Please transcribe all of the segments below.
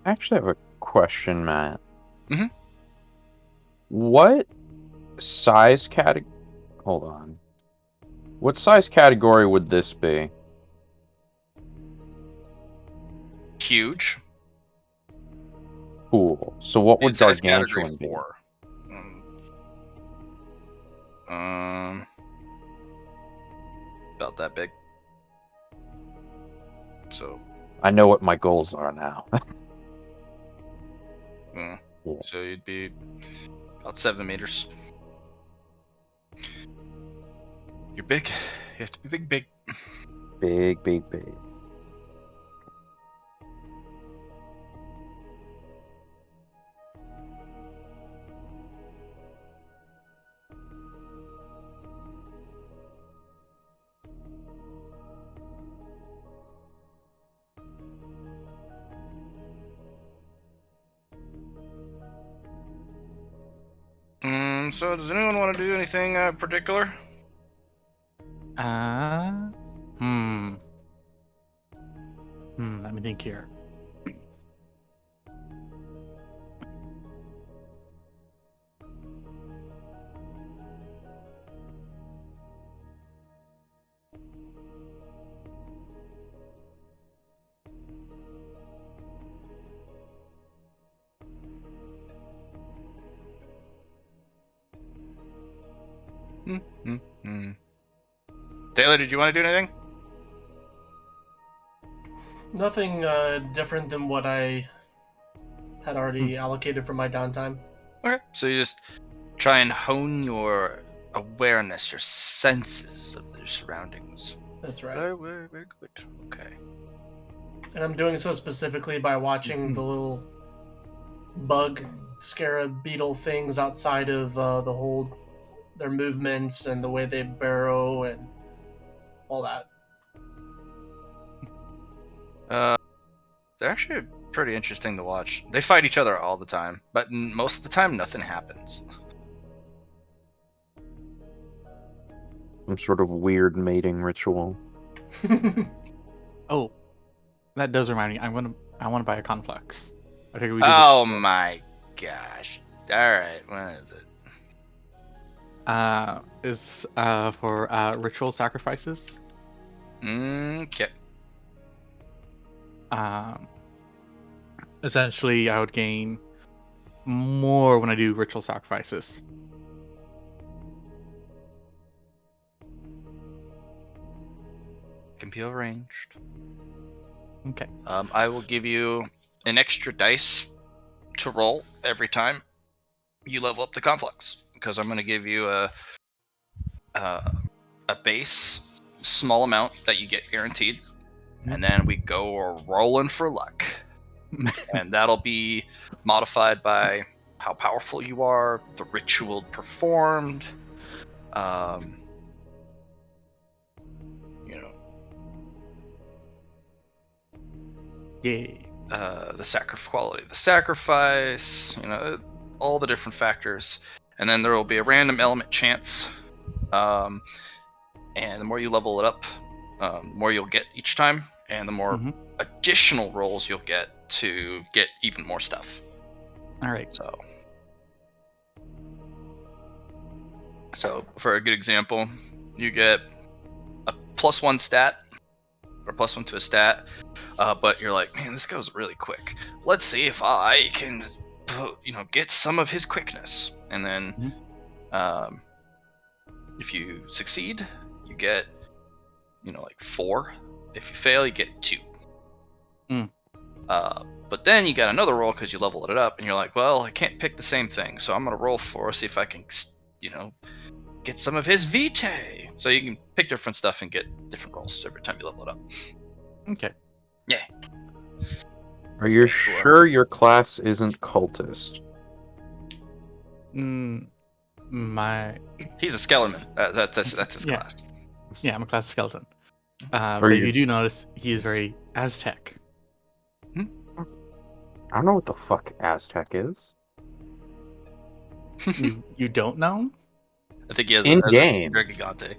I actually have a question, Matt. Mhm. What size category? Hold on. What size category would this be? Huge. Cool. So what would It says category gargantuan be? 4. Um, about that big. So, I know what my goals are now. mm, Yeah. so you'd be about 7 meters. You're big. You have to be big. Big, big, big. So does anyone want to do anything particular? Uh, hmm. Let me think here. Taylor, did you want to do anything? Nothing different than what I had already allocated for my downtime. Okay. So you just try and hone your awareness, your senses of the surroundings. That's right. Very good. Okay. And I'm doing so specifically by watching the little bug, scarab, beetle things outside of the hold, their movements and the way they burrow and all that. They're actually pretty interesting to watch. They fight each other all the time, but most of the time, nothing happens. Some sort of weird mating ritual. Oh, that does remind me. I want to buy a conflux. I think we Oh my gosh! All right, when is it? Is for ritual sacrifices. Okay. Essentially, I would gain more when I do ritual sacrifices. Can be arranged. Okay. I will give you an extra dice to roll every time you level up the conflux, because I'm going to give you a base small amount that you get guaranteed, and then we go rolling for luck, and that'll be modified by how powerful you are, the ritual performed, you know, the quality of the sacrifice, you know, all the different factors, and then there will be a random element chance, and the more you level it up, the more you'll get each time, and the more additional rolls you'll get to get even more stuff. All right. So for a good example, you get a +1 stat, or +1 to a stat, but you're like, man, this goes really quick. Let's see if I can, get some of his quickness. And then, if you succeed, you get, 4. If you fail, you get 2. But then you got another roll because you leveled it up, and you're like, well, I can't pick the same thing, so I'm gonna roll 4, see if I can, get some of his vitae. So you can pick different stuff and get different rolls every time you level it up. Okay. Yeah. Are you sure your class isn't cultist? He's a skeleton. That's his class. Yeah, I'm a class skeleton. Are but you- you do notice he is very Aztec. I don't know what the fuck Aztec is. You don't know? I think he has In a game. Gigante.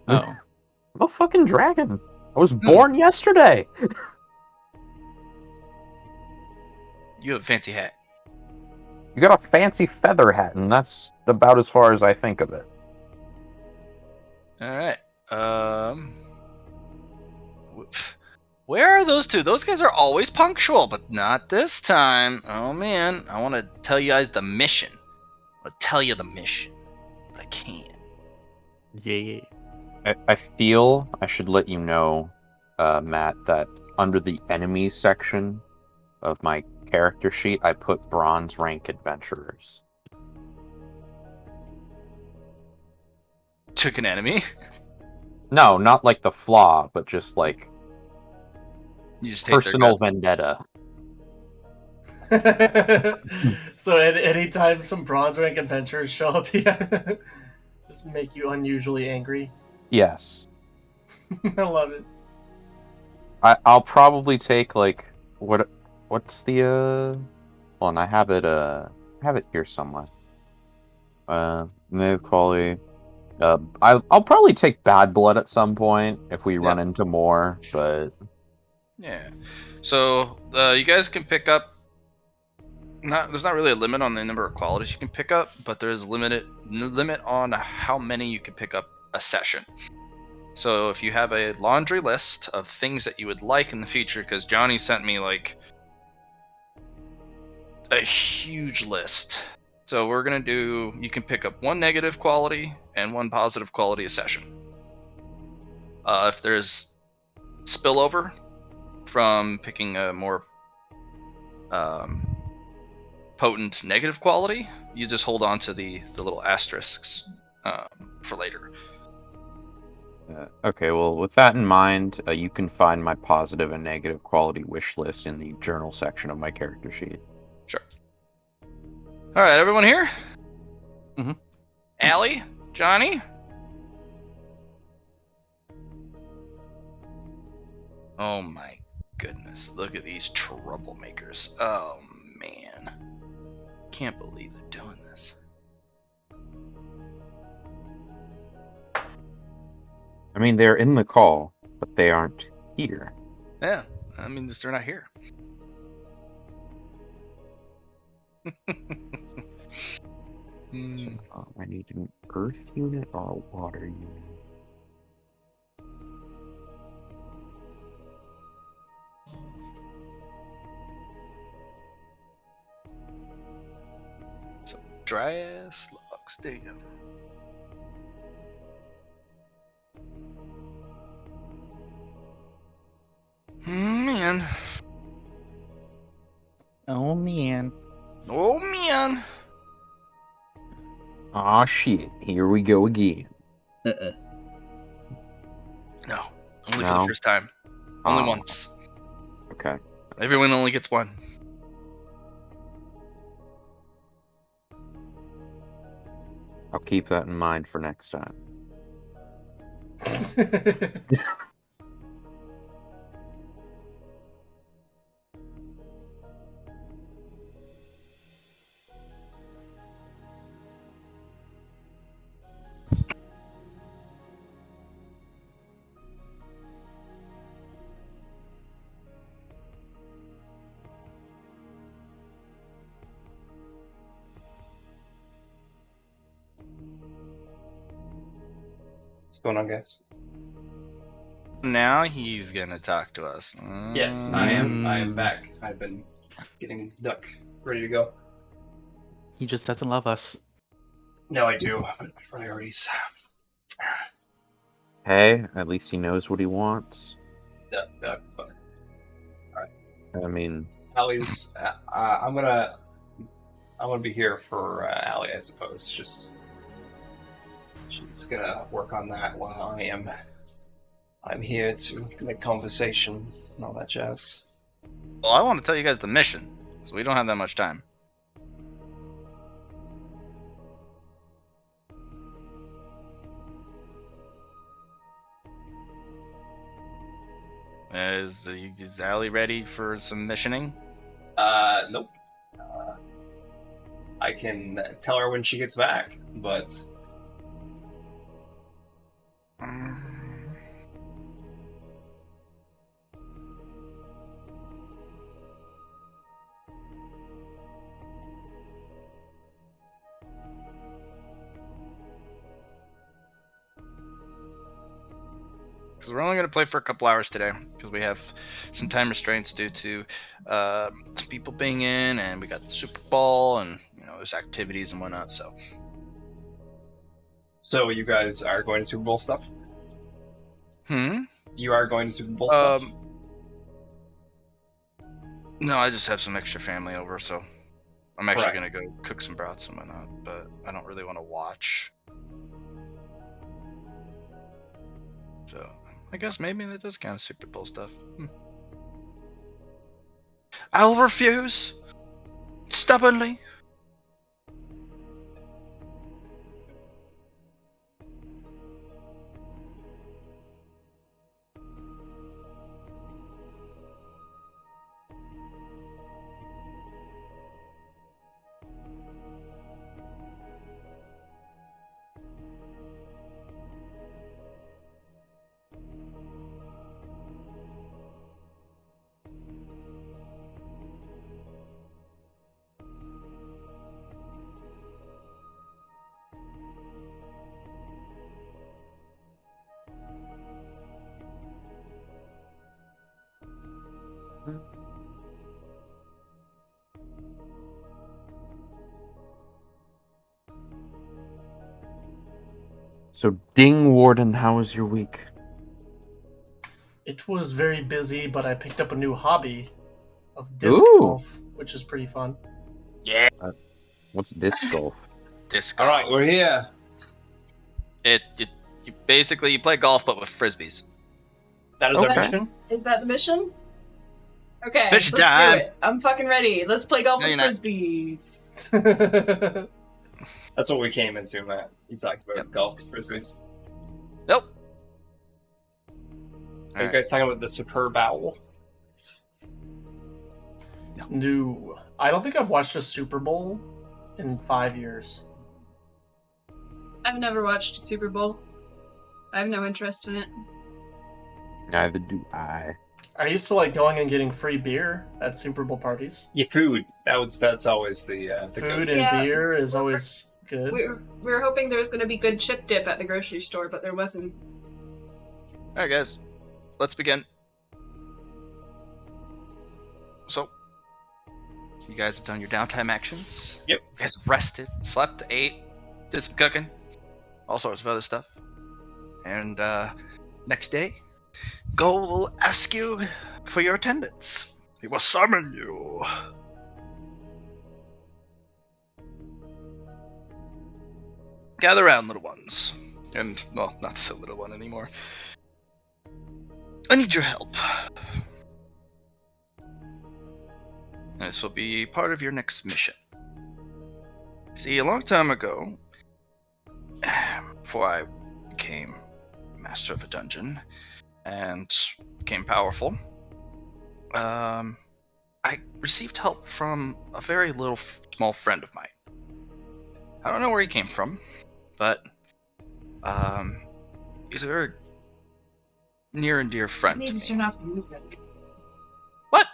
Oh. I'm a fucking dragon. I was born yesterday. You have a fancy hat. You got a fancy feather hat, and that's about as far as I think of it. All right. Where are those two? Those guys are always punctual, but not this time. Oh man, I want to tell you guys the mission. I want to tell you the mission, but I can't. Yeah. I feel I should let you know, Matt, that under the enemies section of my character sheet, I put bronze rank adventurers. Took an enemy. No, not like the flaw, but just like You just hate their personal guts. vendetta. So at any time some bronze rank adventurers show up, yeah, just make you unusually angry. Yes. I love it. I'll probably take like what's the hold on, I have it here somewhere. Native quality. I'll probably take bad blood at some point if we run into more, but Yeah. So you guys can pick up. There's not really a limit on the number of qualities you can pick up, but there is limit on how many you can pick up a session. So if you have a laundry list of things that you would like in the future, because Johnny sent me like a huge list. So we're gonna do. You can pick up one negative quality and one positive quality a session. If there's spillover from picking a more potent negative quality, you just hold on to the little asterisks for later. okay, well, with that in mind, you can find my positive and negative quality wish list in the journal section of my character sheet. Sure. All right, everyone here? Mhm. Allie? Johnny? Oh my goodness, look at these troublemakers. Oh man. Can't believe they're doing this. I mean, they're in the call, but they aren't here. Yeah, I mean, they're not here. So, I need an earth unit or a water unit. So, dry ass logs, damn. Man. Oh man. Oh man. Aw, shit. Here we go again. No. Only for the No? first time. Only Aw, once. okay. Everyone only gets one. I'll keep that in mind for next time. What's going on, guys? Now he's gonna talk to us. Yes, I am back. I've been getting duck ready to go. He just doesn't love us. No, I do. But my priorities. Hey, at least he knows what he wants. Duck. Fun. I mean, Allie's. I'm gonna be here for Allie, I suppose. She's gonna work on that while I'm here to make conversation and all that jazz. Well, I want to tell you guys the mission, so we don't have that much time. Is Allie ready for some missioning? Nope. I can tell her when she gets back, but because we're only going to play for a couple hours today because we have some time restraints due to some people being in, and we got the Super Bowl, and there's activities and whatnot. So you guys are going to Super Bowl stuff? You are going to Super Bowl stuff? No, I just have some extra family over, so I'm actually Right. going to go cook some brats and whatnot, but I don't really want to watch. So I guess maybe that does count as Super Bowl stuff. I'll refuse stubbornly. So, Ding Warden, how was your week? It was very busy, but I picked up a new hobby of disc Ooh. golf, which is pretty fun. Yeah, What's disc golf? this. All right, we're here. You basically play golf but with frisbees. That is our Okay. mission. Is that the mission? Okay, It's mission let's time. do it. I'm fucking ready. Let's play golf No, with you're not. frisbees. That's what we came into, Matt. You talked about Yep. golf frisbees. Nope. Are you guys talking about the superb owl? No, I don't think I've watched a Super Bowl in 5 years. I've never watched a Super Bowl. I have no interest in it. Neither do I. I used to like going and getting free beer at Super Bowl parties. Yeah, food. That's always the Food go-to. and Yeah. beer is always good. We were hoping there was going to be good chip dip at the grocery store, but there wasn't. All right, guys, let's begin. So, you guys have done your downtime actions. Yep. You guys have rested, slept, ate, did some cooking, all sorts of other stuff. And next day, Goal will ask you for your attendance. He will summon you. Gather round, little ones. And, well, not so little one anymore. I need your help. This will be part of your next mission. See, a long time ago, before I became master of a dungeon and became powerful, I received help from a very little small friend of mine. I don't know where he came from, but he's a very near and dear I friend need to to me. turn off the music. What?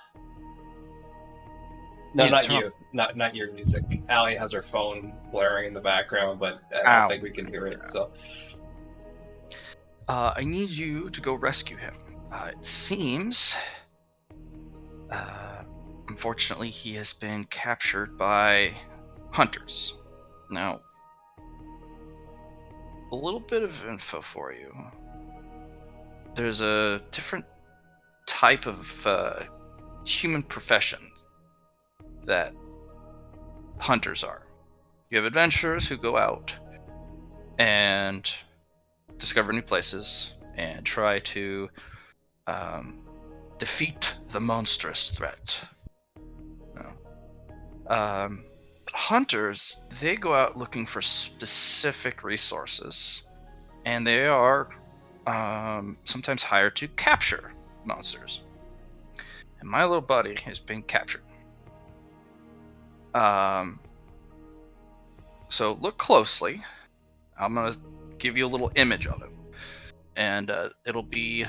No, Yeah, not turn you. Not your music. Allie has her phone blaring in the background, but I Ow. don't think we can hear it. So I need you to go rescue him. It seems, unfortunately, he has been captured by hunters. Now, a little bit of info for you. There's a different type of human profession that hunters are. You have adventurers who go out and discover new places and try to defeat the monstrous threat. Hunters, they go out looking for specific resources, and they are sometimes hired to capture monsters. And my little buddy has been captured. So look closely. I'm gonna give you a little image of him, and it'll be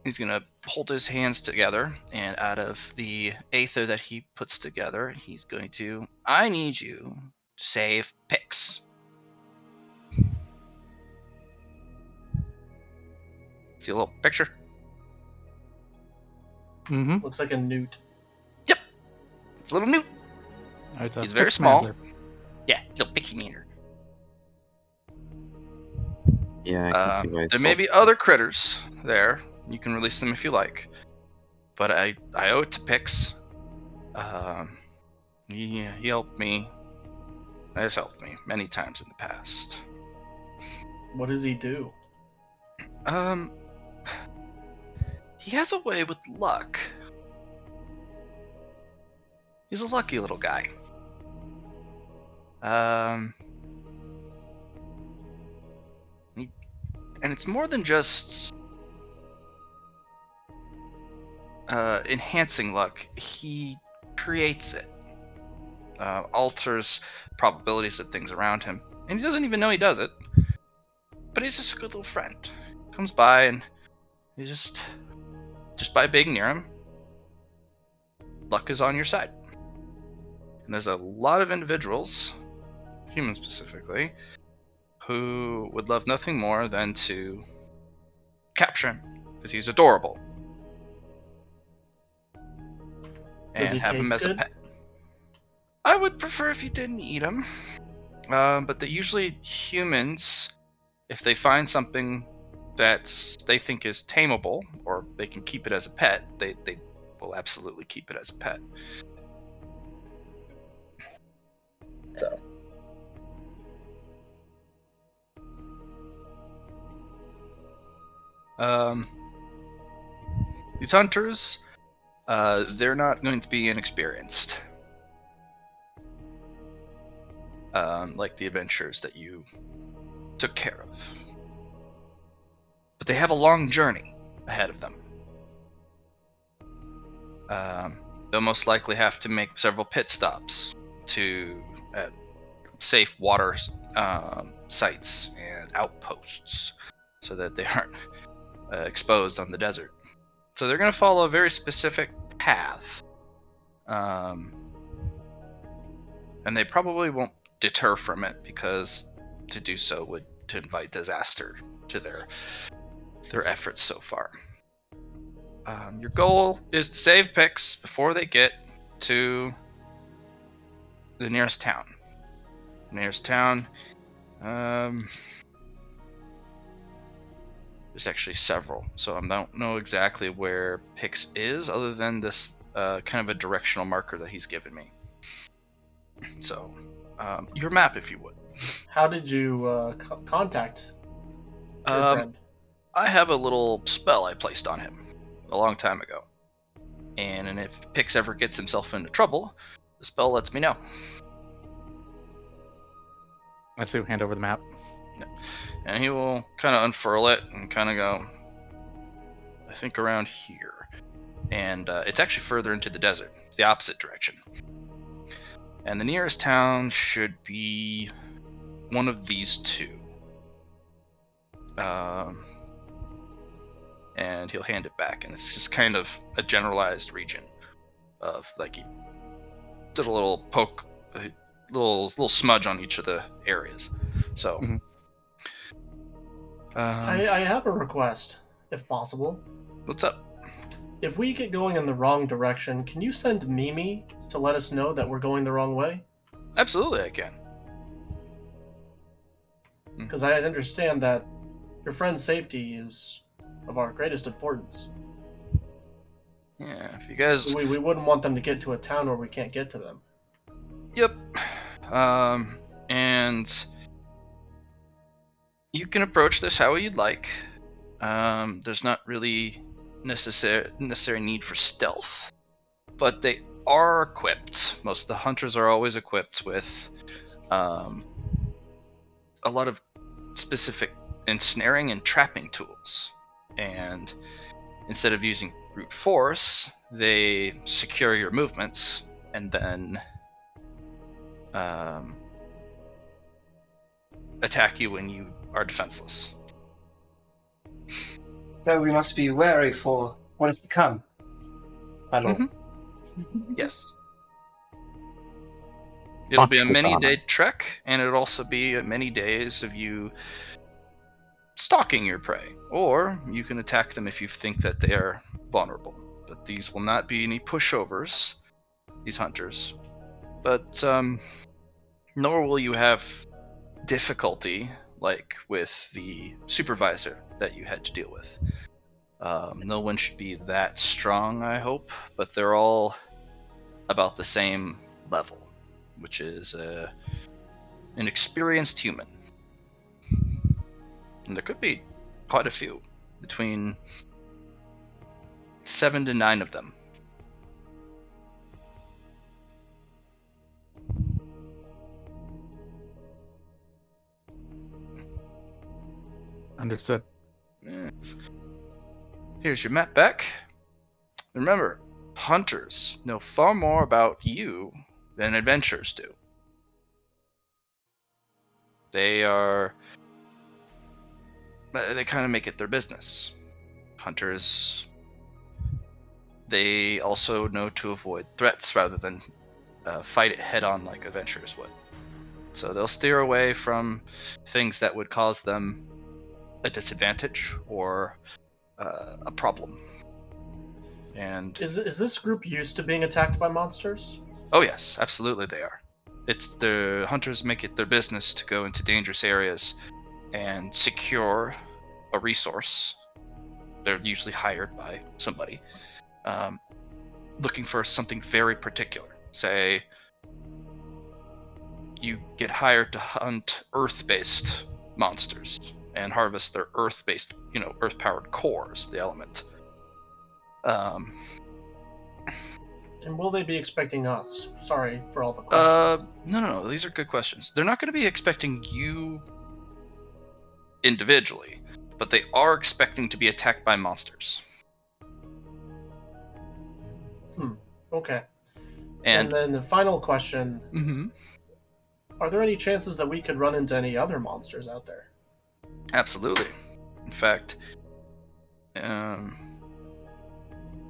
he's gonna hold his hands together, and out of the aether that he puts together, he's going to I need you to save Pix. See a little picture? Mm-hmm. Looks like a newt. It's a little newt. He's very Pick small. Mantler. Yeah, little picky meaner. Yeah, I can see why it's There may called- be other critters there. You can release them if you like. But I owe it to Pix. He helped me. Has helped me many times in the past. What does he do? He has a way with luck. He's a lucky little guy. And it's more than just enhancing luck. He creates it. Alters probabilities of things around him. And he doesn't even know he does it. But he's just a good little friend. Comes by and he just by being near him, luck is on your side. And there's a lot of individuals, humans specifically, who would love nothing more than to capture him because he's adorable. Does And he have him taste as a good? pet. I would prefer if you didn't eat him. But usually humans, if they find something that they think is tameable, or they can keep it as a pet, they will absolutely keep it as a pet. So. These hunters, they're not going to be inexperienced. Like the adventurers that you took care of. But they have a long journey ahead of them. They'll most likely have to make several pit stops to safe water sites and outposts so that they aren't exposed on the desert. So they're going to follow a very specific path. And they probably won't deter from it because to do so would to invite disaster to their efforts so far. Your goal is to save Pix before they get to the nearest town. There's actually several, so I don't know exactly where Pix is, other than this kind of a directional marker that he's given me. So, your map, if you would. How did you contact your friend? I have a little spell I placed on him a long time ago. And if Pix ever gets himself into trouble, the spell lets me know. I say hand over the map. And he will kind of unfurl it and kind of go, I think around here. And it's actually further into the desert. It's the opposite direction. And the nearest town should be one of these two. And he'll hand it back, and it's just kind of a generalized region of, like, he did a little poke, a little smudge on each of the areas. So, Mhm. I have a request, if possible. What's up? If we get going in the wrong direction, can you send Mimi to let us know that we're going the wrong way? Absolutely, I can. Because I understand that your friend's safety is of our greatest importance. Yeah, if you guys. We wouldn't want them to get to a town where we can't get to them. Yep. And you can approach this how you'd like. There's not really necessary need for stealth, but they are equipped. Most of the hunters are always equipped with a lot of specific ensnaring and trapping tools. And instead of using brute force, they secure your movements and then attack you when you are defenseless. So we must be wary for what is to come, my lord. Mm-hmm. Yes. It'll be a Much dishonor. many-day trek, and it'll also be many days of you stalking your prey, or you can attack them if you think that they are vulnerable. But these will not be any pushovers, these hunters. But nor will you have difficulty like with the supervisor that you had to deal with. No one should be that strong, I hope, but they're all about the same level, which is an experienced human. And there could be quite a few, between 7 to 9 of them. Understood. Yes. Here's your map back. Remember, hunters know far more about you than adventurers do. They kind of make it their business. Hunters, they also know to avoid threats rather than fight it head on like adventurers would. So they'll steer away from things that would cause them a disadvantage or a problem. And Is this group used to being attacked by monsters? oh yes, absolutely they are. It's the hunters make it their business to go into dangerous areas and secure a resource. They're usually hired by somebody looking for something very particular. Say you get hired to hunt Earth-based monsters and harvest their Earth-based, Earth-powered cores, the element. And will they be expecting us? Sorry for all the questions. No. These are good questions. They're not going to be expecting you individually, but they are expecting to be attacked by monsters. Okay. And then the final question: mhm, are there any chances that we could run into any other monsters out there? absolutely. In fact,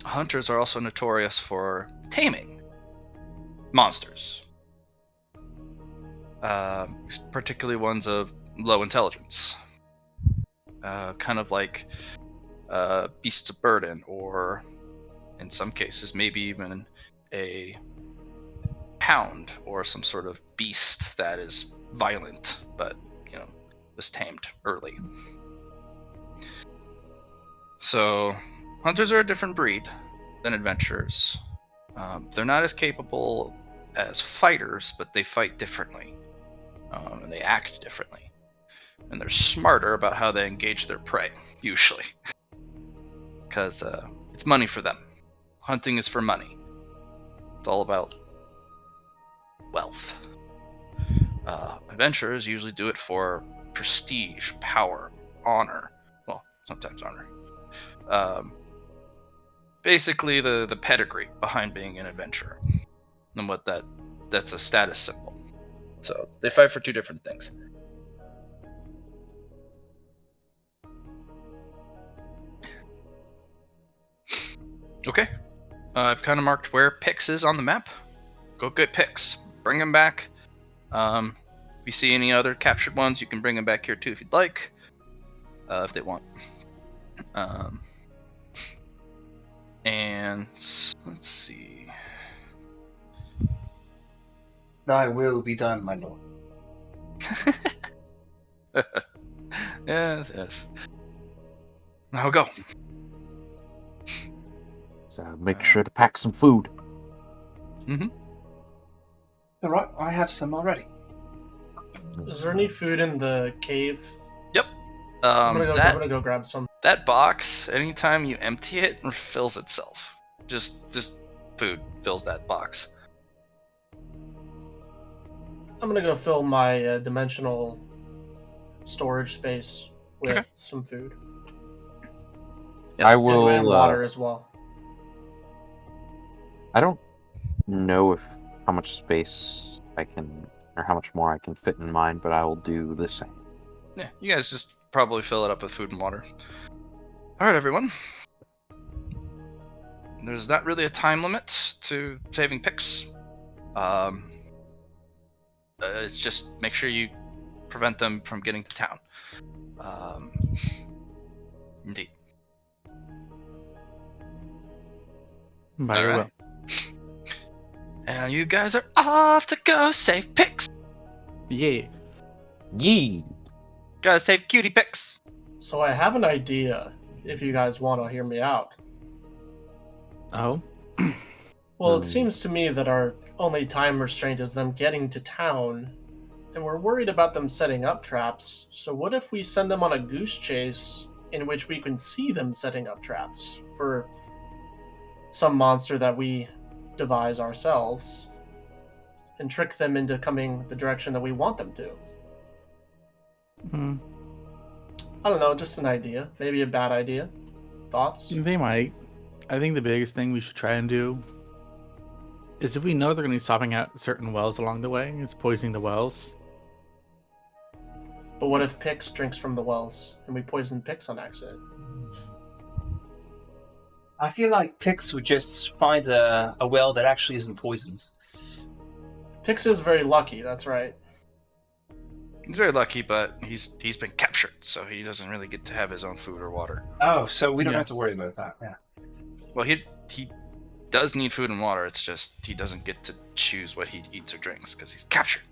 hunters are also notorious for taming monsters, particularly ones of low intelligence, kind of like beasts of burden, or in some cases maybe even a hound or some sort of beast that is violent but was tamed early. So hunters are a different breed than adventurers. They're not as capable as fighters, but they fight differently, and they act differently, and they're smarter about how they engage their prey, usually, because it's money for them. Hunting is for money. It's all about wealth. Adventurers usually do it for prestige, power, honor. Well, sometimes honor. Basically the pedigree behind being an adventurer, and what that's a status symbol. So they fight for two different things. Okay, I've kind of marked where Pix is on the map. Go get Pix. Bring them back. If you see any other captured ones, you can bring them back here too if you'd like, if they want. And let's see. Thy will be done, my lord. Yes. Now go. So make sure to pack some food. All right, I have some already. Is there any food in the cave? Yep. I'm gonna go grab some. That box, anytime you empty it, refills itself. Just food fills that box. I'm gonna go fill my dimensional storage space with Okay. some food. Yeah. I will. And water as well. I don't know how much space I can, or how much more I can fit in mine, but I will do the same. Yeah, you guys just probably fill it up with food and water. All right, everyone. There's not really a time limit to saving picks. It's just make sure you prevent them from getting to town. Indeed. By your will. Alright. And you guys are off to go save pigs. Yeah. Yee! Gotta save cutie pigs. So I have an idea, if you guys want to hear me out. Oh. Well, it seems to me that our only time restraint is them getting to town, and we're worried about them setting up traps. So what if we send them on a goose chase in which we can see them setting up traps for some monster that we devise ourselves and trick them into coming the direction that we want them to? Hmm. I don't know, just an idea. Maybe a bad idea. Thoughts? They might. I think the biggest thing we should try and do is if we know they're going to be stopping at certain wells along the way, is poisoning the wells. But what if Pix drinks from the wells and we poison Pix on accident? I feel like Pix would just find a well that actually isn't poisoned. Pix is very lucky, that's right. He's very lucky, but he's been captured, so he doesn't really get to have his own food or water. Oh, so we don't Yeah. have to worry about that. Yeah. Well, he does need food and water. It's just he doesn't get to choose what he eats or drinks because he's captured.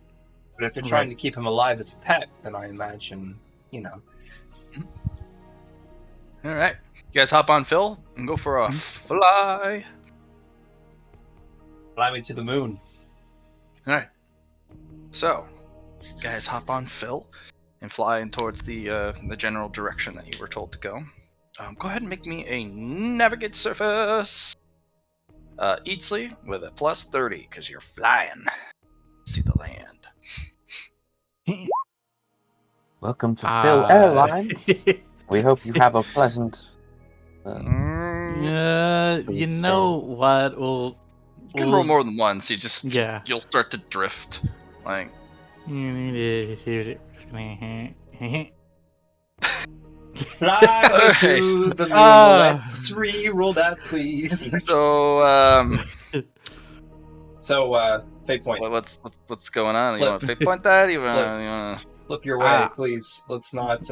But if they're trying to keep him alive as a pet, then I imagine, All right, you guys hop on Phil and go for a fly. fly me to the moon. All right, so you guys hop on Phil and fly in towards the general direction that you were told to go. Go ahead and make me a navigate surface. Eatsley with a plus 30 because you're flying. See the land. Welcome to Phil Airlines. We hope you have a pleasant. You know what? You can roll more than once. Yeah. You'll start to drift. Like Fly me Okay. to the moon. Let's re-roll that, please. so. So, fate point. What's going on? You Flip. want to fake point that? You Flip. want to? Flip your way, please. Let's not.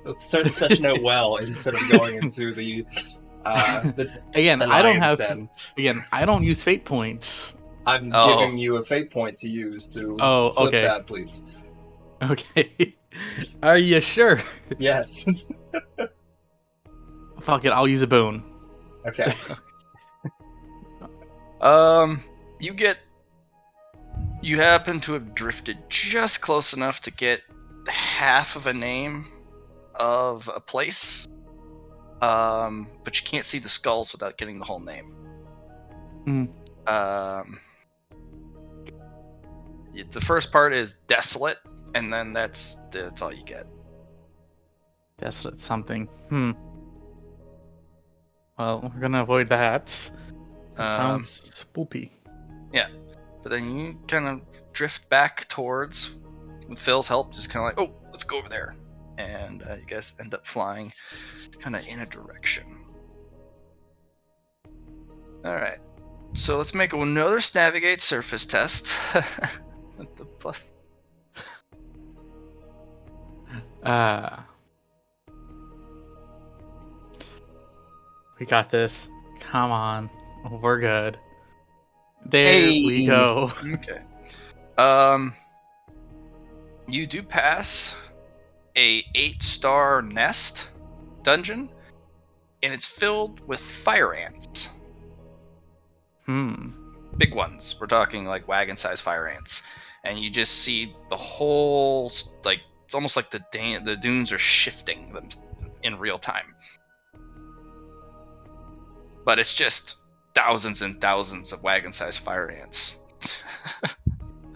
Let's start the session out well instead of going into the Again, the I don't lion's have. den. Again, I don't use fate points. I'm Oh. giving you a fate point to use to Oh, flip okay. that, please. Okay. Are you sure? Yes. Fuck it, I'll use a boon. Okay. You happen to have drifted just close enough to get half of a name of a place, but you can't see the skulls without getting the whole name. The first part is desolate, and then that's all you get. Desolate something. Well, we're gonna avoid that. That sounds spoopy. But then you kind of drift back towards, with Phil's help, just kind of like, oh, let's go over there. And you guys end up flying kind of in a direction. Alright, so let's make another navigate surface test. With the plus. We got this. Come on. We're good. There we Hey. go. Okay. You do pass a 8-star nest dungeon, and it's filled with fire ants. Big ones. We're talking like wagon-sized fire ants, and you just see the whole it's almost like the dunes are shifting them in real time. But it's just thousands and thousands of wagon-sized fire ants.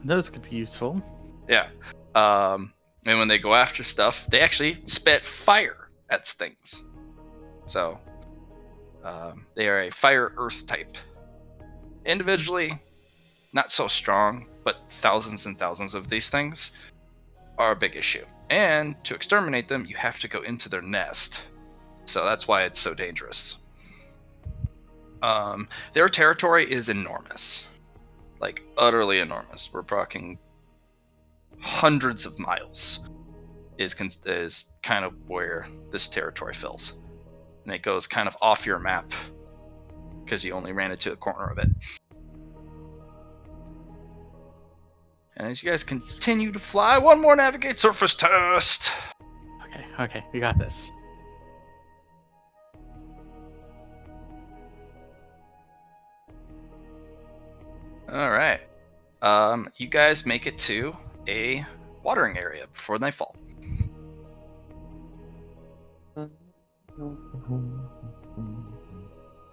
Those could be useful. Yeah. And when they go after stuff, they actually spit fire at things. So, they are a fire earth type. Individually, not so strong, but thousands and thousands of these things are a big issue. And to exterminate them, you have to go into their nest. So that's why it's so dangerous. Their territory is enormous. Like, utterly enormous. We're talking hundreds of miles is kind of where this territory fills, and it goes kind of off your map because you only ran into a corner of it. And as you guys continue to fly, one more navigate surface test. Okay, we got this. All right. You guys make it to a watering area before nightfall.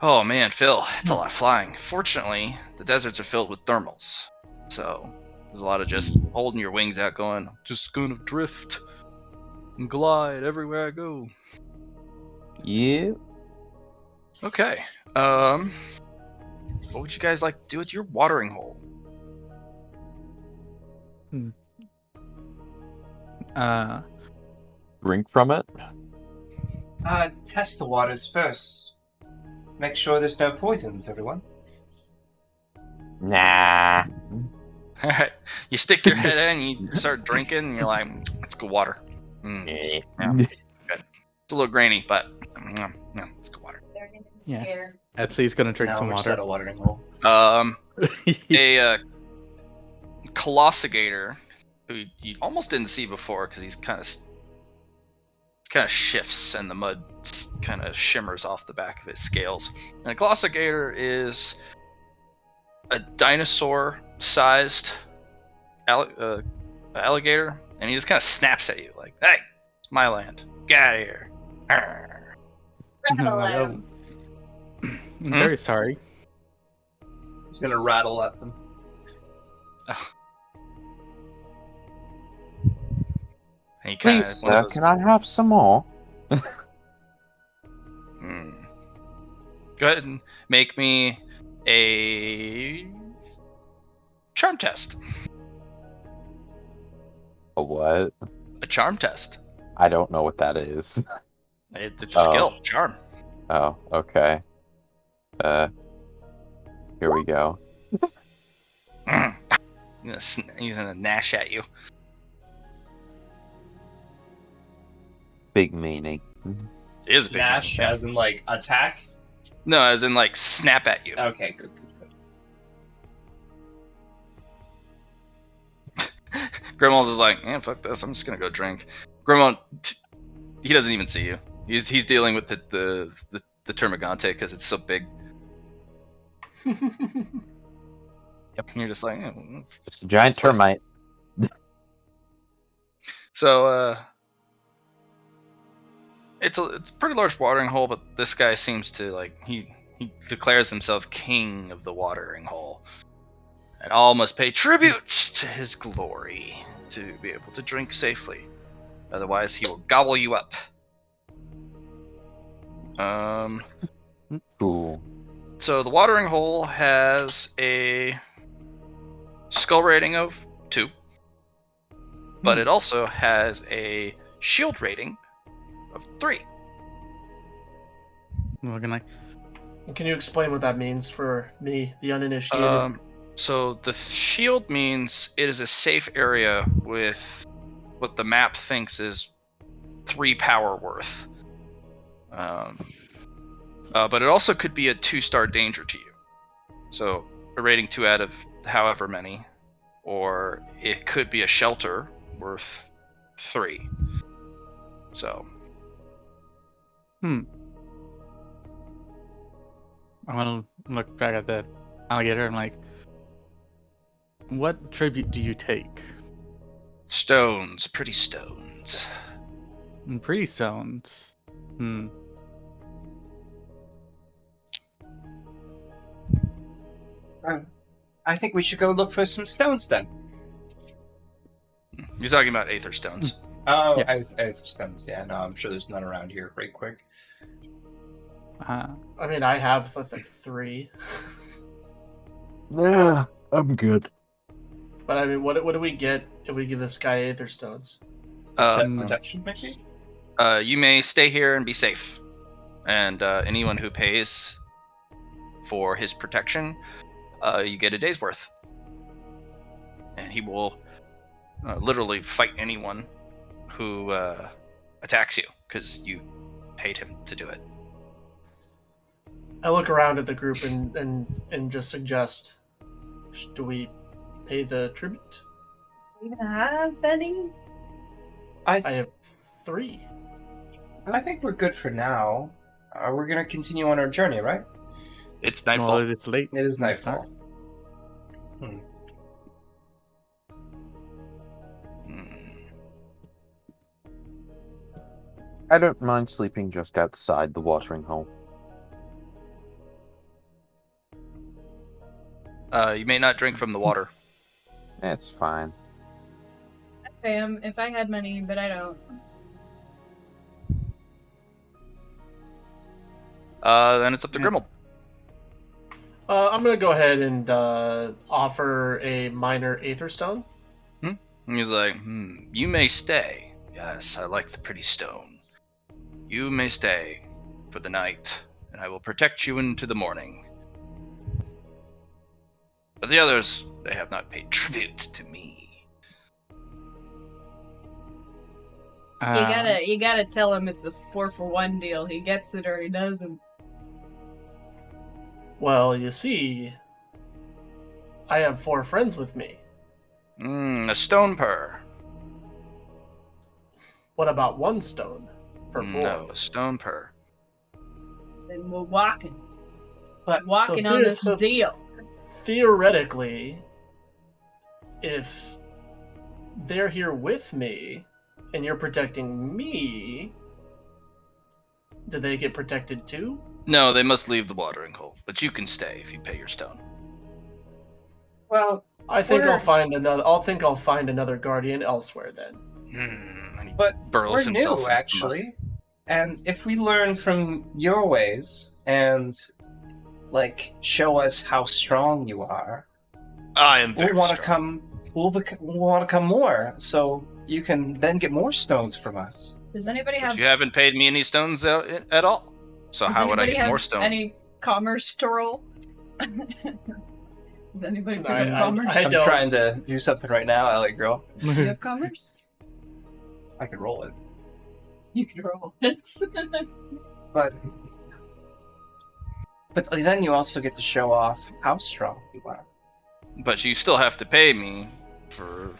Oh man, Phil, it's a lot of flying. Fortunately, the deserts are filled with thermals, so there's a lot of just holding your wings out, going, just gonna drift and glide everywhere I go. Yeah. Okay. What would you guys like to do with your watering hole? Drink from it. Test the waters first. Make sure there's no poisons, everyone. Nah. Alright. You stick your head in, you start drinking, and you're like, it's good water. Eh. Yeah. Good. It's a little grainy, but it's good water. They're gonna be Yeah. scared. Etsy's gonna drink Now some we're just at a water. watering hole. A Colossagator, who you almost didn't see before because he's kind of shifts and the mud kind of shimmers off the back of his scales. And a Colossagator is a dinosaur-sized alligator, and he just kind of snaps at you like, "Hey, it's my land. Get out of here." Arr. Rattle at him. I'm very sorry. He's gonna rattle at them. And he kind Please, sir, can I have some more? Go ahead and make me a charm test. A what? A charm test. I don't know what that is. It's a skill. Charm. Oh, okay. Here we go. He's gonna gnash at you. Big meaning. It is a big Nash, one. as in like attack. No, as in like snap at you. Okay, good. Grimald is like, fuck this. I'm just gonna go drink. Grimald, he doesn't even see you. He's dealing with the Termagante because it's so big. Yep. And you're just like, It's a giant termite. So it's a pretty large watering hole, but this guy seems to like he declares himself king of the watering hole, and all must pay tribute to his glory to be able to drink safely. Otherwise, he will gobble you up. Cool. So the watering hole has a skull rating of 2, but it also has a shield rating of 3. We're gonna. Can you explain what that means for me, the uninitiated? So the shield means it is a safe area with what the map thinks is 3 power worth. But it also could be a 2-star danger to you. So a rating 2 out of however many, or it could be a shelter worth 3. So. I'm gonna look back at the alligator and like, what tribute do you take? Stones, pretty stones. Pretty stones. I think we should go look for some stones then. He's talking about aether stones. Oh, Yeah. Aether stones. Yeah, no, I'm sure there's none around here. Right quick. I mean, I have like 3. Yeah, I'm good. But I mean, what do we get if we give this guy Aether Stones? Protection, maybe? You may stay here and be safe. And anyone who pays for his protection, you get a day's worth. And he will literally fight anyone who attacks you because you paid him to do it. I look around at the group and just suggest, do we pay the tribute? Do you even have any? I have 3. I think we're good for now. We're gonna continue on our journey, right? It's Well, nightfall. it is late. It is It's nightfall. Hmm. I don't mind sleeping just outside the watering hole. You may not drink from the water. It's fine. If I had money, but I don't. Then it's up to Grimmel. I'm gonna go ahead and offer a minor Aether Stone. And he's like, you may stay. Yes, I like the pretty stone. You may stay for the night, and I will protect you into the morning. But the others, they have not paid tribute to me. You gotta tell him it's a 4-for-1 deal. He gets it or he doesn't. Well, you see, I have 4 friends with me. A stone per. What about 1 stone per 4? No, a stone per. Then we're walking. But Walking so on this so deal. Theoretically, if they're here with me and you're protecting me, do they get protected too? No, they must leave the watering hole, but you can stay if you pay your stone. Well, I think We're- I'll find another guardian elsewhere then. And he but burrows we're himself new, into the mud. actually. And if we learn from your ways and, like, show us how strong you are, I am very we'll want to strong. come. We'll want to come more, so you can then get more stones from us. Does anybody But have you haven't paid me any stones at all. So Does how would I anybody get have more stones? any commerce to roll? Does anybody pick I- up I- commerce? I I'm don't- trying to do something right now, Ellie girl. Do you have commerce? I could roll it, You can roll it. but then you also get to show off how strong you are. But you still have to pay me for.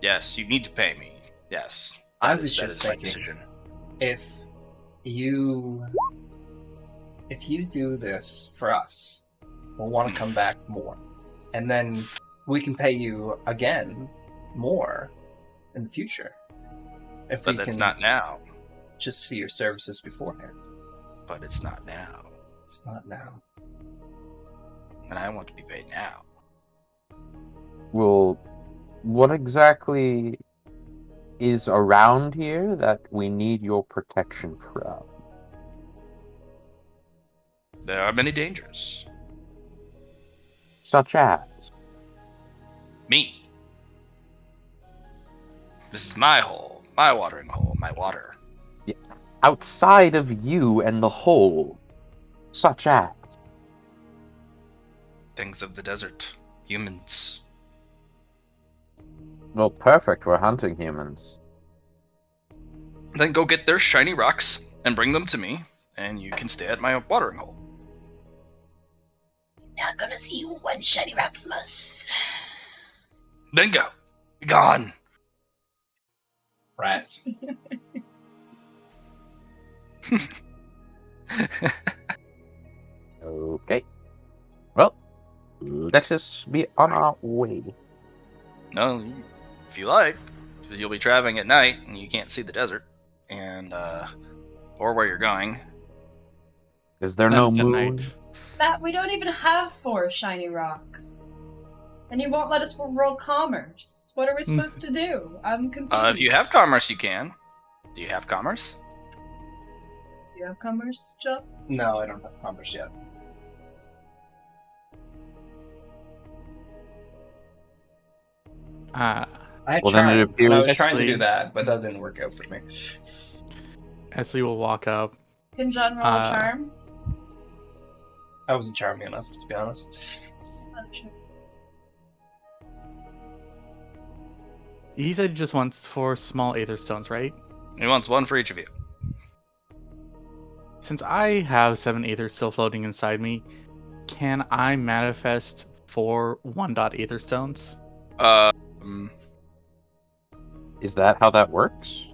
Yes, you need to pay me. Yes. I That was is- that just is my thinking. decision. If you do this for us, we'll want to come back more, and then we can pay you again more in the future. If But we that's can not now. just see your services beforehand. But it's not now. It's not now. And I want to be paid now. Well, what exactly is around here that we need your protection from? There are many dangers. Such as? Me. This is my hole, my watering hole, my water. Outside of you and the hole. Such as? Things of the desert. Humans. Well, perfect, we're hunting humans. Then go get their shiny rocks and bring them to me, and you can stay at my watering hole. Not gonna see one shiny rock from us. Then go. Be gone. Rats. Okay. Well, let's just be on our way. No, if you like, you'll be traveling at night and you can't see the desert, and or where you're going. Is there no That's at moon? night. That we don't even have 4 shiny rocks. And you won't let us roll commerce. What are we supposed to do? I'm confused. If you have commerce, you can. Do you have commerce? Do you have commerce, Chuck? No, I don't have commerce yet. I Well, then tried, it and I was appears- trying to do Actually- that, but that didn't work out for me. Esley will walk up. Can John roll a charm? I wasn't charming enough, to be honest. Oh, sure. He said he just wants 4 small aether stones, right? He wants one for each of you. Since I have 7 aether still floating inside me, can I manifest 4 1-dot aether stones? Is that how that works?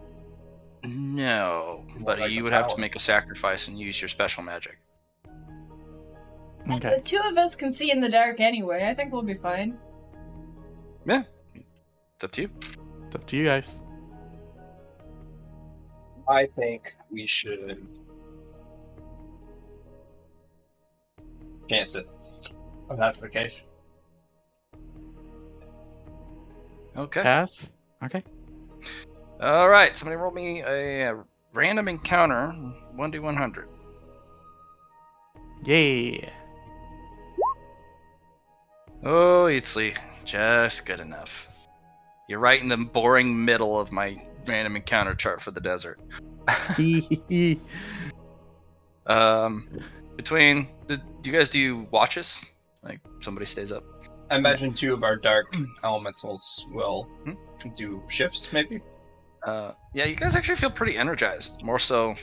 No, but like you a would have to power. make a sacrifice and use your special magic. Okay. The two of us can see in the dark anyway. I think we'll be fine. It's up to you. It's up to you guys. I think we should chance it. If that's the case. Okay. Pass? Okay. All right. Somebody roll me a random encounter, 1d100. Yeah. Oh, Eatsley, just good enough. You're right in the boring middle of my random encounter chart for the desert. Between, do you guys do watches? Like somebody stays up? I imagine 2 of our dark elementals will do shifts, maybe. Yeah, you guys actually feel pretty energized, more so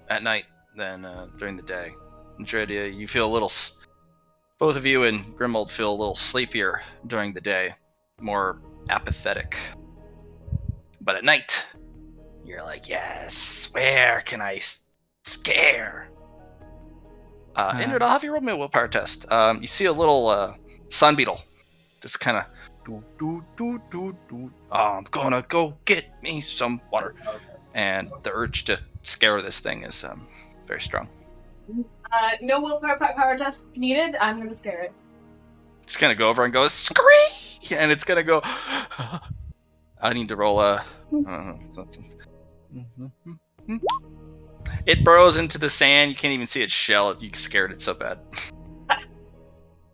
at night than during the day. Andredia, you feel a little. Both of you and Grimold feel a little sleepier during the day, more apathetic. But at night, you're like, yes, where can I scare? Indrid, I'll have you roll me a willpower test. You see a little sun beetle, just kind of I'm gonna go get me some water. And the urge to scare this thing is very strong. No willpower power test needed. I'm gonna scare it. It's gonna go over and go screech, and it's gonna go. I need to roll a. It burrows into the sand. You can't even see its shell. You scared it so bad.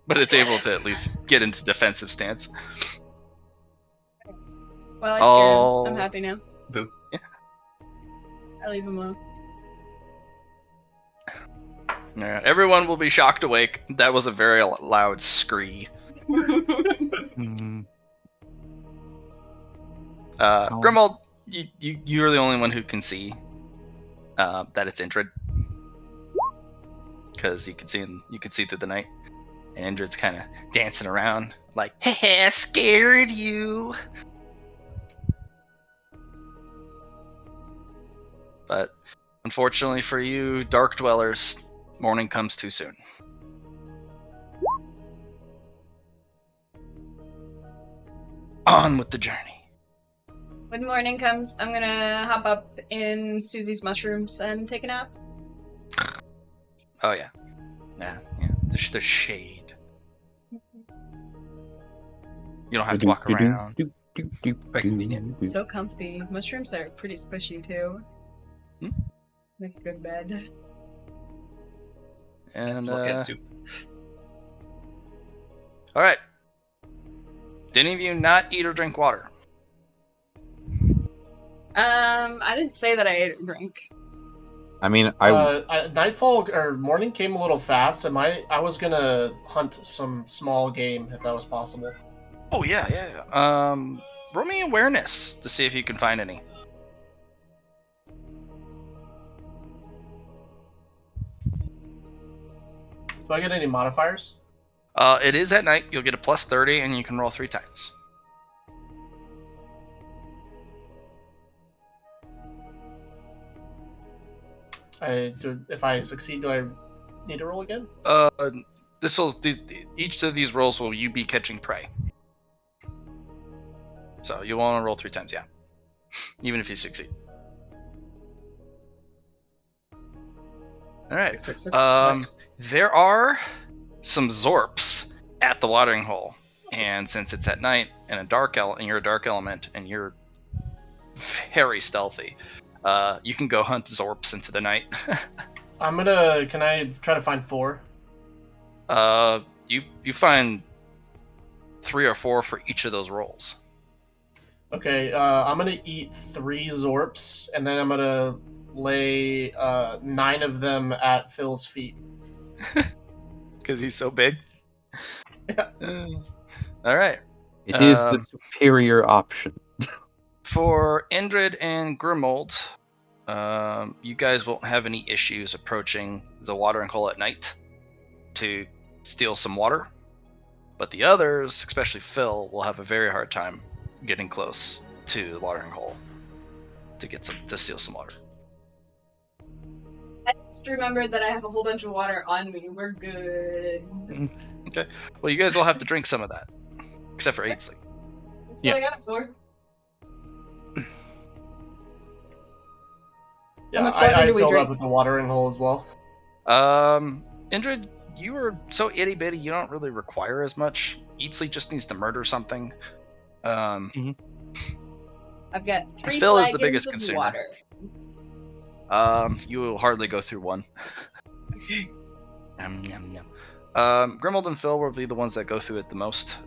But it's able to at least get into defensive stance. Well, I scared him. I'm happy now. Boo. Yeah. I leave him alone. Yeah, everyone will be shocked awake. That was a very loud scree. Mm, Grimold, you're the only one who can see that it's Indrid, because you can see through the night, and Indrid's kind of dancing around like, "Hey, I scared you." But unfortunately for you, Dark Dwellers, morning comes too soon. On with the journey. When morning comes, I'm gonna hop up in Susie's mushrooms and take a nap. Oh yeah. Yeah. There's shade. You don't have to walk around. Quite convenient. So comfy. Mushrooms are pretty squishy too. Make a good bed. And Look into. all right. Did any of you not eat or drink water? I didn't say that I ate or drink. I mean, Nightfall or morning came a little fast. I was gonna hunt some small game if that was possible. Oh yeah. Roll me awareness to see if you can find any. Do I get any modifiers? It is at night. You'll get a plus 30, and you can roll 3 times. If I succeed, do I need to roll again? Each of these rolls will you be catching prey. So you want to roll 3 times, yeah. Even if you succeed. All right. 6, 6, 6. Nice. There are some Zorps at the watering hole, and since it's at night and you're a dark element, and you're very stealthy, you can go hunt Zorps into the night. Can I try to find 4? You find 3 or 4 for each of those rolls. Okay, I'm gonna eat 3 Zorps, and then I'm gonna lay 9 of them at Phil's feet. Because he's so big. Yeah. All right. it is the superior option. For Indrid and Grimold, you guys won't have any issues approaching the watering hole at night to steal some water. But the others, especially Phil, will have a very hard time getting close to the watering hole to steal some water. I just remembered that I have a whole bunch of water on me. We're good. Okay. Well, you guys will have to drink some of that, except for Aidsley. That's Yeah. what I got it for. Yeah, much water I do we filled drink? up at the watering hole as well. Indrid, you were so itty bitty. You don't really require as much. Aidsley just needs to murder something. I've got 3 Phil is flagons the biggest of consumer. water. You will hardly go through one. Yum, yum, yum. Grimold and Phil will be the ones that go through it the most.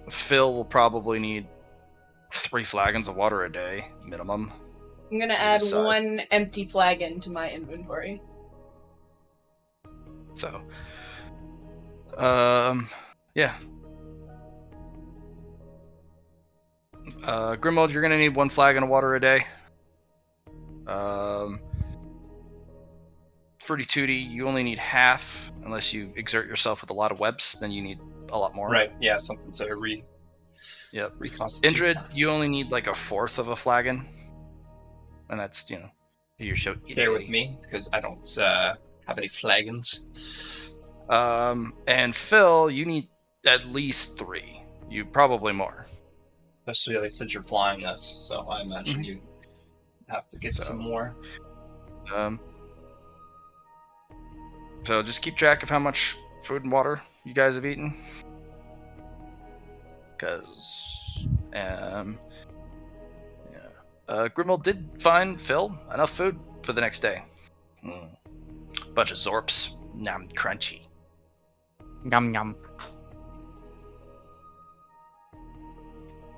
Phil will probably need 3 flagons of water a day, minimum. I'm gonna Is it add his size? 1 empty flagon to my inventory. So, yeah. Grimold, you're gonna need 1 flagon of water a day. Fruity Tooty, you only need half, unless you exert yourself with a lot of webs. Then you need a lot more. Right, yeah, something to Yep. reconstitute. Indrid, you only need like 1/4 of a flagon, and that's you're so Bear with me, because I don't have any flagons. And Phil, you need at least 3. You probably more. Especially like, since you're flying us, so I imagine Mhm. you have to get So- some more. So just keep track of how much food and water you guys have eaten. Because, Grimold did find Phil enough food for the next day. Bunch of Zorps. Nom, crunchy. Yum yum.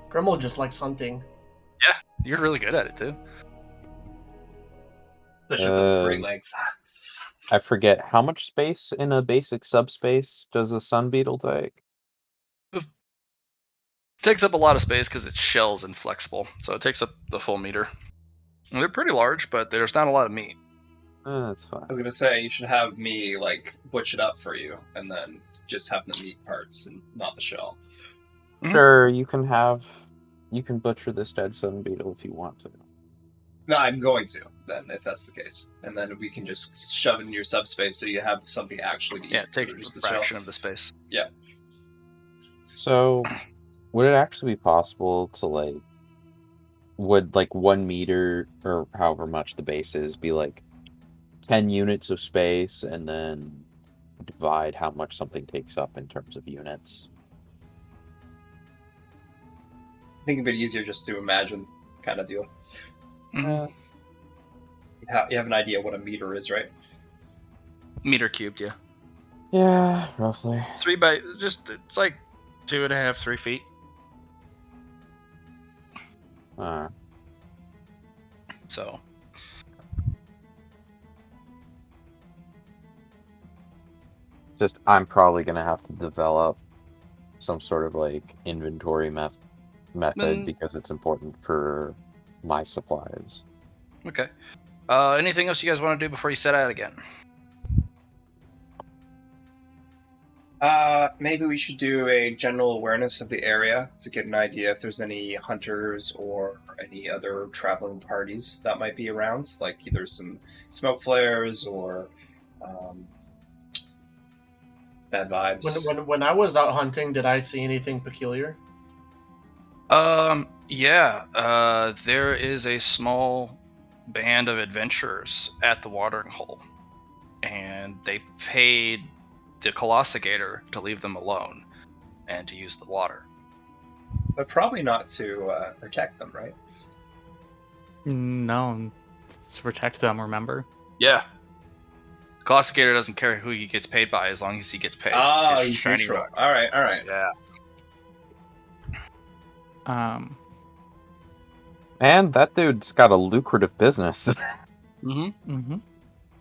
Grimold just likes hunting. You're really good at it too. Especially the great legs. I forget how much space in a basic subspace does a sun beetle take? Takes up a lot of space because it's shells and flexible, so it takes up the full meter. And they're pretty large, but there's not a lot of meat. That's fine. I was gonna say you should have me like butch it up for you, and then just have the meat parts and not the shell. Sure, you can butcher this dead sun beetle if you want to. No, I'm going to then, if that's the case, and then we can just shove it in your subspace so you have something actually to eat. Yeah, it takes instead of just a the shell. fraction of the space. So, would it actually be possible to would 1 meter or however much the base is be 10 units of space and then divide how much something takes up in terms of units? I think it'd be easier just to imagine, kind of deal. Mhm. You have an idea what a meter is, right? Meter cubed, yeah. Yeah, roughly. 3 by it's like 2.5, 3 feet. So Just I'm probably gonna have to develop some sort of inventory method Then- because it's important for my supplies. okay. Anything else you guys want to do before you set out again? Maybe we should do a general awareness of the area to get an idea if there's any hunters or any other traveling parties that might be around, like either some smoke flares or bad vibes. When I was out hunting, did I see anything peculiar? Yeah. There is a small band of adventurers at the watering hole, and they paid the Colossigator to leave them alone and to use the water. But probably not to protect them, right? No, to protect them, remember? Yeah. Colossigator doesn't care who he gets paid by as long as he gets paid. Oh, Gets he's shiny neutral. rocks. All right. Yeah. And that dude's got a lucrative business. Mm-hmm.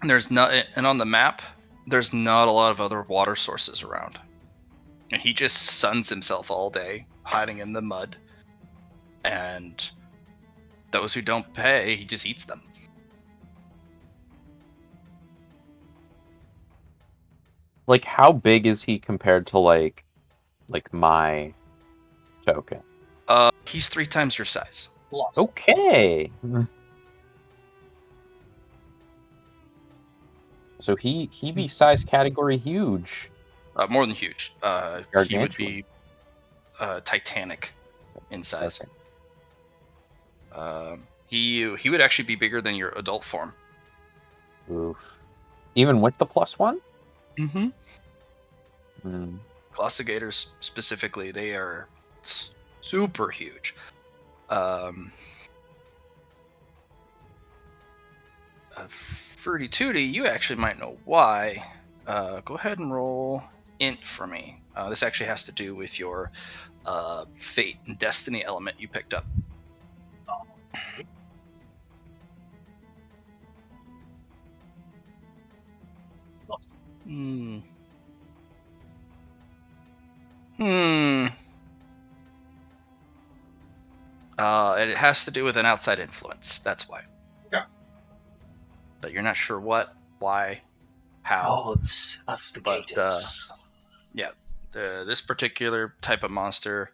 There's not, and on the map, there's not a lot of other water sources around, and he just suns himself all day, hiding in the mud, and those who don't pay, he just eats them. Like, how big is he compared to like my token? He's 3 times your size. Lots. Okay. So he be size category huge. More than huge. He would Gargantuan. be Titanic in size. Okay. He would actually be bigger than your adult form. Oof. Even with the +1? Mm-hmm. Mm. Glossigators specifically, they are super huge. Fruity Tooty, you actually might know why. Go ahead and roll int for me. This actually has to do with your fate and destiny element you picked up. Hmm. It has to do with an outside influence. That's why. Yeah. But you're not sure what, why, how. Gods of the But, Gators. Yeah, this particular type of monster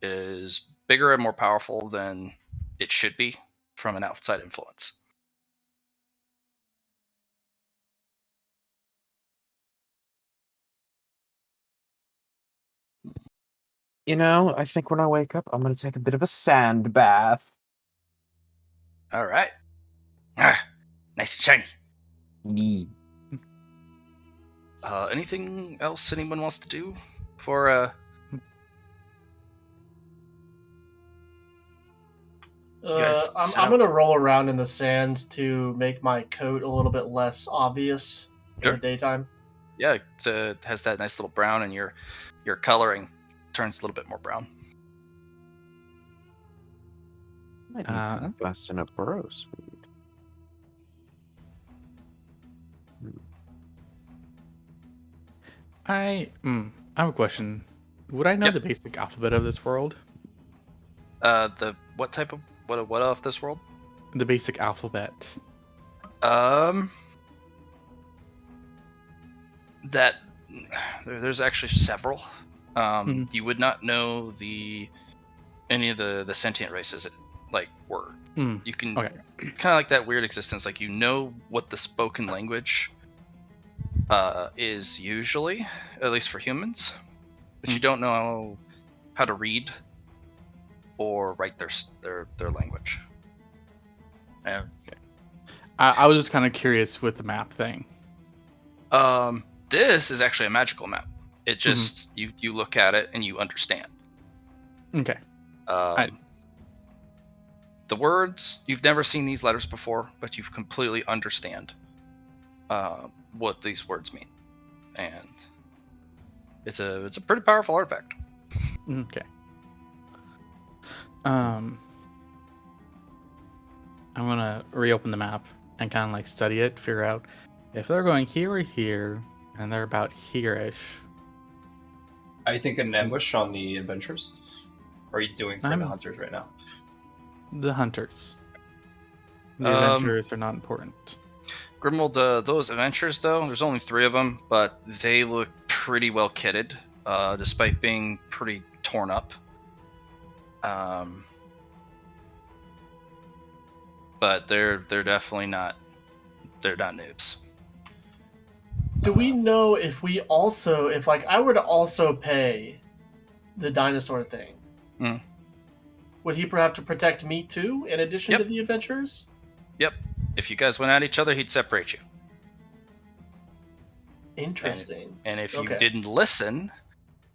is bigger and more powerful than it should be from an outside influence. You know, I think when I wake up, I'm gonna take a bit of a sand bath. All right. Ah, nice and shiny. Me. Anything else anyone wants to do for guys set I'm up? gonna roll around in the sands to make my coat a little bit less obvious in Sure. the daytime. Yeah, it has that nice little brown, and your coloring turns a little bit more brown. I need to invest in a burrow speed. I have a question. Would I know Yep. the basic alphabet of this world? The what type of what of this world? The basic alphabet. That there's actually several. Mhm. You would not know any of the sentient races like word. You can Okay. kind of like that weird existence, like you know what the spoken language is usually, at least for humans, but you don't know how to read or write their language. Yeah. I was just kind of curious with the map thing. This is actually a magical map. It just you look at it and you understand. Okay. The words, you've never seen these letters before, but you completely understand what these words mean, and it's a pretty powerful artifact. Okay. I'm gonna reopen the map and kind of like study it, figure out if they're going here or here, and they're about here-ish. Are you thinking an ambush on the adventurers? Or are you doing for the I'm- hunters right now? The hunters. The Um, adventurers are not important. Grimwald, those adventures though, there's only 3 of them, but they look pretty well kitted, despite being pretty torn up. But they're definitely not noobs. Do we know if like I were to also pay the dinosaur thing, would he have to protect me too, in addition to the adventurers? Yep. If you guys went at each other, he'd separate you. Interesting. And if you didn't listen,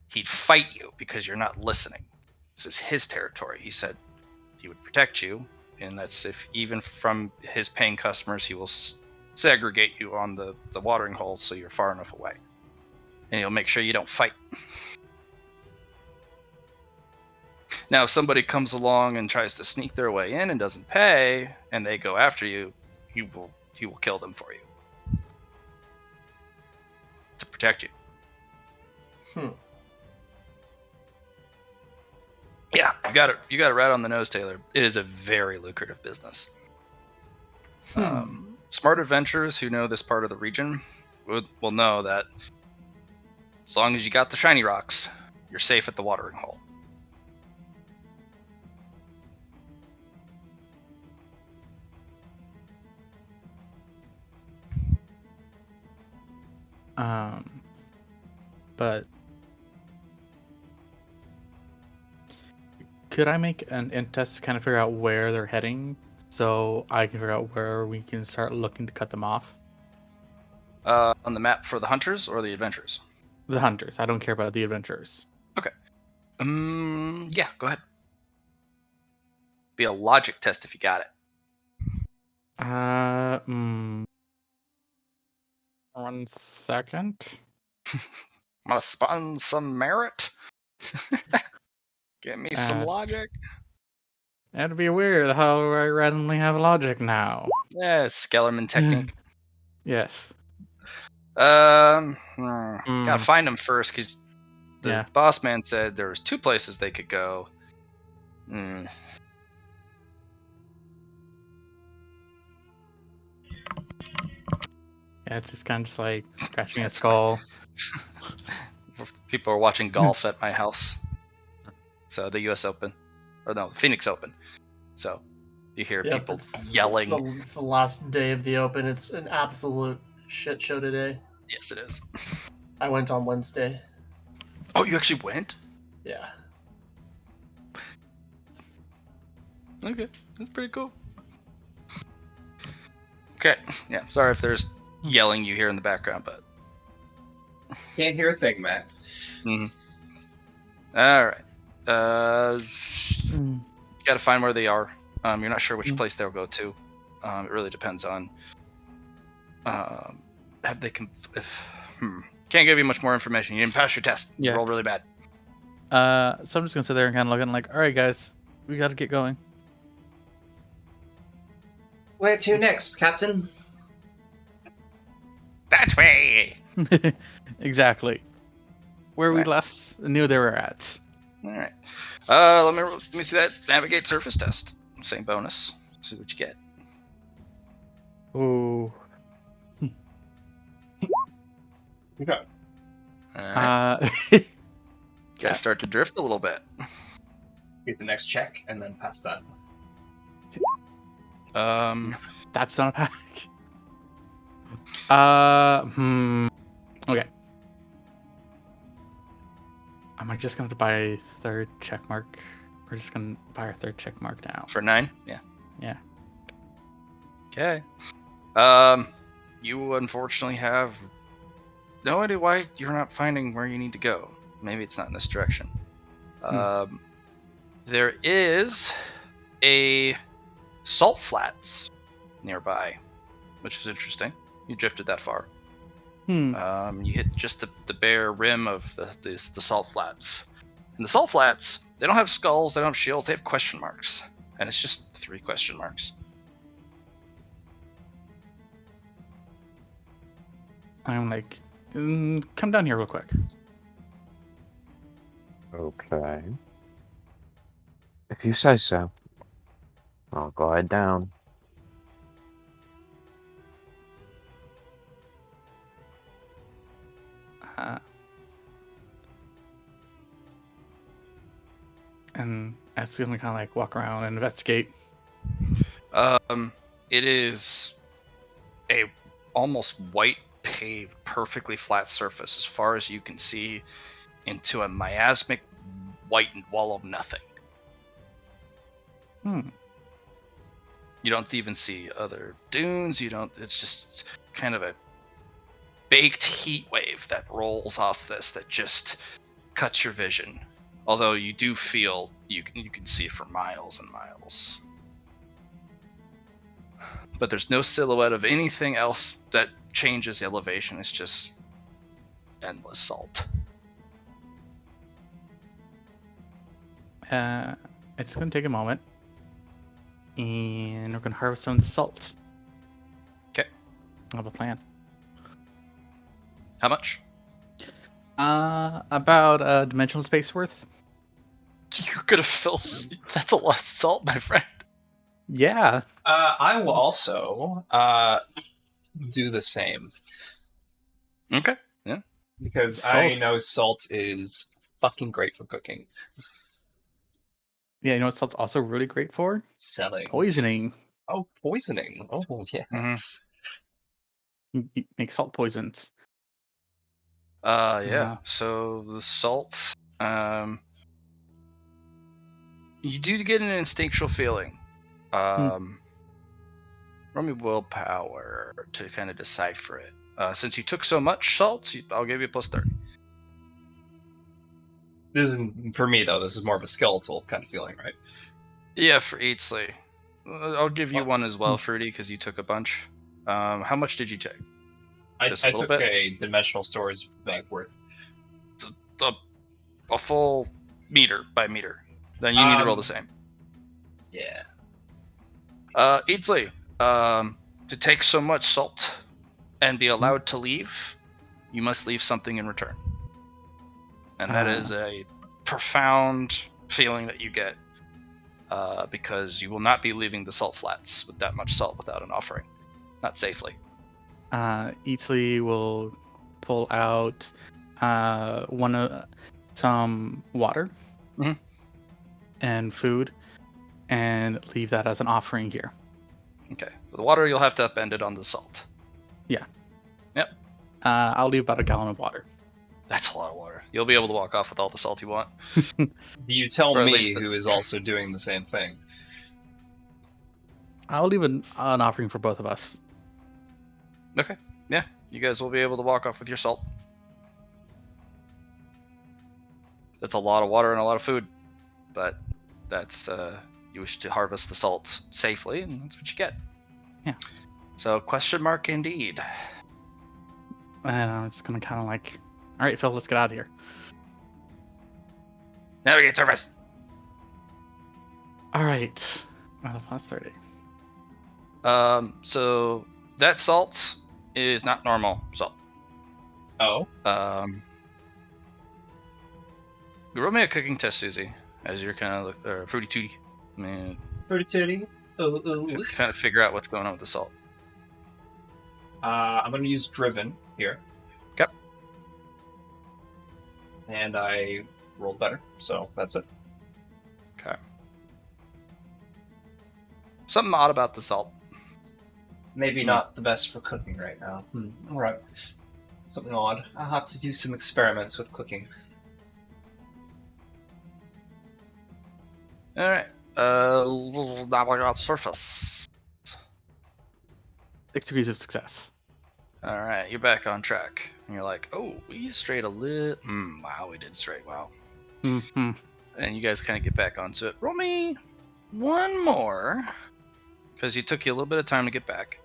he'd fight you because you're not listening. This is his territory. He said he would protect you, and that's if even from his paying customers, he will segregate you on the watering holes so you're far enough away. And he'll make sure you don't fight. Now, if somebody comes along and tries to sneak their way in and doesn't pay, and they go after you, he will kill them for you to protect you. Yeah, you got it. You got it right on the nose, Taylor. It is a very lucrative business. Smart adventurers who know this part of the region will know that as long as you got the shiny rocks, you're safe at the watering hole. But could I make an int test to kind of figure out where they're heading, so I can figure out where we can start looking to cut them off? On the map for the hunters or the adventurers? The hunters. I don't care about the adventurers. Okay. Yeah, go ahead. Be a logic test if you got it. 1 second. I'm gonna spawn some merit. Get me some logic. That'd be weird how I randomly have logic now. Yeah, Skellerman technique. Yes. Gotta find them first because the boss man said there was 2 places they could go. Yeah, it's just kind of just like scratching a skull. People are watching golf at my house. So the U.S. Open, or no, the Phoenix Open. So you hear people yelling. It's the last day of the Open. It's an absolute shit show today. Yes, it is. I went on Wednesday. Oh, you actually went? Yeah. Okay, that's pretty cool. Okay, yeah. Sorry if there's yelling you hear in the background, but Can't hear a thing, Matt. All right. You gotta find where they are. You're not sure which place they'll go to. It really depends on. Have they? Can't give you much more information. You didn't pass your test. You rolled really bad. So I'm just gonna sit there and kind of looking like, all right, guys, we gotta get going. Where to next, Captain? That way. Exactly. Where we last knew they were at. All right. Let me see that navigate surface test. Same bonus. See what you get. Ooh. Okay. Gotta start to drift a little bit. Get the next check and then pass that. That's not a pack. Okay. Am I just gonna have to buy a 3rd check mark? We're just gonna buy our 3rd check mark now. For 9? Yeah. Yeah. Okay. You unfortunately have no idea why you're not finding where you need to go. Maybe it's not in this direction. There is a salt flats nearby, which is interesting. You drifted that far. You hit just the bare rim of the salt flats. And the salt flats, they don't have skulls, they don't have shields, they have question marks. And it's just 3 question marks. I'm like, come down here real quick. Okay. If you say so. I'll glide down. And that's gonna kind of like walk around and investigate. It is a almost white paved, perfectly flat surface as far as you can see into a miasmic white wall of nothing. You don't even see other dunes. It's just kind of a baked heat wave that rolls off this that just cuts your vision. Although you do feel you can see for miles and miles. But there's no silhouette of anything else that changes elevation. It's just endless salt. It's gonna take a moment. And we're gonna harvest some of the salt. Okay. I have a plan. How much? About a dimensional space worth. You're gonna fill. That's a lot of salt, my friend. Yeah. I will also do the same Okay. because I Salt. know salt is fucking great for cooking. Yeah, you know what salt's also really great for? Selling. Poisoning. Oh, poisoning. Oh, yes. You make salt poisons. Yeah. So the salt, you do get an instinctual feeling. Roll me willpower to kind of decipher it. Since you took so much salt, I'll give you a +30. This isn't for me though. This is more of a skeletal kind of feeling, right? Yeah, for Eatsley. I'll give you one as well, Hmm. Fruity, because you took a bunch. How much did you take? I Just a little took bit? a dimensional storage bag worth. A full meter by meter. Then you need to roll the same. Yeah. Eatsley, to take so much salt and be allowed to leave, you must leave something in return. And that is a profound feeling that you get, because you will not be leaving the salt flats with that much salt without an offering. Not safely. Eatsley will pull out some water Mhm. and food and leave that as an offering here. Okay. For the water, you'll have to upend it on the salt. Yeah. Yep. I'll leave about a gallon of water. That's a lot of water. You'll be able to walk off with all the salt you want. You tell Or at me least who is also doing the same thing. I'll leave an offering for both of us. Okay. Yeah. You guys will be able to walk off with your salt. That's a lot of water and a lot of food. But that's you wish to harvest the salt safely, and that's what you get. Yeah. So question mark indeed. And I'm just gonna kind of like, all right, Phil, let's get out of here. Navigate surface. All right. Well, that's 30. So that salt is not normal salt. Oh. Roll me a cooking test, Susie, as you're kind of fruity tooty. I mean, Pretty titty. Ooh. kind of figure out what's going on with the salt. I'm going to use driven here. Yep. And I rolled better, so that's it. Okay. Something odd about the salt. Maybe not the best for cooking right now. All right. Something odd. I'll have to do some experiments with cooking. All right. Navigate surface. 6 degrees of success. All right, you're back on track. And you're like, oh, we strayed a little. Wow, we did stray. Wow. Mm-hmm. And you guys kind of get back onto it. Roll me one more, because it took you a little bit of time to get back.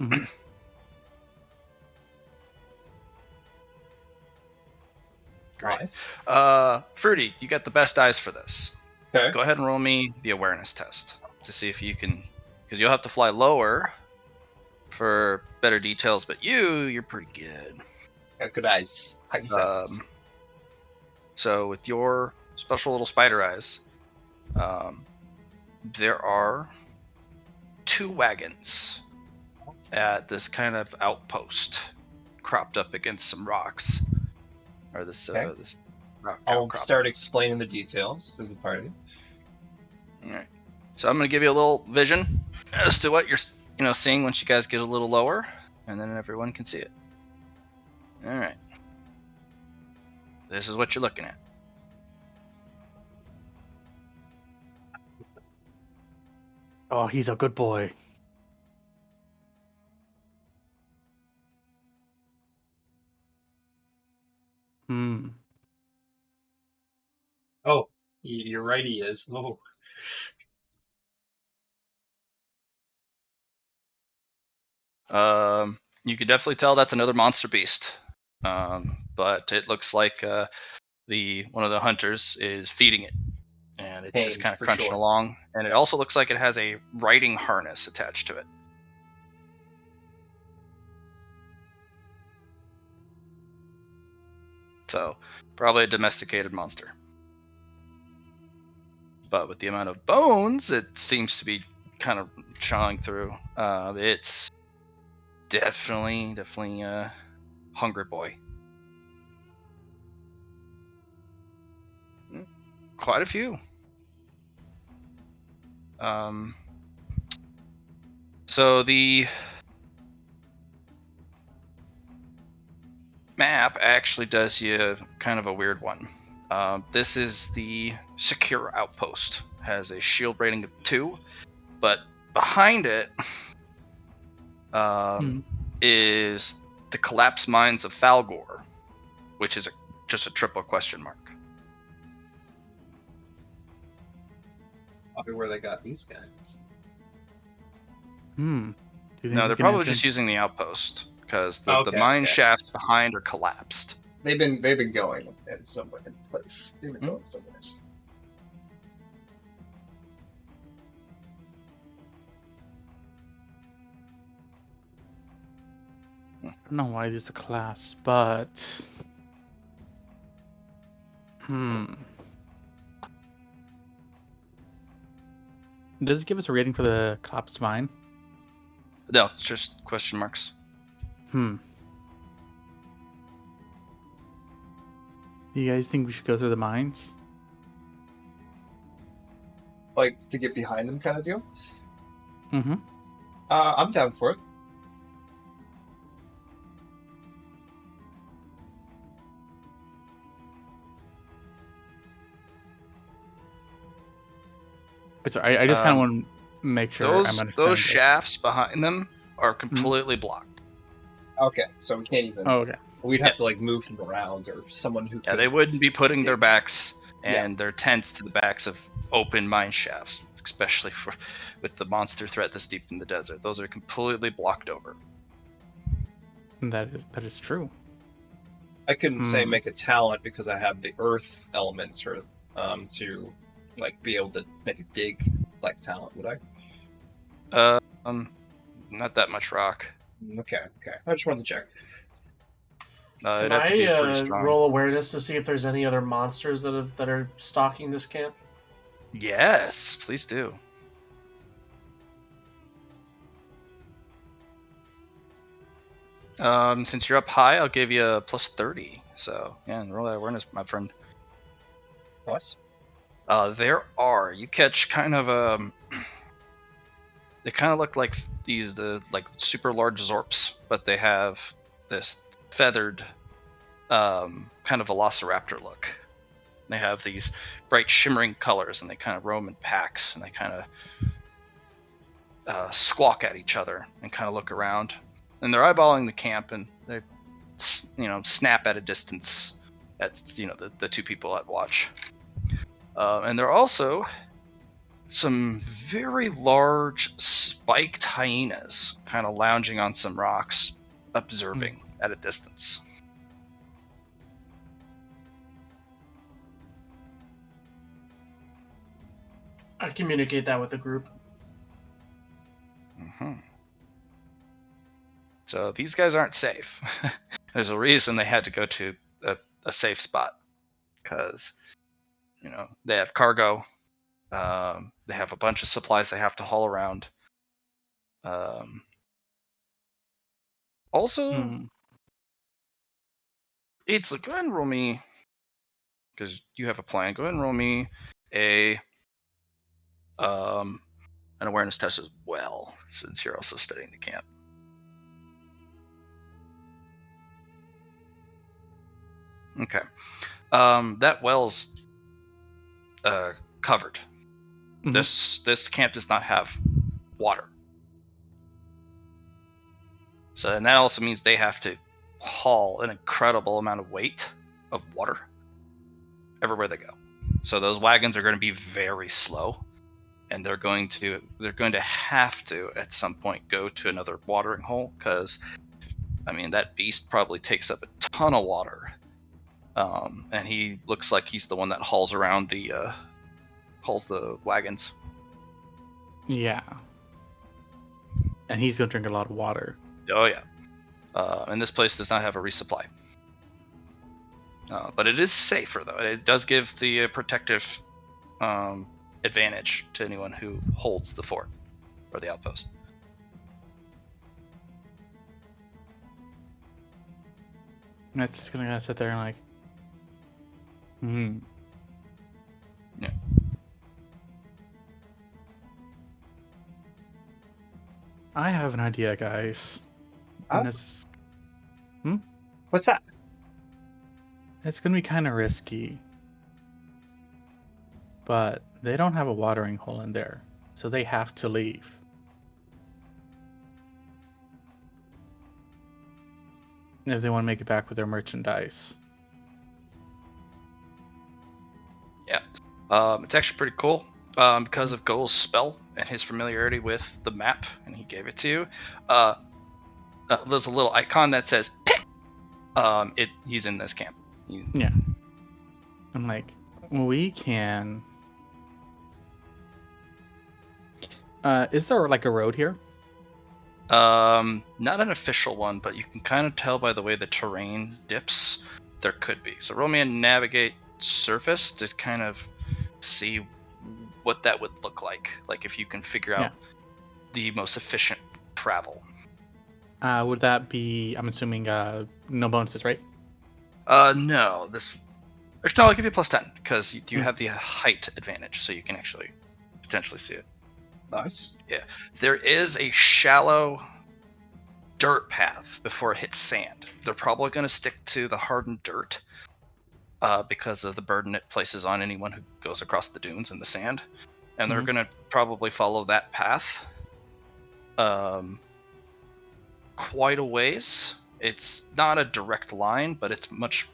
Mhm. Great. Nice. Fruity, you got the best eyes for this. Okay. Go ahead and roll me the awareness test to see if you can, because you'll have to fly lower for better details. But you're pretty good. Got good eyes. Heightened senses. So with your special little spider eyes, there are 2 wagons at this kind of outpost, cropped up against some rocks, or this Okay. this rock I'll outcrop. start explaining the details to the party. All right. So I'm gonna give you a little vision as to what you're seeing once you guys get a little lower, and then everyone can see it. All right. This is what you're looking at. Oh, he's a good boy. Hmm. Oh, you're right, he is. Oh. You can definitely tell that's another monster beast. But it looks like one of the hunters is feeding it, and it's just Pain, kind of for crunching sure. along. And it also looks like it has a riding harness attached to it. So probably a domesticated monster. but with the amount of bones, it seems to be kind of chawing through. It's definitely hungry boy. Quite a few. So the map actually does you kind of a weird one. This is the secure outpost. Has a shield rating of 2, but behind it is the collapsed mines of Falgor, which is just a triple question mark. Probably where they got these guys. Do you think No, we they're can probably enter just in- using the outpost because the Okay, mine okay. shafts behind are collapsed. They've been going in somewhere in place. They've been Hmm. going somewhere. I don't know why these are class, but does it give us a rating for the collapsed mine? No, it's just question marks. Do you guys think we should go through the mines? Like to get behind them, kind of deal. Mm-hmm. I'm down for it. But I just kind of want to make sure I'm understanding Those this. shafts behind them are completely blocked. Okay, so we can't even. Oh, okay. We'd have to like move them around, or someone who. Yeah, could they wouldn't be putting their dig. backs and their tents to the backs of open mine shafts, especially with the monster threat this deep in the desert. Those are completely blocked over. That is true. I couldn't say make a talent because I have the earth elements or to like be able to make a dig like talent, would I? Not that much rock. Okay. I just wanted to check. Can It'd have to be pretty I strong. roll awareness to see if there's any other monsters that are stalking this camp? Yes, please do. Since you're up high, I'll give you a plus 30. So yeah, and roll that awareness, my friend. Nice. There are. You catch kind of they kind of look like like super large Zorps, but they have this feathered kind of velociraptor look. They have these bright shimmering colors, and they kind of roam in packs, and they kind of squawk at each other and kind of look around. And they're eyeballing the camp, and they snap at a distance at the two people at watch. And there are also some very large spiked hyenas kind of lounging on some rocks, observing at a distance. I communicate that with the group. Mm-hmm. So these guys aren't safe. There's a reason they had to go to a safe spot, because they have cargo. They have a bunch of supplies they have to haul around. Also, it's go ahead and roll me, because you have a plan. Go ahead and roll me an awareness test as well, since you're also studying the camp. Okay. That well's covered. Mm-hmm. This camp does not have water. So then that also means they have to haul an incredible amount of weight of water everywhere they go. So those wagons are going to be very slow, and they're going to have to at some point go to another watering hole, because that beast probably takes up a ton of water. And he looks like he's the one that hauls the wagons. Yeah. And he's gonna drink a lot of water. Oh yeah. And this place does not have a resupply. But it is safer though. It does give the protective advantage to anyone who holds the fort or the outpost. Matt's just gonna sit there and like, Yeah. I have an idea, guys. Oh. And it's What's that? gonna be kind of risky, but they don't have a watering hole in there, so they have to leave. If they want to make it back with their merchandise. It's actually pretty cool because of Goal's spell and his familiarity with the map, and he gave it to you. There's a little icon that says "pick." He's in this camp. Yeah. I'm like, we can. Is there like a road here? Not an official one, but you can kind of tell by the way the terrain dips. There could be. So roll me a navigate surface to kind of see what that would look like. Like if you can figure out the most efficient travel. Would that be? I'm assuming no bonuses, right? No. Actually, no, I'll give you +10 because you have the height advantage, so you can actually potentially see it. Nice. There is a shallow dirt path before it hits sand. They're probably going to stick to the hardened dirt because of the burden it places on anyone who goes across the dunes and the sand. And they're going to probably follow that path quite a ways. It's not a direct line, but it's a much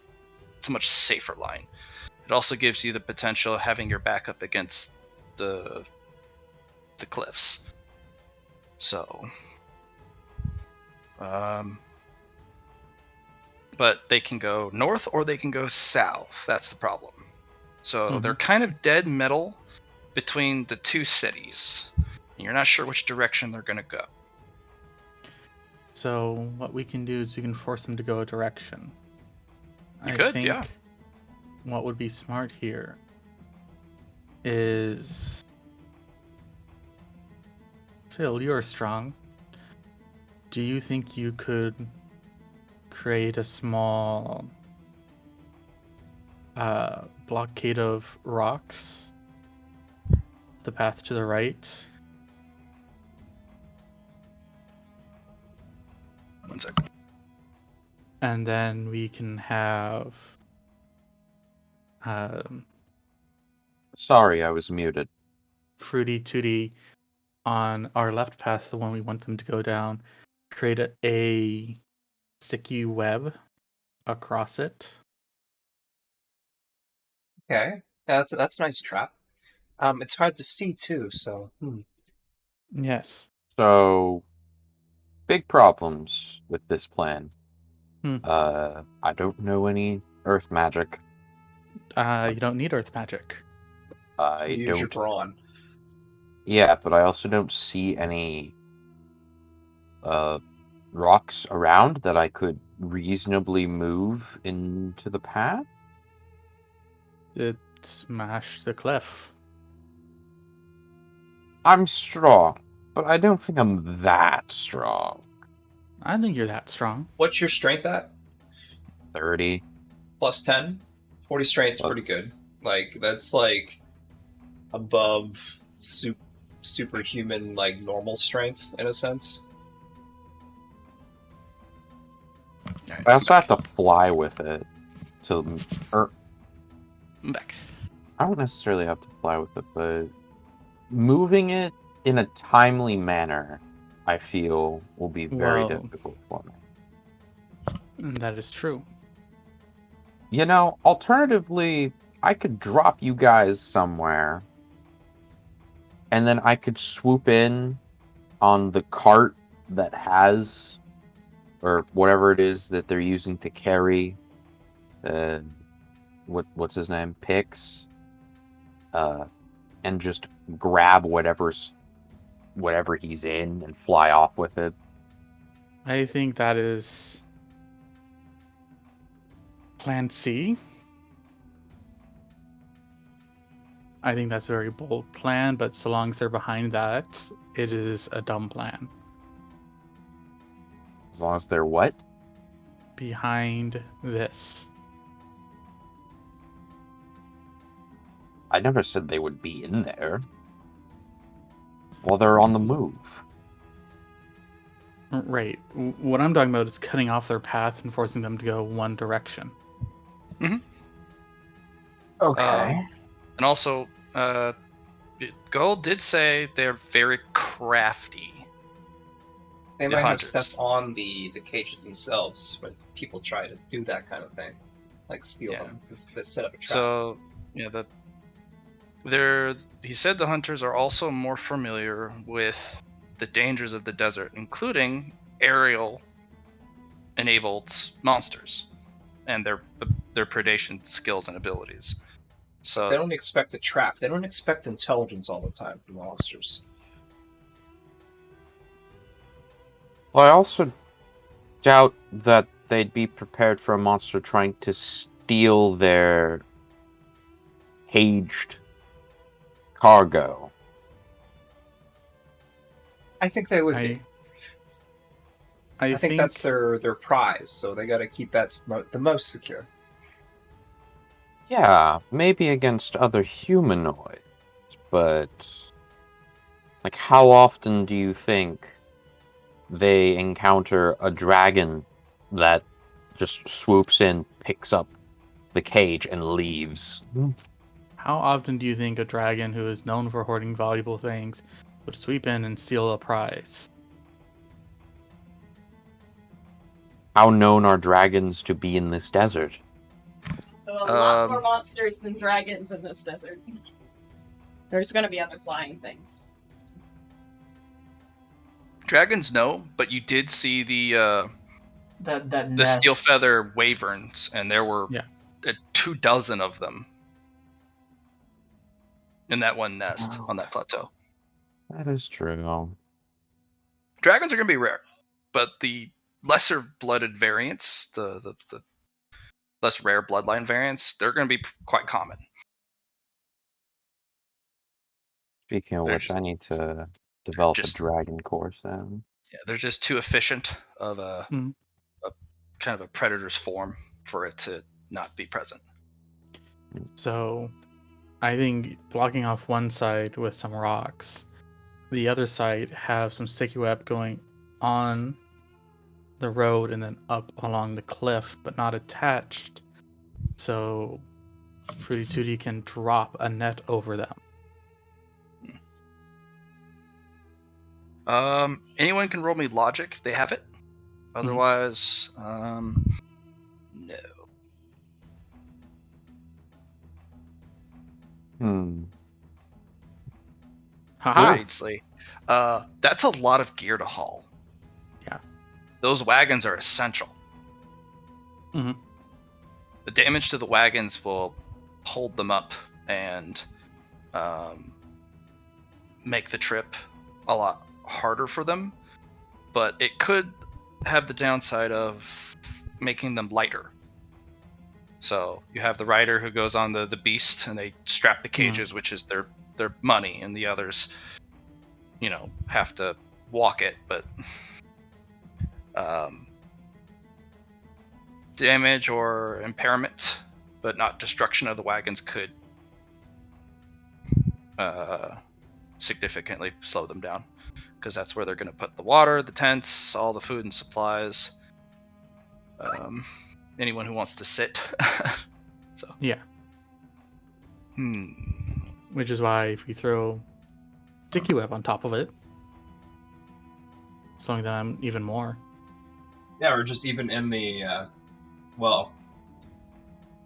safer line. It also gives you the potential of having your back up against the cliffs. So, but they can go north or they can go south. That's the problem. So they're kind of dead middle between the two cities. And you're not sure which direction they're going to go. So what we can do is we can force them to go a direction. You I could, think yeah. What would be smart here is Phil, you're strong. Do you think you could create a small blockade of rocks? The path to the right. 1 second. And then we can have Sorry, I was muted. Fruity Tooty on our left path, the one we want them to go down, create a sticky web across it. Okay. Yeah, that's a nice trap. It's hard to see too, so. Yes. So, big problems with this plan. Hmm. I don't know any earth magic. You don't need earth magic. I Use your don't. brawn. Yeah, but I also don't see any rocks around that I could reasonably move into the path. It smashed the cliff. I'm strong, but I don't think I'm that strong. I think you're that strong. What's your strength at? 30. +10? 40 strength's Plus- pretty good. Like, that's like above superhuman, like normal strength in a sense. I also have to fly with it or I'm back. I don't necessarily have to fly with it, but moving it in a timely manner, I feel, will be very Well, difficult for me. That is true. You know, alternatively, I could drop you guys somewhere, and then I could swoop in on the cart that has, or whatever it is that they're using to carry, what's his name, Pix, and just grab whatever he's in and fly off with it. I think that is Plan C. I think that's a very bold plan, but so long as they're behind that, it is a dumb plan. As long as they're what? Behind this. I never said they would be in there. Well, they're on the move. Right. What I'm talking about is cutting off their path and forcing them to go one direction. Okay. And also, Gold did say they're very crafty. They The might have hunters. stuff on the cages themselves when people try to do that kind of thing, like steal Yeah. them because they set up a trap. So yeah, he said the hunters are also more familiar with the dangers of the desert, including aerial enabled monsters and their predation skills and abilities. So They don't expect a trap. They don't expect intelligence all the time from monsters. Well, I also doubt that they'd be prepared for a monster trying to steal their caged cargo. I think they would be. I think that's their prize, so they got to keep that the most secure. Yeah, maybe against other humanoids, but like, how often do you think they encounter a dragon that just swoops in, picks up the cage, and leaves? How often do you think a dragon who is known for hoarding valuable things would sweep in and steal a prize? How known are dragons to be in this desert? So a lot more monsters than dragons in this desert. There's gonna be other flying things. dragons, no, but you did see the nest. steel feather wyverns, and there were 24 of them in that one nest on that plateau. That is true. Dragons are going to be rare, but the lesser blooded variants, the less rare bloodline variants, they're going to be quite common. Speaking of which, I need to develop a dragon course then. Yeah, they're just too efficient of a kind of a predator's form for it to not be present. So, I think blocking off one side with some rocks, the other side have some sticky web going on the road and then up along the cliff, but not attached. So, Fruity Tooty can drop a net over them. Anyone can roll me logic if they have it. Otherwise, no. Seriously, that's a lot of gear to haul. Yeah, those wagons are essential. The damage to the wagons will hold them up and make the trip a lot harder for them, but it could have the downside of making them lighter. So you have the rider who goes on the beast and they strap the cages, which is their money, and the others, have to walk it, but damage or impairment, but not destruction of the wagons could significantly slow them down, because that's where they're going to put the water, the tents, all the food and supplies. Anyone who wants to sit. So yeah. Which is why if you throw sticky web on top of it, slowing them even more. Yeah, or just even in the what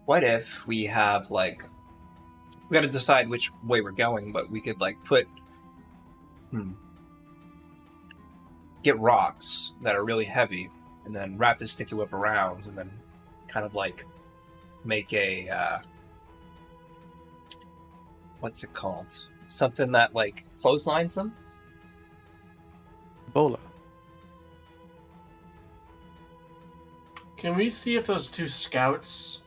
if we have we got to decide which way we're going, but we could put get rocks that are really heavy and then wrap the sticky web around and then kind of make a what's it called? Something that clotheslines them? Bola. Can we see if those two scouts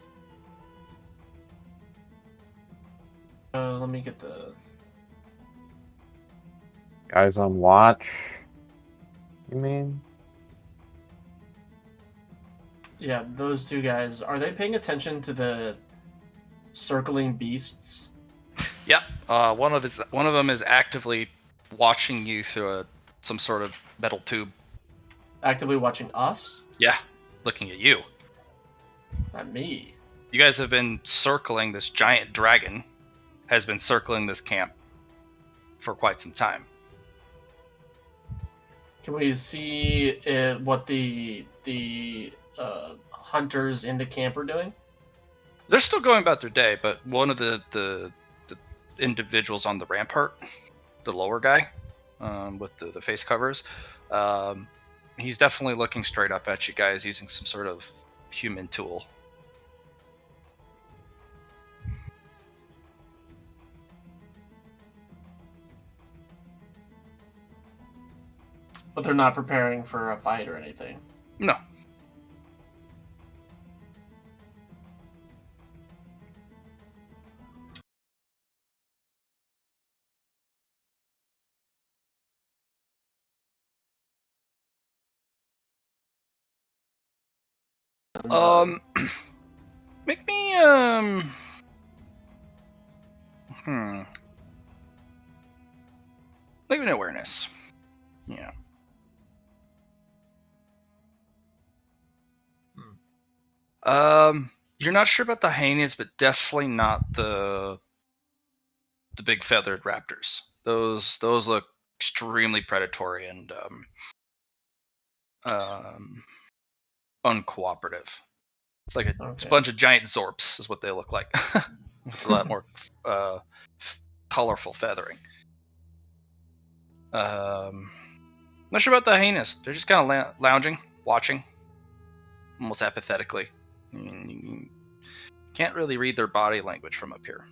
Let me get the. Guys on watch. You mean? Yeah, those two guys. Are they paying attention to the circling beasts? Yeah. One of them is actively watching you through some sort of metal tube. Actively watching us? Yeah, looking at you. Not me. You guys have been circling this giant dragon. Has been circling this camp for quite some time. Can we see what the hunters in the camp are doing? They're still going about their day, but one of the individuals on the rampart, the lower guy, with the face covers, he's definitely looking straight up at you guys using some sort of human tool. But they're not preparing for a fight or anything. No. Make me make me an awareness. Yeah. You're not sure about the hyenas, but definitely not the big feathered raptors. Those look extremely predatory and uncooperative. It's like it's a bunch of giant zorps is what they look like. With a lot more colorful feathering. Not sure about the hyenas. They're just kind of lounging, watching, almost apathetically. You can't really read their body language from up here.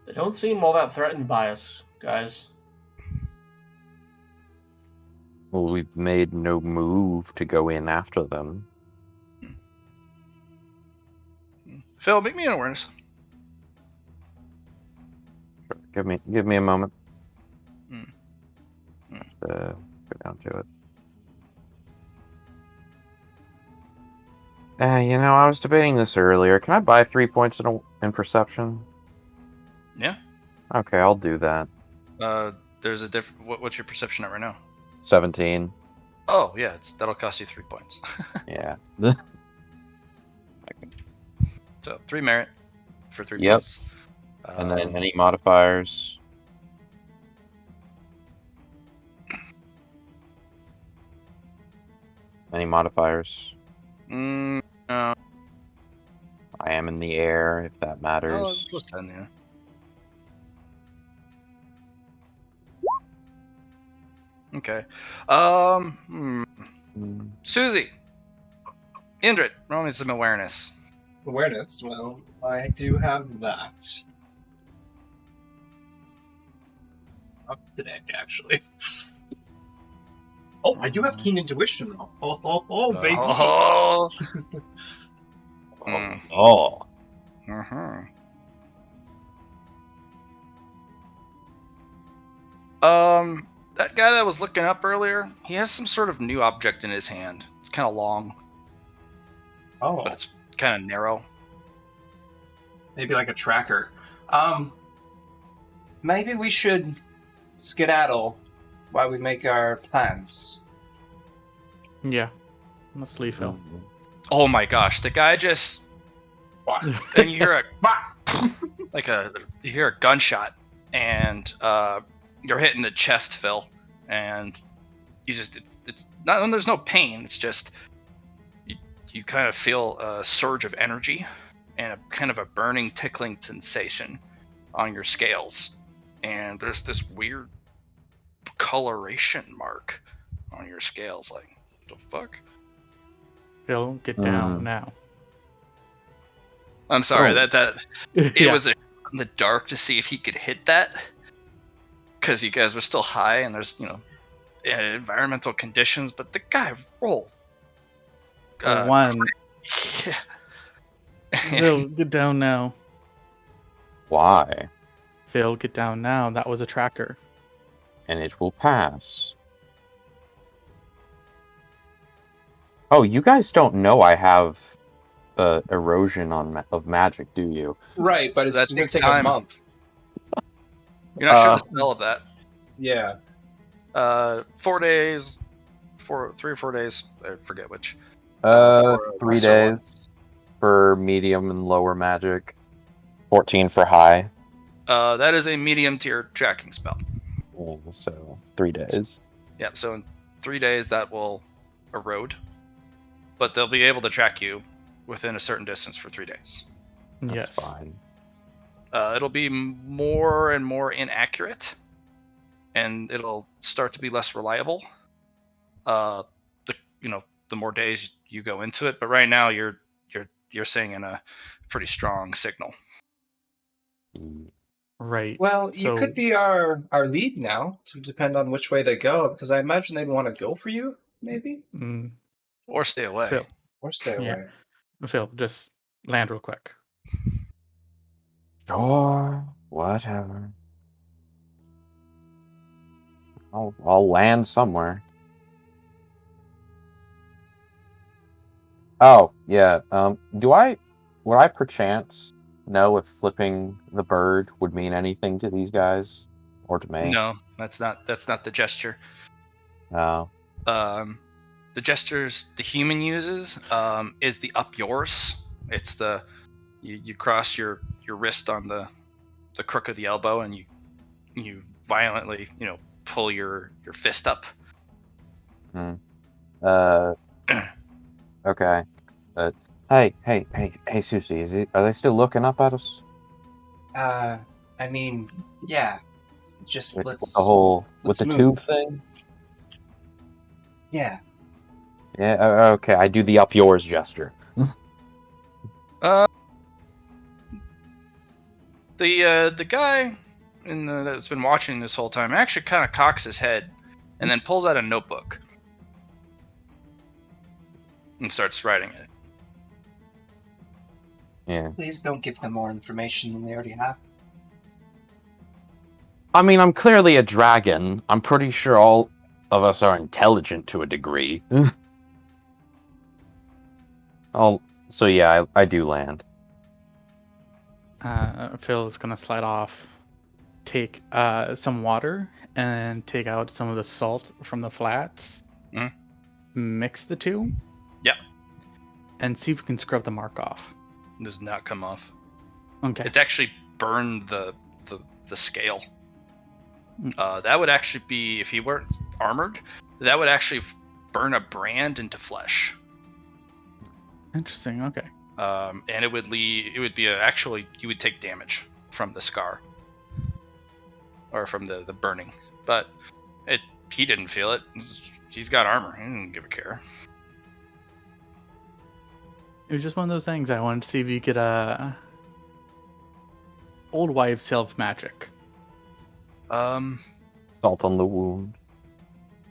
They don't seem all that threatened by us, guys. Well, we've made no move to go in after them. Phil, make me an awareness. Sure. Give me a moment. Go down to it. I was debating this earlier. Can I buy 3 points in perception? Yeah. Okay, I'll do that. There's a different. What's your perception at right now? 17. Oh yeah, that'll cost you 3 points. Yeah. So 3 merit for 3 Yep. points. And then any modifiers? Any modifiers? No. I am in the air, if that matters. Oh, plus 10, yeah. Okay. Susie. Indrid, roll me some awareness. Awareness? Well, I do have that. Up today, actually. Oh, I do have keen intuition, though. Oh, baby. Oh. Oh. Uh-huh. That guy that was looking up earlier, he has some sort of new object in his hand. It's kind of long, Oh, but it's kind of narrow. maybe like a tracker. Maybe we should skedaddle while we make our plans. Yeah. Let's leave Phil. Oh my gosh, the guy just What? and you hear you hear a gunshot and you're hitting the chest, Phil, and you just it's not when there's no pain, it's just you kind of feel a surge of energy and a kind of a burning tickling sensation on your scales, and there's this weird coloration mark on your scales. Like, what the fuck? Phil, get down now. I'm sorry, Oh. that it was in the dark to see if he could hit that, because you guys were still high and there's environmental conditions, but the guy rolled. One, Yeah. Phil, get down now. Why? Phil, get down now. That was a tracker. And it will pass. Oh, you guys don't know I have erosion of magic, do you? Right, but it's That going to takes take time. a month. You're not sure the spell of that. Yeah. 4 days, 3 or 4 days. I forget which. 3 lesser one. days for medium and lower magic. 14 for high. That is a medium tier tracking spell. Yeah, so 3 days. Yeah, so in 3 days that will erode, but they'll be able to track you within a certain distance for 3 days. That's Yes. fine. It'll be more and more inaccurate, and it'll start to be less reliable. The more days you go into it, but right now you're seeing in a pretty strong signal. Mm. Right. Well, you So- could be our lead now, to depend on which way they go, because I imagine they'd want to go for you, maybe? Mm, Or stay away. Phil, Or stay Yeah. away. Phil, just land real quick. Sure, whatever. I'll land somewhere. Oh, yeah. Would I perchance know if flipping the bird would mean anything to these guys? Or to me? No, that's not the gesture. No. The gestures the human uses is the up yours. It's the you cross your wrist on the crook of the elbow and you violently pull your fist up. Okay. Hey, Susie, are they still looking up at us? I mean, yeah. Just With let's... with the move. tube thing? Yeah. Yeah, okay, I do the up yours gesture. The guy that's been watching this whole time actually kind of cocks his head and then pulls out a notebook and starts writing it. Yeah. Please don't give them more information than they already have. I mean, I'm clearly a dragon. I'm pretty sure all of us are intelligent to a degree. So yeah, I do land. Phil is gonna slide off, take some water, and take out some of the salt from the flats. Mhm. Mix the two. Yep. And see if we can scrub the mark off. It does not come off. Okay. It's actually burned the scale. That would actually be, if he weren't armored, that would actually burn a brand into flesh. Interesting. Okay. And it would be actually you would take damage from the scar or from the burning, but he didn't feel it. He's got armor. He didn't give a care. It was just one of those things. I wanted to see if you could old wives self magic. Salt on the wound.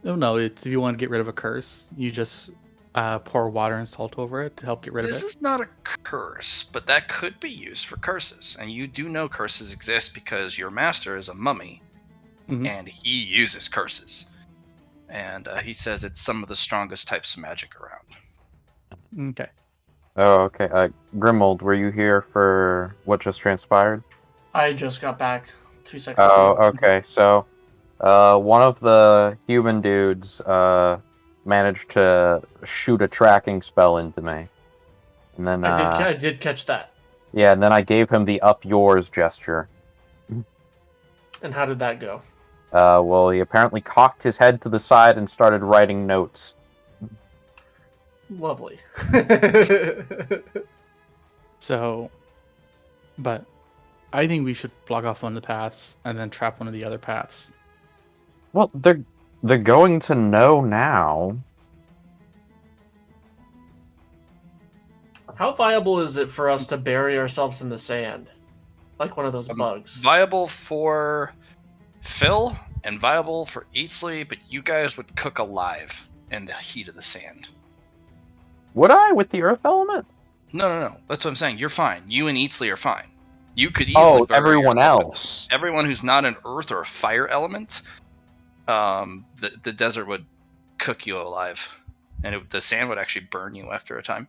No, it's if you want to get rid of a curse, you just pour water and salt over it to help get rid of This it. is not a curse, but that could be used for curses, and you do know curses exist because your master is a mummy, Mhm. and he uses curses, and he says it's some of the strongest types of magic around. Okay. Oh, okay. Grimold, were you here for what just transpired? I just got back 2 seconds Oh, ago. okay. So, one of the human dudes managed to shoot a tracking spell into me, and then I did catch that. yeah, and then I gave him the up yours gesture. And how did that go? Well, he apparently cocked his head to the side and started writing notes. Lovely. So, but I think we should block off one of the paths and then trap one of the other paths. Well, they're going to know now. How viable is it for us to bury ourselves in the sand? Like one of those bugs. Viable for Phil and viable for Eatsley, but you guys would cook alive in the heat of the sand. Would I with the earth element? No. That's what I'm saying. You're fine. You and Eatsley are fine. You could easily bury everyone yourself with else. everyone who's not an earth or a fire element. The desert would cook you alive, and the sand would actually burn you after a time.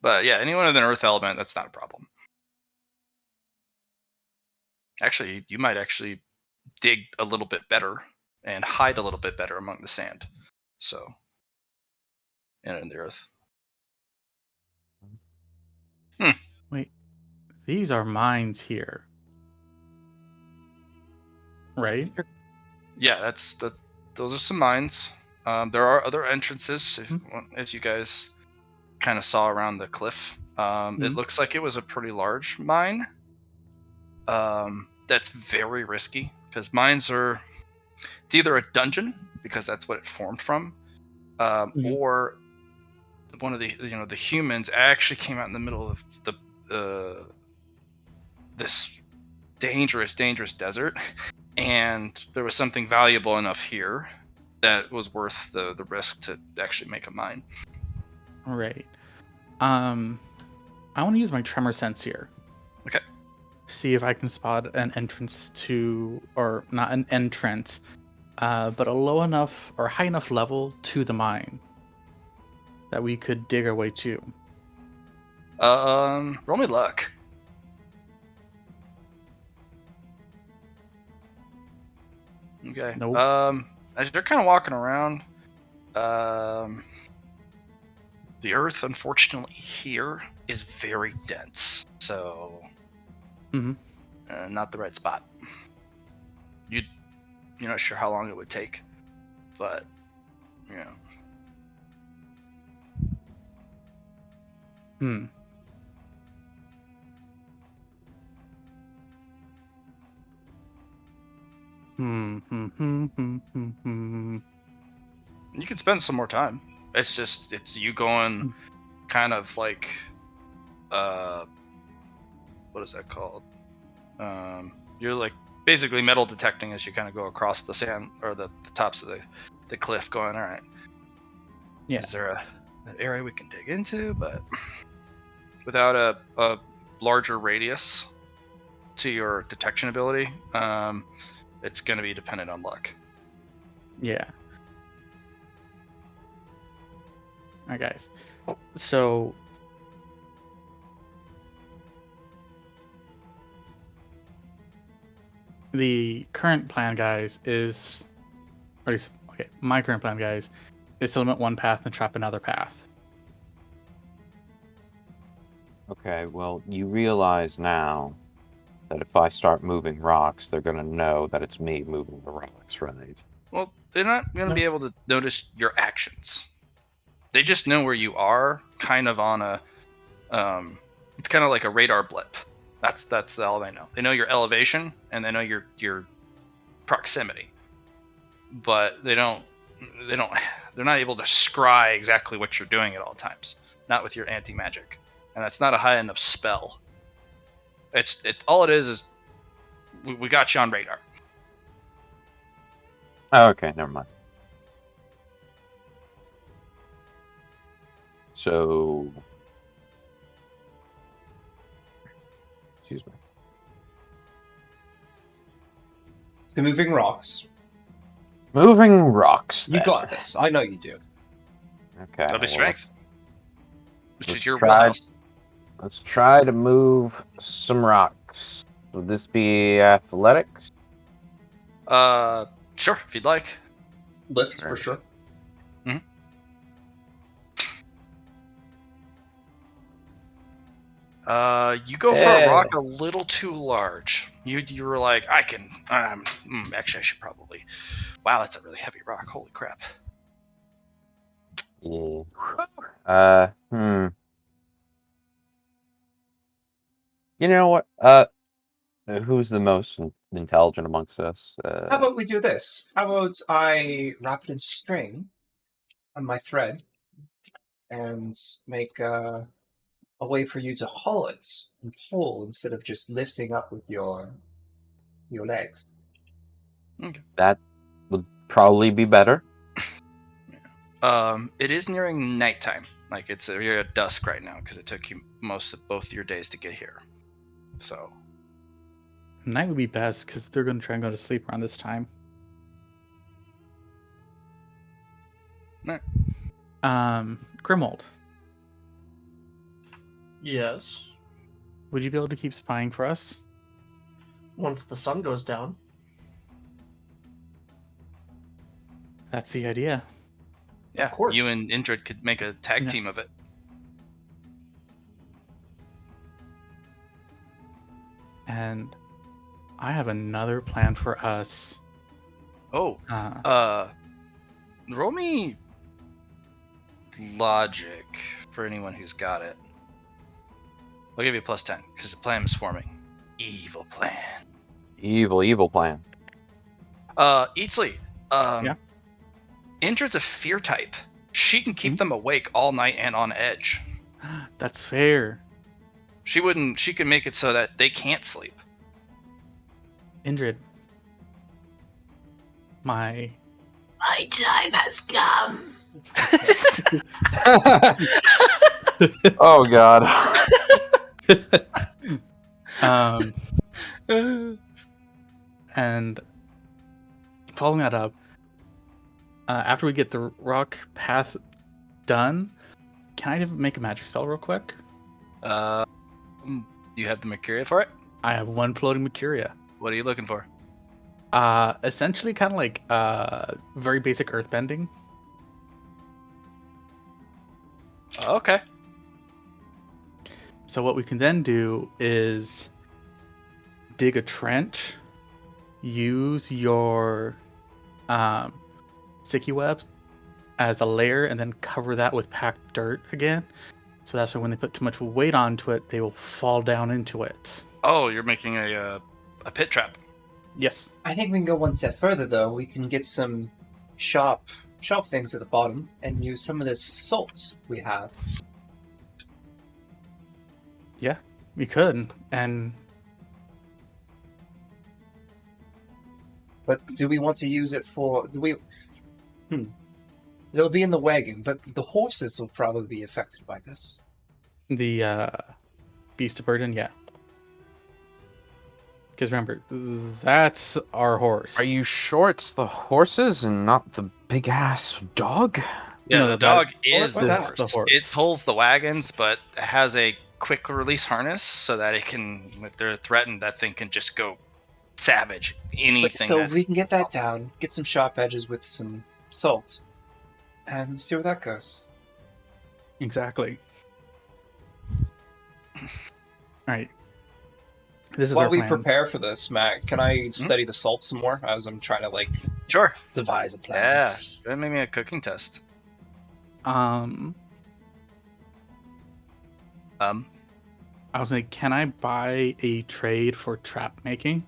But yeah, anyone with an earth element, that's not a problem. Actually, you might actually dig a little bit better and hide a little bit better among the sand. So, and in the earth. Wait, these are mines here, right? Yeah, those are some mines. There are other entrances, as you guys kind of saw around the cliff. It looks like it was a pretty large mine. That's very risky because mines are. It's either a dungeon because that's what it formed from, or one of the the humans actually came out in the middle of this dangerous desert, and there was something valuable enough here that was worth the risk to actually make a mine. Right. I want to use my tremor sense here. Okay. See if I can spot an entrance to, or not an entrance, but a low enough or high enough level to the mine that we could dig our way to. Roll me luck. Okay. Nope. As you're kind of walking around, the earth, unfortunately, here is very dense, so not the right spot. You're not sure how long it would take, but you know. You can spend some more time. It's you going kind of like what is that called? You're like basically metal detecting as you kind of go across the sand or the tops of the cliff going, all right. Yeah. Is there an area we can dig into? But without a larger radius to your detection ability, it's going to be dependent on luck. Yeah. Alright, guys. So the current plan, guys, is, or at least, okay, my current plan, guys, is to limit one path and trap another path. Okay, well, you realize now that if I start moving rocks, they're gonna know that it's me moving the rocks, right? Well, they're not going to be able to notice your actions. They just know where you are, kind of on a, it's kind of like a radar blip. That's all they know. They know your elevation and they know your proximity, but they're not able to scry exactly what you're doing at all times. Not with your anti-magic, and that's not a high enough spell. All it is we got you on radar. Oh, okay, never mind. So, excuse me. The moving rocks. Moving rocks. You Then. got this. I know you do. Okay. That'll be strength, which is your try, wheelhouse. Let's try to move some rocks. Would this be athletics? Sure, if you'd like. Lift for sure. You go for a rock a little too large. You were like, I can. Actually, I should probably. Wow, that's a really heavy rock. Holy crap. Yeah. You know what? Who's the most intelligent amongst us? How about we do this? How about I wrap it in string on my thread and make a way for you to haul it and pull instead of just lifting up with your legs. Okay. probably be better. It is nearing nighttime. Like you're at dusk right now because it took you most of both your days to get here. So Night would be best because they're going to try and go to sleep around this time. Right. Grimold, Yes. would you be able to keep spying for us? Once the sun goes down. That's the idea. yeah, course. you and Indrid could make a tag Yeah. team of it. And I have another plan for us. Oh, Uh, roll me logic for anyone who's got it. I'll give you a +10 because the plan is forming. Evil plan. Evil plan. Eatsley. Yeah? Indrid's a fear type. She can keep them awake all night and on edge. That's fair. She can make it so that they can't sleep. Indrid, my My time has come. Oh God. and following that up, after we get the rock path done, can I make a magic spell real quick? You have the Mercuria for it? I have one floating Mercuria. What are you looking for? Essentially kind of like very basic earthbending. Okay. So what we can then do is dig a trench, use your sticky webs as a layer, and then cover that with packed dirt again. So that's why when they put too much weight onto it, they will fall down into it. Oh, you're making a pit trap. Yes. I think we can go one step further, though. We can get some sharp things at the bottom and use some of this salt we have. Yeah, we could. And But do we want to use it for... They'll be in the wagon, but the horses will probably be affected by this. the beast of burden, yeah. Because remember, that's our horse. Are you sure it's the horses and not the big ass dog? Yeah, No, the that- dog is Or the that. horse. The horse. It pulls the wagons, but has a quick release harness so that it can, if they're threatened, that thing can just go savage. Anything. But so that's... we can get that down, get some sharp edges with some salt, and see where that goes. Exactly. Alright. This is While our we plan. prepare for this, Matt, can I study the salt some more as I'm trying to, Sure. devise a plan? Yeah. Go ahead and make me a cooking test. I was like, can I buy a trade for trap making?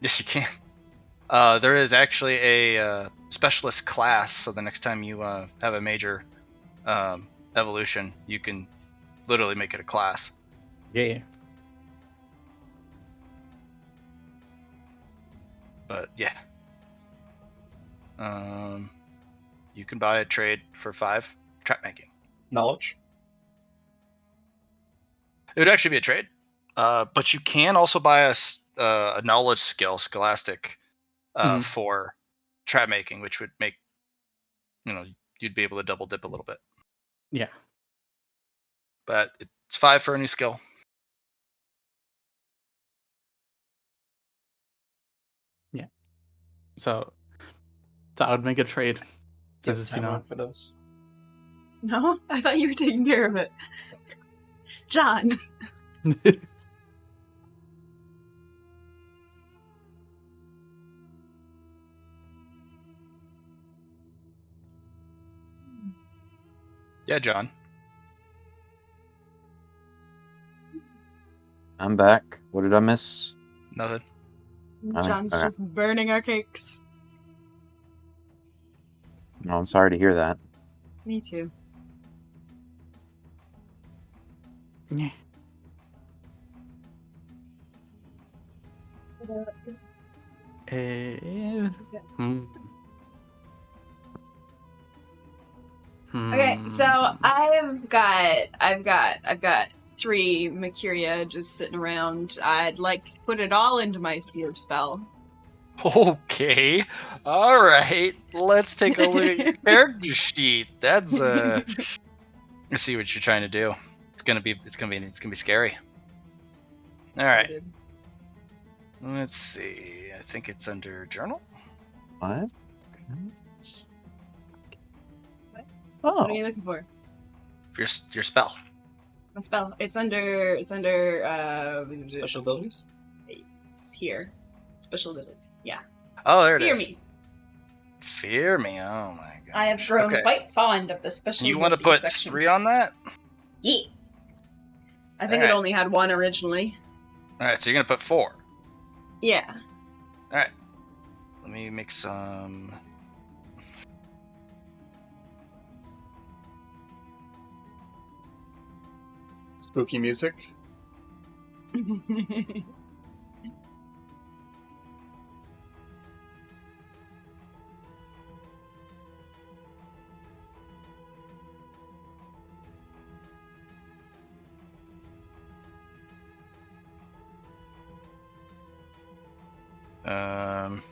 Yes, you can. There is actually a specialist class, so the next time you have a major evolution, you can literally make it a class. Yeah. But yeah. You can buy a trade for 5 trap making. Knowledge? It would actually be a trade. But you can also buy a knowledge skill, scholastic, for trap making, which would make, you'd be able to double dip a little bit. Yeah. But it's 5 for a new skill. Yeah. So I would make a trade. Do you This have is, time for those? No, I thought you were taking care of it. John. Yeah, John. I'm back. What did I miss? Nothing. John's okay. just burning our cakes. No, I'm sorry to hear that. Me too. Yeah. Okay, so I've got 3 Mercuria just sitting around. I'd like to put it all into my fear spell. Okay. All right. Let's take a look at your character sheet. That's let's see what you're trying to do. It's gonna be scary. All right. Let's see. I think it's under journal. What? What Oh, are you looking for? Your spell. My spell. It's under Special abilities? It's here. Special abilities. Yeah. Oh, there it Fear is. me. Fear me. Oh my god. I have grown Okay. quite fond of the special You want to abilities put section. 3 on that? Yeah. I think Alright. it only had 1 originally. All right. So you're gonna put 4. Yeah. All right. Let me make some. Spooky music. Um.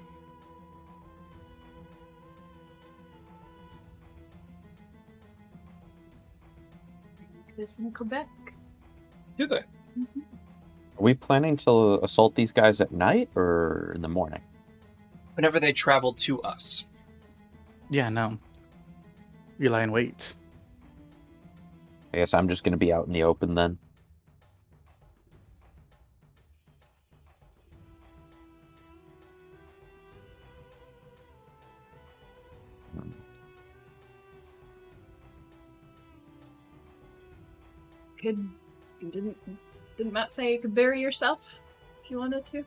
This in Quebec. Do they? are we planning to assault these guys at night or in the morning? Whenever they travel to us. Yeah, no. We lie in wait. I guess I'm just going to be out in the open then. Didn't Matt say you could bury yourself if you wanted to?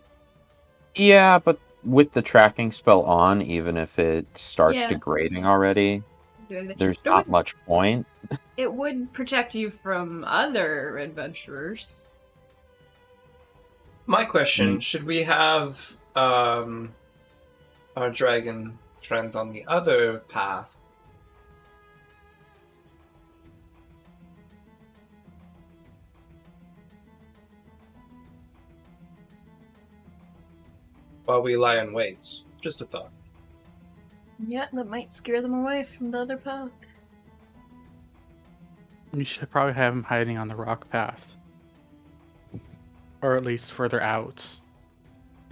Yeah, but with the tracking spell on, even if it starts Yeah. degrading already, Do anything. there's But not much point. It would protect you from other adventurers. My question, should we have our dragon friend on the other path? While we lie in wait. Just a thought. Yeah, that might scare them away from the other path. You should probably have him hiding on the rock path. Or at least further out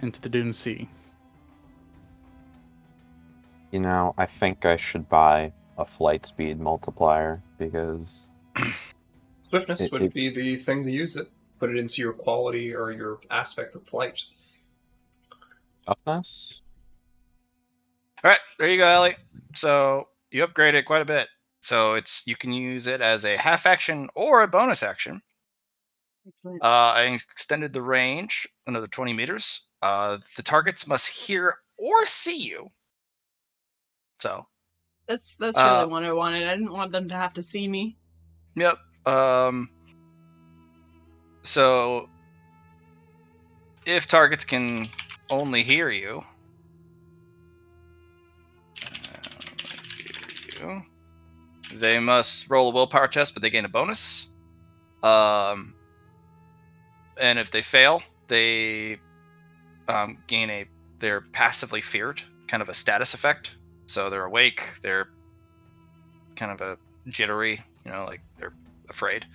into the Dune Sea. You know, I think I should buy a flight speed multiplier because Swiftness would it- be the thing to use it. Put it into your quality or your aspect of flight. toughness. All right. There you go, Ellie. So you upgraded quite a bit. So you can use it as a half action or a bonus action. Excellent. I extended the range another 20 meters. The targets must hear or see you. So, That's really what I wanted. I didn't want them to have to see me. yep. So, if targets can only hear you, they must roll a willpower test, but they gain a bonus. And if they fail, they they're passively feared, kind of a status effect. So they're awake, they're kind of a jittery, like they're afraid.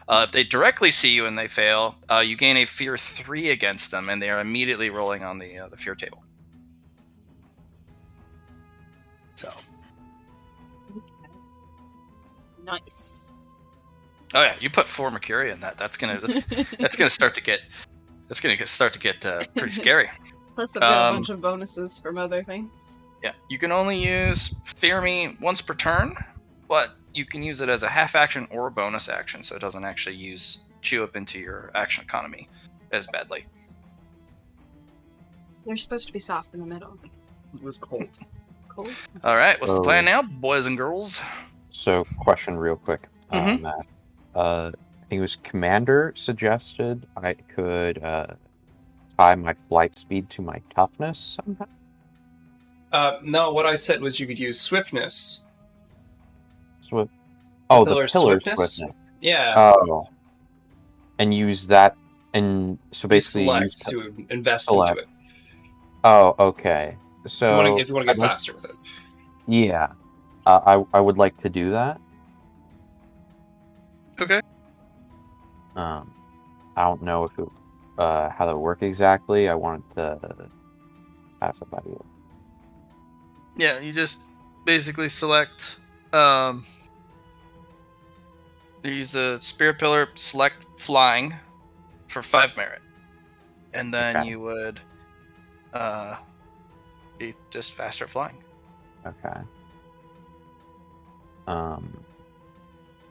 If they directly see you and they fail, you gain a fear 3 against them, and they are immediately rolling on the fear table. So. Nice. Oh yeah, you put 4 Mercury in that. That's gonna start to get pretty scary. Plus, I've got a bunch of bonuses from other things. Yeah, you can only use Fear Me once per turn, but you can use it as a half action or a bonus action, so it doesn't actually chew up into your action economy as badly. They're supposed to be soft in the middle. It was cold. Cold. All right, what's the plan now, boys and girls? So, question real quick, Matt. I think it was Commander suggested I could tie my flight speed to my toughness somehow. No, what I said was you could use swiftness. Oh, the Pillar pillar swiftness? swiftness. Yeah. Oh, and use that, and so You basically use select to invest select. into it. Oh, okay. If So you want to I'd get like, faster with it. yeah, I would like to do that. Okay. Um, I don't know if it, how that would work exactly. I wanted to pass it by you. Yeah, you just basically select. You use the spirit pillar, select flying for 5 merit, and then Okay. you would be just faster flying. Okay.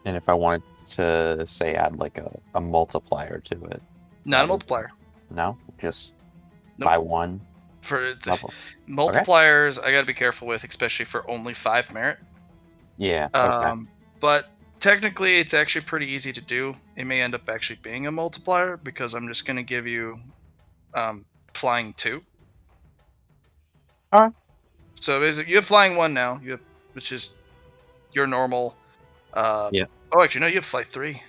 And if I wanted to say add like a multiplier to it, Not a that would multiplier. no, just Nope. by one For level. multipliers, I gotta be careful with, especially for only 5 merit. Yeah. Okay. But technically, it's actually pretty easy to do. It may end up actually being a multiplier because I'm just gonna give you flying 2. Alright. So basically, you have flying 1 now. You have, which is your normal. Yeah. Oh, actually, no, you have flight 3.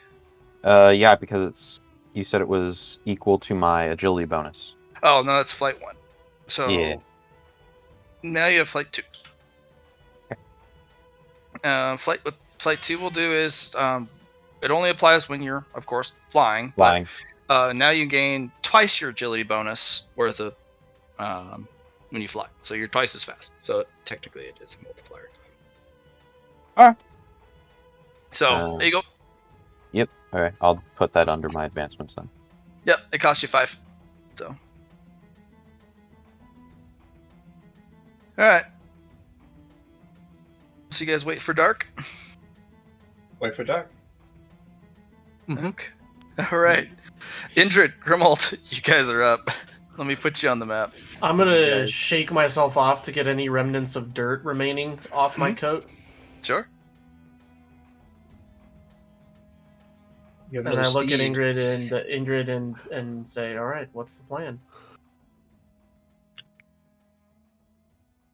Yeah, because you said it was equal to my agility bonus. Oh no, that's flight 1. So Yeah. now you have flight 2. Flight 2 will do is it only applies when you're, of course, flying. Flying. But now you gain twice your agility bonus worth of when you fly. So you're twice as fast. So technically, it is a multiplier. Alright. So there you go. Yep. Alright. I'll put that under my advancements then. Yep, it costs you 5. So. All right. So you guys wait for dark. Wait for dark. Okay. All right. Indrid, Grimald, you guys are up. Let me put you on the map. I'm gonna shake myself off to get any remnants of dirt remaining off my coat, Sure. You have and another I look at steed. Ingrid and say, "All right, what's the plan?"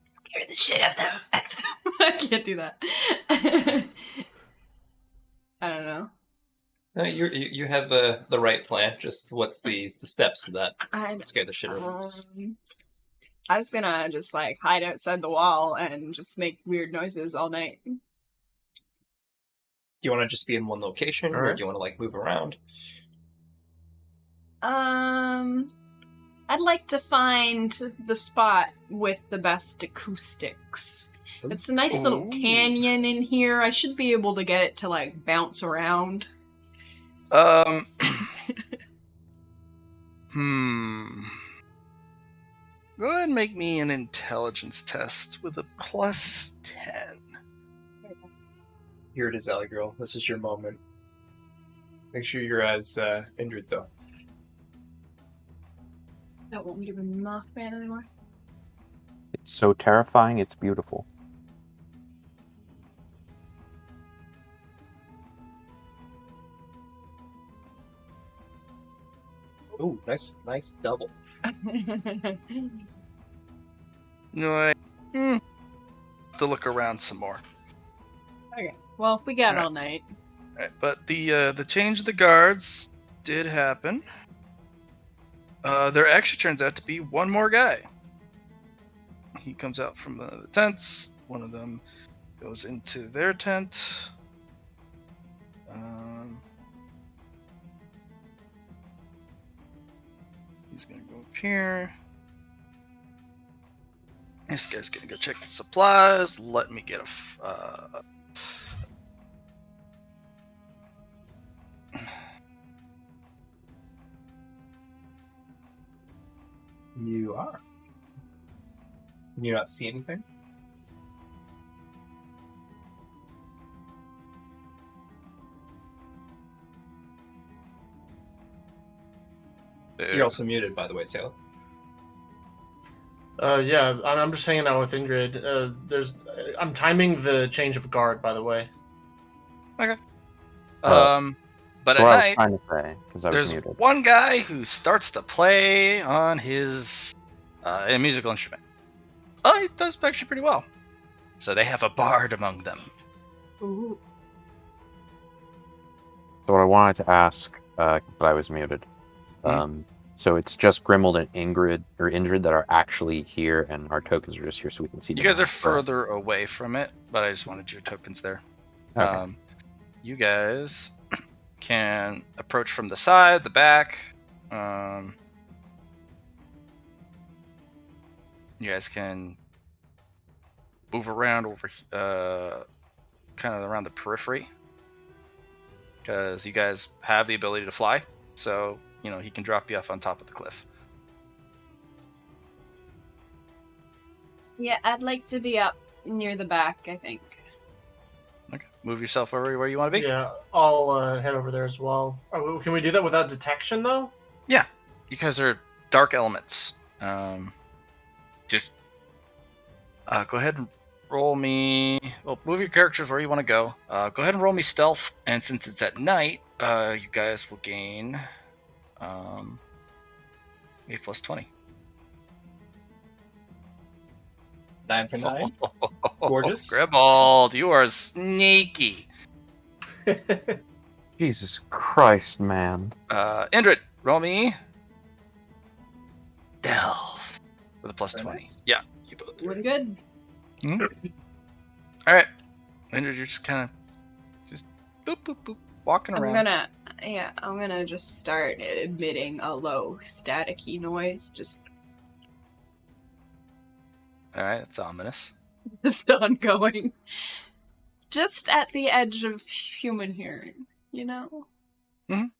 Scare the shit out of them. I can't do that. I don't know. No, you have the right plan. Just what's the steps to that? I Scare the shit out of them. I was gonna just like hide outside the wall and just make weird noises all night. Do you want to just be in one location, or Alright. do you want to like move around? I'd like to find the spot with the best acoustics. It's a nice little canyon in here. I should be able to get it to like bounce around. Go ahead and make me an intelligence test with a +10. Here it is, Alley Girl. This is your moment. Make sure you're as Indrid, though. Don't want me to be Mothman anymore. It's so terrifying. It's beautiful. Ooh, nice double. No, I to look around some more. Okay. Well, we got Alright. all night. Alright, but the change of the guards did happen. There actually turns out to be one more guy. He comes out from the tents. One of them goes into their tent. He's gonna go up here. This guy's gonna go check the supplies. Let me get a. You are. Can you not see anything? You're also muted, by the way, Taylor. Yeah, I'm just hanging out with Ingrid. I'm timing the change of guard, by the way. Okay. That's But what at I was night, trying to say because I was there's muted. one guy who starts to play on his a musical instrument. Oh, he does actually pretty well. So they have a bard among them. Ooh. So what I wanted to ask, but I was muted. So it's just Grimald and Indrid that are actually here, and our tokens are just here so we can see You them. guys are now, correct? further away from it, but I just wanted your tokens there. Okay. You guys can approach from the side, the back. You guys can move around over, kind of around the periphery, because you guys have the ability to fly. So he can drop you off on top of the cliff. Yeah, I'd like to be up near the back, I think. Okay, move yourself over where you want to be. Yeah, I'll head over there as well. Can we do that without detection, though? Yeah, you guys are dark elements. Just go ahead and roll me. Well, move your characters where you want to go. Go ahead and roll me stealth, and since it's at night, you guys will gain 8 plus 20. 9 for 9. Gorgeous. Gribald, you are sneaky. Jesus Christ, man. Indrid, roll me stealth with a plus Very 20. nice. Yeah, you both do. Doing good. All right, Indrid, you're just kind of just boop boop boop walking I'm around. gonna just start emitting a low staticky noise, just All right, that's ominous. just ongoing. Just at the edge of human hearing, Mhm.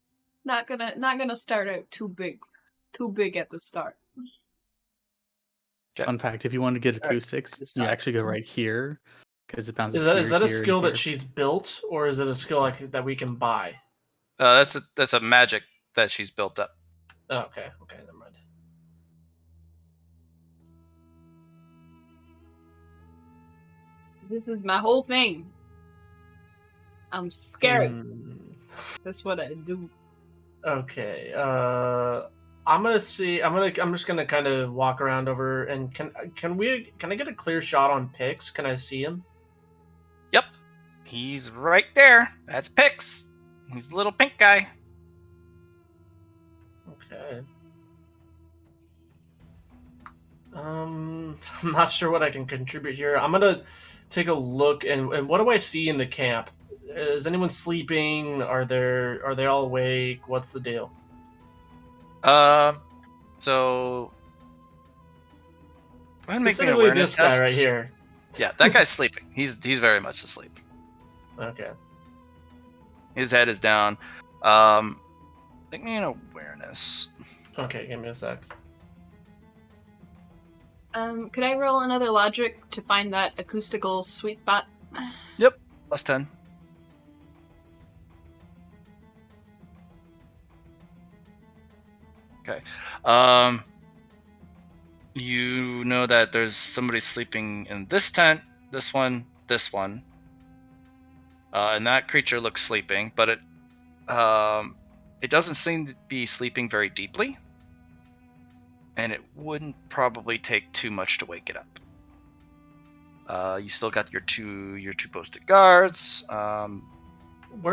Not gonna start out too big at the start. Okay. Fun fact: if you want to get Alright, acoustics, this you side. actually go right here because it bounces. Is that a here and skill here. that she's built, or is it a skill that we can buy? That's a magic that she's built up. Oh, okay, never mind. This is my whole thing. I'm scary. Hmm. That's what I do. Okay. I'm just gonna kind of walk around over and can I get a clear shot on Pix? Can I see him? Yep, he's right there. That's Pix. He's the little pink guy. Okay. I'm not sure what I can contribute here. I'm gonna take a look and what do I see in the camp? Is anyone sleeping? Are they all awake? What's the deal? So go ahead and make me an Specifically awareness this guy test. right here. Yeah, that guy's sleeping. He's very much asleep. Okay. His head is down. Make me an awareness. Okay, give me a sec. Could I roll another logic to find that acoustical sweet spot? Yep, plus 10. Okay. You know that there's somebody sleeping in this tent, this one, and that creature looks sleeping, but it doesn't seem to be sleeping very deeply, and it wouldn't probably take too much to wake it up. You still got your two posted guards. What are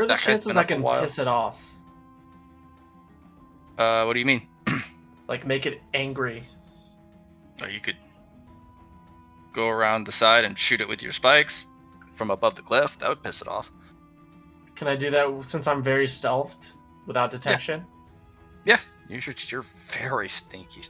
the That guy's chances been I up a can while. piss it off? What do you mean? Like make it angry? Or you could go around the side and shoot it with your spikes from above the cliff. That would piss it off. Can I do that since I'm very stealthed without detection? Yeah, you're very sneaky.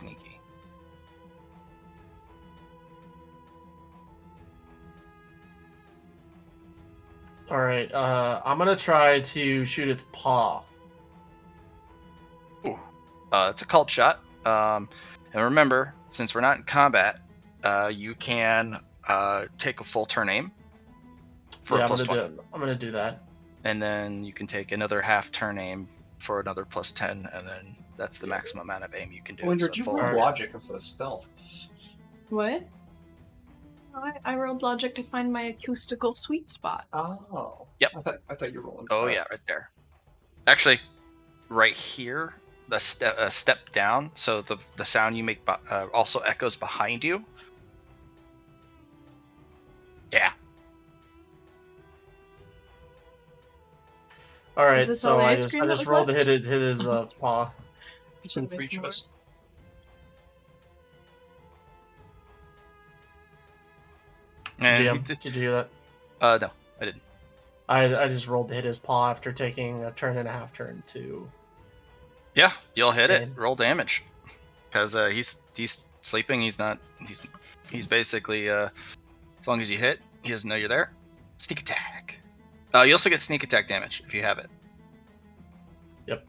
All right. I'm gonna try to shoot its paw. Ooh. It's a called shot. And remember, since we're not in combat, you can take a full turn aim for a plus 20. I'm gonna do that. And then you can take another half turn aim for another plus 10, and then that's the maximum amount of aim you can do. Wonder, So you full- roll logic instead of stealth. What? I rolled logic to find my acoustical sweet spot. Oh. Yep. I thought you were rolling Oh stealth. yeah, right there. Actually, right here, the step down, so the sound you make also echoes behind you. Yeah. All right, this all so the I ice just cream I that just was rolled to left? hit his paw. Some free choice. And he GM, did. did you hear that? No, I didn't. I just rolled to hit his paw after taking a turn and a half turn to. Yeah, you'll hit it. Gain. Roll damage. Because he's sleeping. He's basically as long as you hit, he doesn't know you're there. Sneak attack. You also get sneak attack damage if you have it. Yep.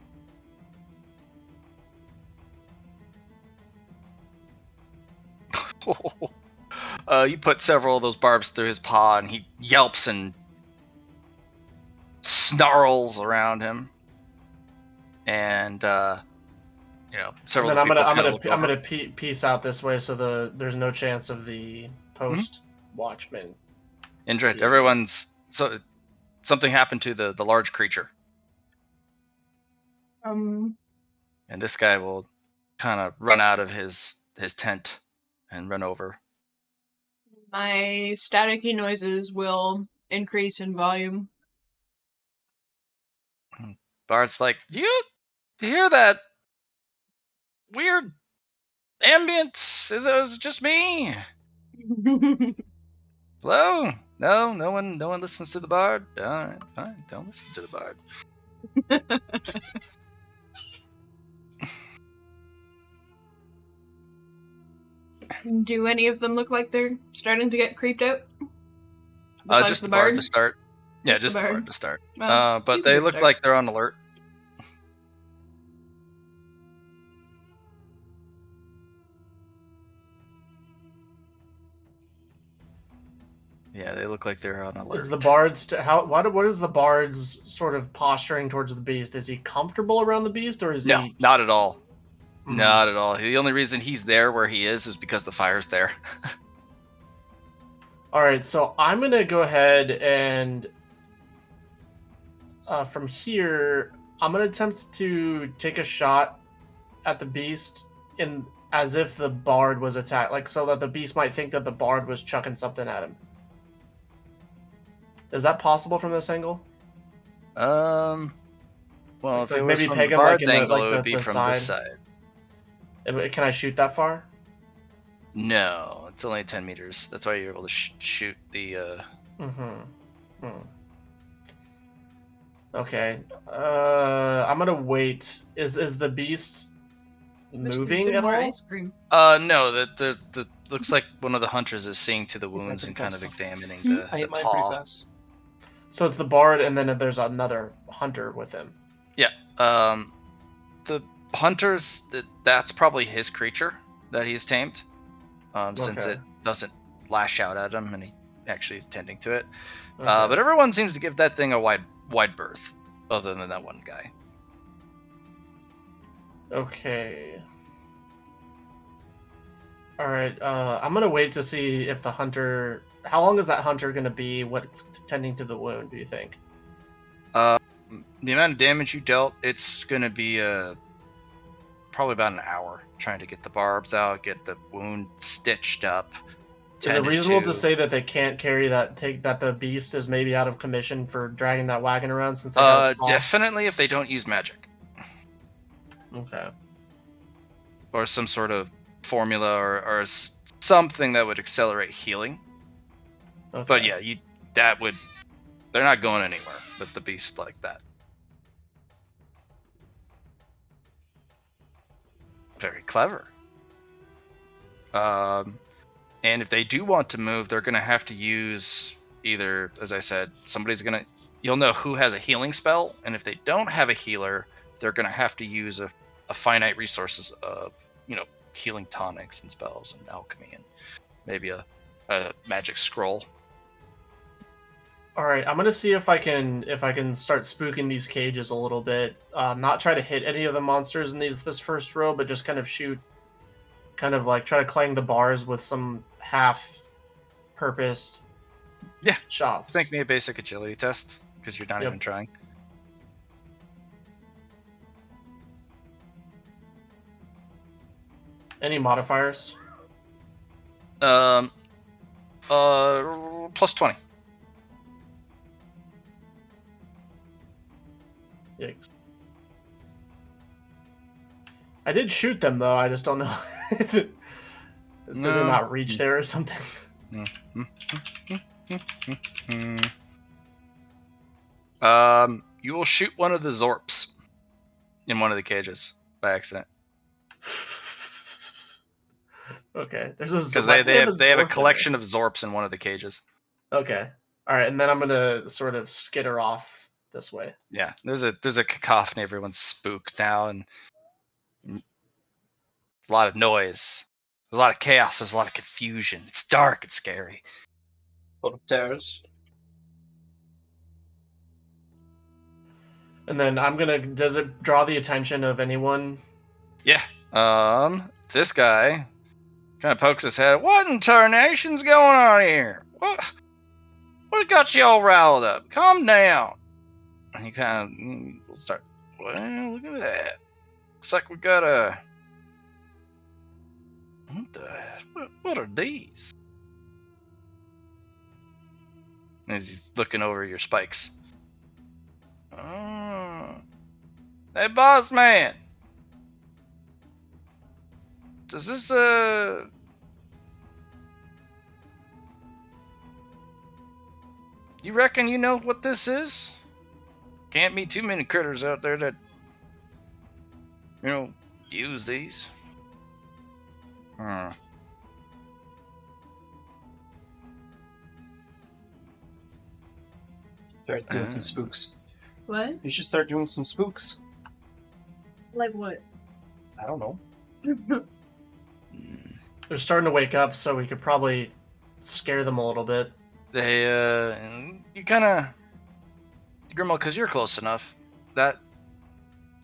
You put several of those barbs through his paw, and he yelps and snarls around him. And several And of then the people kind of look I'm over. gonna piece out this way so there's no chance of the post watchman. Indrid, see. everyone's something happened to the large creature, and this guy will kind of run out of his tent and run over. My staticky noises will increase in volume. Bard's like, do you hear that weird ambience? Is it just me? Hello? No one listens to the Bard? Alright, fine, don't listen to the Bard. Do any of them look like they're starting to get creeped out? Besides Just the the Bard bard to start. Yeah, Just the just the Bard. Bard to start. Well, But he's a they good look start. like they're on alert. Yeah, they look like they're on alert. Is the bard's what is the bard's sort of posturing towards the beast? Is he comfortable around the beast, or is No, he? not at all. Mhm. Not at all. The only reason he's there where he is because the fire's there. All right, so I'm gonna go ahead and from here, I'm gonna attempt to take a shot at the beast in as if the bard was attacked, like so that the beast might think that the bard was chucking something at him. Is that possible from this angle? Well, if Like it was maybe from peg the him like Bard's in the angle, like it would be the from this side. Can I shoot that far? No, it's only 10 meters. That's why you're able to shoot the. Mm-hmm. Okay. I'm gonna wait. Is the beast Wish there'd moving been at more all? ice cream. No, the looks like one of the hunters is seeing to the wounds pretty and kind of fast. examining I the hit mine pretty paw. fast. So it's the bard, and then there's another hunter with him. Yeah. The hunters that's probably his creature that he's tamed. Since Okay. it doesn't lash out at him and he actually is tending to it. Okay. But everyone seems to give that thing a wide berth, other than that one guy. Okay. All right. I'm gonna wait to see if the hunter. How long is that hunter gonna be? What tending to the wound? Do you think? The amount of damage you dealt, it's gonna be probably about an hour trying to get the barbs out, get the wound stitched up. Is it reasonable to say that they can't carry that? That the beast is maybe out of commission for dragging that wagon around since they got its paw? Definitely if they don't use magic Okay. or some sort of formula or something that would accelerate healing. Okay. But yeah, they're not going anywhere with the beast like that. Very clever. And if they do want to move, they're going to have to use either, as I said, you'll know who has a healing spell, and if they don't have a healer, they're going to have to use a finite resources of, healing tonics and spells and alchemy and maybe a magic scroll. All right, I'm gonna see if I can start spooking these cages a little bit. Not try to hit any of the monsters in this first row, but just kind of shoot, kind of like try to clang the bars with some half-purposed shots. Make me a basic agility test because you're not Yep. even trying. Any modifiers? Plus 20. Yikes. I did shoot them though. I just don't know if it did they not reach there or something. You will shoot one of the Zorps in one of the cages by accident. Okay, there's a Because why do they have a Zorp in collection of Zorps in one of the cages. there? Okay, all right, and then I'm gonna sort of skitter off this way. Yeah, there's a cacophony. Everyone's spooked now, and it's a lot of noise. There's a lot of chaos. There's a lot of confusion. It's dark. It's scary. Full of terrors. And then I'm gonna. Does it draw the attention of anyone? Yeah. This guy kind of pokes his head. What in tarnation's going on here? What got you all riled up? Calm down. And he kind of start. Well, look at that. Looks like we got a. What are these? As he's looking over your spikes. Oh. Hey, boss man. Does this you reckon you know what this is? Can't be too many critters out there that use these. Start doing some spooks. What? You should start doing some spooks. Like what? I don't know. They're starting to wake up, so we could probably scare them a little bit. They you kind of Grimo, because you're close enough. That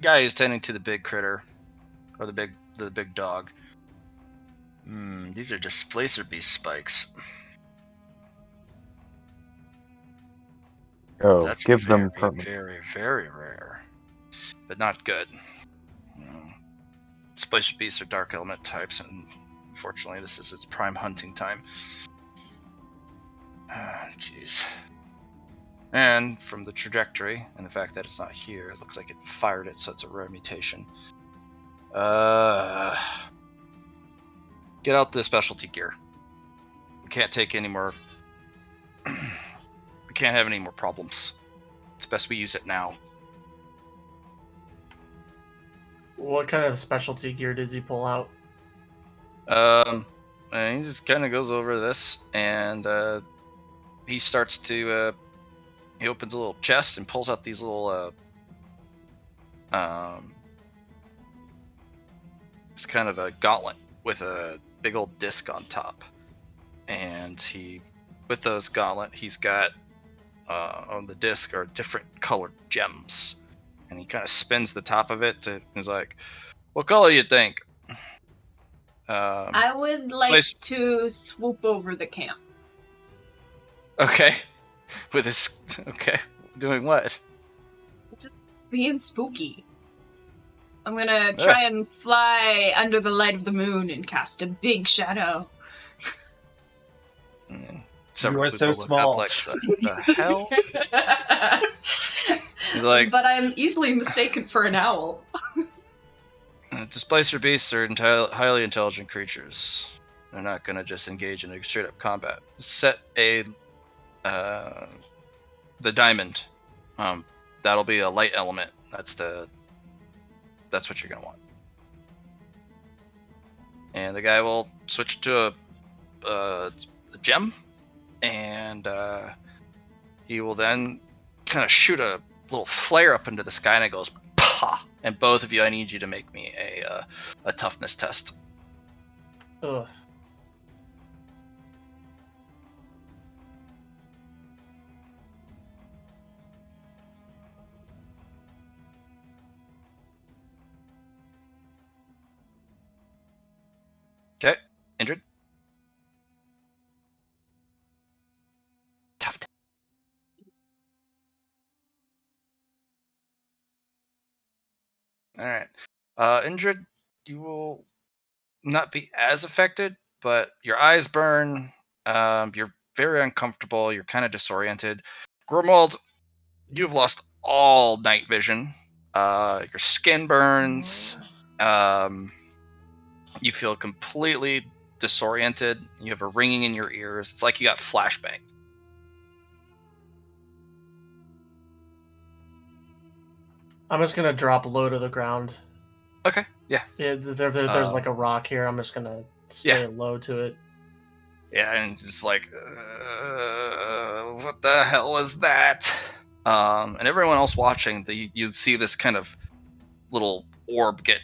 guy is tending to the big critter, or the big dog. These are displacer beast spikes. Oh, That's give very, them permission. very, very rare, but not good. Displacer beasts are dark element types, and unfortunately, this is its prime hunting time. Jeez. And from the trajectory and the fact that it's not here, it looks like it fired it, so it's a rare mutation. Get out the specialty gear. We can't take any more. We can't have any more problems. It's best we use it now. What kind of specialty gear does he pull out? And he just kind of goes over this, and he starts to. He opens a little chest and pulls out these little. It's kind of a gauntlet with a big old disc on top, and with those gauntlet, he's got on the disc are different colored gems, and he kind of spins the top of it. He's like, "What color you think?" I would like to swoop over the camp. Okay. With his okay, doing what? Just being spooky. I'm gonna try and fly under the light of the moon and cast a big shadow. You are so small. Like, the hell? He's like, but I'm easily mistaken for an owl. Displacer beasts are highly intelligent creatures. They're not gonna just engage in a straight up combat. Set a the diamond. That'll be a light element. That's what you're gonna want. And the guy will switch to a gem, and he will then kind of shoot a little flare up into the sky, and it goes pah. And both of you, I need you to make me a toughness test. Ugh. Okay, Indrid. Tough. All right, Indrid, you will not be as affected, but your eyes burn. You're very uncomfortable. You're kind of disoriented. Grimold, you've lost all night vision. Your skin burns. You feel completely disoriented. You have a ringing in your ears. It's like you got flashbang. I'm just gonna drop low to the ground. Okay, yeah. Yeah, there's like a rock here. I'm just gonna stay low to it. Yeah, and just like, what the hell was that? And everyone else watching, you see this kind of little orb get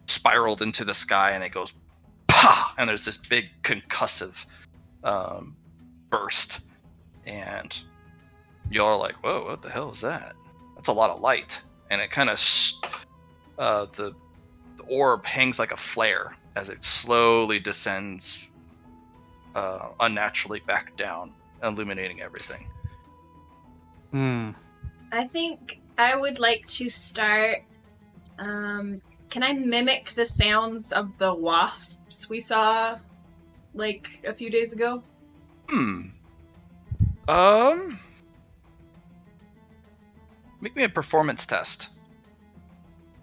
spiraled into the sky, and it goes, "Pah!" And there's this big concussive burst, and y'all are like, "Whoa, what the hell is that? That's a lot of light." And it kind of, the orb hangs like a flare as it slowly descends unnaturally back down, illuminating everything. I think I would like to start. Can I mimic the sounds of the wasps we saw like a few days ago? Make me a performance test.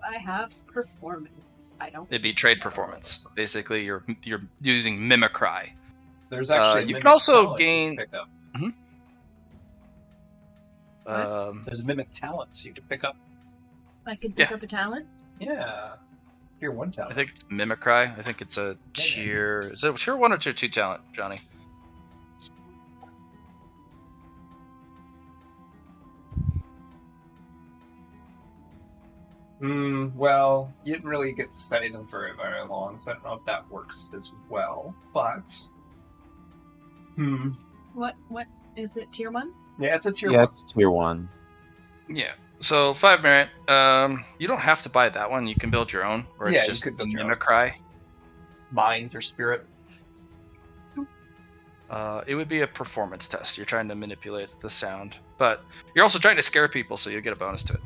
I have performance. I don't. It'd be trade performance. Basically, you're using mimicry. There's actually you can also talent gain. you can pick up. There's a mimic talent so you can pick up. I could pick up a talent. Yeah, tier 1 talent. I think it's mimicry. I think it's a tier. Is it tier 1 or tier 2 talent, Johnny? Well, you didn't really get to study them for very long, so I don't know if that works as well. But What is it? Tier 1? yeah, it's a tier 1. Yeah, it's tier 1. Yeah. So 5 merit. You don't have to buy that one. You can build your own, or it's just the mimicry. Mind or spirit. It would be a performance test. You're trying to manipulate the sound, but you're also trying to scare people, so you get a bonus to it.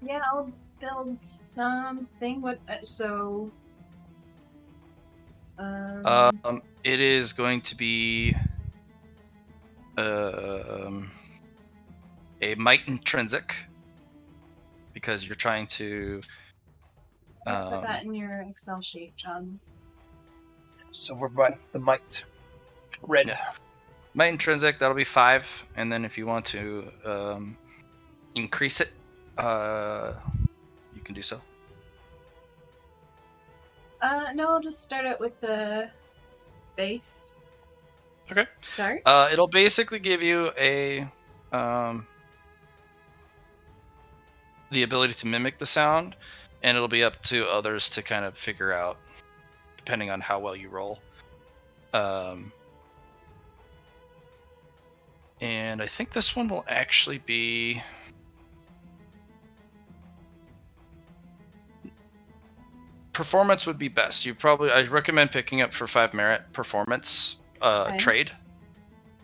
Yeah, I'll build something. What? It is going to be a might intrinsic, because you're trying to. Put that in your Excel sheet, John. So we're by the might. Red. Might intrinsic, that'll be 5, and then if you want to increase it, you can do so. No, I'll just start it with the base. Okay. Start. It'll basically give you a the ability to mimic the sound, and it'll be up to others to kind of figure out, depending on how well you roll. And I think this one will actually be. Performance would be best. I recommend picking up for 5 merit performance trade,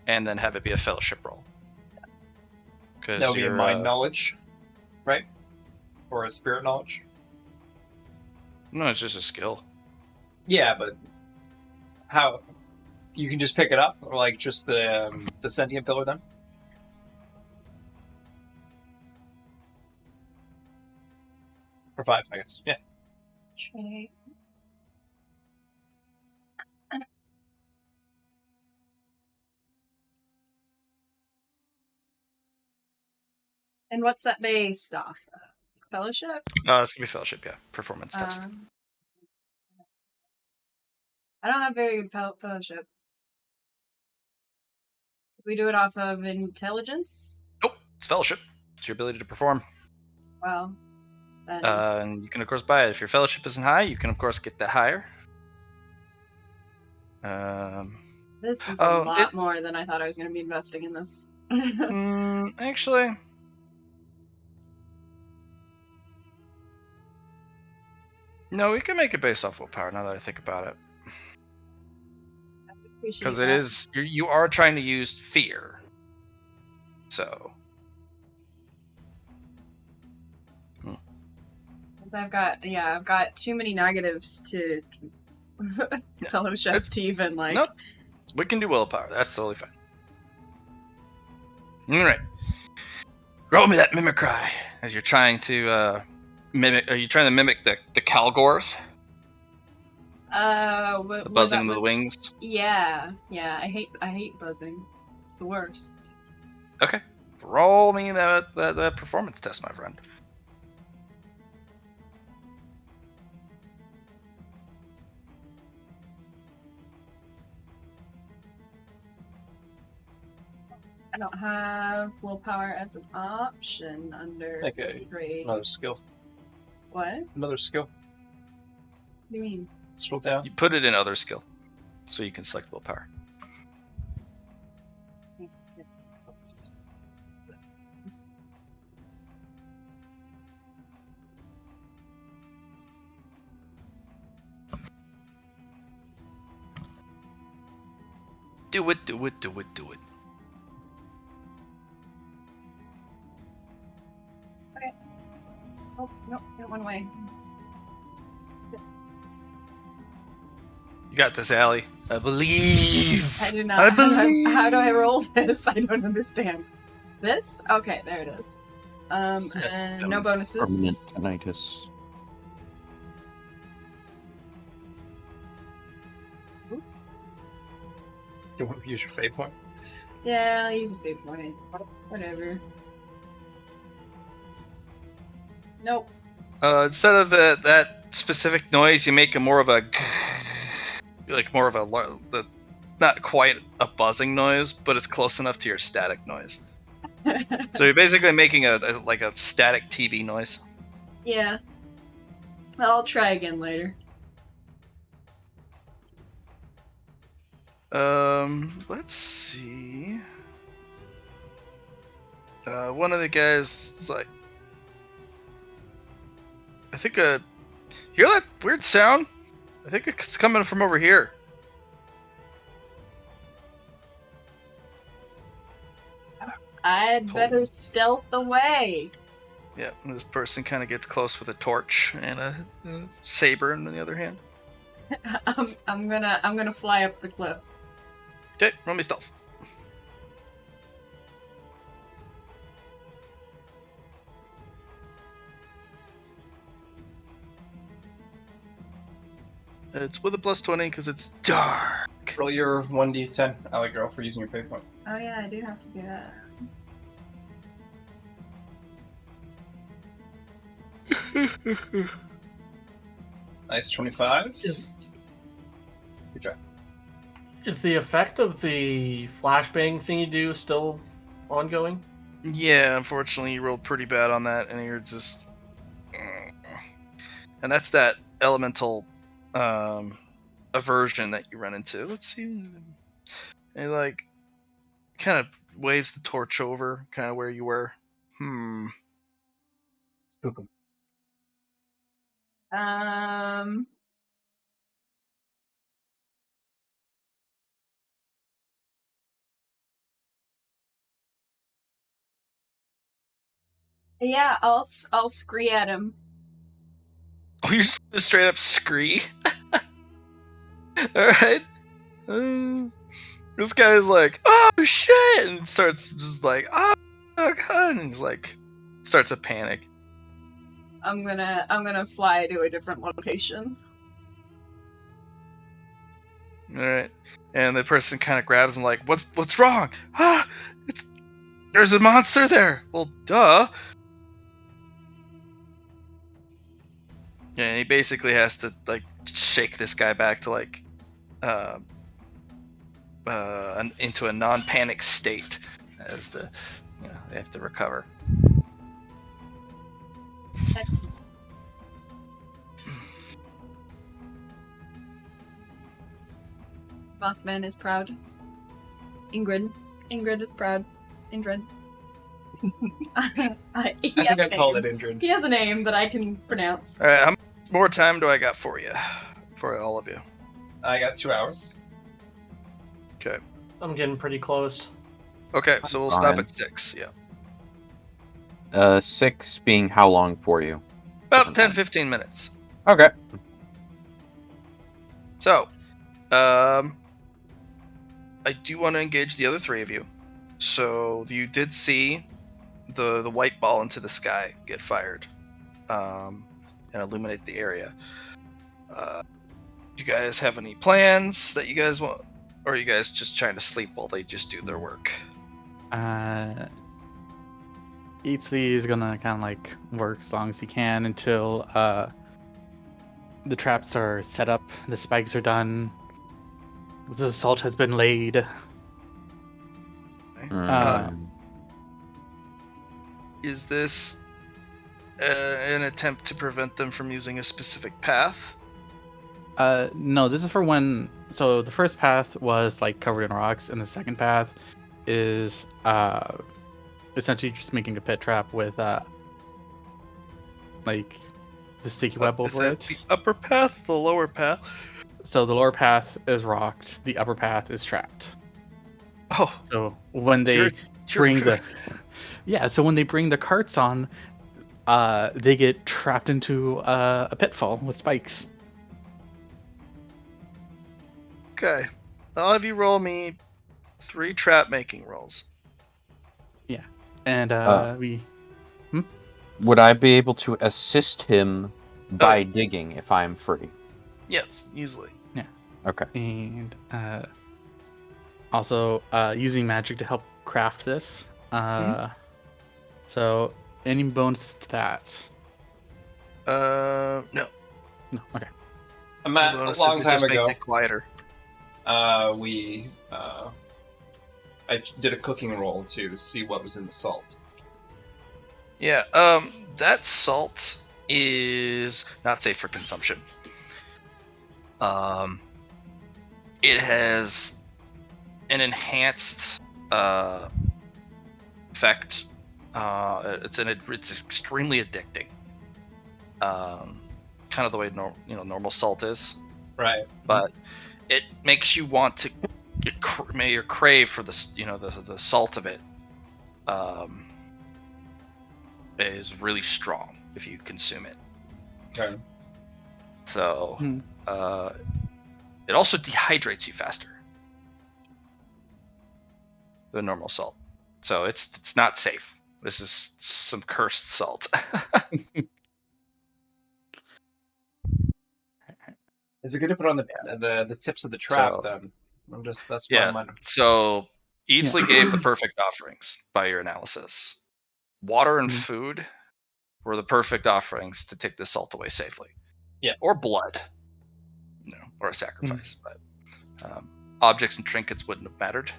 and then have it be a fellowship roll. That would be a mind knowledge, right? Or a spirit knowledge? No, it's just a skill. Yeah, but how? You can just pick it up, or like just the sentient pillar then? For 5, I guess. Yeah. Trade. And what's that based off of? Fellowship? It's gonna be fellowship, yeah. Performance test. I don't have very good fellowship. We do it off of intelligence? Nope, it's fellowship. It's your ability to perform. Well, then. And you can of course buy it. If your fellowship isn't high, you can of course get that higher. This is a lot more than I thought I was going to be investing in this. Actually, no, we can make it based off willpower now that I think about it. Because it is, you are trying to use fear. So. Because I've got too many negatives to fellowship to even like. Nope. We can do willpower. That's totally fine. All right. Roll me that mimicry as you're trying to mimic. Are you trying to mimic the Calgors? The buzzing of the wings. Yeah. I hate buzzing. It's the worst. Okay. Roll me that performance test, my friend. I don't have willpower as an option under Okay. grade. Another skill. What? Another skill. What do you mean? Scroll down. You put it in other skill, so you can select willpower. Do it. Oh, no, it went away. You got this, Allie. I believe. I do not. I believe. How do I roll this? I don't understand. This? Okay, there it is. And no bonuses. Permanent tinnitus. Oops. You want to use your fate point? Yeah, I'll use a fate point. Whatever. Nope. Instead of that specific noise, you make a more of a not quite a buzzing noise, but it's close enough to your static noise. So you're basically making a static TV noise. Yeah. I'll try again later. Let's see. One of the guys is like, I think hear that weird sound? I think it's coming from over here. I'd better stealth away. Yeah, and this person kind of gets close with a torch and a saber in the other hand. I'm gonna fly up the cliff. Okay, roll me stealth. It's with a +20 because it's dark. Roll your 1d10, Ally girl, for using your fate point. Oh yeah, I do have to do that. Nice 25. Is, Good job. is the effect of the flashbang thing you do still ongoing? Yeah, unfortunately, you rolled pretty bad on that, and you're just. And that's that elemental aversion that you run into. Let's see. And he, like, kind of waves the torch over, kind of where you were. Spook him. Yeah, I'll scree at him. Oh, you're just gonna straight up scree? Alright. This guy's like, oh shit! And starts just like, oh god! And he's like, starts to panic. I'm gonna fly to a different location. Alright. And the person kind of grabs him like, what's wrong? Ah! There's a monster there! Well, duh! Yeah, and he basically has to, like, shake this guy back to, like, into a non-panic state as they have to recover. Excellent. Mothman is proud. Ingrid is proud. Ingrid. I think I called it Indrid. He has a name that I can pronounce. Alright, how much more time do I got for you? For all of you. I got 2 hours. Okay. I'm getting pretty close. Okay, so we'll stop at 6, yeah. 6 being how long for you? About 10-15 minutes. Okay. So, I do want to engage the other 3 of you. So you did see the white ball into the sky get fired, and illuminate the area. You guys have any plans that you guys want, or are you guys just trying to sleep while they just do their work? Eatsley is gonna kind of like work as long as he can until the traps are set up, the spikes are done, the salt has been laid. Is this an attempt to prevent them from using a specific path? No, this is for when. So the first path was like covered in rocks, and the second path is essentially just making a pit trap with like the sticky web Is over that it. the upper path, the lower path? So the lower path is rocked, the upper path is trapped. Oh, So when they you're bring good. so when they bring the carts on, they get trapped into a pitfall with spikes. Okay. I'll have you roll me 3 trap making rolls. Yeah, and Would I be able to assist him by digging if I'm free? Yes, easily. Yeah. Okay. And also using magic to help craft this. So any bonus to that? No. No. Okay. A long time ago, makes it quieter. I did a cooking roll to see what was in the salt. Yeah, that salt is not safe for consumption. It has an enhanced effect. It's extremely addicting. Kind of the way normal salt is. Right. But it makes you want to crave for the salt of it. Is really strong if you consume it. Okay. So, it also dehydrates you faster than normal salt. So it's not safe. This is some cursed salt. Is it good to put on the tips of the trap then? That's what I'm wondering. So Easley gave the perfect offerings by your analysis. Water and food were the perfect offerings to take the salt away safely. Yeah. Or blood. Or a sacrifice. But objects and trinkets wouldn't have mattered.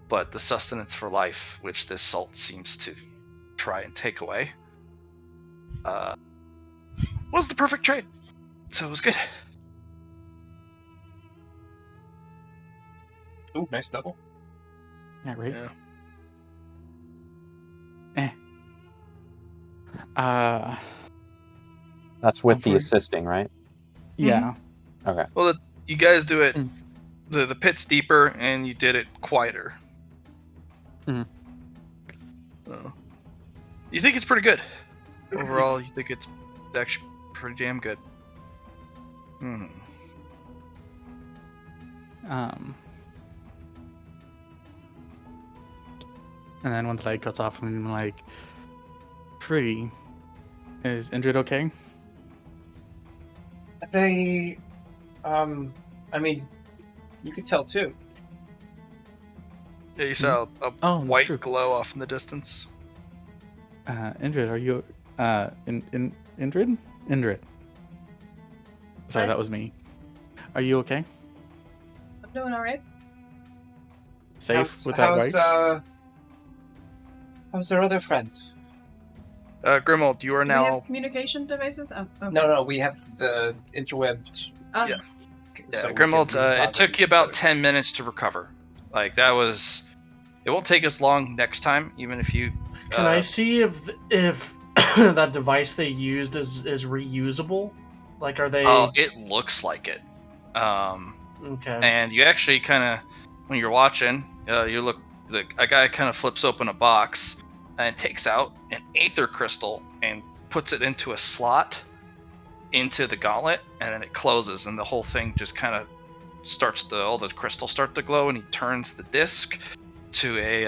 But the sustenance for life, which this salt seems to try and take away, was the perfect trade. So it was good. Ooh, nice double. Yeah, right? Yeah. That's with the assisting, right? Yeah. Okay. Well, you guys do it. The pit's deeper, and you did it quieter. You think it's pretty good. Overall, you think it's actually pretty damn good. And then when the light cuts off, I'm like, pretty. Is Indrid okay? They, I mean, you could tell too. Yeah, you saw a white glow off in the distance. Indrid, are you, Indrid? Indrid. Sorry, that was me. Are you okay? I'm doing alright. Safe with that white? How's our other friend? Grimold, you are Do now. we have communication devices? Oh, okay. No, we have the interweb. Yeah. So Grimold, it took you about 10 minutes to recover. Like, that was. It won't take us long next time, even if you. Can I see if that device they used is reusable? Like, are they? Oh, it looks like it. Okay. And you actually kind of, when you're watching, a guy kind of flips open a box and takes out an aether crystal and puts it into a slot into the gauntlet, and then it closes, and the whole thing just kind of all the crystals start to glow, and he turns the disc to a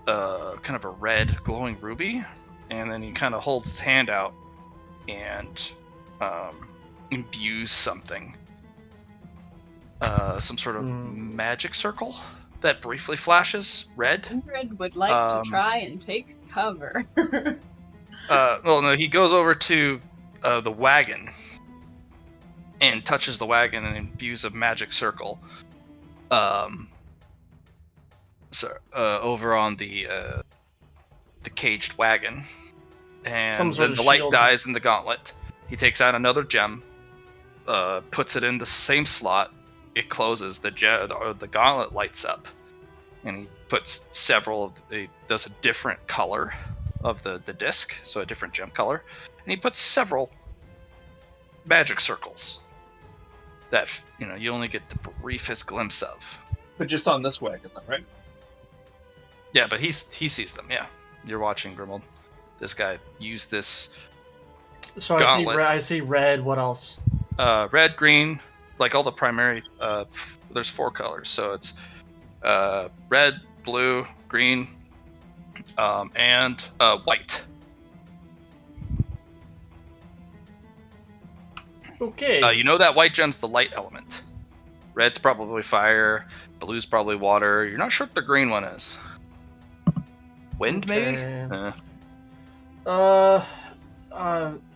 kind of a red glowing ruby, and then he kind of holds his hand out and imbues something, some sort of magic circle that briefly flashes red. Red would like to try and take cover. Well, no, he goes over to the wagon and touches the wagon and imbues a magic circle. Over on the caged wagon, and then the light dies in the gauntlet. He takes out another gem, puts it in the same slot. It closes. The gauntlet lights up, and he puts several. He does a different color of the disc, so a different gem color, and he puts several magic circles that you only get the briefest glimpse of. But just on this wagon, though, right? Yeah, but he sees them. Yeah, you're watching Grimald. This guy used this. So gauntlet. I see red. What else? Red, green, like all the primary. There's 4 colors, so it's red, blue, green, and white. Okay. You know that white gem's the light element. Red's probably fire. Blue's probably water. You're not sure what the green one is. Wind, maybe?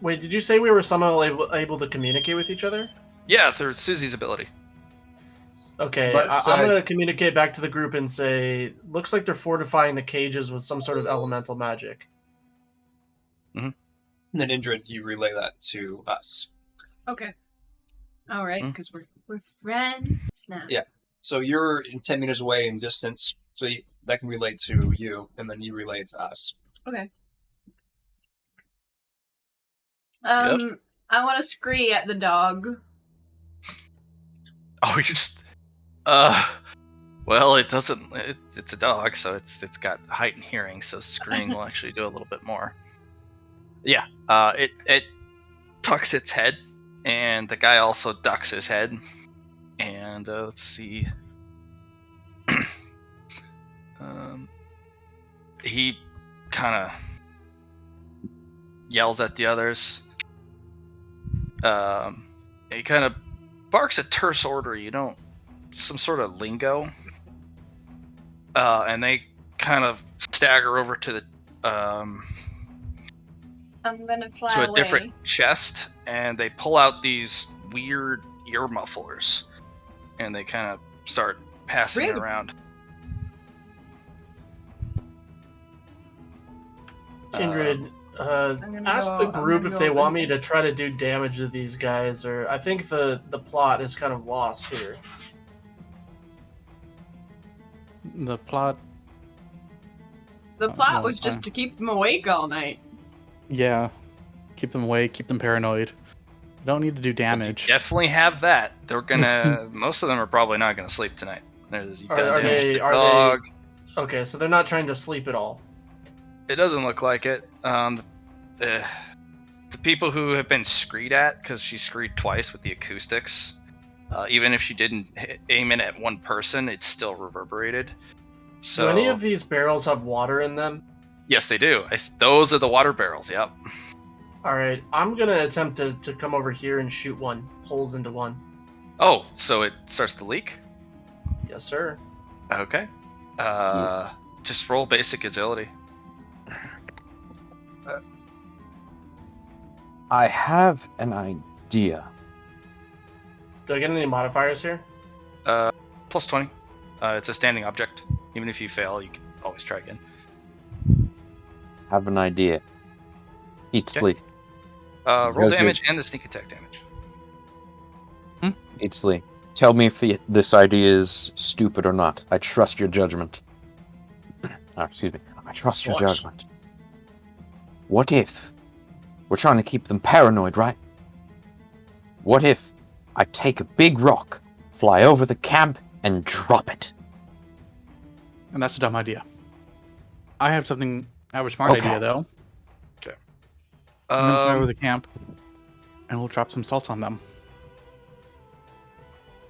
Wait, did you say we were somehow able to communicate with each other? Yeah, through Susie's ability. Okay, I'm going to communicate back to the group and say, looks like they're fortifying the cages with some sort of elemental magic. Mm-hmm. And then Indrid, you relay that to us. Okay. All right, because we're friends now. Yeah. So you're 10 meters away in distance, so that can relate to you, and then you relay it to us. Okay. Yep. I want to scree at the dog. Oh, you just. Well, it doesn't. It's a dog, so it's got heightened hearing, so screaming will actually do a little bit more. Yeah. It tucks its head, and the guy also ducks his head. And let's see. He kind of yells at the others. He kind of barks a terse order. Some sort of lingo. And they kind of stagger over to the I'm gonna fly to a away. different chest, and they pull out these weird ear mufflers, and they kind of start passing it around. Indrid, ask the group if they want me to try to do damage to these guys, or I think the plot is kind of lost here. The plot was just to keep them awake all night. Yeah. Keep them awake, keep them paranoid. Don't need to do damage. Definitely have that. They're gonna. Most of them are probably not gonna sleep tonight. Okay, so they're not trying to sleep at all. It doesn't look like it. The people who have been screed at, because she screed twice with the acoustics, even if she didn't aim it at one person, it's still reverberated. So, do any of these barrels have water in them? Yes, they do. Those are the water barrels, yep. Alright, I'm gonna attempt to come over here and shoot holes into one. Oh, so it starts to leak? Yes, sir. Okay. Just roll basic agility. I have an idea. Do I get any modifiers here? Plus 20. It's a standing object. Even if you fail, you can always try again. Have an idea. Eat sleep. Roll damage and the sneak attack damage. Eat sleep. Tell me if this idea is stupid or not. I trust your judgment. Excuse me. I trust your judgment. What if we're trying to keep them paranoid, right? What if I take a big rock, fly over the camp, and drop it? And that's a dumb idea. I have a smart idea, though. Okay. I'm gonna fly over the camp, and we'll drop some salt on them.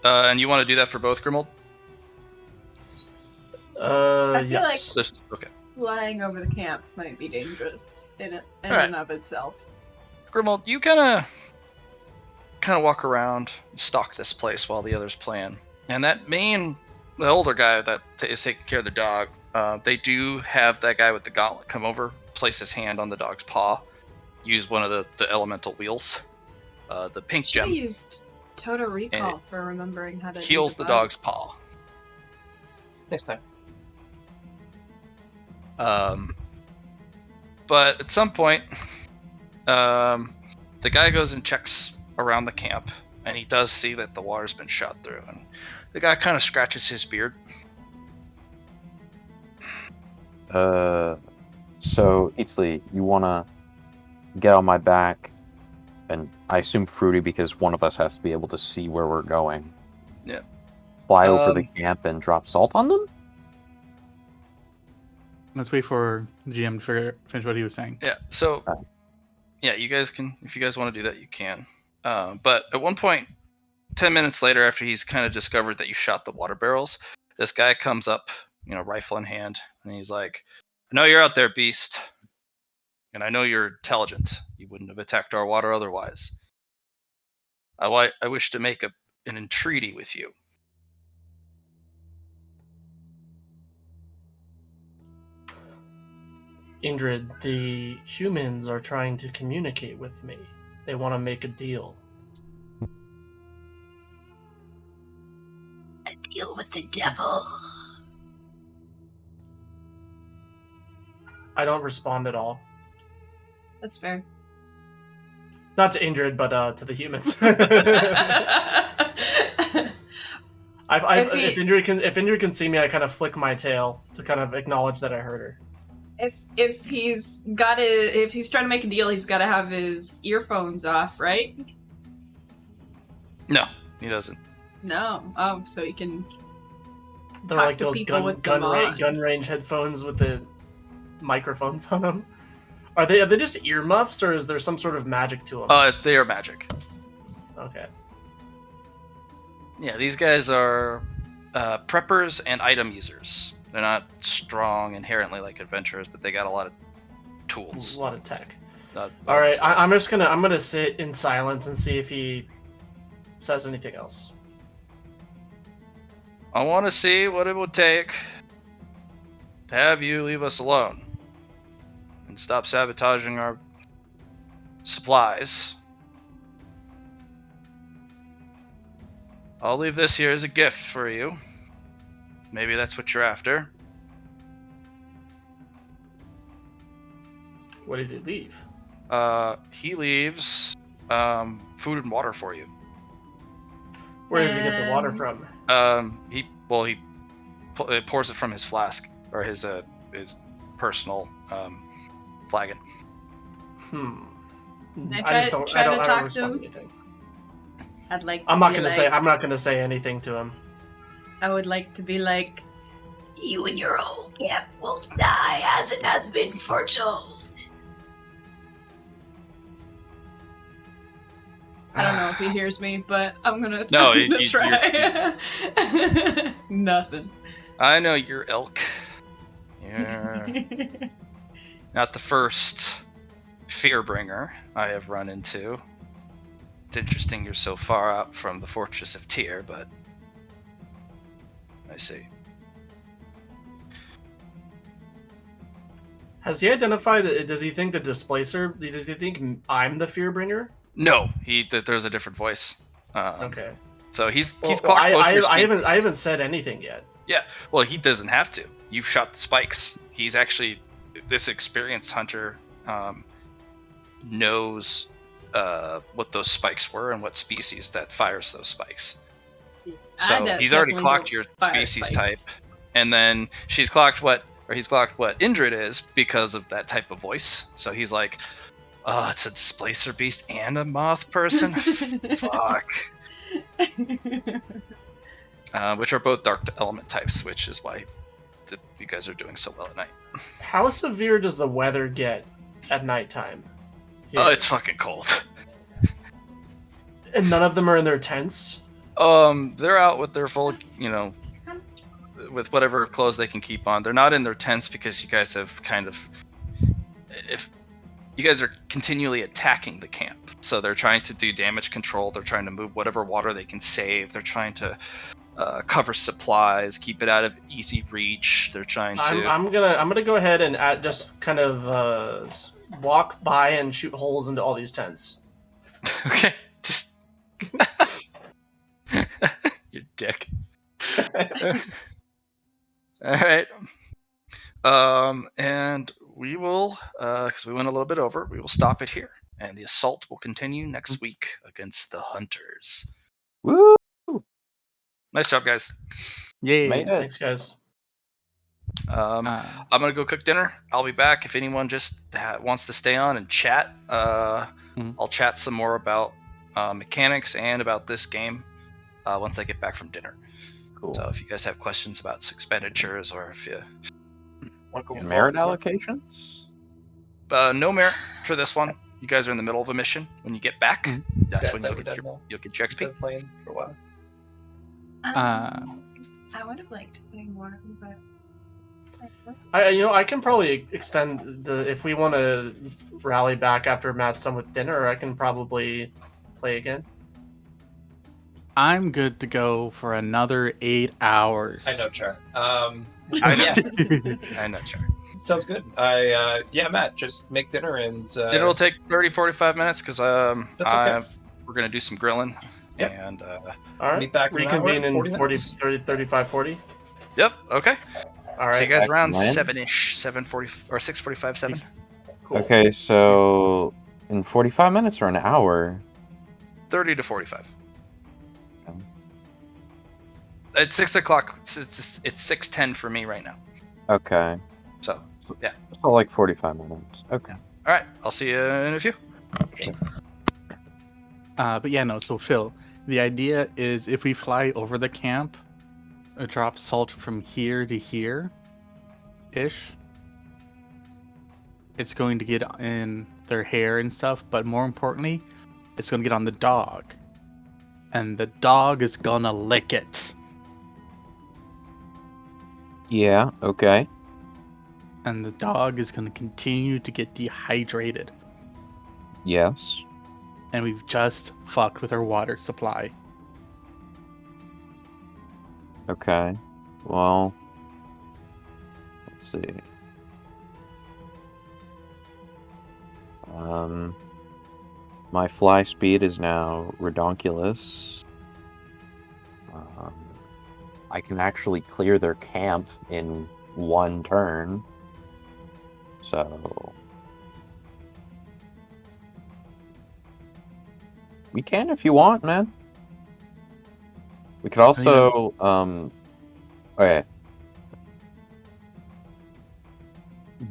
And you want to do that for both, Grimold? I feel Yes. Okay. Flying over the camp might be dangerous in Alright. and of itself. Grimold, you kind of walk around and stalk this place while the others plan. And the older guy that is taking care of the dog, they do have that guy with the gauntlet come over, place his hand on the dog's paw, use one of the elemental wheels, the pink Should have gem, used Total Recall for remembering how to heals do the dog's bugs. paw. Next time. But at some point, the guy goes and checks around the camp, and he does see that the water's been shot through. And the guy kind of scratches his beard. So, Eatsley, you want to get on my back, and I assume Fruity because one of us has to be able to see where we're going. Yeah. Fly over the camp and drop salt on them? Let's wait for the GM to finish what he was saying. Yeah. So, yeah, you guys can, if you guys want to do that, you can. But at one point, 10 minutes later, after he's kind of discovered that you shot the water barrels, this guy comes up, rifle in hand, and he's like, "I know you're out there, beast, and I know you're intelligent. You wouldn't have attacked our water otherwise. I wish to make an entreaty with you." Indrid, the humans are trying to communicate with me. They want to make a deal. A deal with the devil. I don't respond at all. That's fair. Not to Indrid, but to the humans. If Indrid can see me, I kind of flick my tail to kind of acknowledge that I heard her. If he's trying to make a deal, he's got to have his earphones off, right? No, he doesn't. No. Oh, so he can. They're talk like to those people with them on. gun range headphones with the microphones on them. Are they just earmuffs, or is there some sort of magic to them? They are magic. Okay. Yeah, these guys are preppers and item users. They're not strong inherently like adventurers, but they got a lot of tools. A lot of tech. All right, I'm gonna sit in silence and see if he says anything else. I want to see what it would take to have you leave us alone and stop sabotaging our supplies. I'll leave this here as a gift for you. Maybe that's what you're after. What does he leave? He leaves food and water for you. Where does he get the water from? He pours it from his flask or his personal flagon. I just don't. I don't respond to anything. I'd like. I'm not gonna say anything to him. I would like to be like, you and your whole camp will die as it has been foretold. I don't know if he hears me, but I'm gonna try. Nothing. I know you're elk. You're not the first fearbringer I have run into. It's interesting you're so far out from the Fortress of Tyr, but I see. Has he identified? Does he think the displacer? Does he think I'm the Fearbringer? No, there's a different voice. Okay. So he's Well, clocked most of your speed. I haven't said anything yet. Yeah. Well, he doesn't have to. You've shot the spikes. He's actually this experienced hunter. Knows what those spikes were and what species that fires those spikes. So he's already clocked your species type, and then he's clocked what Indrid is because of that type of voice. So he's like, "Oh, it's a displacer beast and a moth person. Fuck." Which are both dark element types, which is why you guys are doing so well at night. How severe does the weather get at nighttime? Oh, it's fucking cold. And none of them are in their tents? They're out with their full, with whatever clothes they can keep on. They're not in their tents because you guys have if you guys are continually attacking the camp. So they're trying to do damage control. They're trying to move whatever water they can save. They're trying to cover supplies, keep it out of easy reach. They're trying to. I'm gonna go ahead and just kind of walk by and shoot holes into all these tents. Okay, just you dick. All right. And we will, because we went a little bit over, we will stop it here, and the assault will continue next week against the hunters. Woo! Nice job, guys. Yay. Made it. Thanks, guys. I'm gonna go cook dinner. I'll be back if anyone just wants to stay on and chat. I'll chat some more about mechanics and about this game once I get back from dinner. Cool. So if you guys have questions about expenditures or if you Want to go Merit involved? allocations? no merit for this one. You guys are in the middle of a mission. When you get back, that's Sad when that you'll we're get done now. your XP. Instead of playing for a while. I would have liked to play more, but I can probably extend if we want to rally back after Matt's done with dinner. I can probably play again. I'm good to go for another 8 hours. I know, Char. I know. Yeah, I know, Char. sounds good. Matt, just make dinner and. Dinner will take 30-45 minutes because That's okay. we're gonna do some grilling. Yep. And All right. Meet back in an hour, Reconvene in 40 40, minutes. 30, 35, 40. yep. Okay. All right. See you guys around Excellent. 7-ish, 7:40 or 6:45, 7. Cool. Okay, so in 45 minutes or an hour? 30 to 45. Okay. It's 6 o'clock. It's 6:10 for me right now. Okay. So yeah. So like 45 minutes. Okay. All right. I'll see you in a few. But yeah, no, so Phil, the idea is if we fly over the camp, drop salt from here to here-ish, it's going to get in their hair and stuff, but more importantly, it's going to get on the dog. And the dog is gonna lick it. Yeah, okay. And the dog is going to continue to get dehydrated. Yes. And we've just fucked with our water supply. Okay. Well, let's see. My fly speed is now redonkulous. I can actually clear their camp in one turn. So we can if you want, man. We could also okay.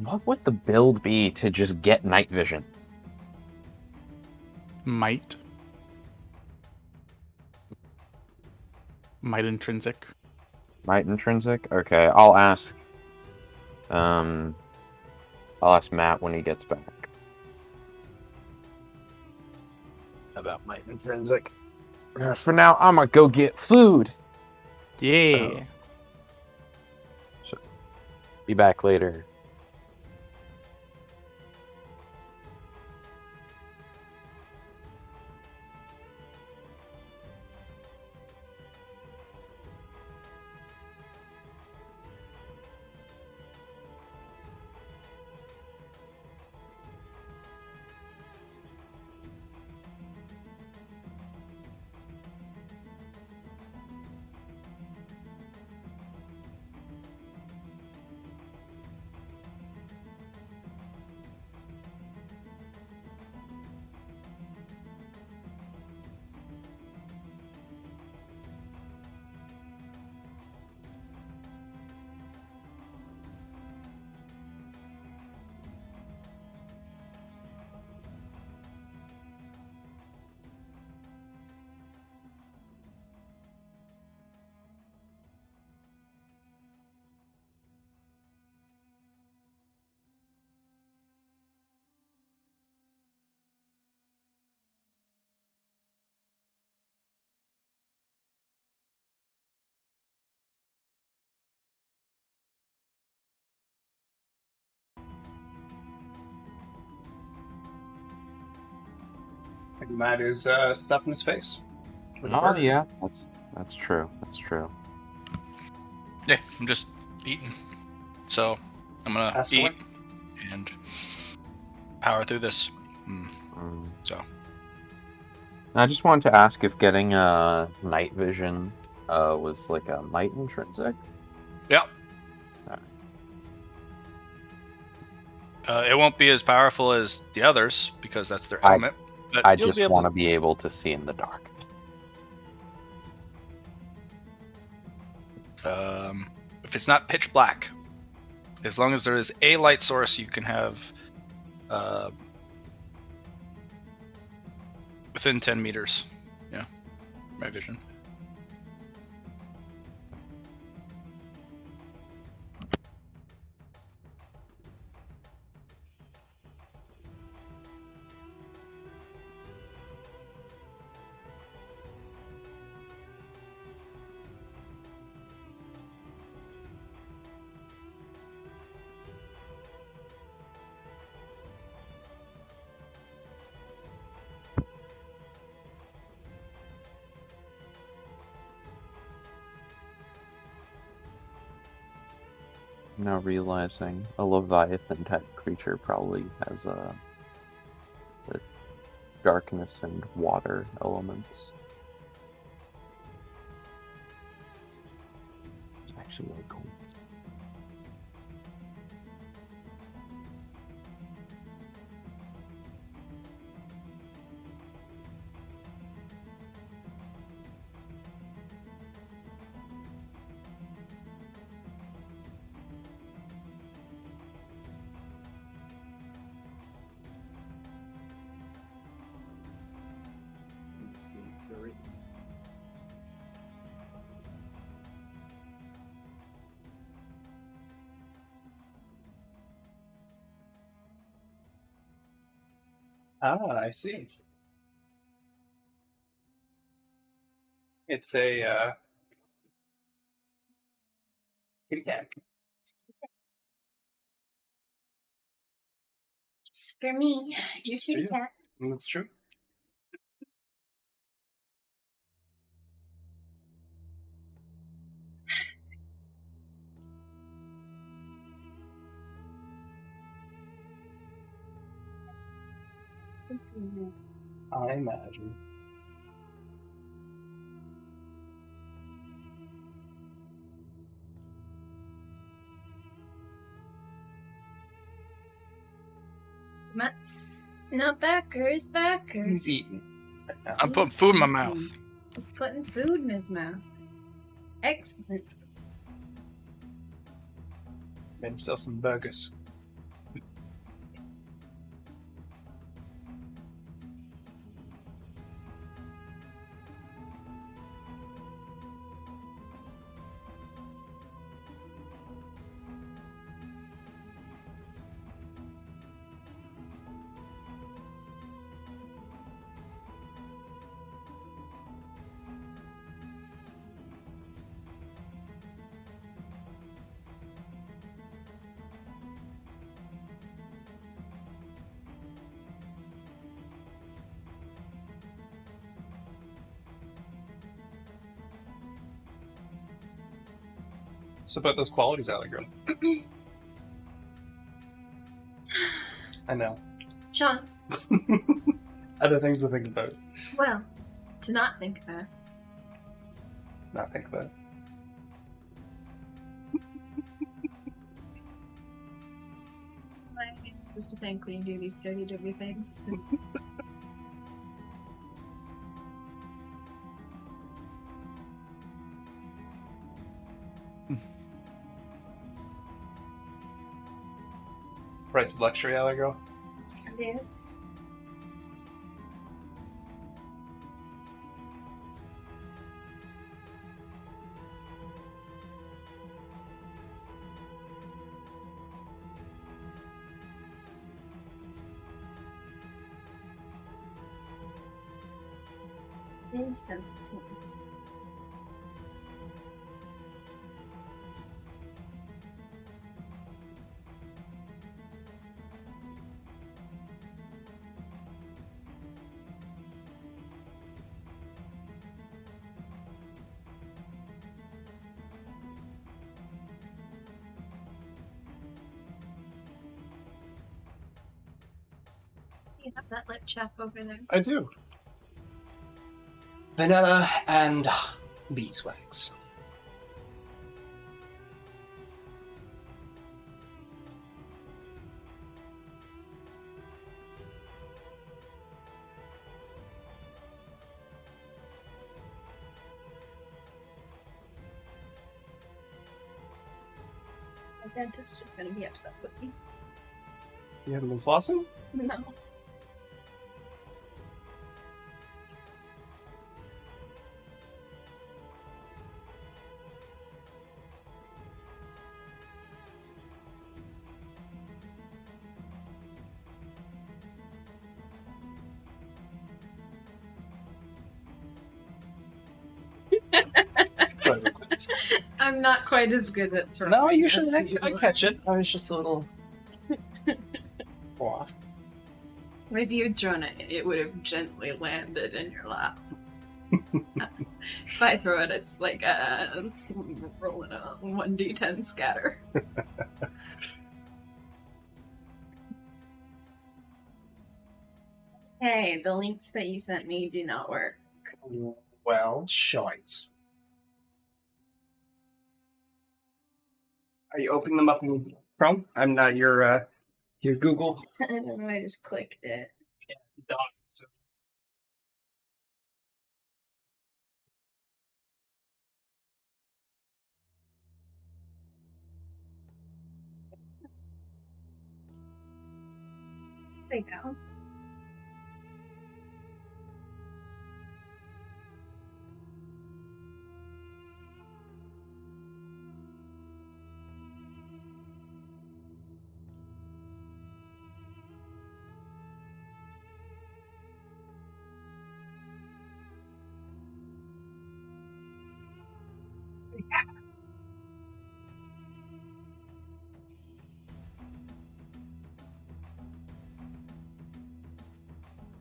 What would the build be to just get night vision? Might intrinsic. Might intrinsic? Okay, I'll ask Matt when he gets back. About might intrinsic. For now, I'm gonna go get food. Yeah. So be back later. And that is stuff in his face. With a Oh burger. yeah, that's true. That's true. Yeah, I'm just eating. So I'm gonna Ask eat away. and power through this. Mm. So I just wanted to ask if getting night vision was like a might intrinsic. yeah, it won't be as powerful as the others because that's their element. But I you'll be just able want to be able to see in the dark. to. If it's not pitch black, as long as there is a light source, you can have within 10 meters. Yeah, my vision. Now realizing a Leviathan type creature probably has the darkness and water elements. It's actually really cool. Ah, I see. It's a kitty cat. Just for me. Your Just for kitty you. cat. That's true. I imagine. Matt's not backers, backers. He's eating right now. I'm putting food in my mouth. He's putting food in his mouth. Excellent. Made himself some burgers. So about those qualities, Alley Girl. I know. Sean, Other things to think about. well, to not think about. Let's not think about it. What are you supposed to think when you do these dirty things? Price of luxury, Alley Girl. Yes. So. You have that lip chap over there. I do. Vanilla and beeswax. My dentist's just gonna be upset with me. You haven't been flossing? No. I'm not quite as good at throwing. No, usually as you I are. catch it. I was just a little. Aw. If you'd thrown it, it would have gently landed in your lap. If I throw it, it's like it's rolling a 1d10 scatter. Hey, the links that you sent me do not work. Well, shite. Are you opening them up in Chrome? I'm not your Google. I don't know, I just clicked it. There you go.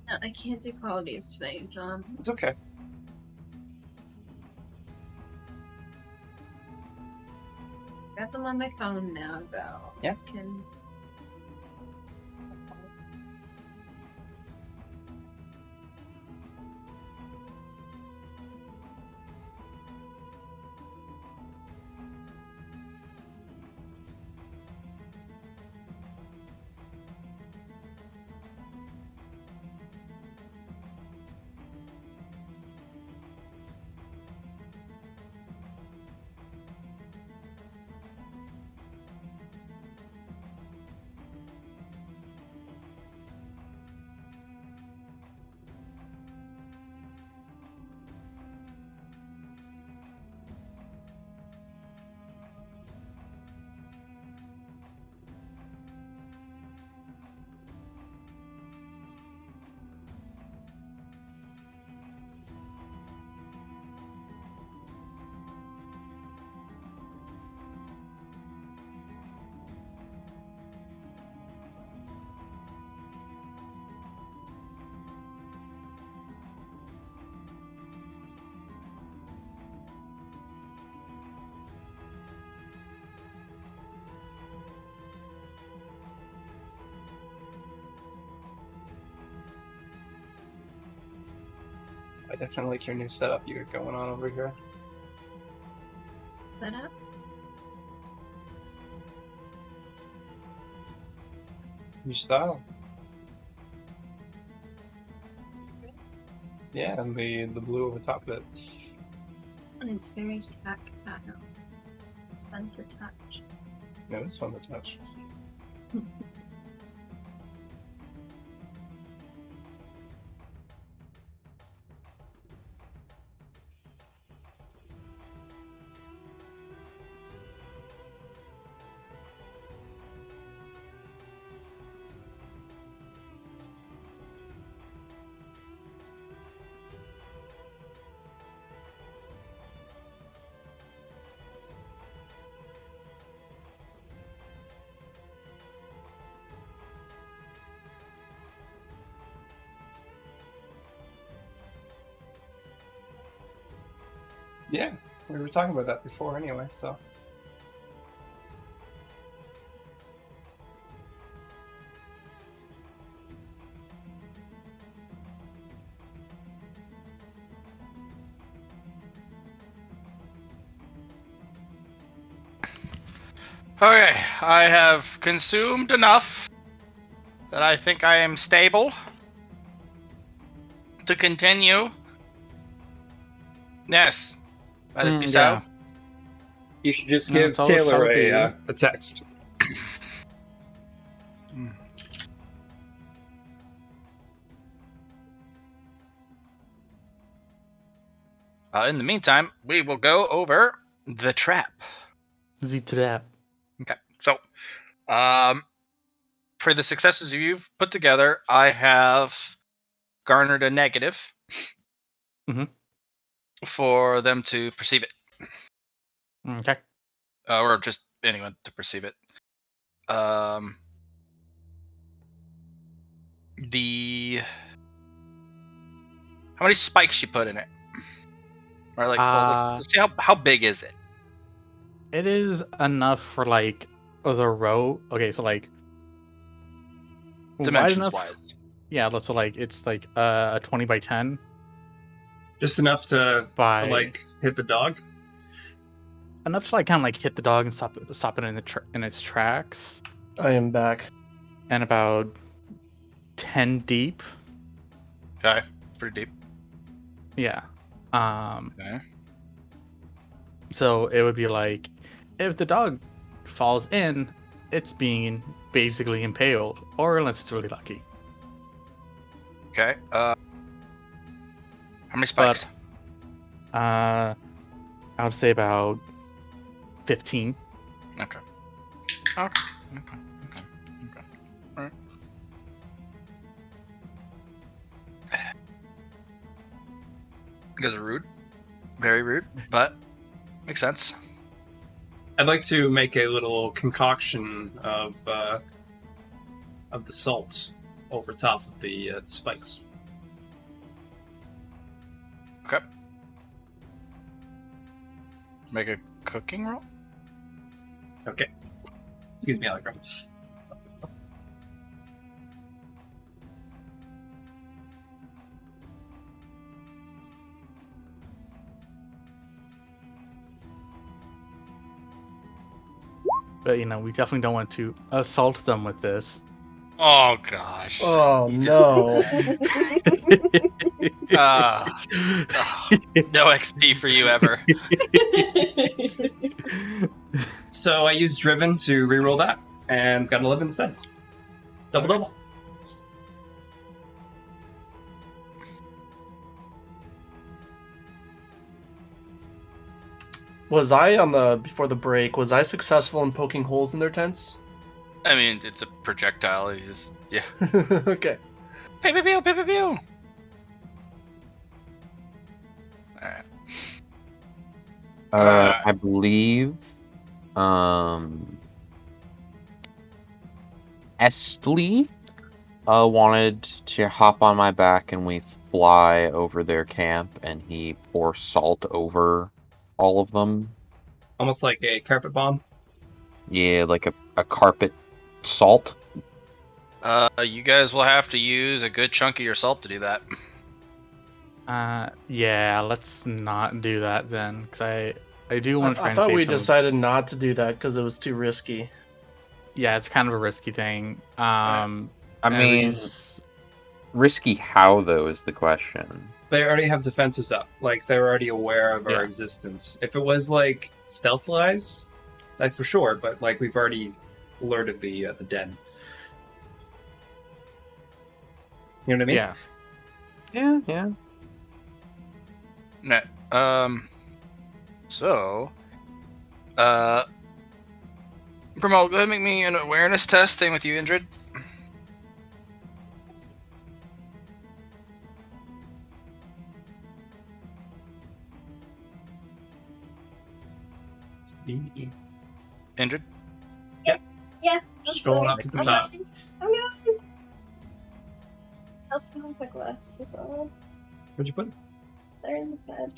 No, I can't do qualities today, John. It's okay. Got them on my phone now, though. Yeah. I can. I definitely like your new setup you got going on over here. Set up? New style. Yeah, and the blue over top of it. And it's very tactile. It's fun to touch. Yeah, it's fun to touch. Yeah, we were talking about that before anyway, so. Okay, I have consumed enough that I think I am stable to continue. Yes, let it be so. Yeah. You should just No, give so Taylor would be. a text. In the meantime, we will go over the trap. Z to that. Okay, so for the successes you've put together, I have garnered a negative Mhm. for them to perceive it, Okay. or just anyone to perceive it. The how many spikes you put in it? Or like, well, let's see how big is it? It is enough for like the row. Okay, so like wide Dimensions enough. wise. Yeah, so like it's like a 20 by 10 Just enough to by like hit the dog. enough to like kind of like hit the dog and stop it in its tracks, I am back. and about 10 deep. Okay, pretty deep. Yeah. Okay. So it would be like if the dog falls in, it's being basically impaled, or unless it's really lucky. Okay. How many spikes? I would say about 15. Okay. Okay. Alright. You guys are rude. Very rude, but makes sense. I'd like to make a little concoction of the salt over top of the spikes. Okay. Make a cooking roll? Okay. Excuse me, Allegra. But we definitely don't want to assault them with this. Oh gosh. Oh You just no. did that. No XP for you ever. So I used Driven to reroll that and got 11 instead. Double. Was before the break, was I successful in poking holes in their tents? I mean, it's a projectile. Yeah. Okay. Pew pew pew pew pew pew. Alright. I believe Estley wanted to hop on my back and we fly over their camp and he pours salt over all of them. Almost like a carpet bomb. Yeah, like a carpet salt. You guys will have to use a good chunk of your salt to do that. Yeah, let's not do that then, because I do want to try I and thought save we some of decided this. not to do that because it was too risky. Yeah, it's kind of a risky thing. I and mean, risky how though is the question. They already have defenses up. Like, they're already aware of our Yeah. existence. If it was, like, stealth flies, like, for sure, but, like, we've already alerted the den. You know what I mean? Yeah. Yeah. No. So, Promote, go ahead and make me an awareness test. Same with you, Indrid. Indrid? Yeah. Just going up to the top. I'm going. I'll still have my glasses on. Where'd you put it? They're in the bed.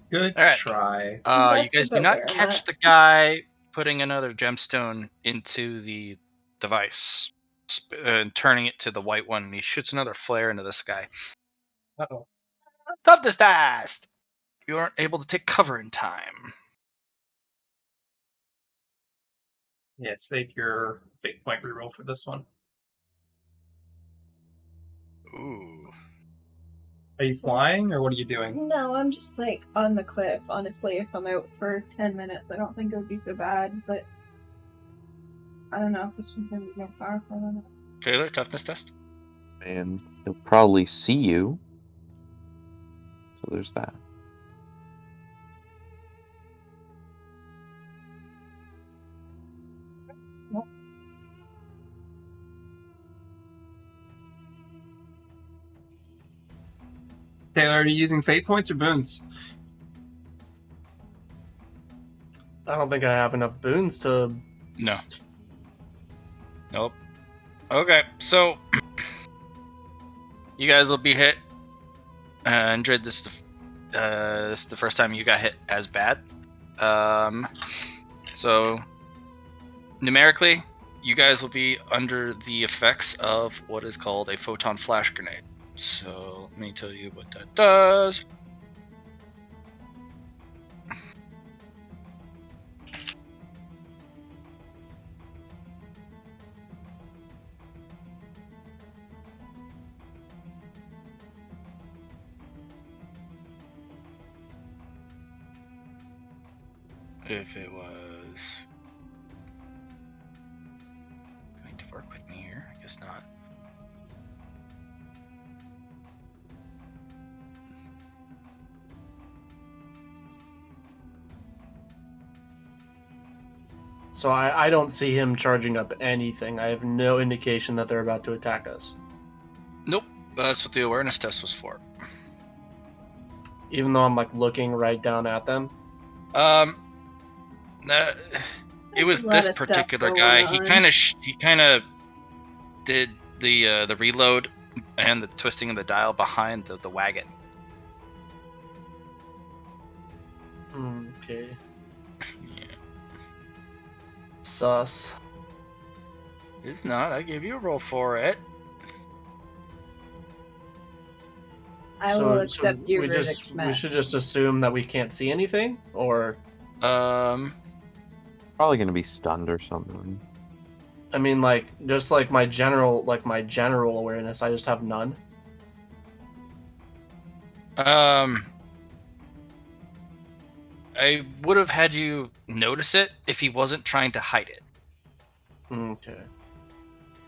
Good All right. try. You That's guys do about not where I'm catch at. the guy putting another gemstone into the device and turning it to the white one. And he shoots another flare into this guy. Uh-oh. Toughness test! You aren't able to take cover in time. Yeah, save your fate point reroll for this one. Ooh. Are you flying, or what are you doing? No, I'm just like on the cliff. Honestly, if I'm out for 10 minutes, I don't think it would be so bad, but I don't know if this one's gonna be more powerful or not. Taylor, toughness test. And he'll probably see you. So there's that. Taylor, are you using fate points or boons? I don't think I have enough boons to. No. Nope. Okay, so you guys will be hit. Andred, this is the first time you got hit as bad. So numerically, you guys will be under the effects of what is called a photon flash grenade. So let me tell you what that does. If it was going to work with me here, I guess not. So I don't see him charging up anything. I have no indication that they're about to attack us. Nope, that's what the awareness test was for. Even though I'm like looking right down at them. It was There's a lot this of stuff particular going guy. on. He kind of did the reload and the twisting of the dial behind the wagon. Okay. Yeah. Sus. It's not. I gave you a roll for it. I will accept your verdict, We Matt. should just assume that we can't see anything, or Probably gonna be stunned or something. I mean, like just like my general awareness. I just have none. I would have had you notice it if he wasn't trying to hide it. Okay.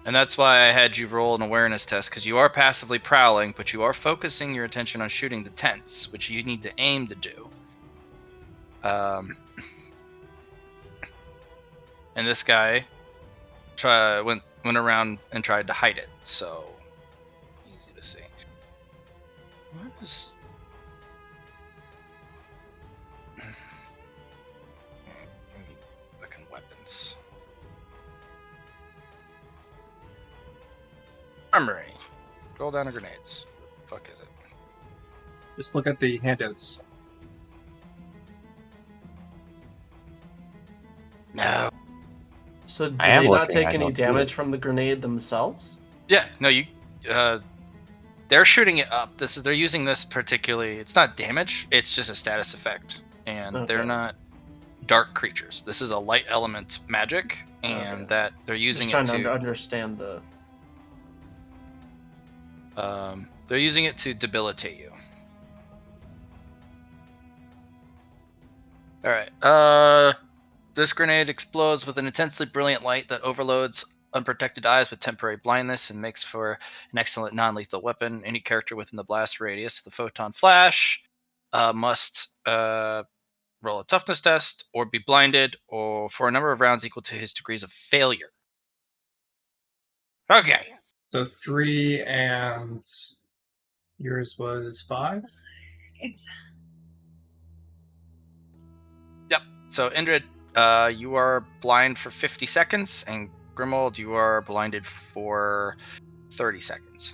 And that's why I had you roll an awareness test, because you are passively prowling, but you are focusing your attention on shooting the tents, which you need to aim to do. And this guy went around and tried to hide it, so easy to see. What is... Fucking weapons. Armory. Roll down to grenades. Fuck is it? Just look at the handouts. No. So do I am they not looking, take I any don't see damage it. from the grenade themselves? Yeah, no, you they're shooting it up. They're using this particularly, it's not damage, it's just a status effect. And they're Okay. not dark creatures. This is a light element magic, and Okay. that they're using Just it trying to to understand the. they're using it to debilitate you. Alright. This grenade explodes with an intensely brilliant light that overloads unprotected eyes with temporary blindness and makes for an excellent non-lethal weapon. Any character within the blast radius of the photon flash must roll a toughness test or be blinded or for a number of rounds equal to his degrees of failure. Okay. So 3 and yours was 5? Yep. So Indrid, you are blind for 50 seconds, and Grimold, you are blinded for 30 seconds.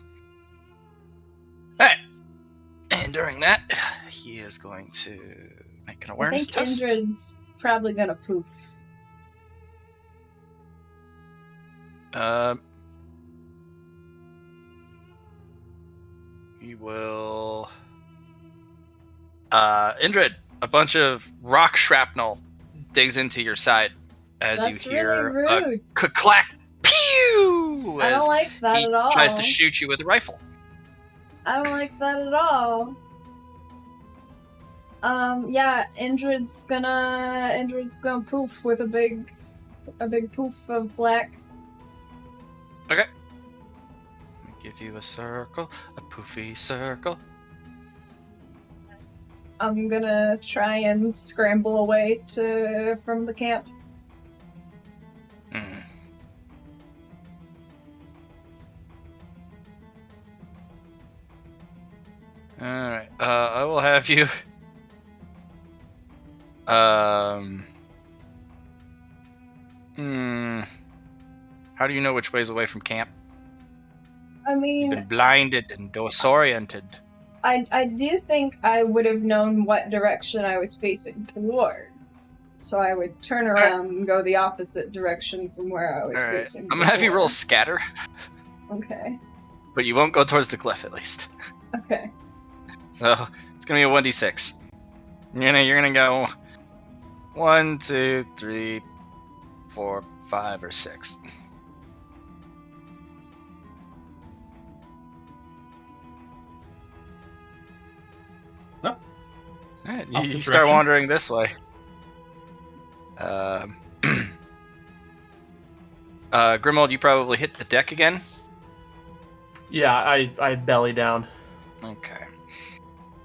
Alright. And during that, he is going to make an I awareness think test. Indrid's probably gonna poof. He will. Indrid, a bunch of rock shrapnel digs into your side, as That's you hear really a rude. clack pew I as don't like that he at all. tries to shoot you with a rifle. I don't like that at all. Yeah, Indrid's gonna poof with a big poof of black. Okay. Let me give you a circle, a poofy circle. I'm gonna try and scramble away from the camp. Mm. Alright, I will have you. How do you know which way's away from camp? I You've mean, been blinded and disoriented. I do think I would have known what direction I was facing towards. So I would turn around and go the opposite direction from where I was Alright, facing. I'm gonna have you roll before. scatter, Okay. but you won't go towards the cliff at least. Okay. So it's gonna be a 1d6. You're gonna go 1, 2, 3, 4, 5, or 6. No. Alright, Opposite you start direction. wandering this way. Grimold, you probably hit the deck again. Yeah, I belly down. Okay.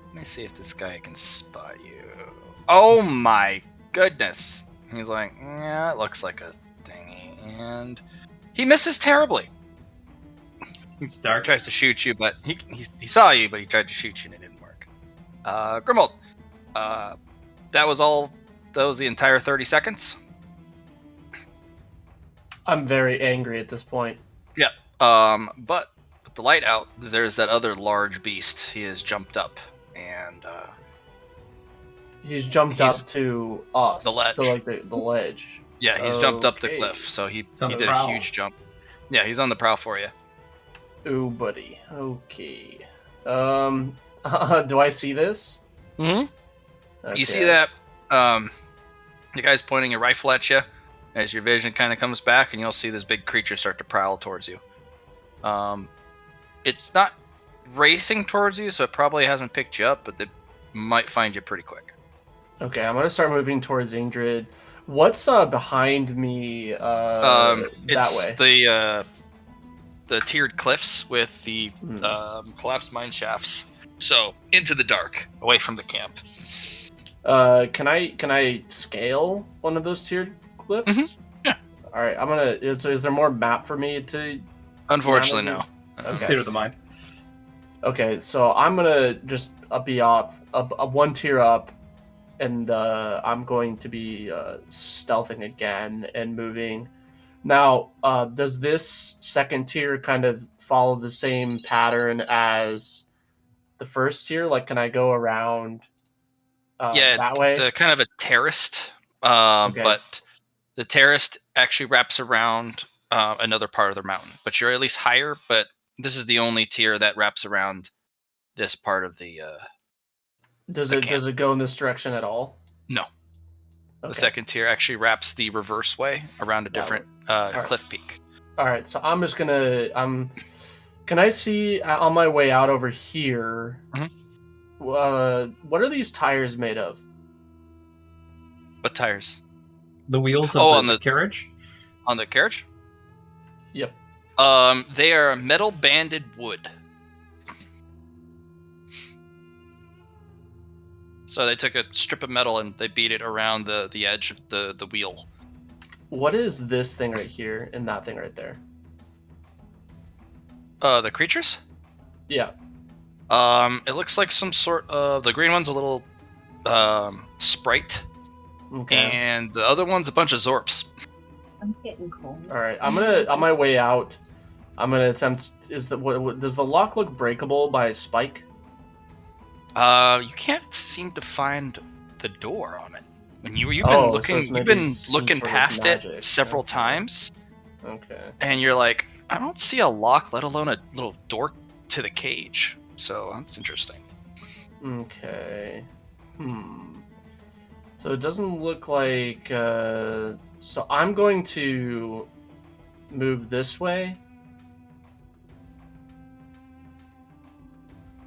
Let me see if this guy can spot you. Oh my goodness. He's like, yeah, it looks like a thingy. And he misses terribly. It's He dark. tries to shoot you, but he saw you, but he tried to shoot you and it didn't work. Grimold, that was all. That was the entire 30 seconds. I'm very angry at this point. Yeah. But with the light out, there's that other large beast. He has jumped up and He's jumped He's- up to us. the ledge. To like the ledge. yeah, he's jumped up the Okay. cliff. So he He's on the did a prowl. huge jump. Yeah, he's on the prowl for you. Ooh, buddy. Okay. Do I see this? Mm-hmm. Okay. You see that the guy's pointing a rifle at you as your vision kind of comes back, and you'll see this big creature start to prowl towards you. It's not racing towards you, so it probably hasn't picked you up, but they might find you pretty quick. Okay, I'm gonna start moving towards Ingrid. What's behind me? It's That way. the tiered cliffs with the collapsed mine shafts. So into the dark, away from the camp. Can I scale one of those tiered cliffs? Mhm, yeah. All right, I'm gonna. So, is there more map for me to? Unfortunately, no. Just Okay. theater of the mind. Okay, so I'm gonna just be off a one tier up, and I'm going to be stealthing again and moving. Now, does this second tier kind of follow the same pattern as the first tier? Like, can I go around Yeah, that it's way? a kind of a terraced, Okay. but the terraced actually wraps around another part of the mountain. But you're at least higher. But this is the only tier that wraps around this part of the. Does the it camp. go in this direction at all? No, Okay. the second tier actually wraps the reverse way around a different right. cliff peak. All right, so I'm just gonna. Can I see on my way out over here? Mhm. What are these tires made of? What tires? The wheels of Oh, the, on the the- carriage. On the carriage? Yep. They are metal banded wood. So they took a strip of metal and they beat it around the edge of the wheel. What is this thing right here and that thing right there? The creatures? Yeah. It looks like some sort of the green one's a little sprite, Okay. and the other one's a bunch of zorps. I'm getting cold. All right. I'm gonna on my way out. I'm gonna attempt. Does the lock look breakable by a spike? You can't seem to find the door on it. When you've been Oh, so looking, it's you've maybe been some looking sort of past magic. it several Okay. times, Okay. and you're like, I don't see a lock, let alone a little door to the cage. So that's interesting. Okay. So So it doesn't look like. So I'm going to move this way.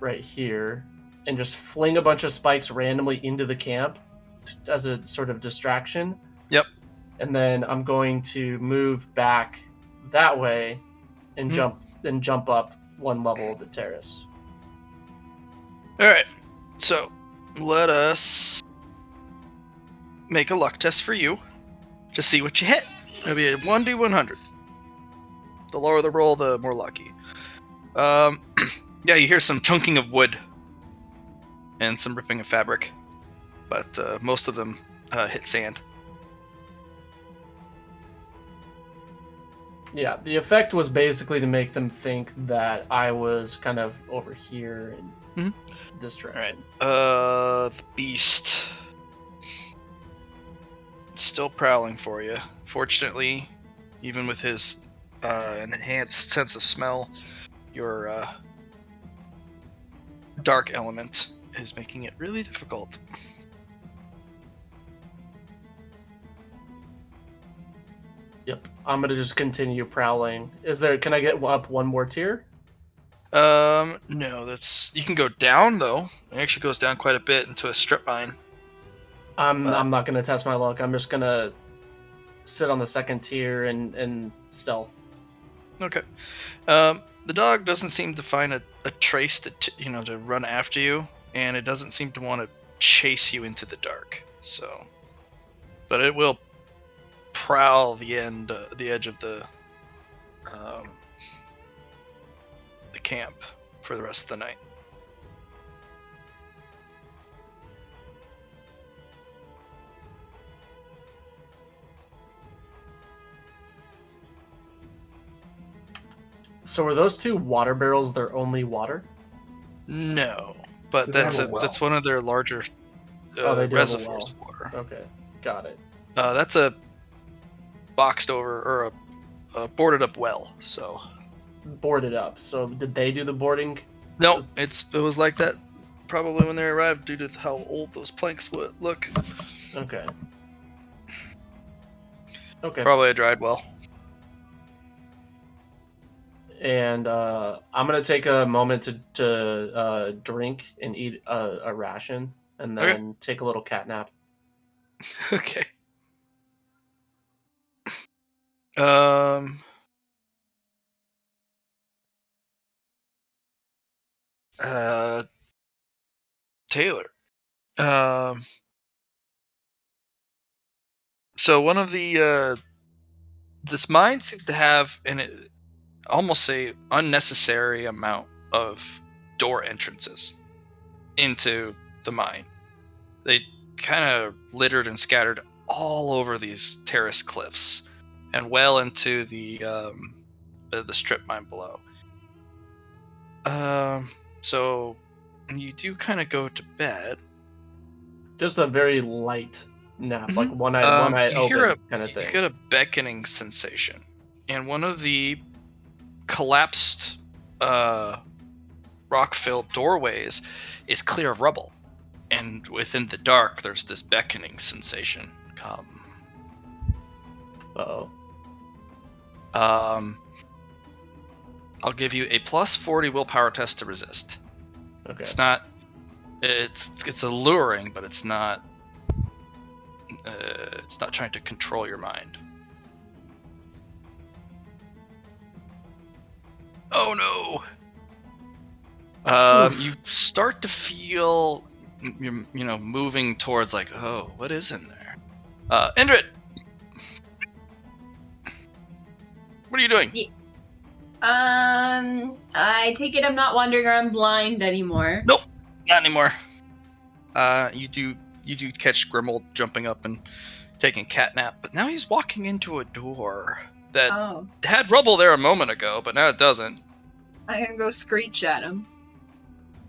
Right here. And just fling a bunch of spikes randomly into the camp as a sort of distraction. Yep. And then I'm going to move back that way and jump up one level of the terrace. All right. So let us make a luck test for you to see what you hit. It'll be a 1d100. The lower the roll, the more lucky. Yeah, you hear some chunking of wood and some ripping of fabric, but most of them hit sand. Yeah, the effect was basically to make them think that I was kind of over here in this direction. All right. The beast. It's still prowling for you. Fortunately, even with his enhanced sense of smell, your dark element is making it really difficult. Yep, I'm gonna just continue prowling. Can I get up one more tier? No, you can go down though. It actually goes down quite a bit into a strip mine. I'm not gonna test my luck. I'm just gonna sit on the second tier and stealth. Okay. The dog doesn't seem to find a trace to run after you, and it doesn't seem to want to chase you into the dark. So, but it will prowl the edge of the camp for the rest of the night. So are those two water barrels their only water? No, but Do they have that's a well? that's one of their larger They do have a reservoirs well. of water. Okay, got it. That's a boxed over or a boarded up well. So Boarded up. So did they do the boarding? no, it was like that probably when they arrived due to how old those planks would look. Okay. Okay. Probably a dried well. And I'm gonna take a moment to drink and eat a ration, and then take a little cat nap. Okay. Taylor. So one of this mine seems to have almost a unnecessary amount of door entrances into the mine. They kind of littered and scattered all over these terrace cliffs and well into the strip mine below. So when you do kind of go to bed, Just a very light nap, like one eye you hear open kind of thing. You get a beckoning sensation, and one of the collapsed rock-filled doorways is clear of rubble, and within the dark there's this beckoning sensation. Come. Uh-oh. I'll give you a plus 40 willpower test to resist. Okay. It's alluring, but it's not trying to control your mind. Oh no. You start to feel moving towards like, oh, what is in there? Indrid, what are you doing? I take it I'm not wandering around blind anymore. Nope, not anymore. You do catch Grimold jumping up and taking a cat nap, but now he's walking into a door that had rubble there a moment ago, but now it doesn't. I'm gonna go screech at him.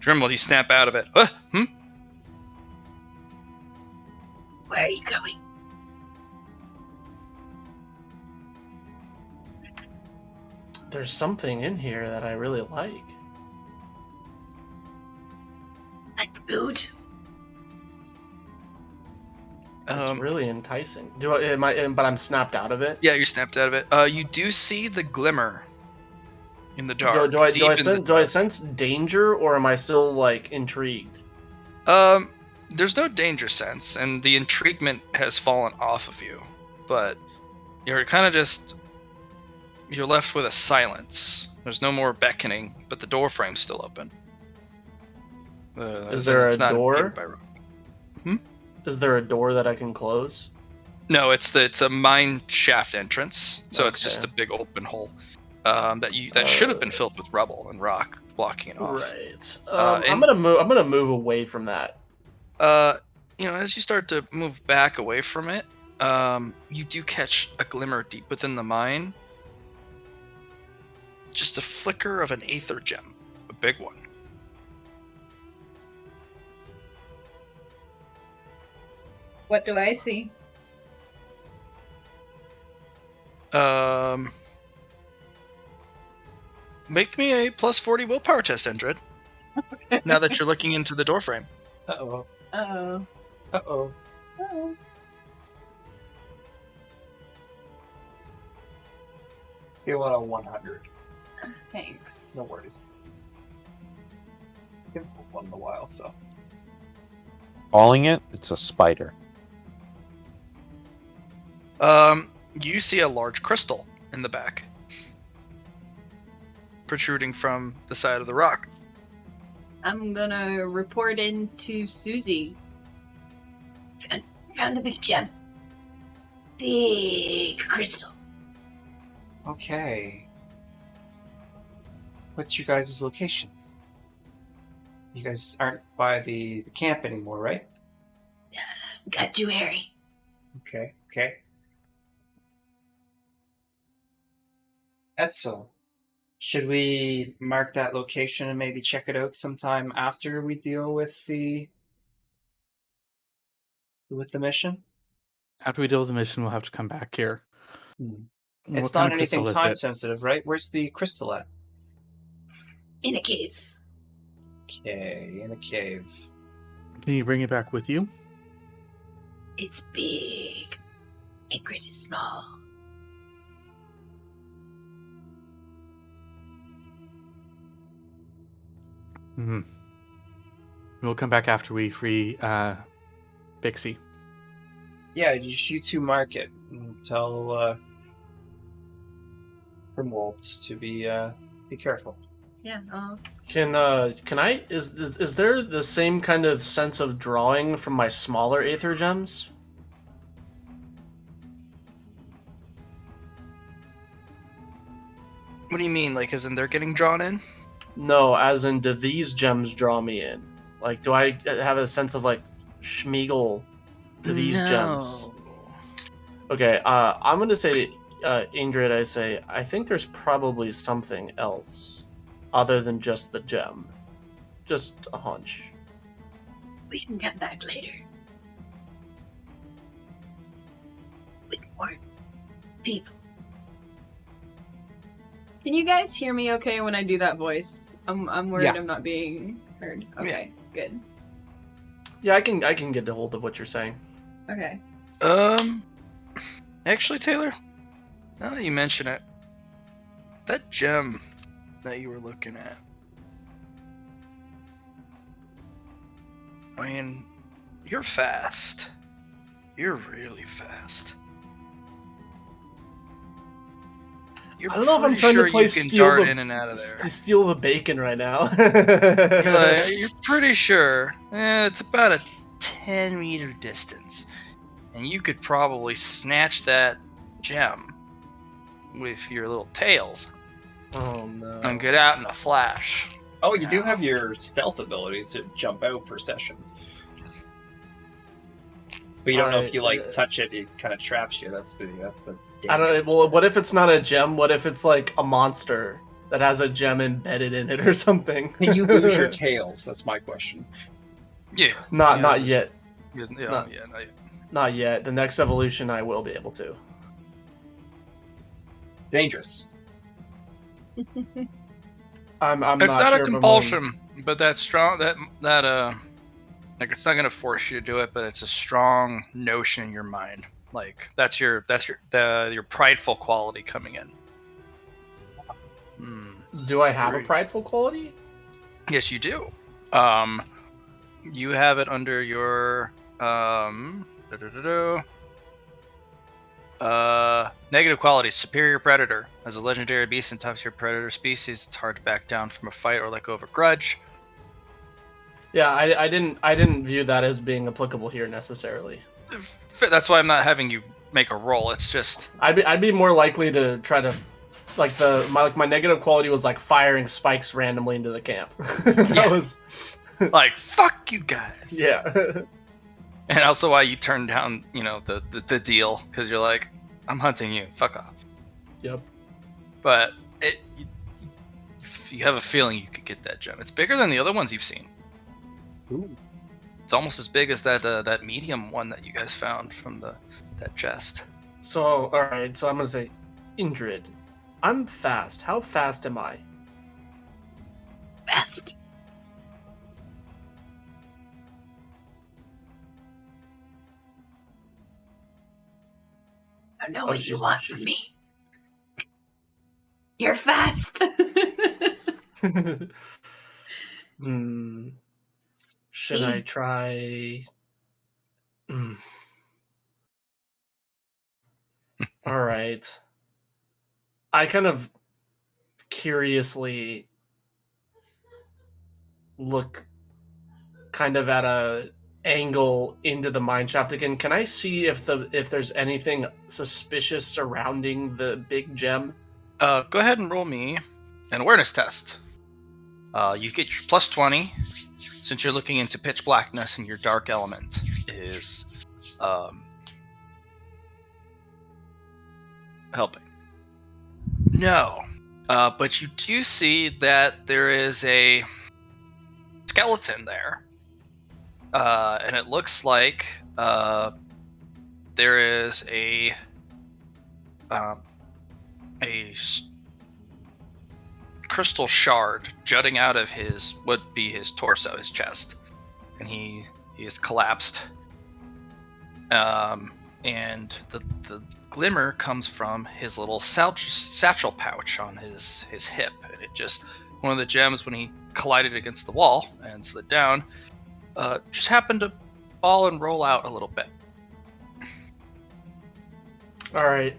Grimold, you snap out of it. Where are you going? There's something in here that I really like. Like food? It's really enticing. But I'm snapped out of it. Yeah, you're snapped out of it. You do see the glimmer in the dark. Do I deep in the sense? Do I dark. sense danger, or am I still like intrigued? There's no danger sense, and the intriguement has fallen off of you, but you're kind of just you're left with a silence. There's no more beckoning, but the door frame's still open. Is there a door? impeded by rock. Is there a door that I can close? No, it's a mine shaft entrance, so it's just a Okay. big open hole that should have been filled with rubble and rock, blocking it off. Right. and- I'm gonna move away from that. As you start to move back away from it, you do catch a glimmer deep within the mine. Just a flicker of an aether gem, a big one. What do I see? Make me a plus 40 willpower test, Endred. Now that you're looking into the doorframe. Uh-oh. Oh. Uh-oh. Oh. Feel a 100. Thanks. No worries. Give one in a while, so. Calling it, it's a spider. You see a large crystal in the back, protruding from the side of the rock. I'm gonna report in to Susie. Found a big gem. Big crystal. Okay. What's your guys' location? You guys aren't by the camp anymore, right? Got too hairy. Okay. Edsel, should we mark that location and maybe check it out sometime after we deal with the mission? After we deal with the mission, we'll have to come back here. It's not anything time sensitive, right? Where's the crystal at? In a cave. Okay, in a cave. Can you bring it back with you? It's big. Ingrid is small. Mm-hmm. We'll come back after we free Bixie. Yeah, just you two mark it and tell Grimwald to be careful. Yeah. Can I? Is there the same kind of sense of drawing from my smaller aether gems? What do you mean? Like, as in they're getting drawn in? No, as in, do these gems draw me in? Like, do I have a sense of like Schmeagol to these gems? Okay, I'm gonna say to Ingrid, I think there's probably something else other than just the gem. Just a hunch. We can come back later. With more people. Can you guys hear me okay when I do that voice? I'm worried Yeah. I'm not being heard. Okay, good. Yeah, I can get a hold of what you're saying. Okay. Actually, Taylor, now that you mention it, that gem that you were looking at, I mean, you're fast. You're really fast. You're I don't know if I'm pretty trying sure to play you can steal dart the in and out of there. steal the bacon right now. You're pretty sure it's about a 10-meter distance, and you could probably snatch that gem with your little tails Oh no. and get out in a flash. Oh, you do have your stealth ability to jump out per session. But you don't know if you touch it, it kind of traps you. That's the I don't. dangerous Well, part. what if it's not a gem? What if it's like a monster that has a gem embedded in it or something? Can you lose your tails? That's my question. Yeah. Not yet. Yeah, No. not yet. Not yet. The next evolution, I will be able to. Dangerous. I'm It's not not sure a if I'm compulsion, but that strong that Like, it's not gonna force you to do it, but it's a strong notion in your mind. Like, that's your prideful quality coming in. Do I have a prideful quality? Yes, you do. You have it under your negative qualities. Superior predator. As a legendary beast and top tier predator species, it's hard to back down from a fight or let go of a grudge. Yeah, I didn't view that as being applicable here necessarily. That's why I'm not having you make a roll. It's just I'd be more likely to try to, like my negative quality was like firing spikes randomly into the camp. That was like, fuck you guys. Yeah. And also why you turned down, the deal, because you're like, I'm hunting you. Fuck off. Yep. But you have a feeling you could get that gem. It's bigger than the other ones you've seen. Ooh. It's almost as big as that medium one that you guys found from that chest. So, all right. So I'm gonna say, Indrid, I'm fast. How fast am I? Best. I know what you want from me. You're fast. Should I try? All right. I kind of curiously look kind of at a angle into the mine shaft again. Can I see if there's anything suspicious surrounding the big gem? Go ahead and roll me an awareness test. You get your plus 20 since you're looking into pitch blackness, and your dark element is helping. No, but you do see that there is a skeleton there, and it looks like there is a crystal shard jutting out of his torso, his chest, and he is collapsed. And the glimmer comes from his little satchel pouch on his hip, and it just, one of the gems, when he collided against the wall and slid down, just happened to fall and roll out a little bit. All right.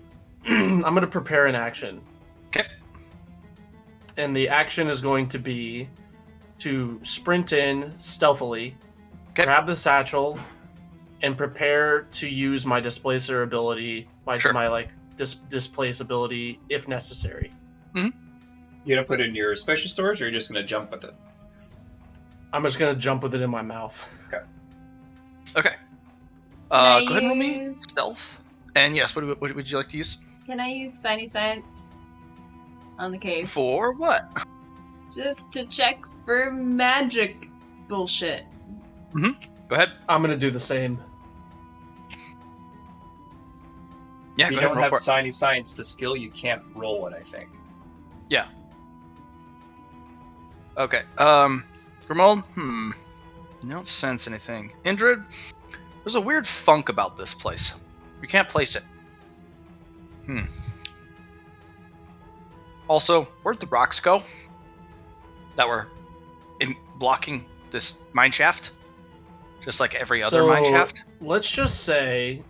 I'm going to prepare an action. Okay. And the action is going to be to sprint in stealthily, grab the satchel, and prepare to use my displacer ability, my displace ability if necessary. Mm-hmm. You gonna put it in your special storage, or you're just gonna jump with it? I'm just gonna jump with it in my mouth. Okay. Go ahead and roll me stealth. And yes, what would you like to use? Can I use Shiny Science on the cave? For what? Just to check for magic bullshit. Mm-hmm. Go ahead. I'm gonna do the same. Yeah, if you don't have Shiny Science, the skill, you can't roll it, I think. Yeah. Okay. Grimold? You don't sense anything. Indrid? There's a weird funk about this place. You can't place it. Also, where'd the rocks go that were blocking this mine shaft? Just like every other mine shaft? Let's just say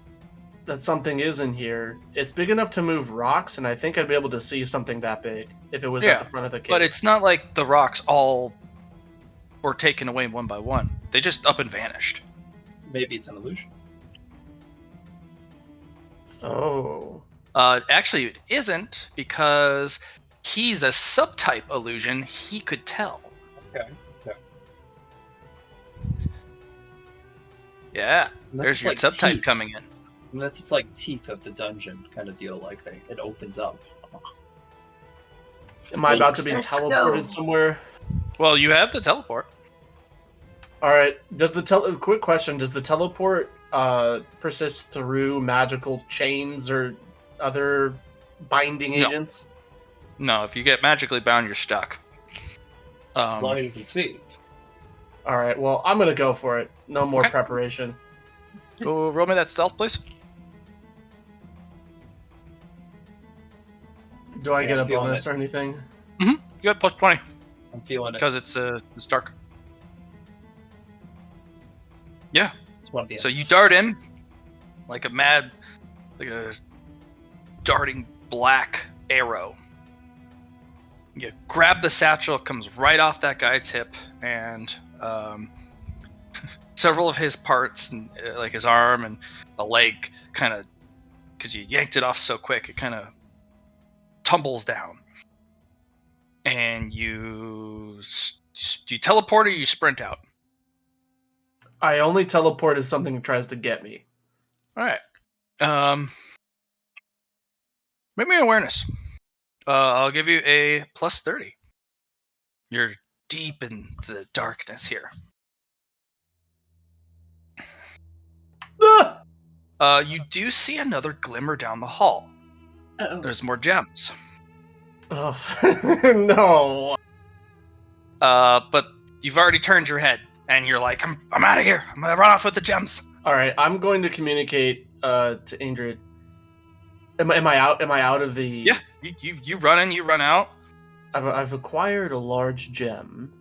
that something is in here. It's big enough to move rocks, and I think I'd be able to see something that big if it was at the front of the cave. But it's not like the rocks all were taken away one by one. They just up and vanished. Maybe it's an illusion. Oh. Actually, it isn't, because he's a subtype illusion. He could tell. Okay. Yeah, there's your subtype coming in. And that's just like teeth of the dungeon kind of deal. Like it opens up. Am I about to be teleported somewhere? Well, you have the teleport. All right. Does the quick question? Does the teleport persist through magical chains or other binding agents? No. If you get magically bound, you're stuck. As long as you can see. All right. Well, I'm gonna go for it. No more Okay. preparation. Go roll me that stealth, please. Do I Yeah, get I'm a feeling bonus it. or anything? You got plus 20 I'm feeling it. because it's dark. Yeah. It's one of the So you dart in like a darting black arrow. You grab the satchel, it comes right off that guy's hip, and several of his parts, and like his arm and a leg, kind of, because you yanked it off so quick, it kind of tumbles down. And you teleport or you sprint out. I only teleport if something tries to get me. All right. Make me awareness. I'll give you a plus 30. You're deep in the darkness here. Ah! You do see another glimmer down the hall. Uh-oh. There's more gems. Oh, no. But you've already turned your head, and you're like, I'm out of here. I'm gonna run off with the gems. All right, I'm going to communicate to Ingrid. Am I out? Am I out of the? Yeah, you run in, you run out. I've acquired a large gem,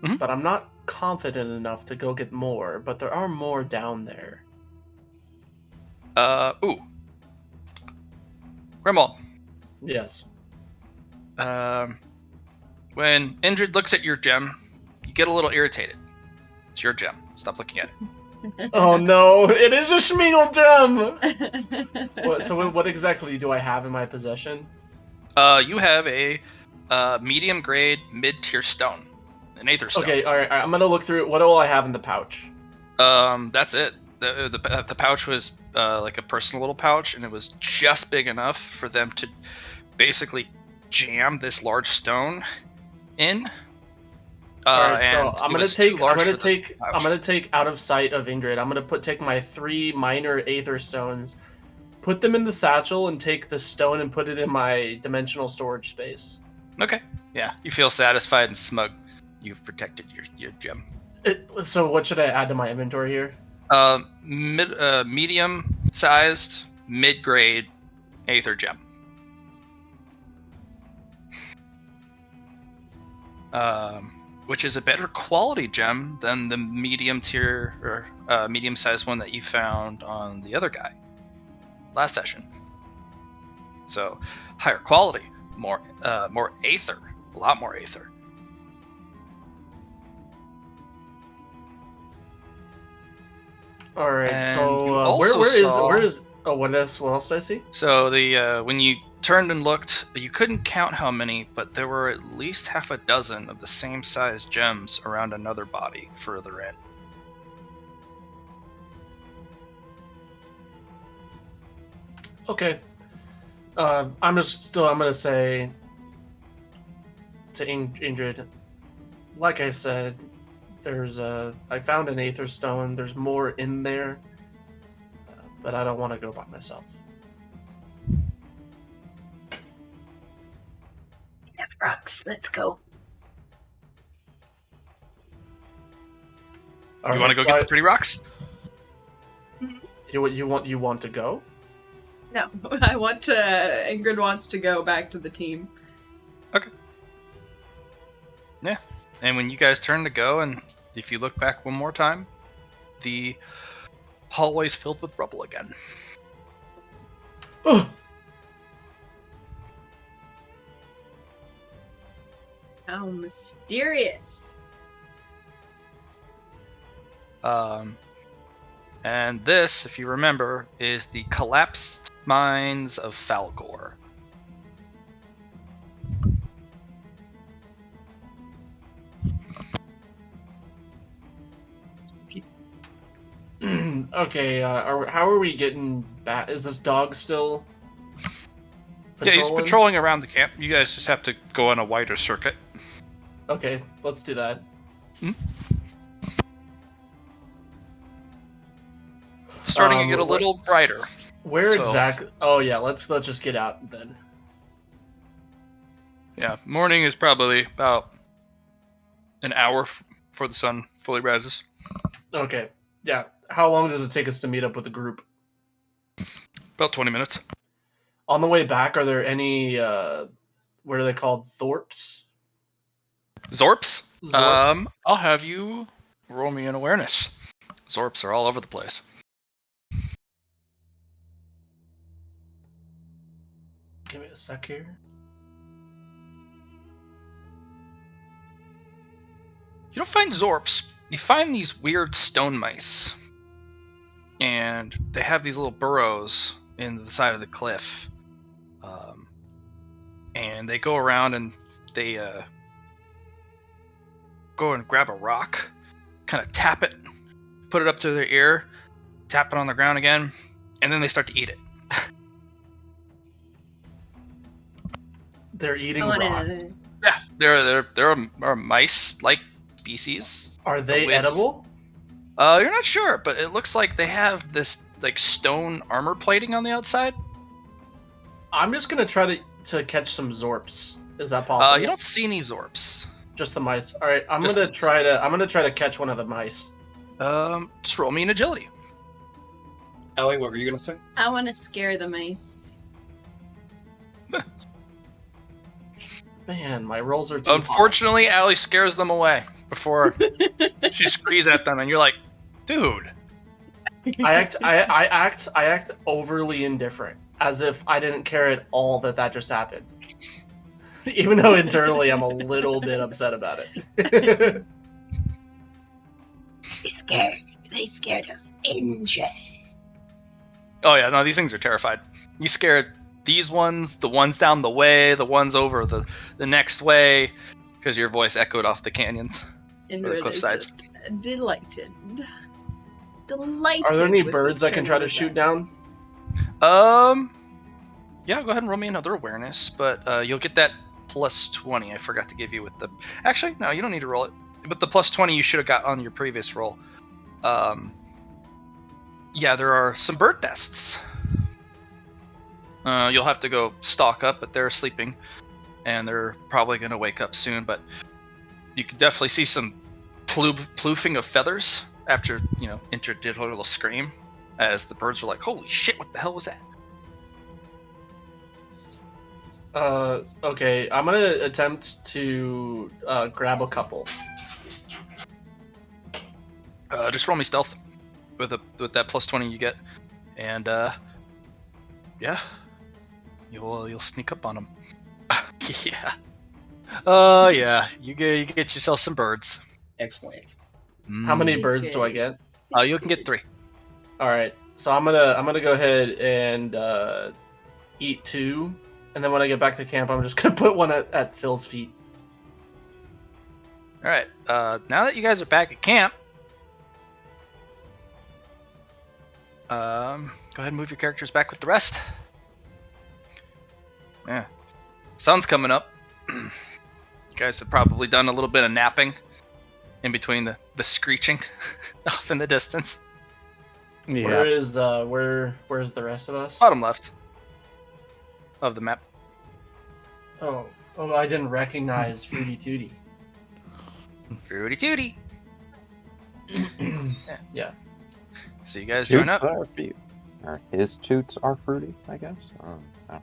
Mhm. but I'm not confident enough to go get more. But there are more down there. Ooh. Grimald. Yes. When Indrid looks at your gem, you get a little irritated. It's your gem. Stop looking at it. Oh no! It is a Schmeagle gem. So what exactly do I have in my possession? You have a medium grade mid-tier stone, an aether stone. Okay, all right. I'm gonna look through it. What do I have in the pouch? That's it. The pouch was like a personal little pouch, and it was just big enough for them to basically jam this large stone in. All right, so and I'm it gonna was too take. large I'm for gonna the take. pouch. I'm gonna take out of sight of Ingrid. I'm gonna take my 3 minor aether stones, put them in the satchel, and take the stone and put it in my dimensional storage space. Okay. Yeah, you feel satisfied and smug. You've protected your gem. So what should I add to my inventory here? Medium-sized, mid-grade aether gem. Which is a better quality gem than the medium tier or medium-sized one that you found on the other guy last session. So higher quality, more aether, a lot more aether. All right. And So you also where is? Oh, what else did I see? So the when you turned and looked, you couldn't count how many, but there were at least half a dozen of the same size gems around another body further in. Okay. I'm gonna say to Ingrid, like I said, I found an aether stone. There's more in there, but I don't want to go by myself. Enough rocks. Let's go. All You want to go so get the pretty rocks? You want to go? No, I want to. Ingrid wants to go back to the team. Okay. Yeah. And when you guys turn to go, and if you look back one more time, the hallway's filled with rubble again. Oh, How mysterious. And this, if you remember, is the collapsed mines of Falgor. okay. How are we getting back? Is this dog still? Yeah, he's patrolling? patrolling around the camp. You guys just have to go on a wider circuit. Okay, let's do that. It's starting to get a what- little brighter. Where So- exactly? Oh yeah, let's just get out then. Yeah, morning is probably about an hour before the sun fully rises. Okay. Yeah. How long does it take us to meet up with the group? About 20 minutes. On the way back, are there any what are they called? Thorps? Zorps? Zorps? I'll have you roll me an awareness. Zorps are all over the place. Give me a sec here. You don't find Zorps. You find these weird stone mice. And they have these little burrows in the side of the cliff. And they go around and they go and grab a rock, kind of tap it, put it up to their ear, tap it on the ground again, and then they start to eat it. They're eating I rock. wanna. Yeah, they're a mice-like species. Are they with- edible? You're not sure, but it looks like they have this like stone armor plating on the outside. I'm just gonna try to catch some Zorps. Is that possible? You don't see any Zorps. Just the mice. All right, I'm Just gonna the- try to catch one of the mice. Just roll me an agility. Ellie, what were you gonna say? I want to scare the mice. Man, my rolls are too Unfortunately, Allie scares them away before she screams at them, and you're like, dude. high. I act overly indifferent, as if I didn't care at all that just happened. Even though internally I'm a little bit upset about it. They scared of injured. Oh yeah, no, these things are terrified. You scared these ones, the ones down the way, the ones over the next way, because your voice echoed off the canyons. Indrid cliff is sides. just delighted. Delighted. Are there any with birds this I can try to turn of shoot down? events. Yeah, go ahead and roll me another awareness, but you'll get that plus 20. I forgot to give you with the. Actually, no, you don't need to roll it. But the plus 20 you should have got on your previous roll. Yeah, there are some bird nests. You'll have to go stalk up, but they're sleeping, and they're probably going to wake up soon. But you can definitely see some ploofing of feathers after, Intrid did a little scream, as the birds were like, holy shit, what the hell was that? Okay, I'm gonna attempt to grab a couple. Just roll me stealth with that plus 20 you get, and yeah, you'll sneak up on them. Yeah. Oh yeah, you get yourself some birds. Excellent. How many Mm. birds do I get? You can get 3. All right, so I'm gonna go ahead and eat 2, and then when I get back to camp, I'm just gonna put one at Phil's feet. All right. Now that you guys are back at camp, go ahead and move your characters back with the rest. Yeah. Sun's coming up. You guys have probably done a little bit of napping in between the screeching off in the distance. Yeah. Where's the rest of us? Bottom left of the map. Oh, I didn't recognize Fruity Tooty. Fruity Tooty. Yeah. So you guys join up. Or his toots are fruity, I guess. I don't know.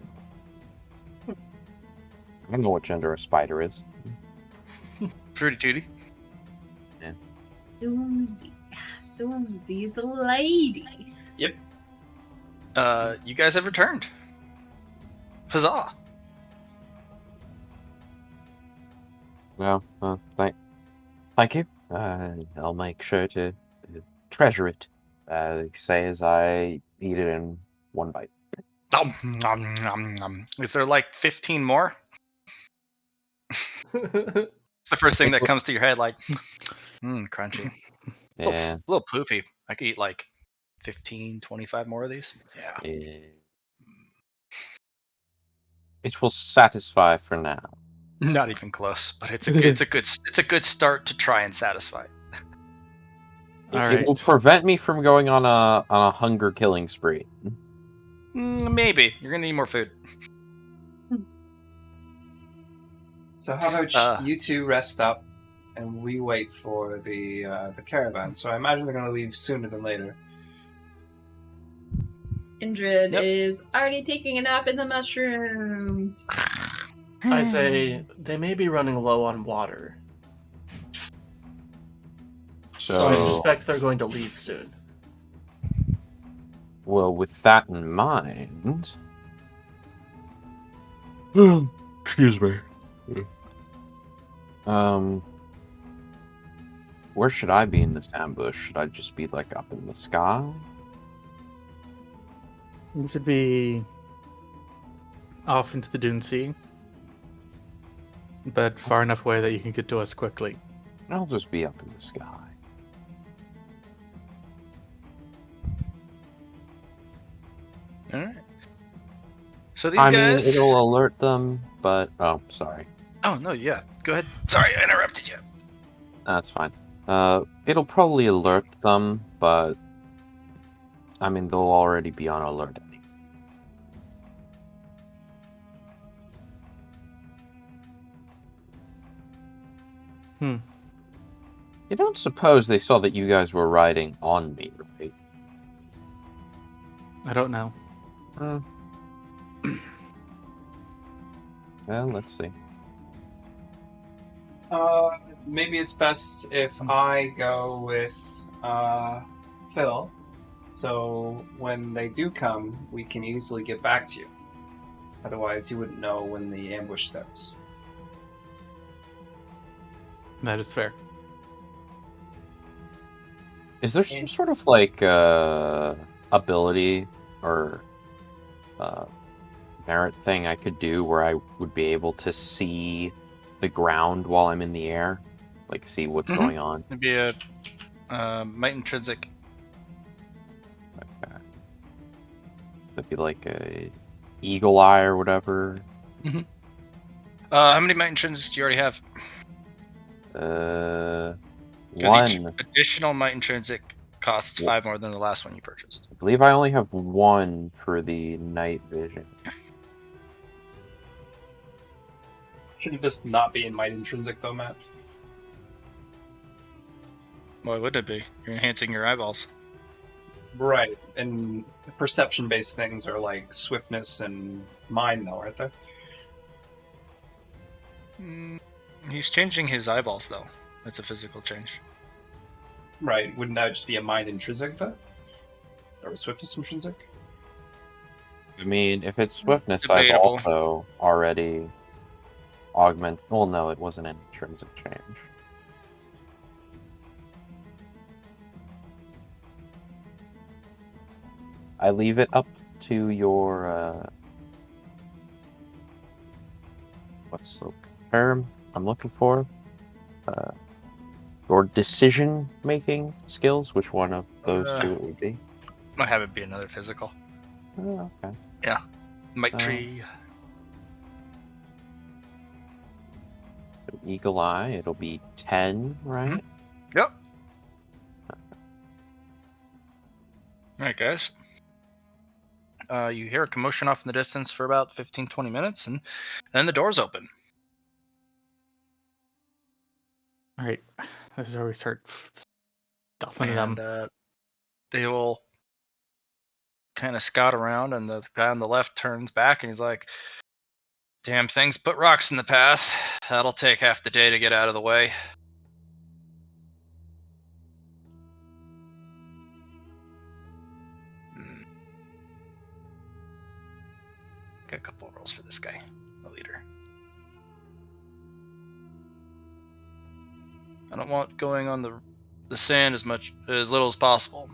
I don't know what gender a spider is. Fruity Tooty. Susie. Susie's a lady. Yep. You guys have returned. Huzzah! Well, thank you. I'll make sure to treasure it. Say as I eat it in one bite. Nom, nom, nom. Is there like 15 more? It's the first thing that comes to your head, like, crunchy. Yeah. A little poofy. I could eat like 15, 25 more of these. Yeah. It will satisfy for now. Not even close, but it's a good start to try and satisfy. All It will right. prevent me from going on a hunger killing spree. Maybe you're gonna need more food. So how about you two rest up, and we wait for the caravan. So I imagine they're going to leave sooner than later. Indrid Yep. is already taking a nap in the mushrooms. I say they may be running low on water, so I suspect they're going to leave soon. Well, with that in mind, excuse me. Where should I be in this ambush? Should I just be like up in the sky? You should be off into the Dune Sea, but far enough away that you can get to us quickly. I'll just be up in the sky. All right. So these I guys. mean, it'll alert them, but sorry. Oh no, yeah. Go ahead. Sorry, I interrupted you. That's fine. It'll probably alert them, but I mean, they'll already be on alert. You don't suppose they saw that you guys were riding on me, right? I don't know. Well, let's see. Maybe it's best if I go with Phil, so when they do come, we can easily get back to you. Otherwise, you wouldn't know when the ambush starts. That is fair. Is there some sort of like ability or merit thing I could do where I would be able to see the ground while I'm in the air, like see what's going on? It'd be a might intrinsic. Okay. That'd be like a eagle eye or whatever. How many might intrinsics do you already have? One. Each additional might intrinsic costs 5 more than the last one you purchased. I believe I only have one for the night vision. Shouldn't this not be in Might Intrinsic, though, Matt? Why would it be? You're enhancing your eyeballs. Right, and perception-based things are like swiftness and mind, though, aren't they? He's changing his eyeballs, though. That's a physical change. Right, wouldn't that just be a Mind Intrinsic, then? Or a Swiftness Intrinsic? I mean, if it's swiftness, Debatable. I've also already augmented. Well, no, it wasn't an intrinsic change. I leave it up to your what's the term I'm looking for? Your decision-making skills. Which one of those two it would be? Might have it be another physical. Oh, okay. Yeah. Might tree. Eagle eye. It'll be 10, right? Yep. Alright, guys. You hear a commotion off in the distance for about 15-20 minutes, and then the doors open. Alright, this is where we start stuffing them. And they will kind of scout around, and the guy on the left turns back, and he's like, "Damn things put rocks in the path. That'll take half the day to get out of the way." Got a couple of rolls for this guy, the leader. I don't want going on the sand as little as possible.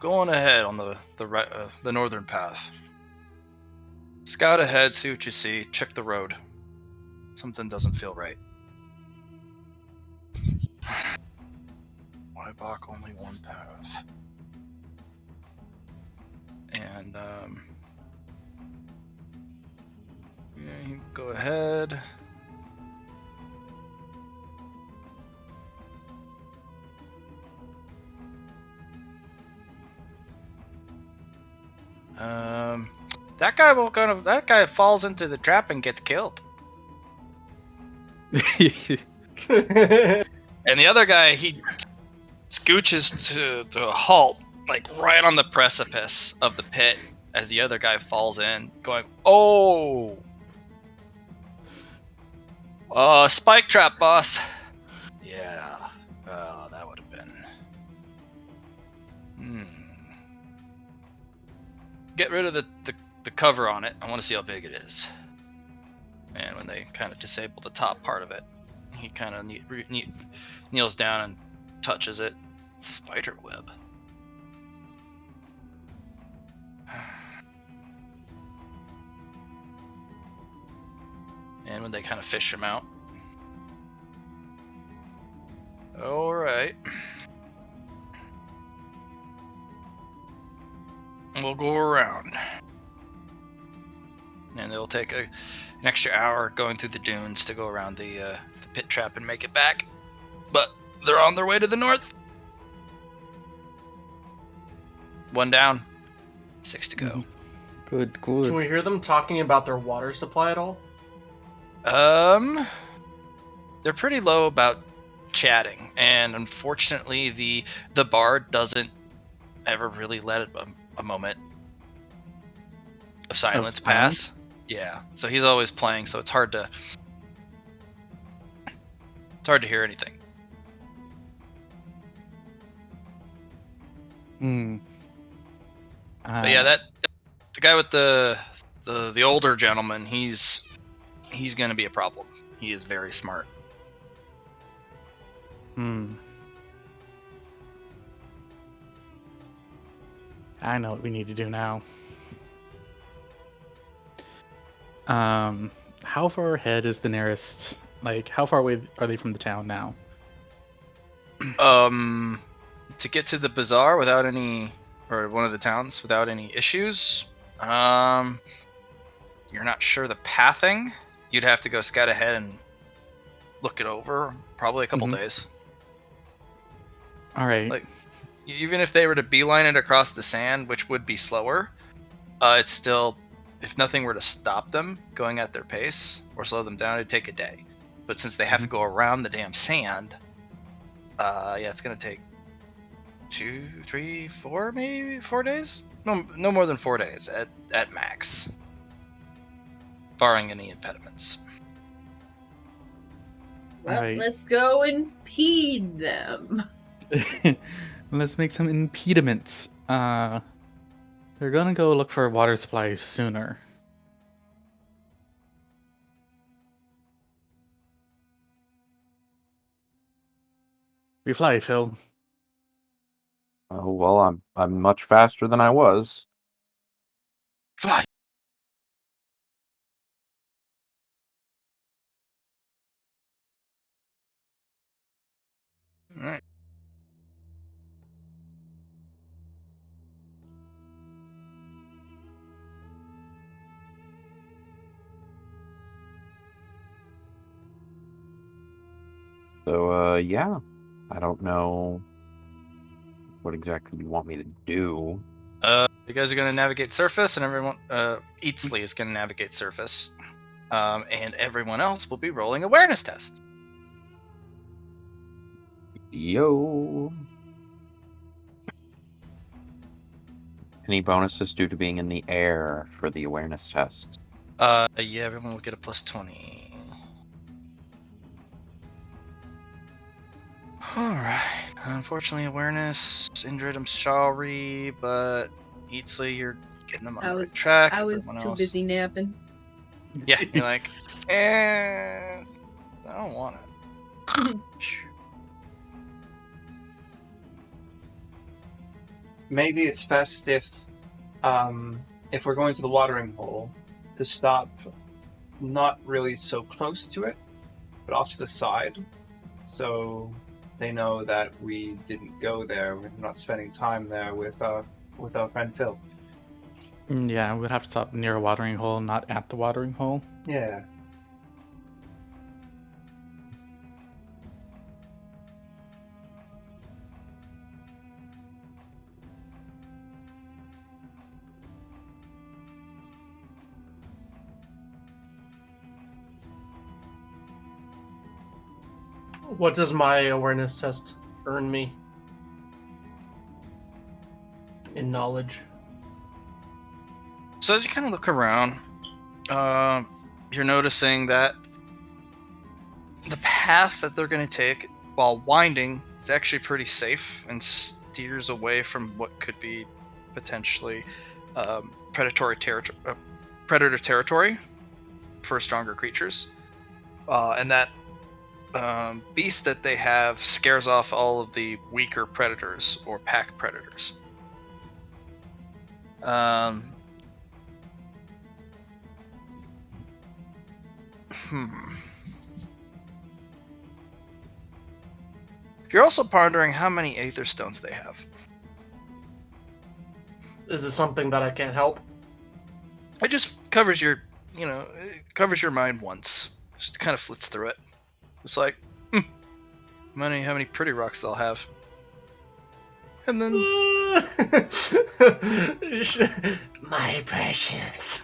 Go on ahead on the northern path. Scout ahead, see what you see. Check the road. Something doesn't feel right. Why block only one path? And yeah, you can go ahead. That guy falls into the trap and gets killed. And the other guy, he scooches to a halt, like right on the precipice of the pit as the other guy falls in, going, "Oh, spike trap, boss." Yeah, that would have been. Get rid of the cover on it. I want to see how big it is. And when they kind of disable the top part of it, he kind of kneels down and touches it. Spider web. And when they kind of fish him out. Alright. We'll go around. And they'll take an extra hour going through the dunes to go around the pit trap and make it back. But they're on their way to the north. 1 down, 6 to go. Good. Can we hear them talking about their water supply at all? They're pretty low about chatting, and unfortunately, the bard doesn't ever really let a moment of silence pass. Yeah, so he's always playing, so it's hard to hear anything. But yeah, the guy with the older gentleman, he's gonna be a problem. He is very smart. I know what we need to do now. How far ahead is the nearest? Like, how far away are they from the town now? To get to the bazaar without any, or one of the towns without any issues, you're not sure the pathing. You'd have to go scout ahead and look it over. Probably a couple days. All right. Like, even if they were to beeline it across the sand, which would be slower, it's still, if nothing were to stop them going at their pace or slow them down, it'd take a day. But since they have to go around the damn sand, yeah, it's gonna take 2, 3, 4, maybe 4 days. No more than 4 days at max, barring any impediments. Well, Right. let's go impede them. Let's make some impediments. They're gonna go look for water supplies sooner. We fly, Phil. Oh well, I'm much faster than I was. Fly. All right. So yeah, I don't know what exactly you want me to do. You guys are gonna navigate surface, and everyone, Eatsley is gonna navigate surface, and everyone else will be rolling awareness tests. Yo. Any bonuses due to being in the air for the awareness test? Yeah, everyone will get a plus 20. Alright. Unfortunately, awareness, Indrid, I'm sorry, but Eatsley, you're getting them on the right track. I was Everyone too else- busy napping. Yeah, you're like, I don't want it. Maybe it's best if we're going to the watering hole, to stop not really so close to it, but off to the side, so they know that we didn't go there. We're not spending time there with our friend Phil. Yeah, we'd have to stop near a watering hole, not at the watering hole. Yeah. What does my awareness test earn me? In knowledge. So as you kind of look around, you're noticing that the path that they're going to take while winding is actually pretty safe and steers away from what could be potentially predator territory for stronger creatures. And that beast that they have scares off all of the weaker predators or pack predators. You're also pondering how many Aether Stones they have. Is this something that I can't help? It just covers your, it covers your mind once. Just kind of flits through it. It's like, how many pretty rocks they'll have. And then... My precious.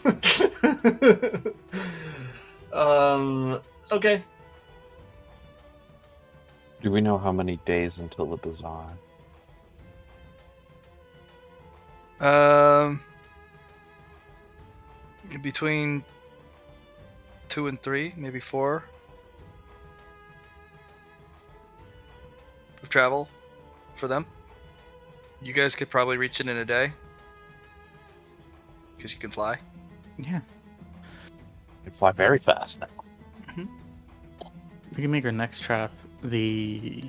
Okay. Do we know how many days until the bazaar? Between 2 and 3, maybe 4 of travel for them. You guys could probably reach it in a day because you can fly. Yeah. You fly very fast now. We can make our next trap the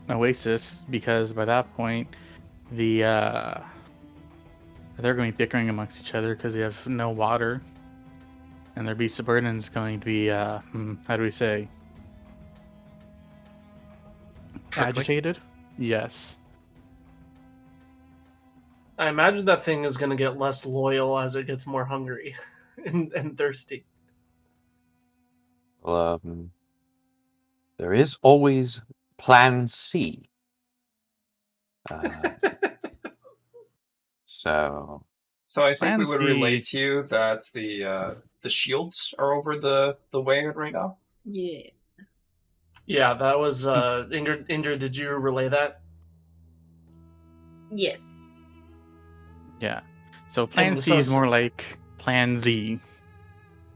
Oasis, because by that point they're going to be bickering amongst each other because they have no water, and their beast of burden is going to be how do we say, agitated? Yes. I imagine that thing is going to get less loyal as it gets more hungry and thirsty. Well, there is always Plan C. So I think we would Fancy. relay to you that the shields are over the wagon right now. Yeah. Yeah, that was Ingrid. Ingrid, did you relay that? Yes. Yeah. So Plan And C so is s- more like Plan Z.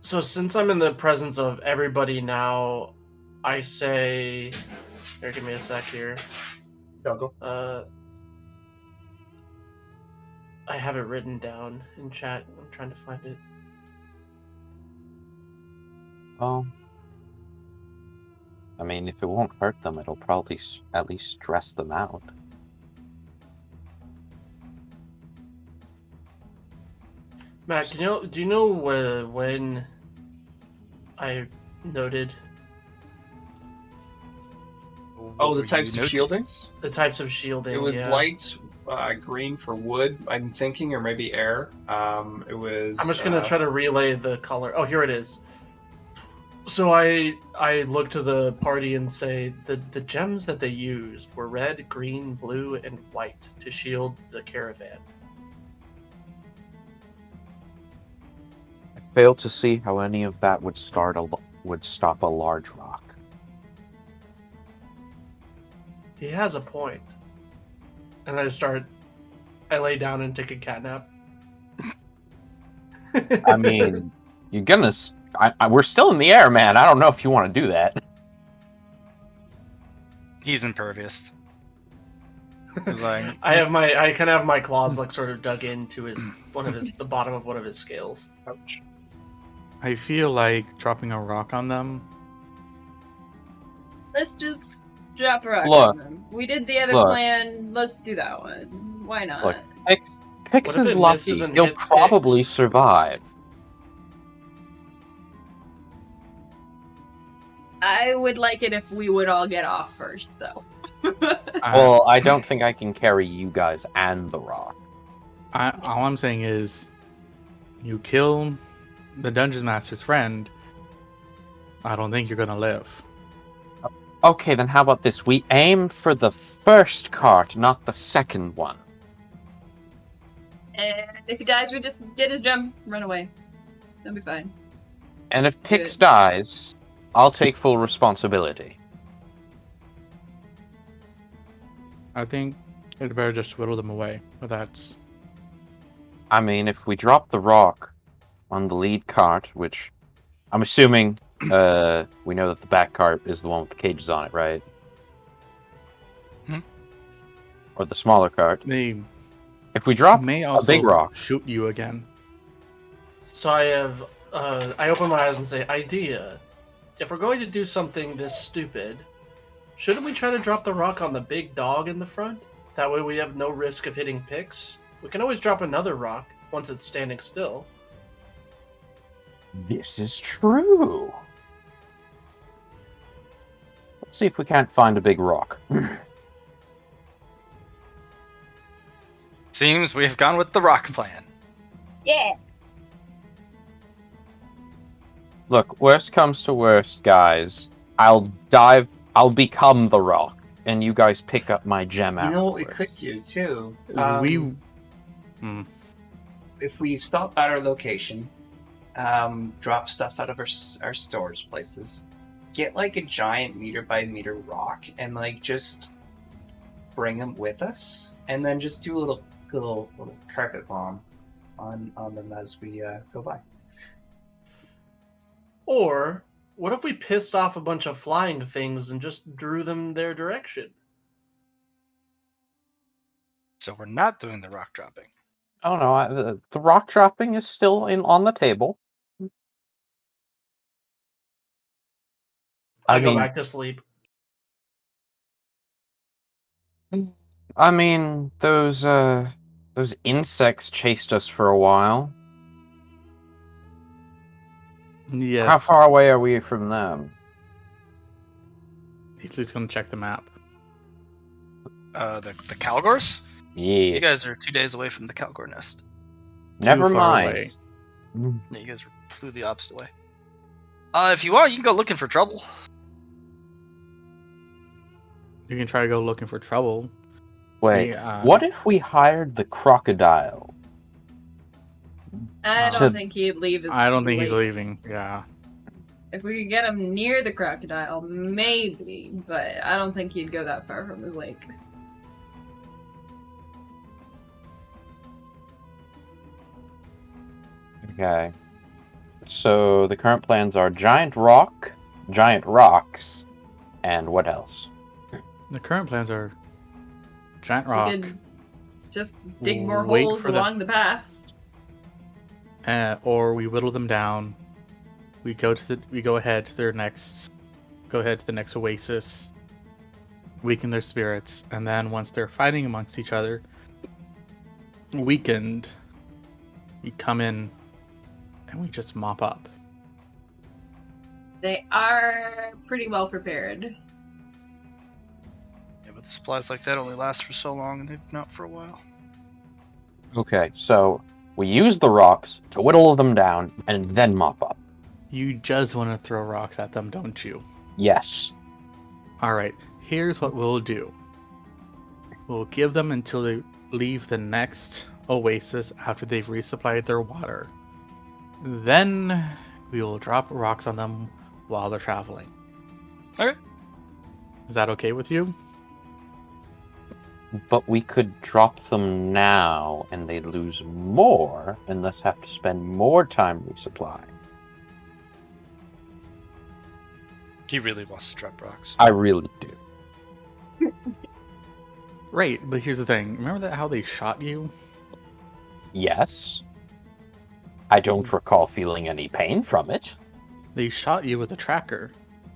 So since I'm in the presence of everybody now, I say, here, give me a sec here. Go. I have it written down in chat. I'm trying to find it. I mean, if it won't hurt them, it'll probably at least stress them out. Matt, do you know when I noted Oh, the types of shieldings? the types of shielding? It was yeah. light green for wood, I'm thinking, or maybe air. It was... I'm just gonna try to relay the color. Oh, here it is. So I look to the party and say the gems that they used were red, green, blue, and white to shield the caravan. I fail to see how any of that would stop a large rock. He has a point. And I lay down and take a cat nap. I mean, you're gonna. We're still in the air, man. I don't know if you want to do that. He's impervious. He's like, I kind of have my claws like sort of dug into the bottom of one of his scales. Ouch. I feel like dropping a rock on them. Let's just drop a rock Look. on them. We did the other Look. plan. Let's do that one. Why not? Look. Pix What if is it lucky. misses and He'll hits probably Pix? survive. I would like it if we would all get off first, though. Well, I don't think I can carry you guys and the rock. All I'm saying is, you kill the Dungeon Master's friend, I don't think you're gonna live. Okay, then how about this? We aim for the first cart, not the second one. And if he dies, we just get his gem, run away. That'll be fine. And if Let's do Pix it. dies, I'll take full responsibility. I think it's better just whittle them away. But that's I mean, if we drop the rock on the lead cart, which I'm assuming we know that the back cart is the one with the cages on it, right? Hmm? Or the smaller cart. they If we drop may a also big rock, shoot you again. So I open my eyes and say, idea. If we're going to do something this stupid, shouldn't we try to drop the rock on the big dog in the front? That way we have no risk of hitting Pix. We can always drop another rock once it's standing still. this is true. Let's see if we can't find a big rock. Seems we have gone with the rock plan. Yeah. Look, worst comes to worst, guys. I'll become the rock, and you guys pick up my gem You know what we afterwards. could do too? If we stop at our location, drop stuff out of our stores places, get like a giant meter by meter rock, and like just bring them with us, and then just do a little carpet bomb on them as we go by. Or, what if we pissed off a bunch of flying things and just drew them their direction? So we're not doing the rock dropping. Oh no, the rock dropping is still on the table. I go back to sleep. I mean, those insects chased us for a while. Yes. How far away are we from them? He's just gonna check the map. The Calgors? Yeah. You guys are 2 days away from the Calgor nest. Never Too far mind. away. Yeah, you guys flew the opposite way. If you want, you can go looking for trouble. You can try to go looking for trouble. Wait, Yeah. what if we hired the crocodile? I To- don't think he'd leave his I don't think he's lake. leaving. Yeah. If we could get him near the crocodile, maybe, but I don't think he'd go that far from the lake. Okay. So the current plans are giant rocks, and what else? The current plans are giant We rock, could just dig more Wait holes for the- along the path. or we whittle them down. We go ahead to the next oasis, weaken their spirits, and then once they're fighting amongst each other, weakened, we come in and we just mop up. They are pretty well prepared. Yeah, but the supplies like that only last for so long, and they've not for a while. Okay, so we use the rocks to whittle them down and then mop up. You just want to throw rocks at them, don't you? Yes. Alright, here's what we'll do. We'll give them until they leave the next oasis after they've resupplied their water. Then we will drop rocks on them while they're traveling. Okay. Is that okay with you? But we could drop them now and they'd lose more and thus have to spend more time resupplying. He really wants to drop rocks. I really do. Right, but here's the thing. Remember how they shot you? Yes. I don't recall feeling any pain from it. They shot you with a tracker.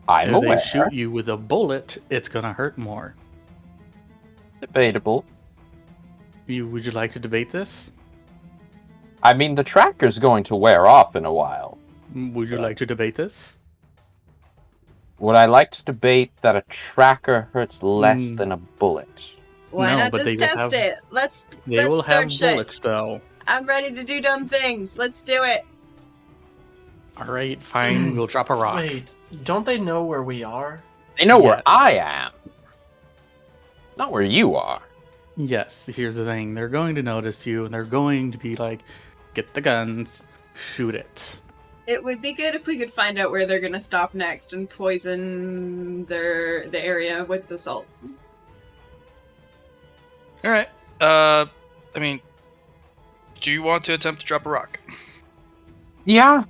I'm If aware. they shoot you with a bullet, it's gonna hurt more. Debatable. Would you like to debate this? I mean, the tracker's going to wear off in a while. Would you like to debate this? Would I like to debate that a tracker hurts less Mm. than a bullet? Why No, not but just they will test have- it? Let's They will start have shit. bullets, though. I'm ready to do dumb things. Let's do it. Alright, fine. We'll drop a rock. Wait, don't they know where we are? They know where Yes. I am. Not where you are. Yes, here's the thing. They're going to notice you, and they're going to be like, get the guns, shoot it. It would be good if we could find out where they're gonna stop next and poison the area with the salt. All right. I mean, do you want to attempt to drop a rock? Yeah.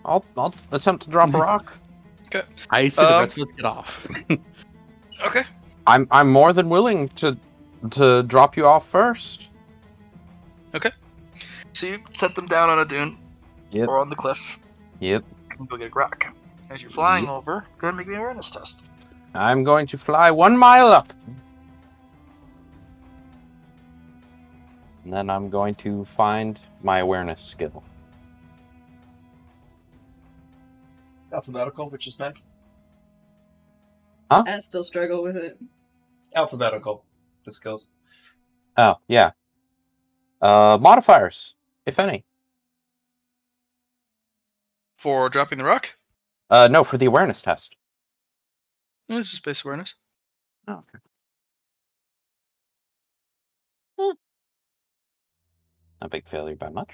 I'll attempt to drop a rock. Okay. I say the rest of us get off. Okay. I'm more than willing to drop you off first. So you set them down on a dune Yep. or on the cliff Yep. and go get a rock. As you're flying over, go ahead and make me an awareness test. I'm going to fly 1 mile up. And then I'm going to find my awareness skill. Alphabetical, which is nice. I still struggle with it. Alphabetical, the skills. Oh, yeah. Modifiers, if any. For dropping the rock? No, for the awareness test. No, it's just base awareness. Oh, okay. A big failure by much.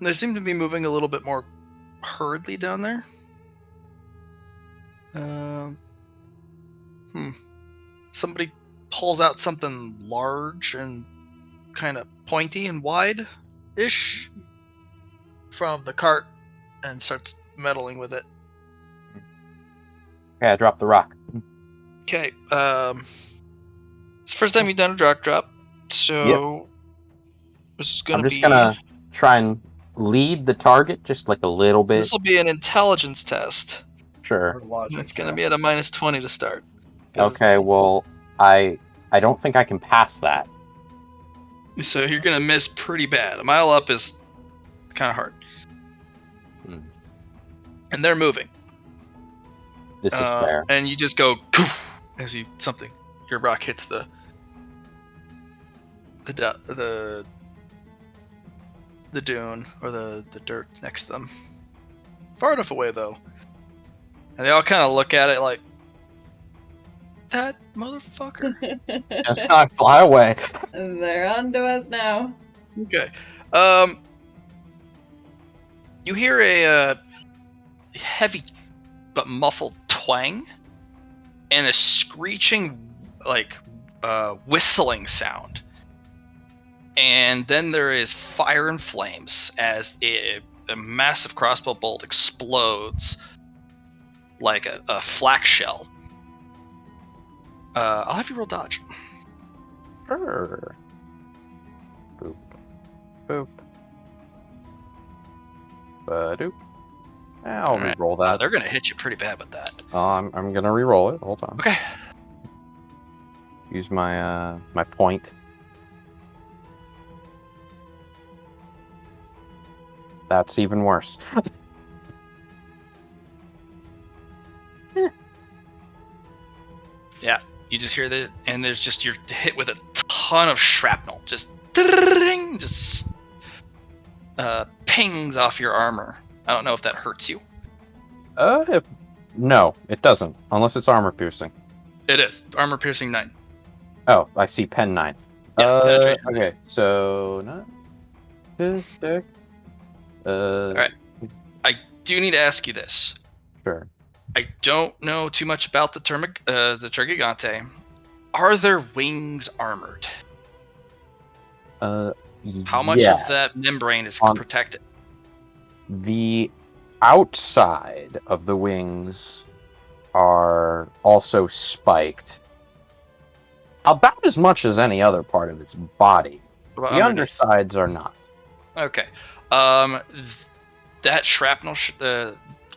They seem to be moving a little bit more hurriedly down there. Somebody pulls out something large and kind of pointy and wide-ish from the cart and starts meddling with it. Okay, I dropped the rock. Okay, it's the first time you've done a drop, so this is gonna I'm just gonna try and lead the target just like a little bit. This will be an intelligence test. Sure. Logic, It's gonna be at a -20 to start. Okay, well, I don't think I can pass that. So you're gonna miss pretty bad. A mile up is kind of hard. And they're moving. This is fair. And you just go as your rock hits the dune or the dirt next to them. Far enough away though. And they all kind of look at it like, that motherfucker. I fly away. They're on to us now. Okay. You hear a heavy but muffled twang and a screeching, like, whistling sound. And then there is fire and flames as a massive crossbow bolt explodes like a flak shell. I'll have you roll dodge. Sure. Boop. Boop. Ba-doop. I'll re-roll that. They're gonna hit you pretty bad with that. I'm gonna re-roll it. Hold on. Okay. Use my my point. That's even worse. Yeah, you just hear that, and there's just you're hit with a ton of shrapnel, just pings off your armor. I don't know if that hurts you. No, it doesn't, unless it's armor piercing. It is armor piercing 9. Oh, I see. Pen 9. Yeah, penetration. Okay, so not. All right. I do need to ask you this. Sure. I don't know too much about the Tergigante. Are their wings armored? How much of that membrane is protected? The outside of the wings are also spiked. About as much as any other part of its body. The undersides are not. Okay. That shrapnel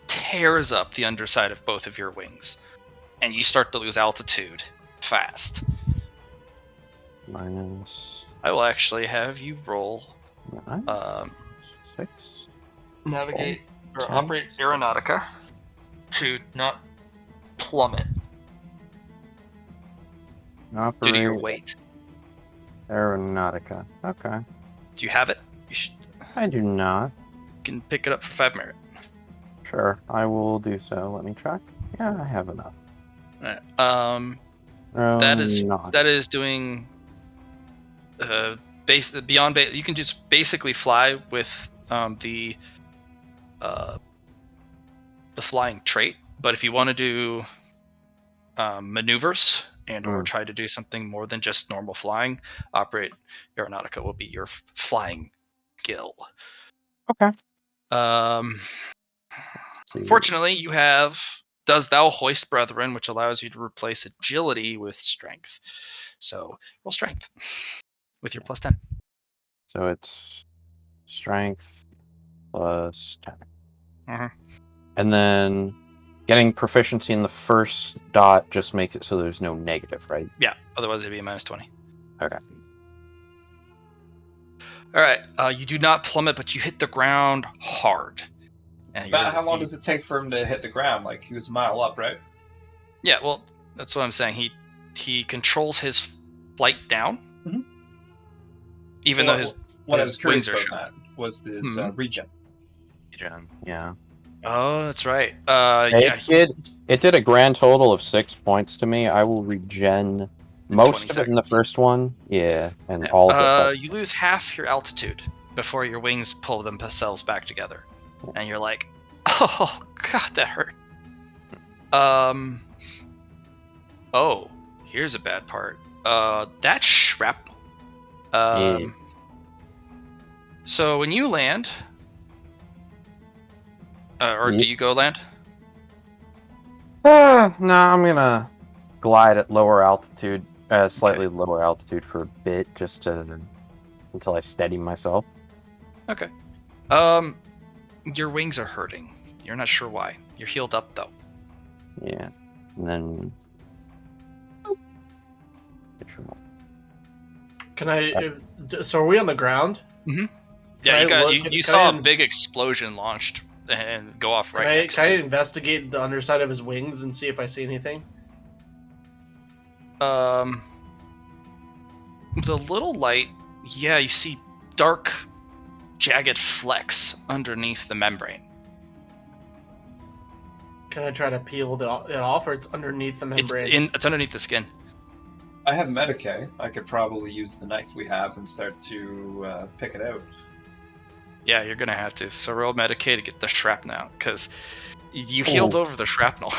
tears up the underside of both of your wings, and you start to lose altitude fast. Minus. I will actually have you roll 6. navigate or operate aeronautica to not plummet due to your weight. Aeronautica. Okay. Do you have it? You should. I do not. You can pick it up for 5 merit. Sure, I will do so. Let me check. Yeah, I have enough. Alright. That is doing you can just basically fly with the flying trait. But if you want to do maneuvers and or try to do something more than just normal flying, operate Aeronautica will be your flying skill. Okay. Fortunately, you have Does Thou Hoist Brethren, which allows you to replace agility with strength. So roll strength with your plus 10. So it's strength plus 10. And then getting proficiency in the first dot just makes it so there's no negative, right? Yeah, otherwise it'd be a minus 20. Okay. All right, you do not plummet, but you hit the ground hard. And But how long does it take for him to hit the ground? Like, he was a mile up, right? Yeah, well, that's what I'm saying. He controls his flight down, even though his what I was curious wings are about shot. that was his regen. Yeah. Oh, that's right. It did a grand total of 6 points to me. I will regen most of it in the first one. Yeah, and all of it. You lose half your altitude before your wings pull themselves back together, and you're like, "Oh God, that hurt." Oh, here's a bad part. That's shrapnel. So when you land, do you go land? No, I'm gonna glide at lower altitude, slightly lower altitude for a bit, just until I steady myself. Okay. Your wings are hurting. You're not sure why. You're healed up though. Yeah, and then. Can I? So are we on the ground? Mm-hmm. Yeah, you saw a big explosion launched and go off right next to. Can I investigate the underside of his wings and see if I see anything? The little light, yeah, you see dark, jagged flecks underneath the membrane. Can I try to peel it off, or it's underneath the membrane? It's underneath the skin. I have Medicae. I could probably use the knife we have and start to pick it out. Yeah, you're gonna have to. So roll Medicae to get the shrapnel out, because you healed over the shrapnel,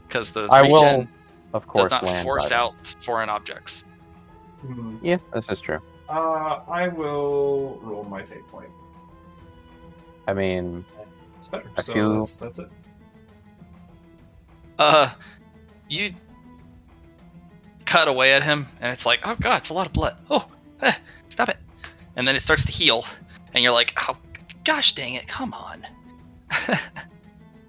because the regen of course, does not force out foreign objects. Yeah, this is true. I will roll my fate point. I mean, it's better. I feel that's it. You cut away at him, and it's like, oh god, it's a lot of blood. Oh, stop it! And then it starts to heal, and you're like, oh, gosh dang it, come on.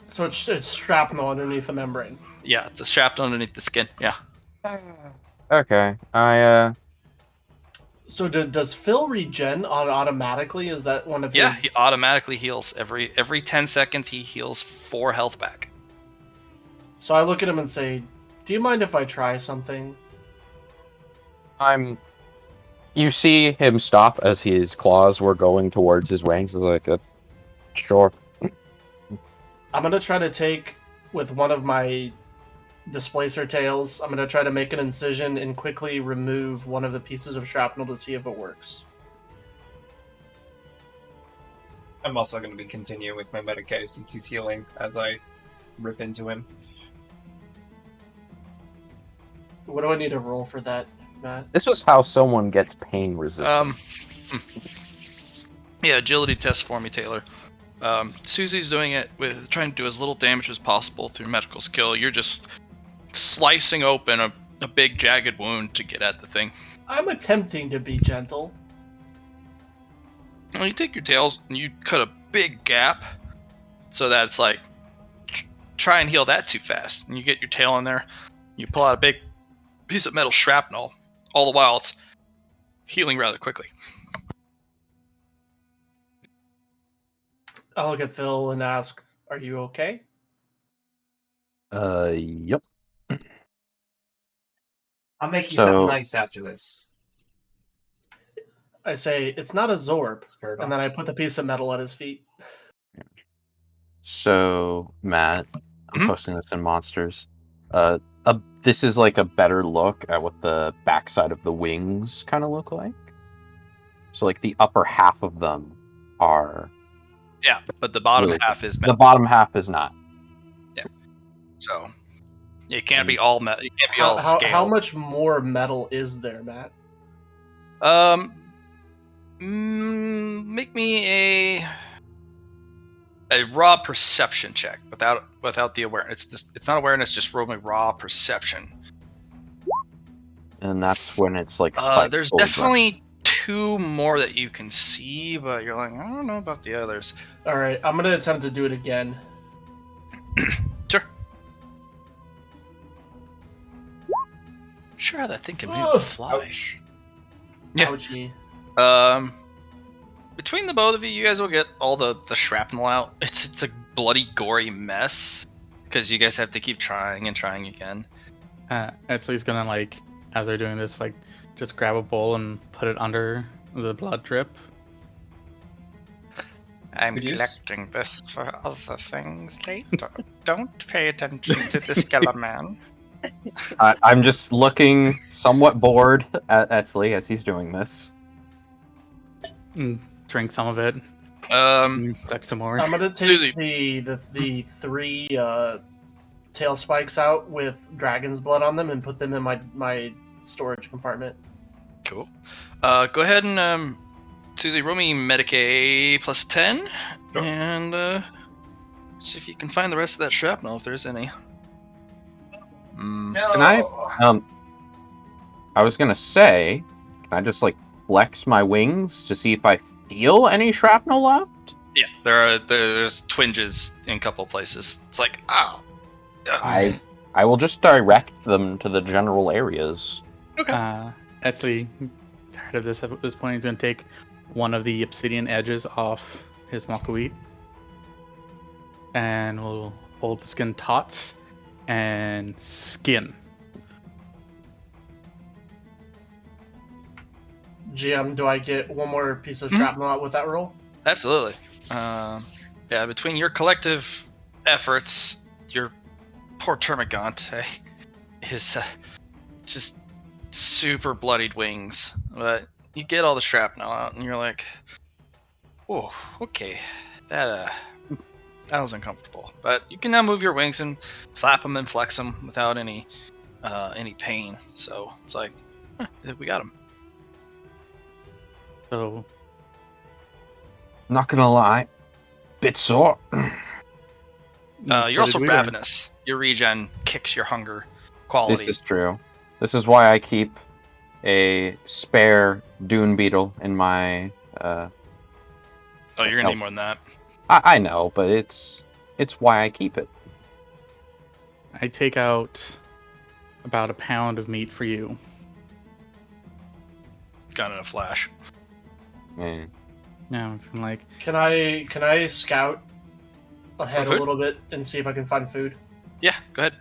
So it's shrapnel underneath the membrane. Yeah, it's a shrapnel underneath the skin. Yeah. Okay, So does Phil regen automatically? Is that one of his? Yeah, he automatically heals every 10 seconds. He heals 4 health back. So I look at him and say, "Do you mind if I try something?" You see him stop as his claws were going towards his wings. Like, sure. I'm gonna try to take with one of my displacer tails. I'm gonna try to make an incision and quickly remove one of the pieces of shrapnel to see if it works. I'm also going to be continuing with my Medicae since he's healing as I rip into him. What do I need to roll for that, Matt? This was how someone gets pain resistance. Yeah, agility test for me, Taylor. Susie's doing it with trying to do as little damage as possible through medical skill. You're just slicing open a big jagged wound to get at the thing. I'm attempting to be gentle. Well, you take your tails and you cut a big gap so that it's like, try and heal that too fast. And you get your tail in there, you pull out a big piece of metal shrapnel. All the while it's healing rather quickly. I'll look at Phil and ask, "Are you okay?" Yep. I'll make you something nice after this. I say, "It's not a Zorb," and then I put the piece of metal at his feet. So, Matt, I'm posting this in Monsters. This is like a better look at what the backside of the wings kind of look like. So like the upper half of them are Yeah, but the bottom really half is the metal. bottom half is not. So it can't be all metal. It can't be all How scale. much more metal is there, Matt? Make me a raw perception check without the awareness. It's not awareness. Just roll me raw perception. And that's when it's like spikes. There's fully definitely 2 more that you can see, but you're like, I don't know about the others. All right, I'm gonna attempt to do it again. Sure. Sure, that thing can be fly. Ouch. Yeah. Ouchie. Between the both of you, you guys will get all the shrapnel out. It's a bloody, gory mess because you guys have to keep trying and trying again. Etsley's gonna like, as they're doing this, like, just grab a bowl and put it under the blood drip. I'm Good use. collecting this for other things later. Don't pay attention to the skeleton man. I'm just looking somewhat bored at Etsley as he's doing this. And drink some of it. Collect some more. I'm gonna take Susie. the 3 tail spikes out with dragon's blood on them and put them in my storage compartment. Cool. Go ahead and Susie, roll me Medicaid plus 10, Sure. and see if you can find the rest of that shrapnel if there's any. No. Can I was gonna say, can I just like flex my wings to see if I feel any shrapnel left? Yeah, there's twinges in a couple places. It's like, ow. I will just direct them to the general areas. Okay. Etsley, tired of this at this point, he's gonna take one of the obsidian edges off his Malkuit, and we'll hold the skin taut and skin. GM, do I get one more piece of shrapnel out with that roll? Absolutely. Yeah, between your collective efforts, your poor Termagant is just super bloodied wings. But you get all the shrapnel out, and you're like, "Oh, okay, that was uncomfortable." But you can now move your wings and flap them and flex them without any pain. So it's like, we got them. So Not gonna lie, bit sore. You're also ravenous. Your regen kicks your hunger quality. This is true. This is why I keep a spare dune beetle in my. Oh, you're gonna need more than that. I know, but it's why I keep it. I take out about a pound of meat for you. Got in a flash. Mm. No, it's kinda like, Can I scout ahead a food? little bit and see if I can find food? Yeah, go ahead.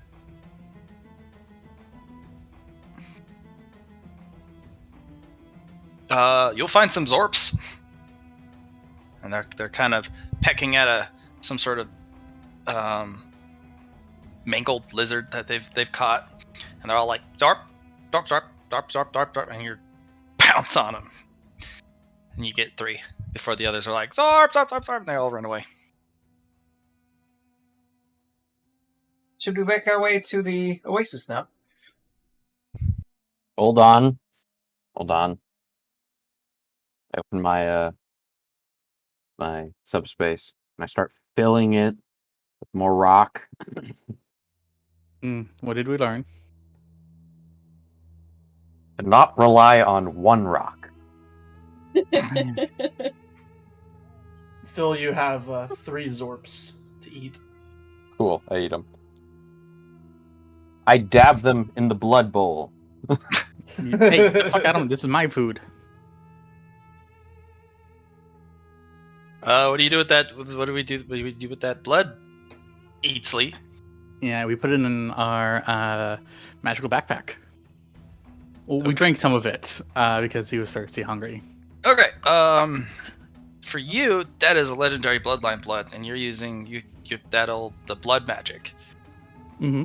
You'll find some Zorps, and they're kind of pecking at some sort of mangled lizard that they've caught, and they're all like Zorp, Zorp, Zorp, Zorp, Zorp, Zorp, Zorp, and you pounce on them, and you get 3 before the others are like Zorp, Zorp, Zorp, Zorp, and they all run away. Should we make our way to the oasis now? Hold on. I open my my subspace and I start filling it with more rock. what did we learn? And not rely on one rock. Phil, you have 3 Zorps to eat. Cool, I eat them. I dab them in the blood bowl. Hey, get the fuck out of them. This is my food. What do you do with that? What do we do? What do we do with that blood? Eatsley. Yeah, we put it in our magical backpack. Well, we drank some of it because he was thirsty, hungry. Okay. For you, that is a legendary bloodline blood, and you're using the blood magic. Mm-hmm.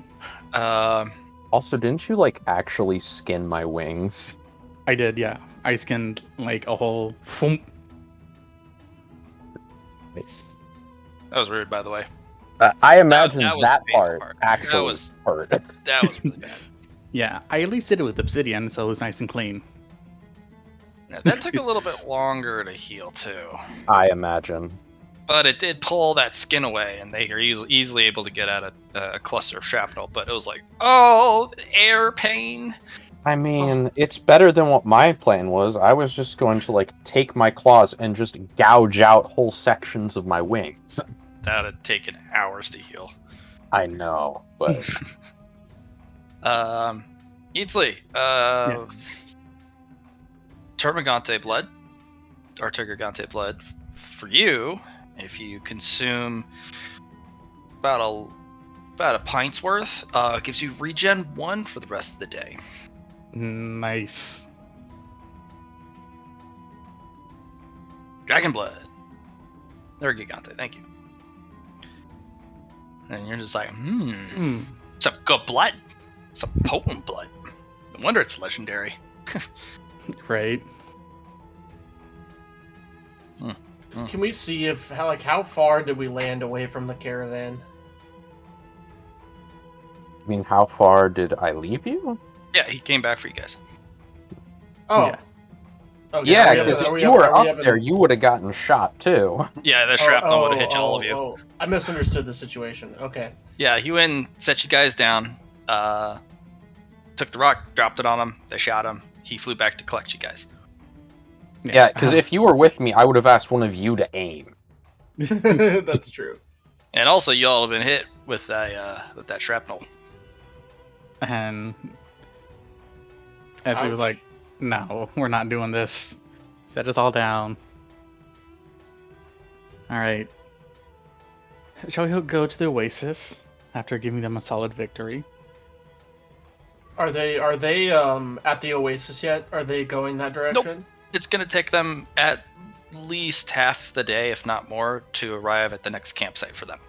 Also, didn't you like actually skin my wings? I did, yeah. I skinned like a whole. Thump. Nice. That was rude, by the way. I imagine that was that the painful part part. actually hurt. That was really bad. Yeah, I at least did it with obsidian, so it was nice and clean. Now, that took a little bit longer to heal too, I imagine. but it did pull that skin away, and they are easily able to get at a cluster of shrapnel. But it was like, oh, air pain. I mean, it's better than what my plan was. I was just going to like take my claws and just gouge out whole sections of my wings. That would have taken hours to heal. I know, but Eatsley, Yeah. Termagante blood, or Termagante blood, for you, if you consume about a pint's worth, gives you regen 1 for the rest of the day. Nice. Dragon blood. There, Gigante, thank you. And you're just like, some good blood. Some potent blood. No wonder it's legendary. Right. Can we see how far did we land away from the caravan? I mean, how far did I leave you? Yeah, he came back for you guys. Oh. Yeah. Okay, Yeah, are we because up- if are we you up- were are we up up in- there, you would have gotten shot too. Yeah, the shrapnel would have hit all of you. I misunderstood the situation. Okay. Yeah, he went and set you guys down. Took the rock, dropped it on him. They shot him. He flew back to collect you guys. Yeah, because if you were with me, I would have asked one of you to aim. That's true. And also, y'all have been hit with that shrapnel. And Edley was like, no, we're not doing this. Set us all down. Alright. Shall we go to the Oasis after giving them a solid victory? Are they at the Oasis yet? Are they going that direction? It's going to take them at least half the day, if not more, to arrive at the next campsite for them.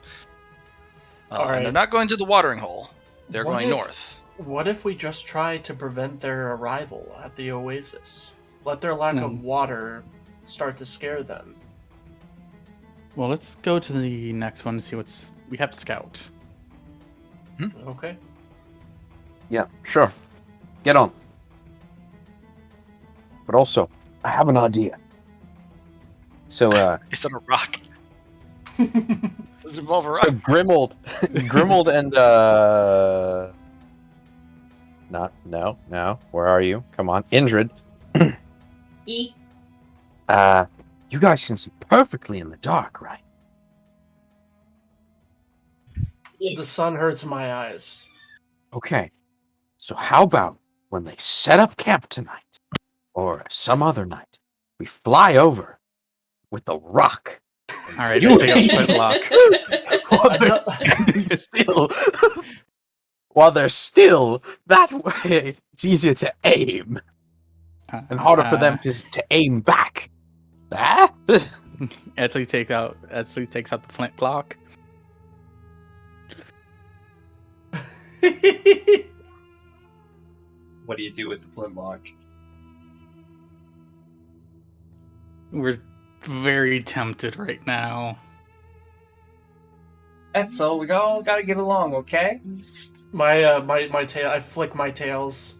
Alright. And they're not going to the watering hole. They're What going if- north. What if we just try to prevent their arrival at the Oasis? Let their lack of water start to scare them. Well, let's go to the next one and see what's... We have to scout. Okay. Yeah, sure. Get on. But also, I have an idea. So, It's on a rock. Does it involve a so rock? Grimold and, no, where are you? Come on, Indrid. E. You guys can see perfectly in the dark, right? Yes. The sun hurts my eyes. Okay, so how about when they set up camp tonight, or some other night, we fly over with a rock Alright, I take out Flintlock. while they're standing still. While they're still, that way it's easier to aim and harder for them to aim back. Ah? Edley takes out the Flintlock. What do you do with the flintlock? We're very tempted right now. That's so we all gotta get along, okay? My tail. I flick my tails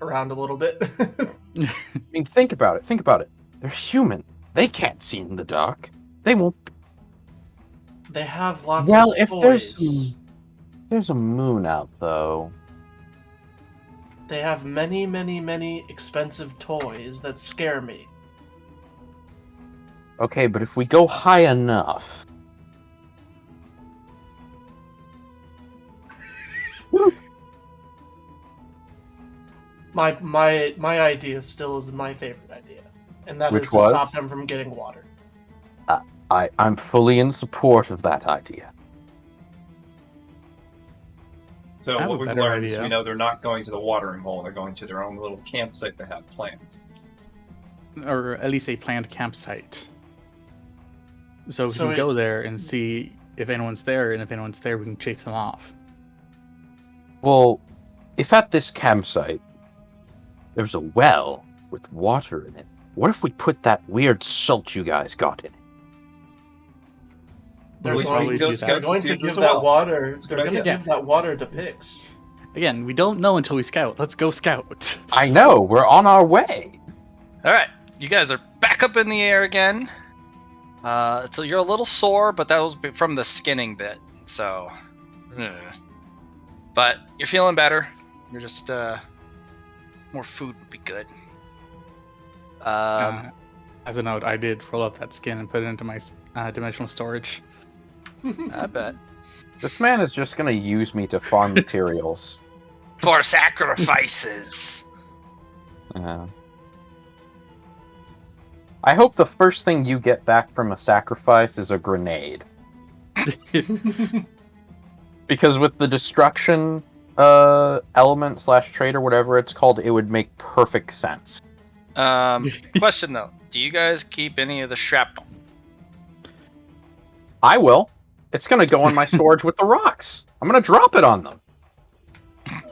around a little bit. I mean, think about it. Think about it. They're human. They can't see in the dark. They won't. They have lots Well, of if toys. there's a moon out though. They have many, many, many expensive toys that scare me. Okay, but if we go high enough. My idea still is my favorite idea, and that Which is to was? stop them from getting water. I'm fully in support of that idea. So I have what a we've better learned is idea. we know they're not going to the watering hole, they're going to their own little campsite they have planned. Or at least a planned campsite. So we So can it- go there and see if anyone's there, and if anyone's there, we can chase them off. Well, if at this campsite There's a well with water in it. What if we put that weird salt you guys got in it? They're We probably going, do go that. scout they're to going see to if there's give a that well. water. It's a They're good going to idea. give that water to Pix. Again, we don't know until we scout. Let's go scout. I know, we're on our way. All right, you guys are back up in the air again. So you're a little sore, but that was from the skinning bit. So, but you're feeling better. You're just more food would be good. As a note, I did roll up that skin and put it into my dimensional storage. I bet. This man is just gonna use me to farm materials. For sacrifices. I hope the first thing you get back from a sacrifice is a grenade. Because with the destruction element / trait or whatever it's called, it would make perfect sense. Question though, do you guys keep any of the shrapnel? I will. It's gonna go in my storage with the rocks. I'm gonna drop it on them.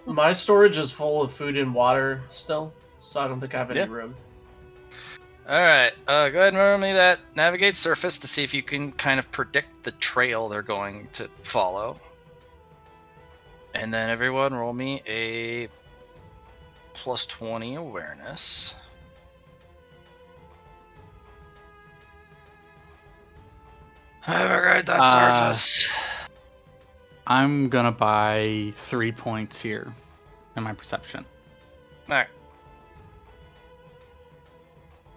My storage is full of food and water still, so I don't think I have any room. Alright, go ahead and roll me that navigate surface to see if you can kind of predict the trail they're going to follow. And then everyone roll me a plus 20 awareness. Navigate that surface. I'm gonna buy 3 points here in my perception. Alright.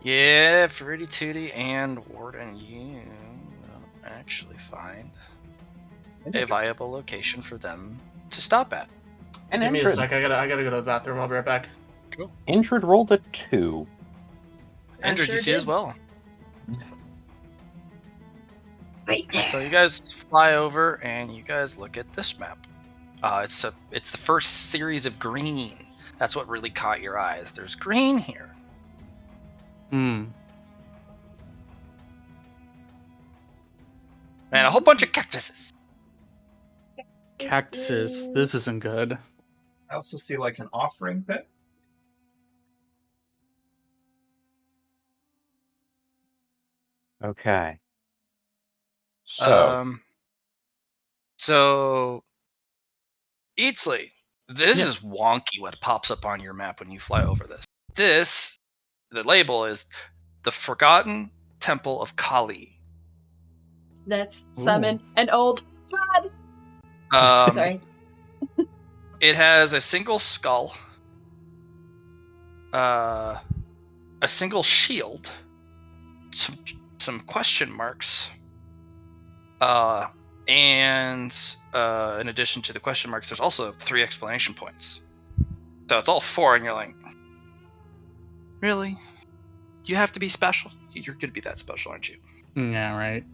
Yeah, Fruity Tooty and Warden, you will actually find a viable location for them to stop at. And Give me a Intrid. sec. I gotta go to the bathroom. I'll be right back. Cool. Intrid rolled a 2. Andrew, sure you see did. as well. Right there. So you guys fly over and you guys look at this map. It's the first series of green. That's what really caught your eyes. There's green here. Hmm. And a whole bunch of cactuses. Cactuses. This isn't good. I also see like an offering pit. Okay. So, So Eatsley, this Yes. is wonky what pops up on your map when you fly over this. The label is the Forgotten Temple of Kali. Let's summon an old god. Sorry. It has a single skull, a single shield, some question marks, and in addition to the question marks, there's also 3 explanation points. So it's all 4, and you're like, really? You have to be special? You're gonna be that special, aren't you? Yeah, right.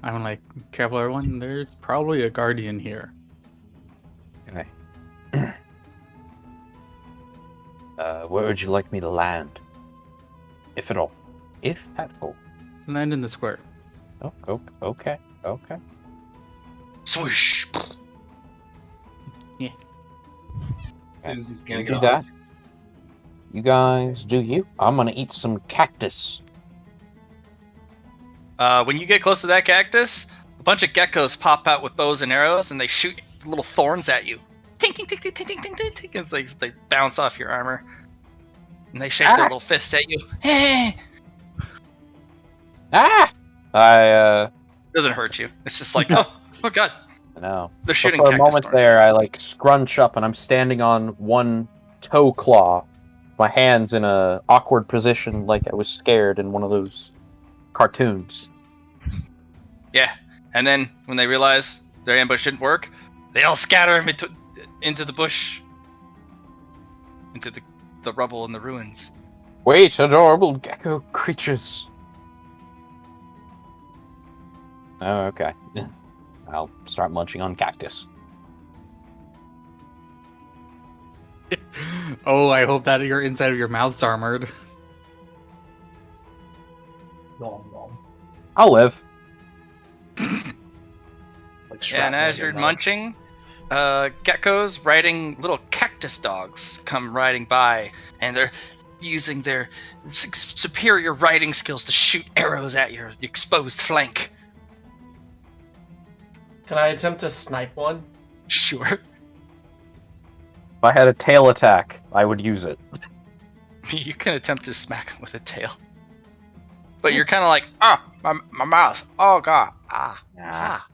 I'm like, careful everyone, there's probably a guardian here. okay. Where would you like me to land? If at all. If at all. Land in the square. Oh, okay. Swoosh! Doozy's gonna You get do off. that. You guys do you. I'm gonna eat some cactus. When you get close to that cactus, a bunch of geckos pop out with bows and arrows, and they shoot little thorns at you. Tink, tink, tink, tink, tink, tink, tink, tink, as they bounce off your armor. And they shake their little fists at you. Hey! Doesn't hurt you. It's just like, oh god, I know. they're But shooting for a cactus moment thorns. there, I like scrunch up and I'm standing on one toe claw, my hands in a awkward position, like I was scared in one of those cartoons. Yeah, and then when they realize their ambush didn't work, they all scatter into the bush, into the rubble and the ruins. Wait, adorable gecko creatures. Oh, okay. I'll start munching on cactus. Oh, I hope that your inside of your mouth's armored. Nom, nom. I'll live. Like Yeah, and shrapnel as in your you're mouth. munching, geckos riding little cactus dogs come riding by, and they're using their superior riding skills to shoot arrows at your exposed flank. Can I attempt to snipe one? Sure. If I had a tail attack, I would use it. You can attempt to smack him with a tail. But you're kind of like, my mouth. Oh, God. Ah.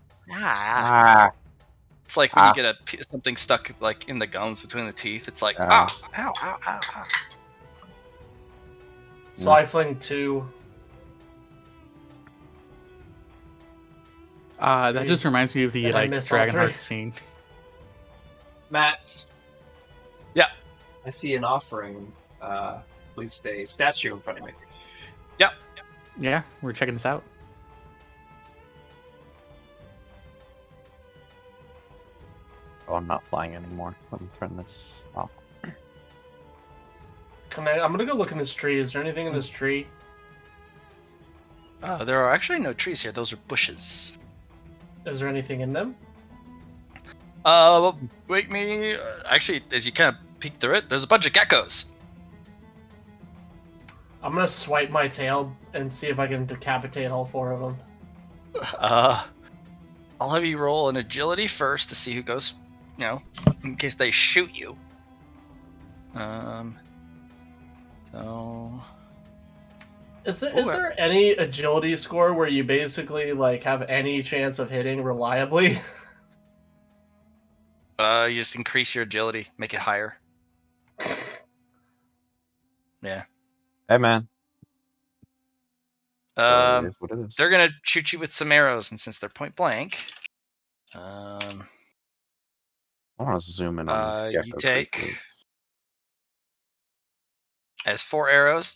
It's like when you get something stuck like in the gums between the teeth. It's like, ow, ow, ow. So I fling 2. That just reminds me of the Did I miss all Dragonheart 3? scene. Matt. Yeah. I see an offering, at least a statue in front of me. Yep. Yeah, we're checking this out. Oh, I'm not flying anymore. Let me turn this off. I'm gonna go look in this tree. Is there anything in this tree? There are actually no trees here. Those are bushes. Is there anything in them? Wait me. Actually, as you kind of peek through it, there's a bunch of geckos. I'm gonna swipe my tail and see if I can decapitate all 4 of them. I'll have you roll an agility first to see who goes, in case they shoot you. So... Is there any agility score where you basically have any chance of hitting reliably? You just increase your agility, make it higher. Yeah. Hey, man. It is what it is. They're gonna shoot you with some arrows, and since they're point blank, I want to zoom in on you take as 4 arrows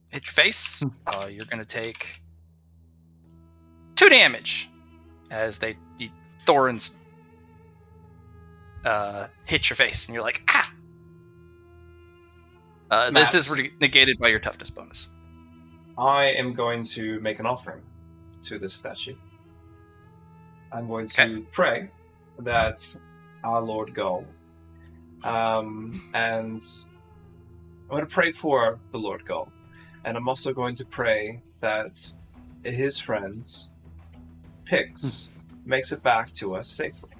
hit your face. You're gonna take 2 damage as the thorns hit your face, and you're like, ah. This is negated by your toughness bonus. I am going to make an offering to this statue. I'm going to pray that our Lord Gull, and I'm going to pray for the Lord Gull, and I'm also going to pray that his friends, Pix, makes it back to us safely.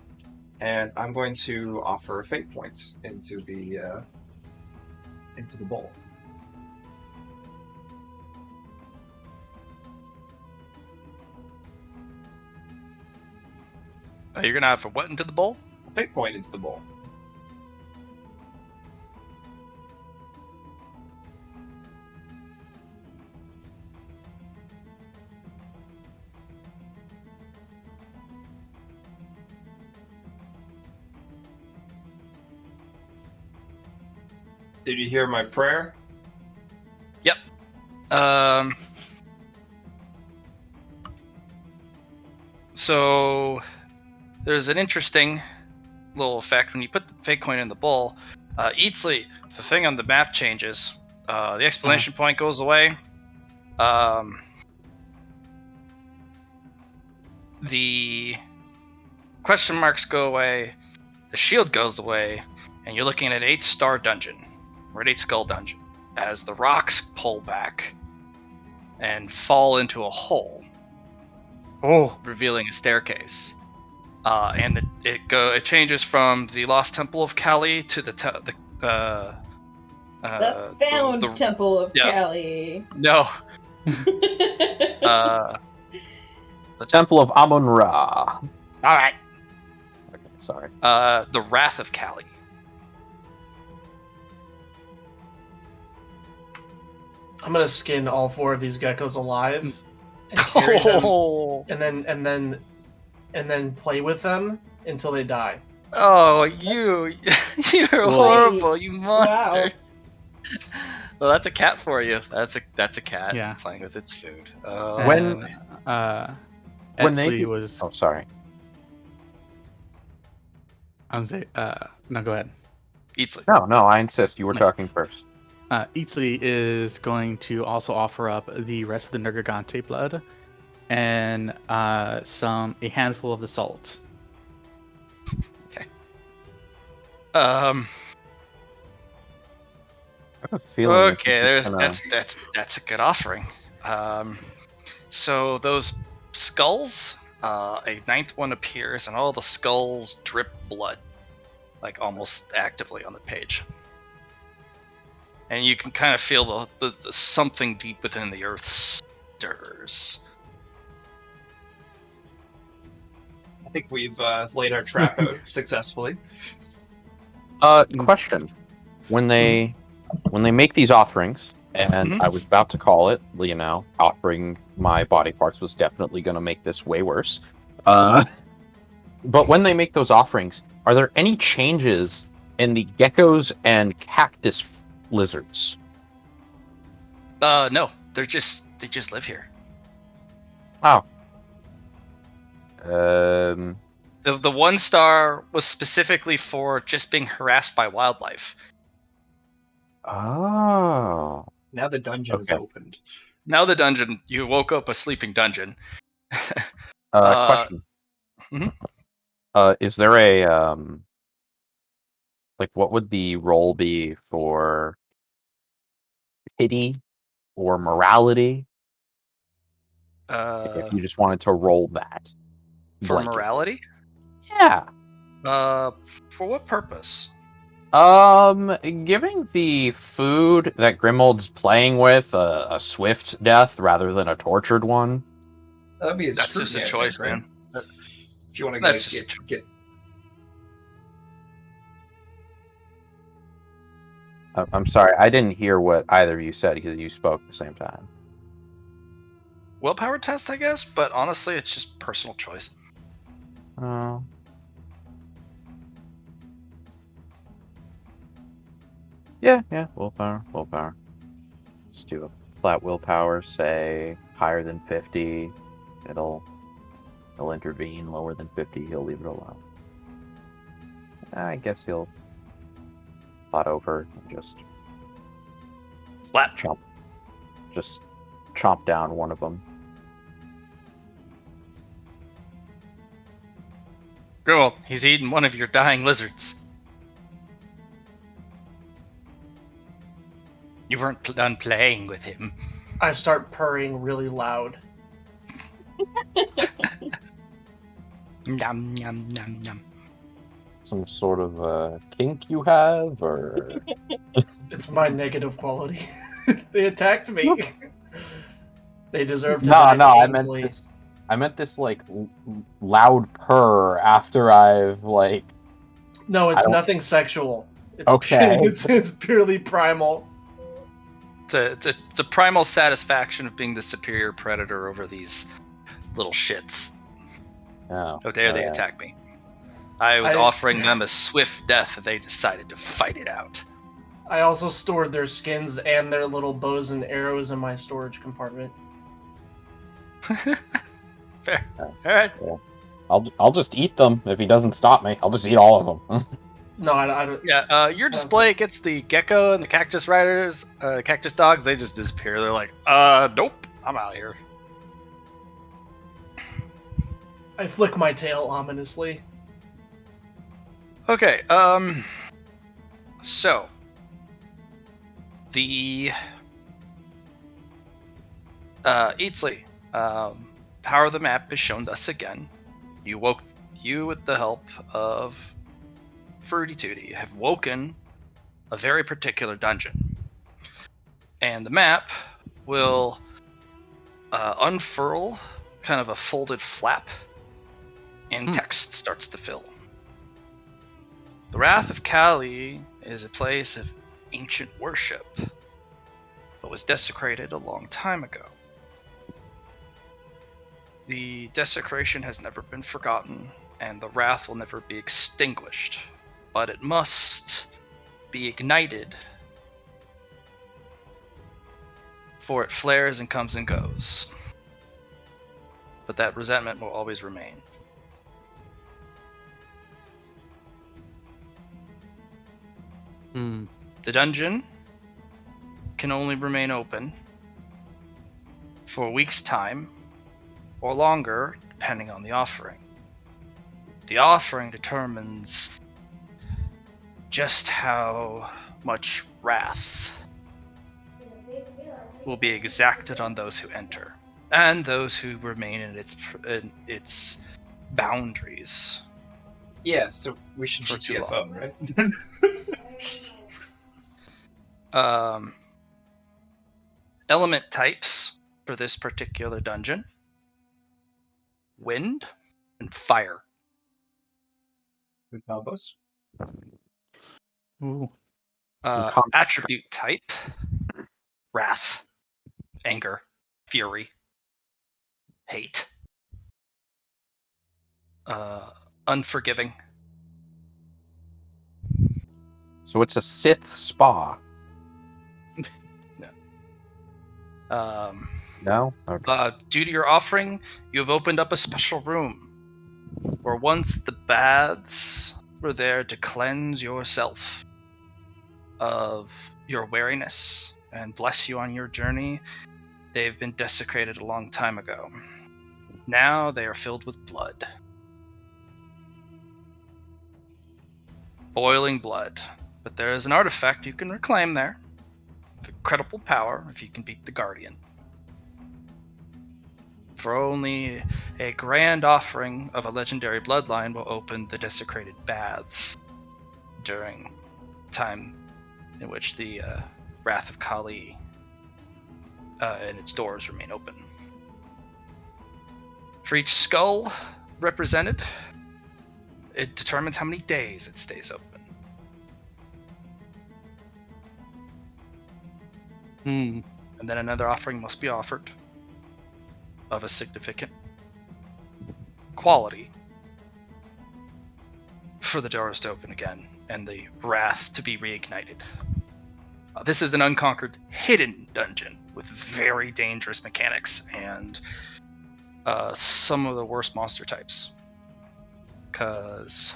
And I'm going to offer a fate point into the bowl. You're gonna have a what into the bowl? A fate point into the bowl. Did you hear my prayer? Yep. So there's an interesting little effect when you put the fake coin in the bowl. Eatsley, the thing on the map changes. The explanation point goes away. The question marks go away. The shield goes away, and you're looking at an 8-star dungeon, or an 8-skull dungeon, as the rocks pull back and fall into a hole, revealing a staircase. And it changes from the Lost Temple of Kali to the found Temple of Kali. No. The Temple of Amun-Ra. All right. Okay, sorry. The Wrath of Kali. I'm gonna skin all 4 of these geckos alive and carry them, and then play with them until they die. Oh, you're horrible, you monster. Wow. Well, that's a cat for you. That's a cat playing with its food. When Etzli was. Oh, sorry. I was say, no, go ahead. Eatsley. No, I insist. You were talking first. Eatsley is going to also offer up the rest of the Nergigante blood and a handful of the salt. Um. I have a feeling this is Okay, just gonna... that's a good offering. So those skulls, a ninth one appears, and all the skulls drip blood, like almost actively on the page. And you can kind of feel the something deep within the earth stirs. I think we've laid our trap out successfully. Question. When they make these offerings, and Mhm. I was about to call it, offering my body parts was definitely going to make this way worse. But when they make those offerings, are there any changes in the geckos and cactus lizards? No, they just live here. Oh. The 1-star was specifically for just being harassed by wildlife. Oh. Now the dungeon is Okay. opened. Now the dungeon, you woke up a sleeping dungeon. Question. Mhm. Is there a what would the role be for pity or morality if you just wanted to roll that For blanket? morality? Yeah. For what purpose? Giving the food that Grimold's playing with a swift death rather than a tortured one. That'd be a That's just scrutiny, a I choice, think, right? man. If you want to That's just a choice. get I'm sorry, I didn't hear what either of you said because you spoke at the same time. Willpower test, I guess, but honestly, it's just personal choice. Oh. Yeah, willpower. Let's do a flat willpower, say higher than 50. He'll intervene. Lower than 50, he'll leave it alone. I guess he'll plot over and just Flat. chomp down one of them. Girl, he's eating one of your dying lizards. You weren't done playing with him. I start purring really loud. Yum, yum, yum, yum. Some sort of kink you have, or It's my negative quality. They attacked me. They deserve to no, die I painfully. meant this like loud purr after I've like. No, I it's don't- nothing sexual. It's Okay. it's purely primal. It's a primal satisfaction of being the superior predator over these little shits. Oh, How dare they alright. attack me? I was offering them a swift death, and they decided to fight it out. I also stored their skins and their little bows and arrows in my storage compartment. Fair. All right. Yeah. I'll just eat them if he doesn't stop me. I'll just eat all of them. No, I don't. Yeah. Your display gets the gecko and the cactus riders, cactus dogs. They just disappear. They're like, nope, I'm out of here. I flick my tail ominously. Okay. So the Eatsley, power of the map is shown thus again. You with the help of Fruity Tooty have woken a very particular dungeon, and the map will unfurl kind of a folded flap, and text starts to fill. The Wrath of Kali is a place of ancient worship, but was desecrated a long time ago. The desecration has never been forgotten, and the wrath will never be extinguished, but it must be ignited, for it flares and comes and goes. But that resentment will always remain. The dungeon can only remain open for a week's time, or longer, depending on the offering. The offering determines just how much wrath will be exacted on those who enter, and those who remain in its boundaries. Yeah, so we should For too GTFO, right? Element types for this particular dungeon: wind and fire. Good combos. Ooh. Attribute type: wrath, anger, fury, hate, unforgiving. So it's a Sith spa. No? Okay. Due to your offering, you have opened up a special room where once the baths were there to cleanse yourself of your wariness and bless you on your journey. They've been desecrated a long time ago. Now they are filled with blood. Boiling blood. But there is an artifact you can reclaim there. Of incredible power if you can beat the Guardian. For only a grand offering of a legendary bloodline will open the desecrated baths during time in which the Wrath of Kali and its doors remain open. For each skull represented, it determines how many days it stays open. And then another offering must be offered of a significant quality for the doors to open again and the wrath to be reignited. This is an unconquered hidden dungeon with very dangerous mechanics and some of the worst monster types. Because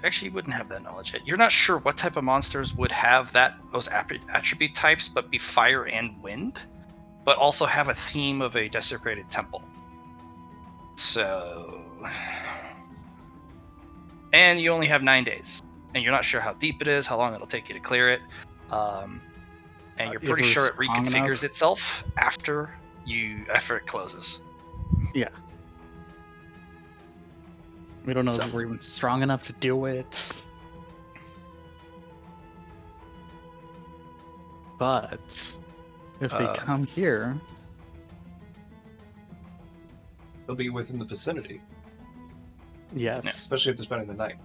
actually, you wouldn't have that knowledge yet. You're not sure what type of monsters would have those attribute types, but be fire and wind, but also have a theme of a desecrated temple. So, and you only have 9 days, and you're not sure how deep it is, how long it'll take you to clear it, and you're pretty sure it reconfigures itself after it closes. Yeah. We don't know if we're even strong enough to do it. But if they come here, they'll be within the vicinity. Yes. Yeah. Especially if they're spending the night.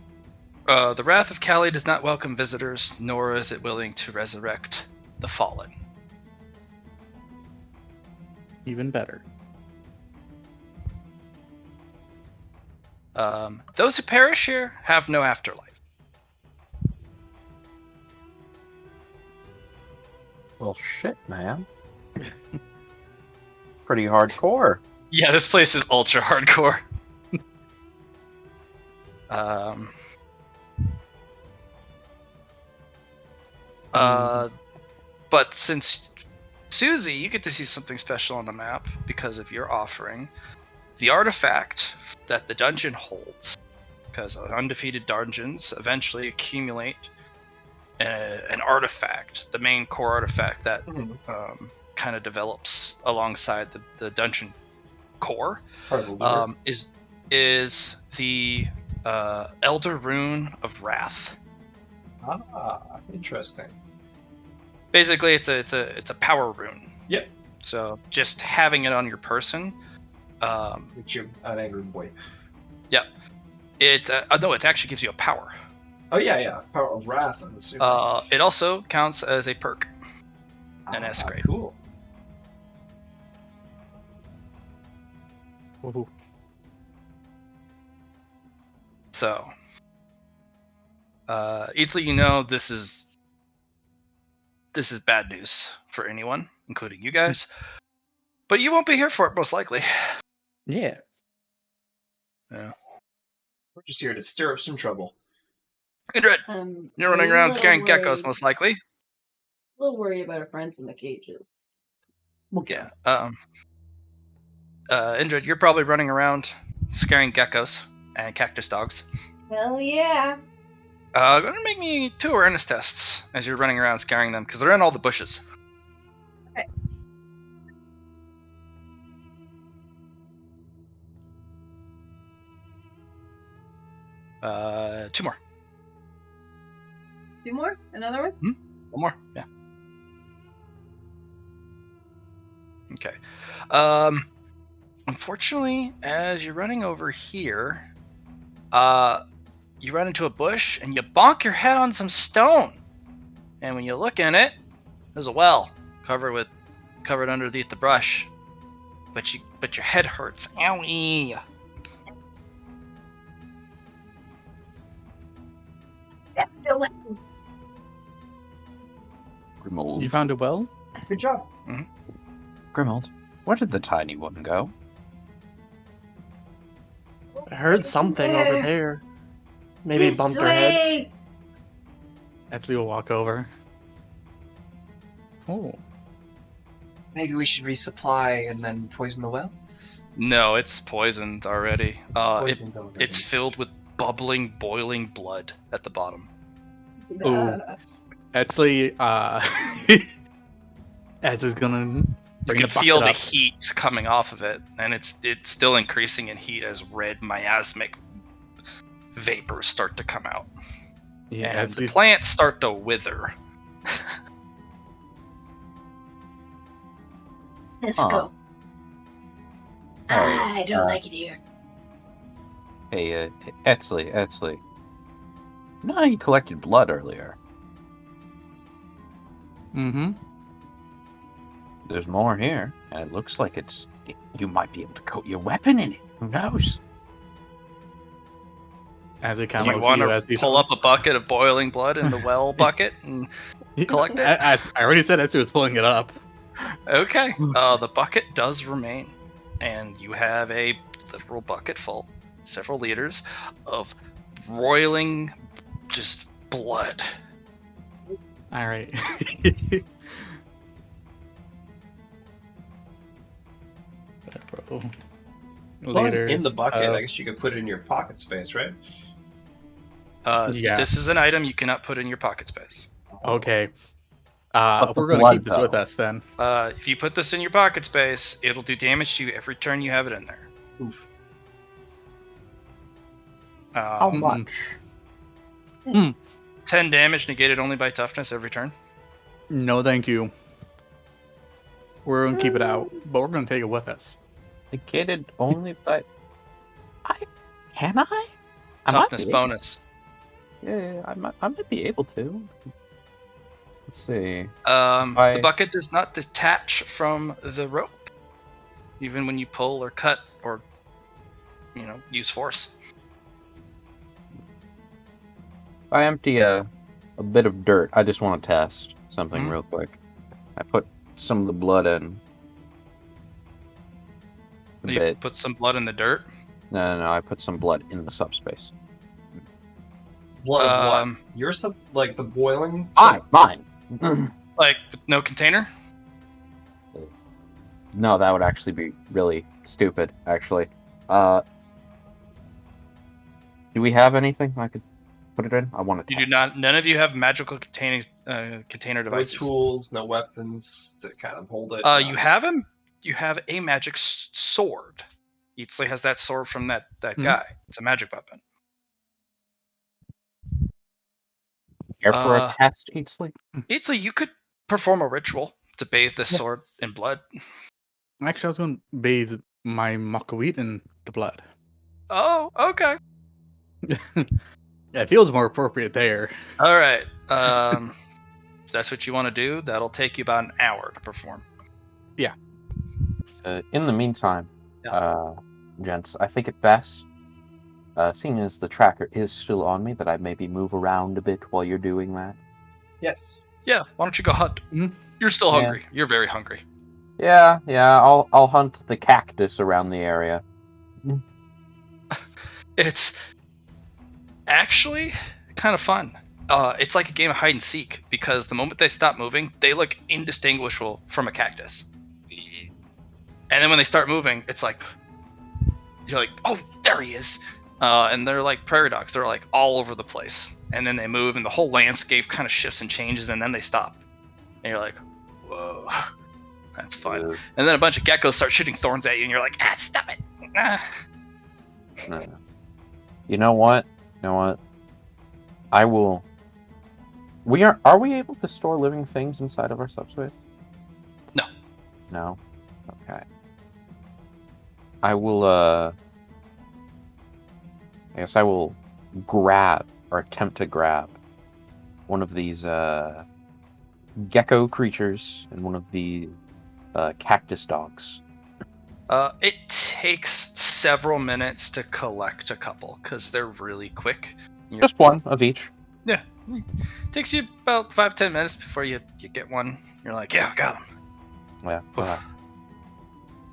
The Wrath of Kali does not welcome visitors, nor is it willing to resurrect the fallen. Even better. Those who perish here have no afterlife. Well, shit, man. Pretty hardcore. Yeah, this place is ultra hardcore. But since Susie, you get to see something special on the map because of your offering. The artifact that the dungeon holds, because undefeated dungeons eventually accumulate an artifact, the main core artifact that kind of develops alongside the dungeon core, is the Elder Rune of Wrath. Ah, interesting. Basically, it's a power rune. Yep. So just having it on your person. Which you're an angry boy. Yep. It actually gives you a power. Oh yeah, power of wrath. I'm assuming. It also counts as a perk. An S grade. Cool. Ooh. So, easily, you know, this is bad news for anyone, including you guys. But you won't be here for it, most likely. Yeah. Yeah. We're just here to stir up some trouble. Indred, you're running around scaring geckos, most likely. A little worried about our friends in the cages. We'll get Yeah. Indrid, you're probably running around scaring geckos and cactus dogs. Hell yeah. Go ahead and make me 2 awareness tests as you're running around scaring them, because they're in all the bushes. Okay. Two more. 2 more? Another one? One more. Yeah. Okay. Unfortunately, as you're running over here, you run into a bush and you bonk your head on some stone. And when you look in it, there's a well covered underneath the brush. But your head hurts. Owie. No way. Grimold. You found a well? Good job. Grimold, where did the tiny one go? I heard something over there. Maybe it This bumped her head. way. Etsley will walk over. Oh. Maybe we should resupply and then poison the well? No, it's poisoned already. It's poisoned already. It's filled with bubbling, boiling blood at the bottom. Ooh. Etsley, Etsley's gonna You bring can the feel the bucket up. heat coming off of it, and it's still increasing in heat as red miasmic vapors start to come out. Yeah, and the Etsley's plants start to wither. Let's Huh. go. Alright, I don't like it here. Hey, Etsley. You know how you collected blood earlier? Mm-hmm. There's more here, and it looks like you might be able to coat your weapon in it. Who knows? As it Do kind you of want you as to he's pull up a bucket of boiling blood in the well bucket and collect it? I already said Etsley was pulling it up. Okay. The bucket does remain, and you have a literal bucket full, several liters of roiling, just blood. All right. Bro. As long as it's in Leaders, the bucket, I guess you could put it in your pocket space, right? Yeah. This is an item you cannot put in your pocket space. Okay. But the We're gonna blood, keep this with though. us then. If you put this in your pocket space, it'll do damage to you every turn you have it in there. Oof. How Um, much? 10 damage negated only by toughness every turn. No, thank you. We're gonna keep it out, but we're gonna take it with us. Negated only by... Can I? I might Toughness be. bonus. Yeah, I might be able to. Let's see. The bucket does not detach from the rope, even when you pull or cut or, use force. I empty a bit of dirt. I just want to test something Mhm. real quick. I put some of the blood in. A You bit. put some blood in the dirt. No. I put some blood in the subspace. Blood of Um, what? You're like the boiling? Mine. Like, with no container? No, that would actually be really stupid. Actually, do we have anything I could put it in? I want to. You do not. None of you have magical container No devices. tools, no weapons to kind of hold it. You have a magic sword. Eatsley has that sword from that guy. It's a magic weapon. Care for a test, Eatsley? Eatsley, you could perform a ritual to bathe this sword in blood. Actually, I was gonna bathe my Makawit in the blood. Oh, okay. Yeah, it feels more appropriate there. All right. If that's what you want to do, that'll take you about an hour to perform. In the meantime, Yeah. gents, I think it best, seeing as the tracker is still on me, that I maybe move around a bit while you're doing that. Yes. Yeah. Why don't you go hunt? Mhm. You're still Yeah. hungry. You're very hungry. Yeah. I'll hunt the cactus around the area. It's actually kind of fun. It's like a game of hide and seek because the moment they stop moving, they look indistinguishable from a cactus. And then when they start moving, it's like you're like, oh, there he is. And they're like prairie dogs. They're like all over the place. And then they move, and the whole landscape kind of shifts and changes, and then they stop. And you're like, whoa, that's fun. Yeah. And then a bunch of geckos start shooting thorns at you, and you're like, stop it. No. You know what? I will. Are we able to store living things inside of our subspace? No. No? Okay. I will, I guess I will grab, or attempt to grab, one of these, gecko creatures and one of the, cactus dogs. It takes several minutes to collect a couple, because they're really quick. Just one of each. Yeah. Takes you about 5-10 minutes before you get one. You're like, yeah, I got him. Yeah.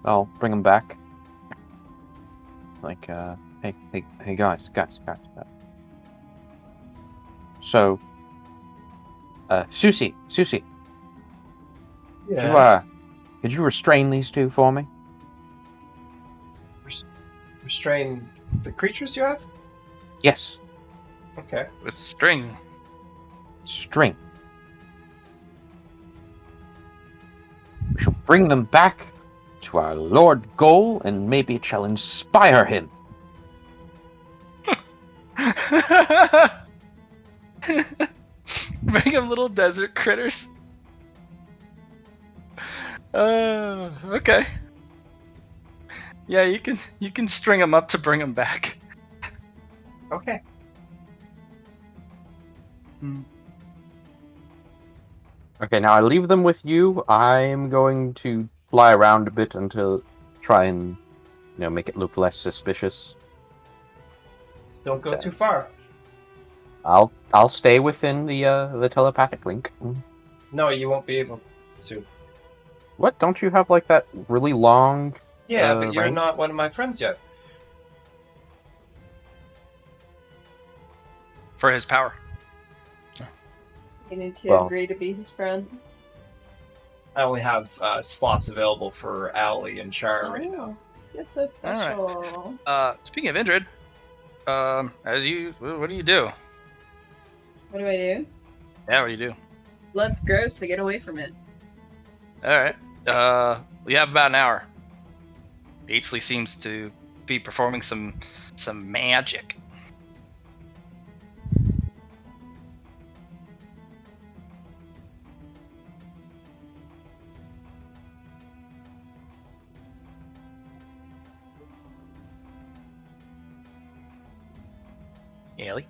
I'll bring them back. Like, hey, guys. So, Susie, could you restrain these two for me? Restrain the creatures you have? Yes, Okay. With string. string. We shall bring them back to our Lord Goal, and maybe it shall inspire him. Bring him little desert critters. Okay. Yeah, you can string them up to bring them back. Okay. Okay, now I leave them with you. I'm going to fly around a bit until try and make it look less suspicious. Just don't go too far. I'll stay within the telepathic link. No, you won't be able to. What? Don't you have like that really long? Yeah, but you're range? not one of my friends yet. For his power. You need to Well- agree to be his friend. I only have slots available for Allie and Char right now. You're so special. Speaking of Indrid, what do you do? What do I do? Yeah, what do you do? Blood's gross, so get away from it. Alright. We have about an hour. Aisley seems to be performing some magic. Ailey?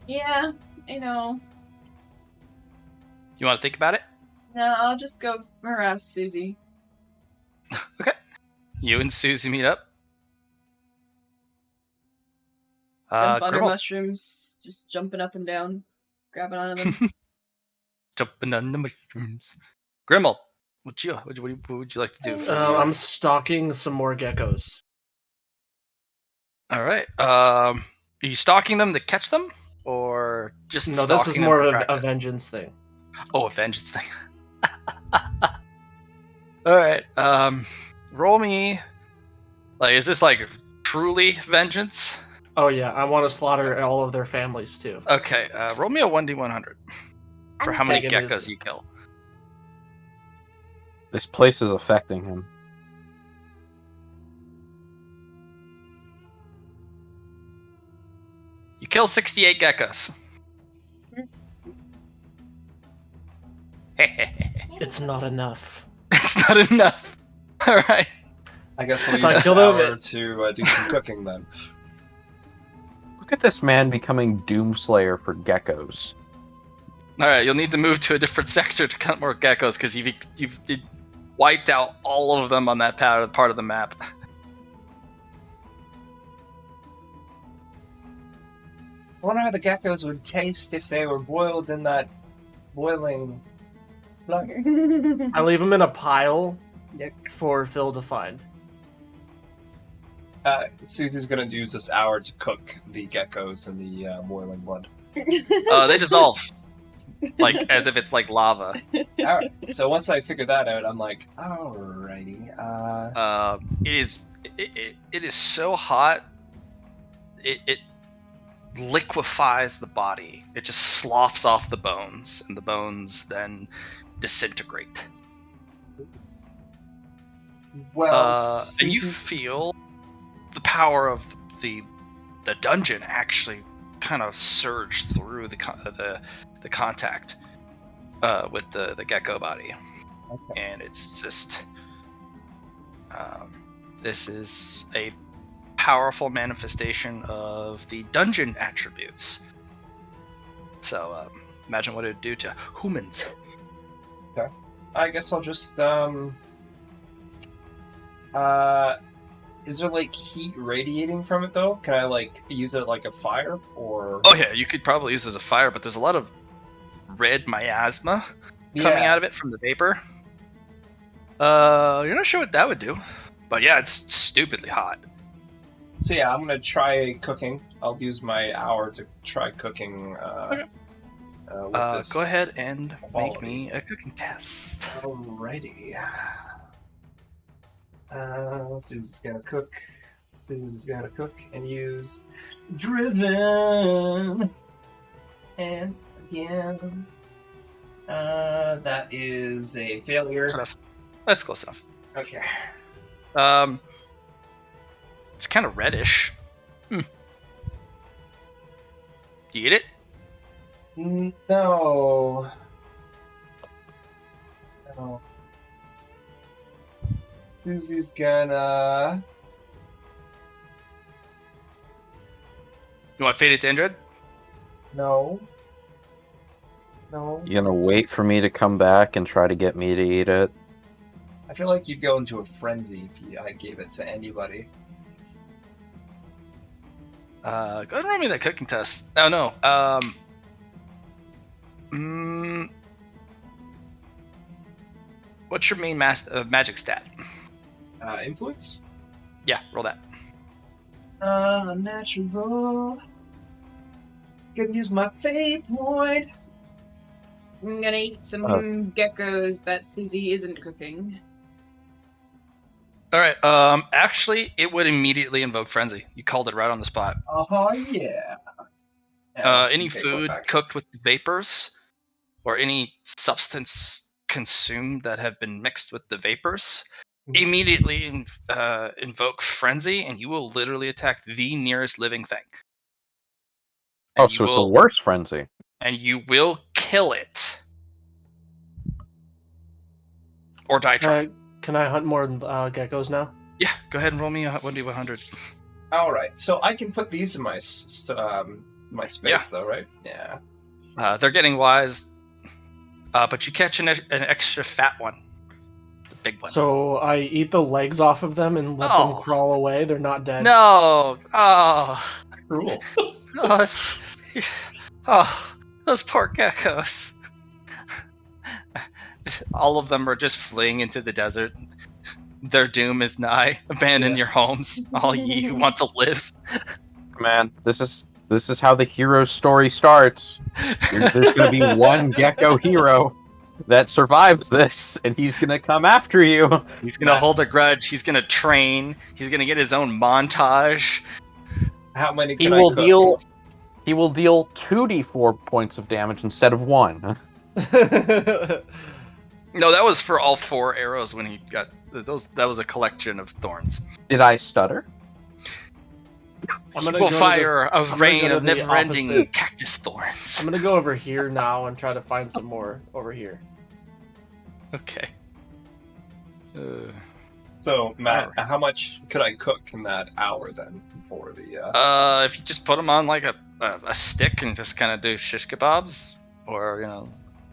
Yeah, I know. You want to think about it? No, I'll just go harass Susie. Okay. You and Susie meet up. Them butter Grimmel. mushrooms, just jumping up and down, grabbing onto them. Jumping on the mushrooms. Grimmel, what would you like to do? For I'm stalking some more geckos. All right. Are you stalking them to catch them, or just No, this is stalking more them for of a practice? vengeance thing. Oh, a vengeance thing. All right. Roll me. Like, is this like truly vengeance? Oh yeah, I want to slaughter all of their families too. Okay. Roll me a 1d100 for how many taking this. geckos you kill. This place is affecting him. You kill 68 geckos. It's not enough. It's not enough. All right. I guess I'll use So I this killed him hour at- to do some cooking then. Look at this man becoming Doomslayer for geckos. All right. You'll need to move to a different sector to count more geckos because you've wiped out all of them on that part of the map. I wonder how the geckos would taste if they were boiled in that boiling blood. I leave them in a pile Yuck. for Phil to find. Susie's gonna use this hour to cook the geckos in the boiling blood. They dissolve. like as if it's like lava. Alright, so once I figure that out, I'm like, alrighty. It is so hot. It liquefies the body. It just sloughs off the bones, and the bones then disintegrate. Well, And you feel the power of the dungeon actually kind of surge through the contact with the gecko body, Okay. and it's just this is a powerful manifestation of the dungeon attributes. So imagine what it would do to humans. I guess I'll just is there like heat radiating from it though? Can I like use it like a fire or? Oh yeah, you could probably use it as a fire, but there's a lot of red miasma coming out of it from the vapor. You're not sure what that would do, but yeah, it's stupidly hot. So yeah, I'm gonna try cooking. I'll use my hour to try cooking. Okay. With this Go ahead and make quality. me a cooking test. Alrighty. Susie's gonna cook. Susie's gonna cook and use driven. And again, that is a failure. That's close enough. Okay. It's kind of reddish. Do you eat it? No. No. Susie's gonna. You want to feed it to Indrid? No. No. You gonna wait for me to come back and try to get me to eat it? I feel like you'd go into a frenzy if I gave it to anybody. Go ahead and roll me that cooking test. Oh no. What's your main magic stat? Influence? Yeah, roll that. Natural. Gonna use my fate point. I'm gonna eat some geckos that Susie isn't cooking. All right. Actually, it would immediately invoke frenzy. You called it right on the spot. Yeah. Any food cooked with vapors, or any substance consumed that have been mixed with the vapors, immediately invoke frenzy, and you will literally attack the nearest living thing. Oh, so it's a worse frenzy. And you will kill it. Or die trying. Can I hunt more geckos now? Yeah, go ahead and roll me a 1d100. Alright, so I can put these in my my space though, right? Yeah. They're getting wise, but you catch an extra fat one. It's a big one. So I eat the legs off of them and let them crawl away? They're not dead? No! Oh! Cruel. Those poor geckos. All of them are just fleeing into the desert. Their doom is nigh. Abandon your homes, all ye who want to live. Man, this is how the hero's story starts. There's going to be one gecko hero that survives this, and he's going to come after you. He's going to hold a grudge. He's going to train. He's going to get his own montage. How many he will deal 2d4 points of damage instead of 1. No, that was for all 4 arrows when he got those. That was a collection of thorns. Did I stutter? He will fire a rain of never-ending cactus thorns. I'm gonna go over here now and try to find some more over here. Okay. So, Matt, how much could I cook in that hour then for the? If you just put them on like a stick and just kind of do shish kebabs, or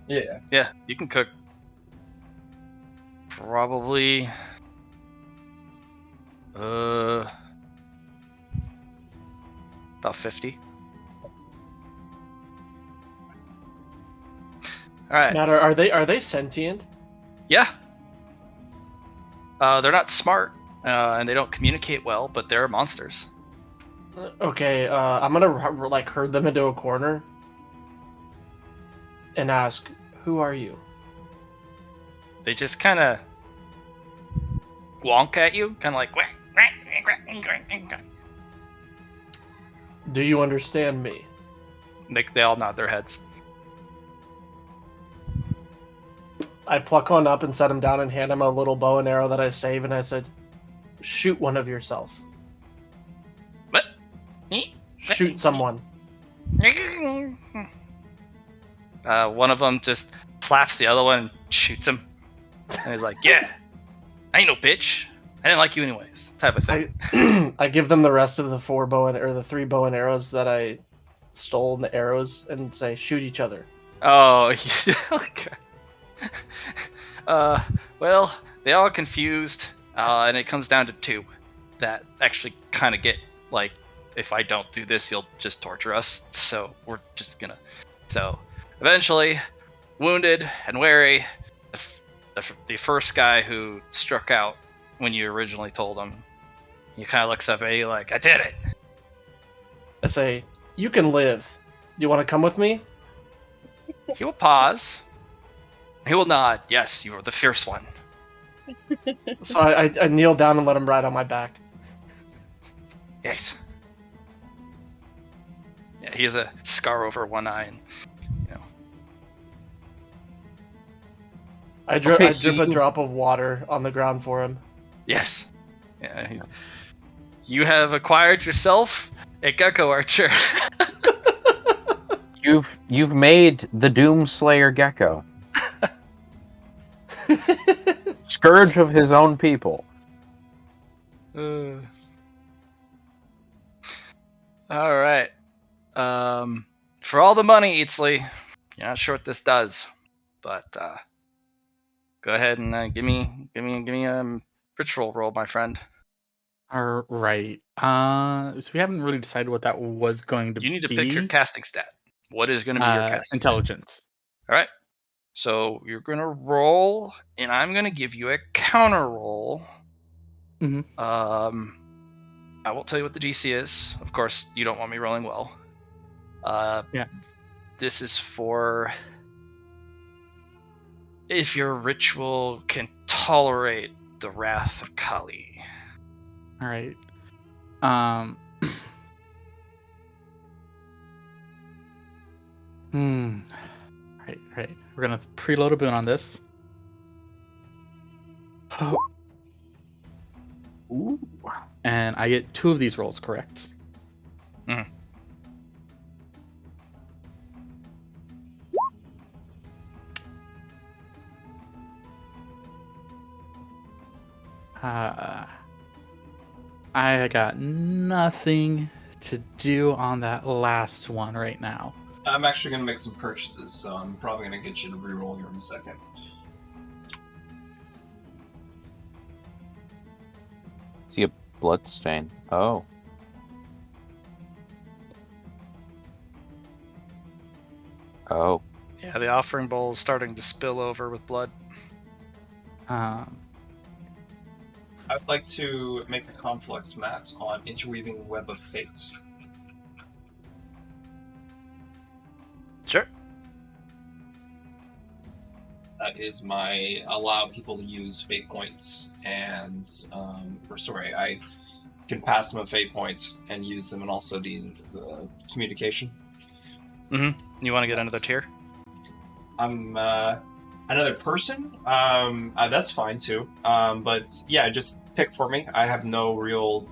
yeah, you can cook probably about 50. All right. Matt, are they sentient? Yeah. They're not smart, and they don't communicate well, but they're monsters. Okay, I'm gonna like herd them into a corner. and ask, "Who are you?" They just kind of wonk at you, kind of like. Do you understand me? They all nod their heads. I pluck one up and set him down and hand him a little bow and arrow that I save, and I said, "Shoot one of yourself. What? Shoot someone." One of them just slaps the other one and shoots him. And he's like, "Yeah, I ain't no bitch. I didn't like you anyways," type of thing. I give them the rest of the the 3 bow and arrows that I stole, the arrows, and say, "Shoot each other." Oh, okay. Well, they all confused, and it comes down to 2 that actually kind of get like, if I don't do this, you'll just torture us. So we're just gonna. So eventually, wounded and wary, the first guy who struck out when you originally told him, he kind of looks up at you like, "I did it." I say, "You can live. You want to come with me?" He will pause. He will nod. "Yes, you are the fierce one." So I kneel down and let him ride on my back. Yes. Yeah, he has a scar over one eye, and I drip Okay, so a drop of water on the ground for him. yes, yeah. You have acquired yourself a gecko archer. You've made the Doomslayer Gecko, scourge of his own people. All right. For all the money, Eatsley, you're not sure what this does, but go ahead and give me a ritual roll, my friend. All right. So we haven't really decided what that was going to be. You need to pick your casting stat. What is going to be your casting intelligence. stat? All right. So you're going to roll, and I'm going to give you a counter roll. Mhm. I won't tell you what the DC is. Of course, you don't want me rolling well. Yeah. This is for if your ritual can tolerate the wrath of Kali. All right. Right. We're gonna preload a boon on this. Ooh. And I get 2 of these rolls correct. Mhm. I got nothing to do on that last one right now. I'm actually going to make some purchases, so I'm probably going to get you to reroll here in a second. See a blood stain. Oh. Oh. Yeah, the offering bowl is starting to spill over with blood. I'd like to make a complex mat on interweaving web of fate. Sure. That is my allow people to use fate points and I can pass them a fate point and use them, and also the communication. You want to get another tier? I'm another person. That's fine too. But yeah, just pick for me. I have no real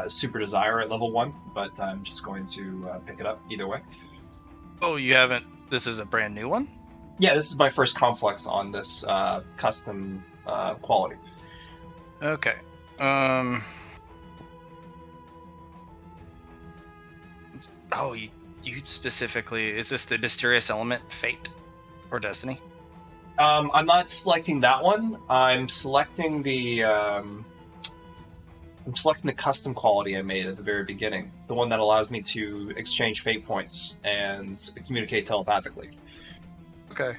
super desire at level 1, but I'm just going to pick it up either way. Oh, you haven't. This is a brand new one? Yeah, this is my first complex on this custom quality. Okay. Oh, you specifically, is this the mysterious element, fate, or destiny? I'm not selecting that one. I'm selecting the custom quality I made at the very beginning, the one that allows me to exchange fate points and communicate telepathically. Okay.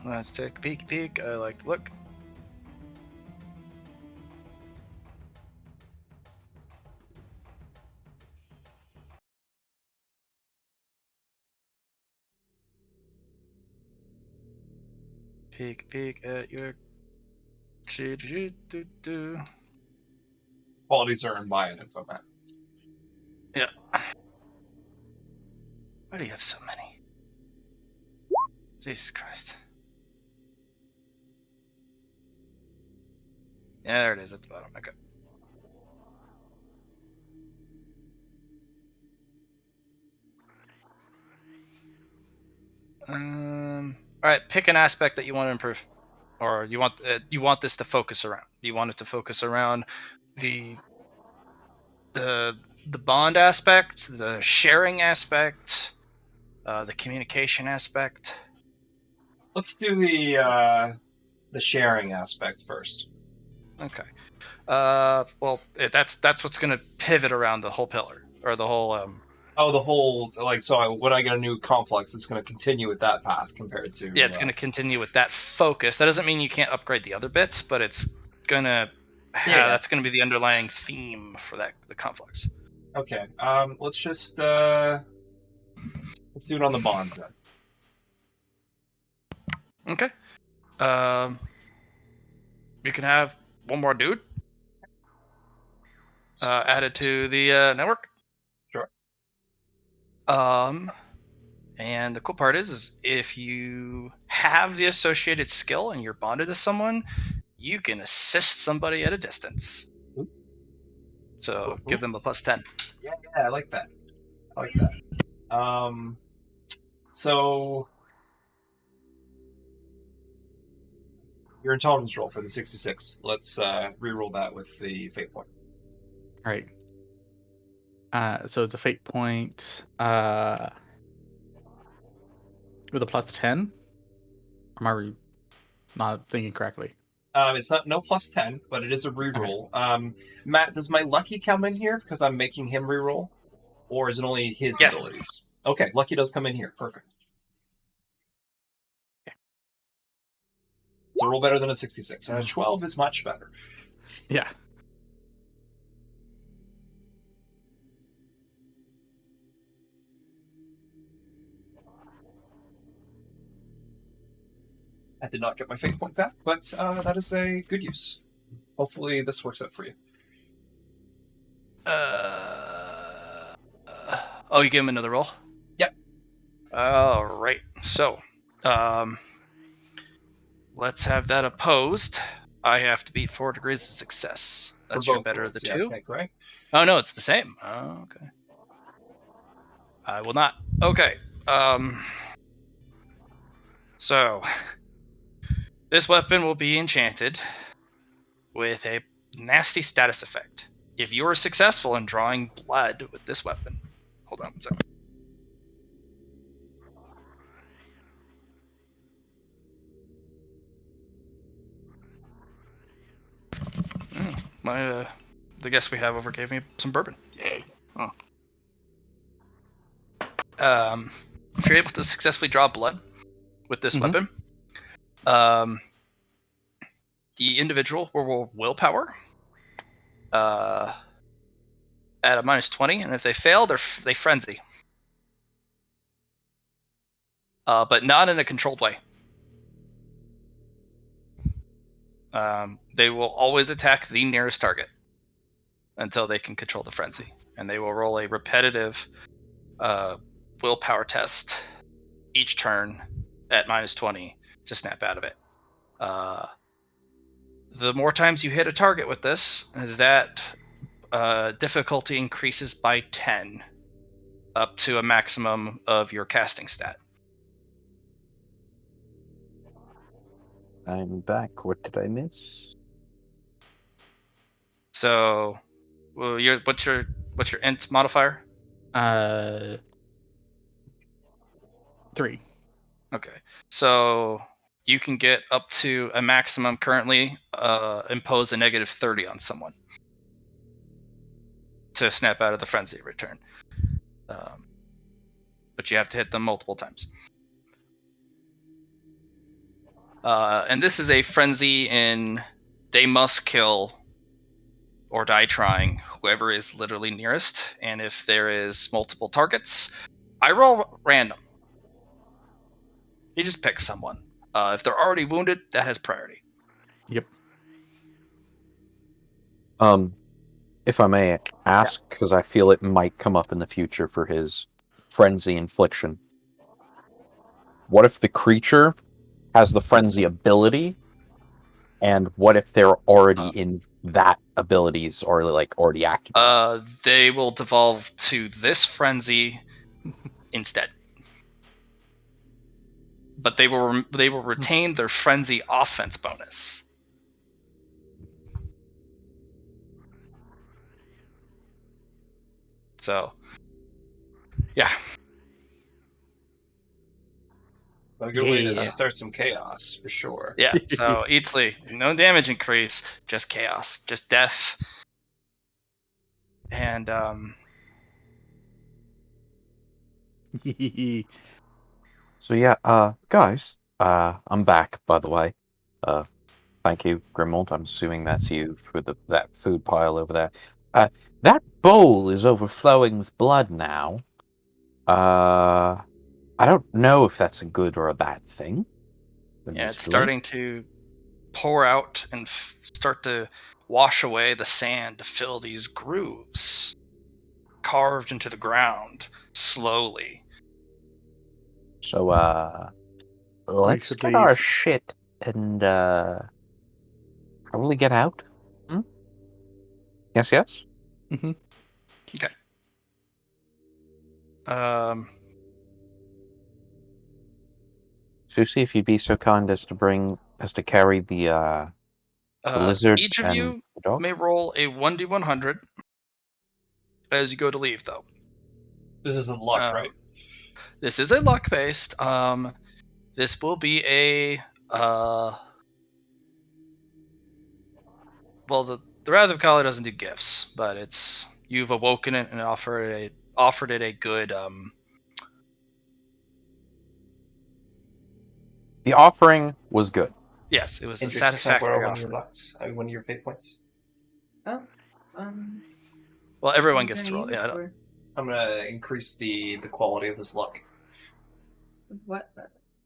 Let's take a peek. I like to look. Peek at your. Qualities are unbiased on that. Yeah. Why do you have so many? Jesus Christ. Yeah, there it is at the bottom. Okay. All right. Pick an aspect that you want to improve, or you want this to focus around. Do you want it to focus around the the the bond aspect, the sharing aspect, the communication aspect? Let's do the sharing aspect first. Okay. Well, that's what's going to pivot around the whole pillar or the whole. Oh, the whole when I get a new complex, it's going to continue with that path compared to. Yeah, it's going to continue with that focus. That doesn't mean you can't upgrade the other bits, but it's gonna. That's going to be the underlying theme for the complex. Okay. Let's just let's do it on the bonds then. Okay. You can have one more dude added to the network. Sure. And the cool part is if you have the associated skill and you're bonded to someone, you can assist somebody at a distance. Ooh. So Ooh. give them a +10. Yeah, I like that. So your intelligence roll for the 66. Let's reroll that with the fate point. All right. So it's a fate point with a +10. Am I not thinking correctly? It's no +10, but it is a reroll. Okay. Matt, does my lucky come in here because I'm making him reroll, or is it only his abilities? Okay, lucky does come in here. Perfect. Okay. So roll better than a 66, and a 12 is much better. Yeah. I did not get my fate point back, but that is a good use. Hopefully this works out for you. You give him another roll? Yep. All right. So, let's have that opposed. I have to beat 4 degrees of success. That's your better of the two. Okay, great. Oh no, it's the same. Oh, okay. I will not. Okay. So this weapon will be enchanted with a nasty status effect. If you are successful in drawing blood with this weapon, hold on one second. The guest we have over gave me some bourbon. Yay! Oh. If you're able to successfully draw blood with this weapon, the individual will roll willpower at a -20, and if they fail, they frenzy. But not in a controlled way. They will always attack the nearest target until they can control the frenzy, and they will roll a repetitive willpower test each turn at -20 to snap out of it. The more times you hit a target with this, that difficulty increases by 10 up to a maximum of your casting stat. I'm back. What did I miss? So, what's your int modifier? 3. Okay, so you can get up to a maximum currently impose a -30 on someone to snap out of the frenzy return. But you have to hit them multiple times. And this is a frenzy in they must kill or die trying whoever is literally nearest. And if there is multiple targets, I roll random. You just pick someone. If they're already wounded, that has priority. Yep. If I may ask, because I feel it might come up in the future for his frenzy infliction. What if the creature has the frenzy ability, and what if they're already in that abilities or like already activated? They will devolve to this frenzy instead. But they will retain their frenzy offense bonus. So, yeah. A good way to Yeah. start some chaos for sure. Yeah, so Eatsley, no damage increase, just chaos, just death. And So yeah, guys, I'm back, by the way. Thank you, Grimald. I'm assuming that's you for that food pile over there. That bowl is overflowing with blood now. I don't know if that's a good or a bad thing. yeah, it's admittedly. starting to pour out and start to wash away the sand to fill these grooves carved into the ground slowly. So, We let's should get our leave. shit and, probably get out. Hmm? Yes, yes? Mm-hmm. Um, Susie, if you'd be so kind as to carry the lizard each of and you the dog. may roll a 1d100 as you go to leave, though. This isn't luck, Um, right? This is a luck based. This will be a well, the Wrath of Kali doesn't do gifts, but it's you've awoken it and offered it a good The offering was good. yes, it was a Indrid, can I borrow satisfactory one of your offer. lucks? One of your fate points? Oh, um, Well, what are everyone you gets gonna to roll. use it Yeah, for? I'm gonna increase the quality of this luck. What?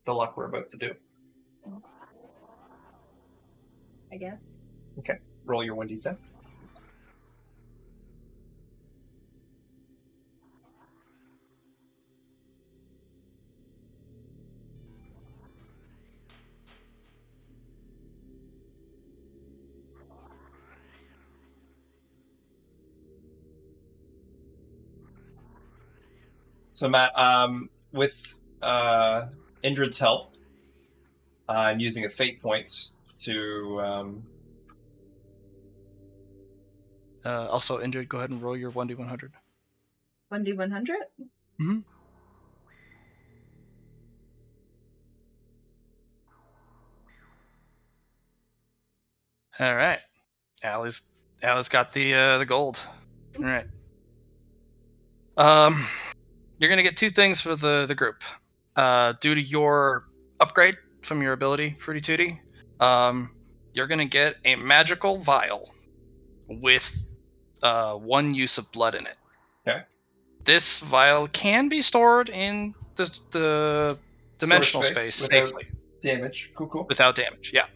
The luck we're about to do. I guess. Okay. Roll your 1d10. So Matt, with Indrid's help, I'm using a fate point to also, Indrid, go ahead and roll your 1d100. 1d100? Mm-hmm. All right, Allie's got the gold. All right. You're gonna get two things for the group. Due to your upgrade from your ability, Fruity Tooty, you're gonna get a magical vial with one use of blood in it. Okay. This vial can be stored in the dimensional space space without safely damage. Cool. without damage. Yeah.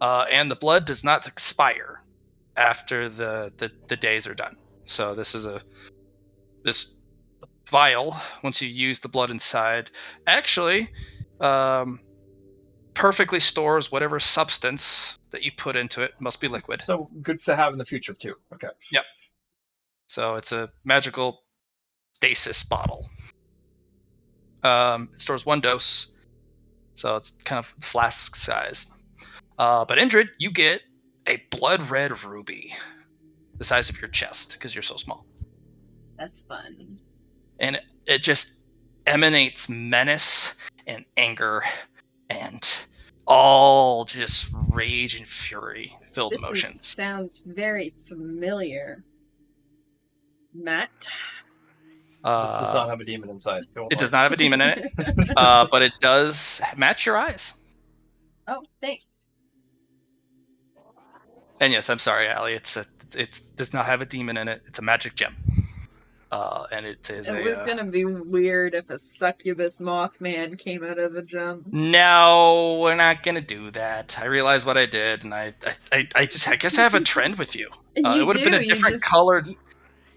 And the blood does not expire after the days are done. So this vial, once you use the blood inside, actually perfectly stores whatever substance that you put into it. Must be liquid. So good to have in the future too. Okay. Yep. So it's a magical stasis bottle. It stores one dose, so it's kind of flask sized. But Indrid, you get a blood red ruby, the size of your chest, because you're so small. That's fun. And it just emanates menace and anger and all just rage and fury filled emotions. Sounds very familiar. Matt? This does not have a demon inside. It does not have a demon in it, but it does match your eyes. Oh, thanks. And yes, I'm sorry, Allie. It does not have a demon in it. It's a magic gem. And it is It was gonna be weird if a succubus Mothman came out of the jump. No, we're not gonna do that. I realize what I did, and I guess I have a trend with you. You It would have been do. a different colored.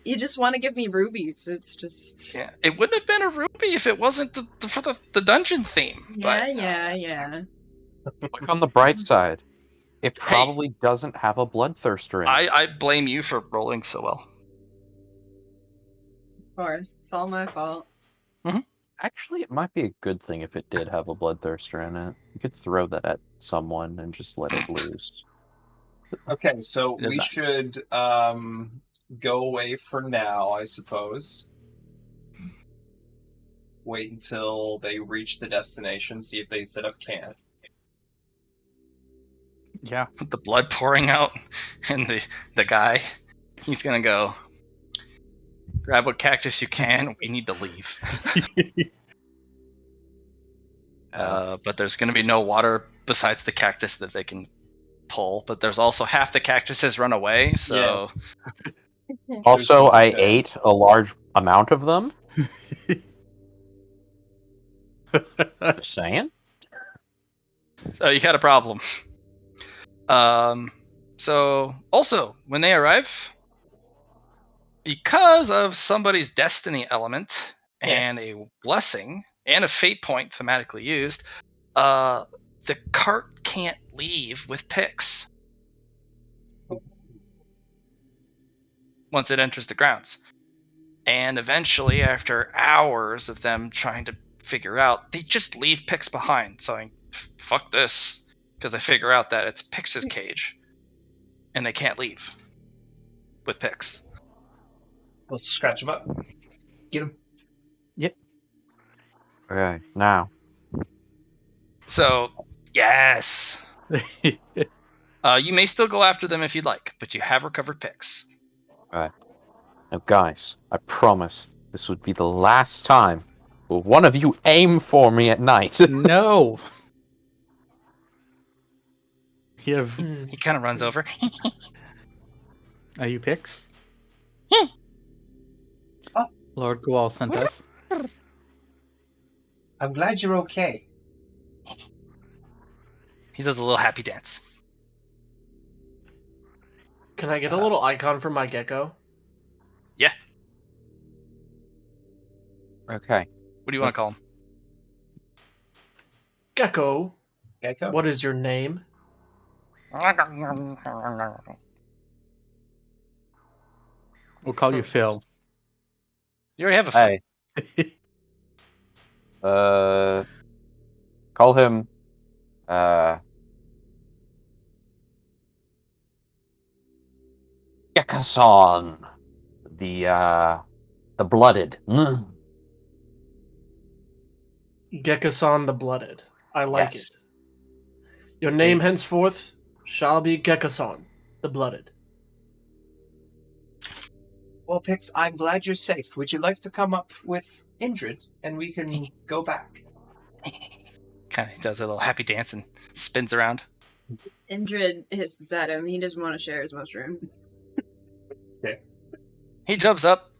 You just want to give me rubies. It's just. Yeah, it wouldn't have been a ruby if it wasn't for the dungeon theme. Yeah, But yeah. Look on the bright side. It probably doesn't have a bloodthirster in it. I blame you for rolling so well. Of course, it's all my fault. Actually, it might be a good thing if it did have a bloodthirster in it. You could throw that at someone and just let it loose. Okay, so It is we not. should go away for now, I suppose. Wait until they reach the destination, see if they set up camp. Yeah. With the blood pouring out, and the guy, he's gonna go grab what cactus you can. We need to leave. But there's gonna be no water besides the cactus that they can pull. But there's also half the cactuses run away. So Also, I easy to- ate a large amount of them. Just saying. So you had a problem. So also when they arrive, because of somebody's destiny element and a blessing and a fate point thematically used, the cart can't leave with picks once it enters the grounds. And eventually, after hours of them trying to figure out, they just leave Pix behind, saying, fuck this, because I figure out that it's Pix's cage, and they can't leave with Pix. Let's scratch him up. Get him. Okay, now. So, yes. You may still go after them if you'd like, but you have recovered Pix. Now, guys, I promise this would be the last time will one of you aim for me at night. No. You have. He kind of runs over. Are you Pix? Oh. Lord Gual sent us. I'm glad you're okay. He does a little happy dance. Can I get a little icon for my gecko? Yeah. Okay. What do you want to call him? Gecko, Gecko? what is your name? We'll call you Phil. You already have a fight. Hey. Call him. Gekason. The blooded. Geckoson the Blooded. I like Yes. it. Your name henceforth shall be Geckoson the Blooded. Well, Pix, I'm glad you're safe. Would you like to come up with Indrid, and we can go back? Kind of does a little happy dance and spins around. Indrid hisses at him. He doesn't want to share his mushrooms. He jumps up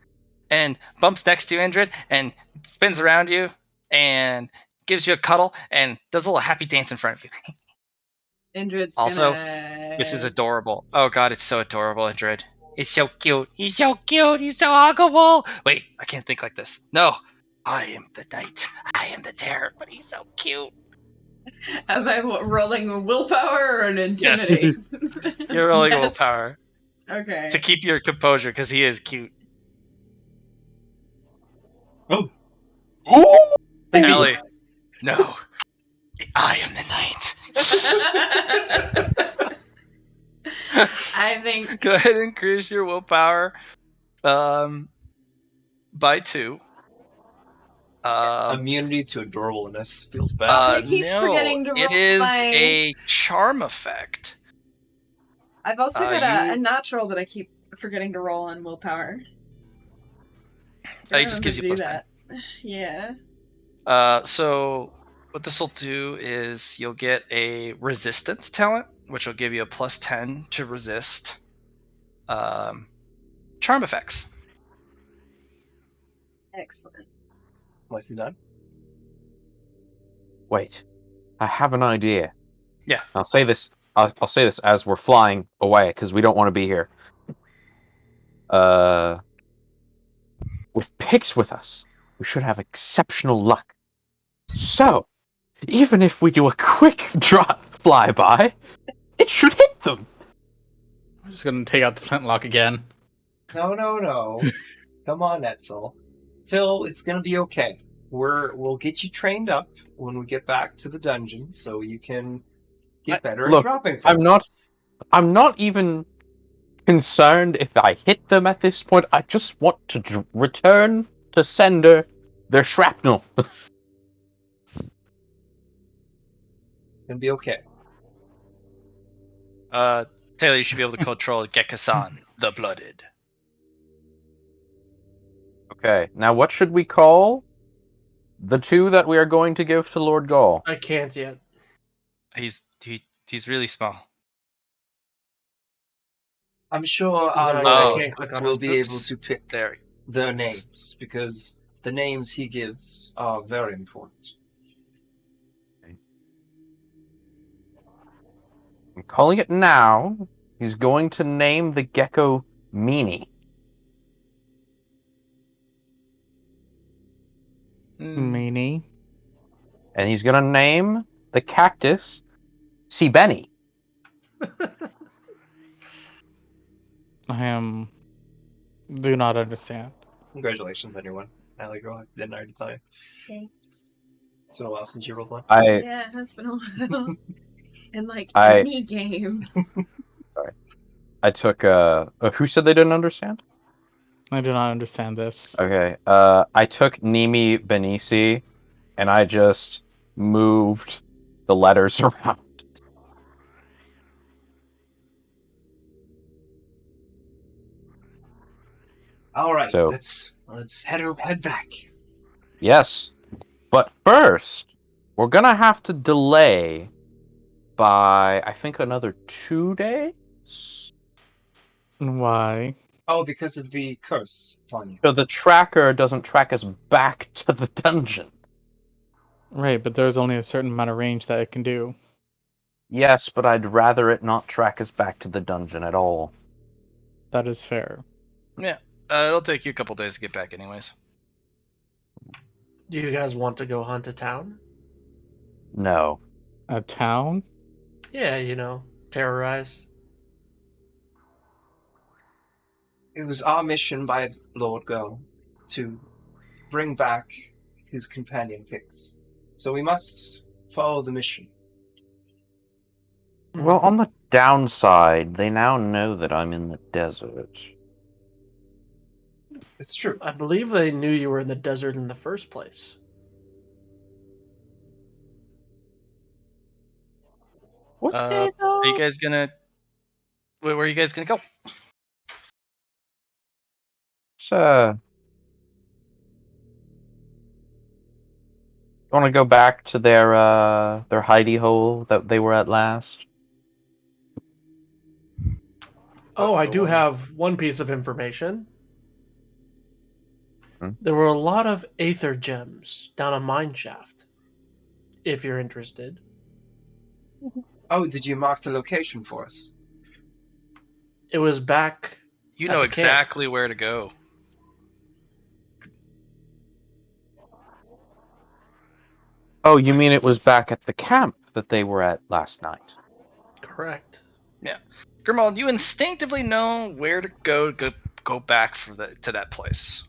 and bumps next to you, Indrid, and spins around you and gives you a cuddle and does a little happy dance in front of you. Indrid's Also, gonna... This is adorable. Oh god, it's so adorable, Indrid. He's so cute. He's so cute. He's so huggable. Wait, I can't think like this. No, I am the knight. I am the terror, but he's so cute. Am I rolling a willpower or an intimidate? You're rolling Yes. willpower Okay. to keep your composure because he is cute. Oh! Ooh! Ellie, no. I am the knight. I think Go ahead and increase your willpower by 2. Immunity to adorableness feels bad. I keep no, forgetting to roll it is my- a charm effect. I've also got you- a natural that I keep forgetting to roll on willpower. Oh, it just gives you do plus that. Yeah. So what this will do is you'll get a resistance talent, which will give you a plus 10 to resist charm effects. Excellent. Nicely done. Wait, I have an idea. Yeah. I'll say this. I'll say this as we're flying away because we don't want to be here. With picks with us, we should have exceptional luck. So, even if we do a quick flyby, it should hit them. I'm just gonna take out the flintlock again. No. Come on, Etzel. Phil, it's gonna be okay. We'll get you trained up when we get back to the dungeon, so you can get better at dropping things. I'm not even concerned if I hit them at this point. I just want to return to sender their shrapnel. It's gonna be okay. Taylor, you should be able to control Gekkasan, the Blooded. Okay, now what should we call the two that we are going to give to Lord Gaul? I can't yet. He's really small. I'm sure No, our I Lord can't click on will it. be able to pick There. their names, because the names he gives are very important. I'm calling it now. He's going to name the gecko Meanie. Meanie. And he's going to name the cactus Benny. Do not understand. Congratulations on your one, Ally girl. I didn't already tell you. Thanks. It's been a while since you rolled one. Yeah, it has been a while. And any game. Sorry. I took who said they didn't understand? I do not understand this. Okay. I took Nimi Benisi and I just moved the letters around. All right, So- let's head back. Yes. But first, we're gonna have to delay by I think another 2 days. Why? Oh, because of the curse upon you. So the tracker doesn't track us back to the dungeon. Right, but there's only a certain amount of range that it can do. Yes, but I'd rather it not track us back to the dungeon at all. That is fair. Yeah. It'll take you a couple days to get back, anyways. Do you guys want to go hunt a town? No. A town? Yeah, terrorize. It was our mission by Lord Go to bring back his companion pigs. So we must follow the mission. Well, on the downside, they now know that I'm in the desert. It's true. I believe they knew you were in the desert in the first place. What Are you guys gonna? Where are you guys gonna go? Want to go back to their hidey hole that they were at last? Oh, I do have one piece of information. Hmm? There were a lot of aether gems down a mine shaft. If you're interested. Oh, did you mark the location for us? It was back. You at know the camp. exactly where to go. Oh, you mean it was back at the camp that they were at last night? Correct. Yeah. Grimald, you instinctively know where to go back to that place.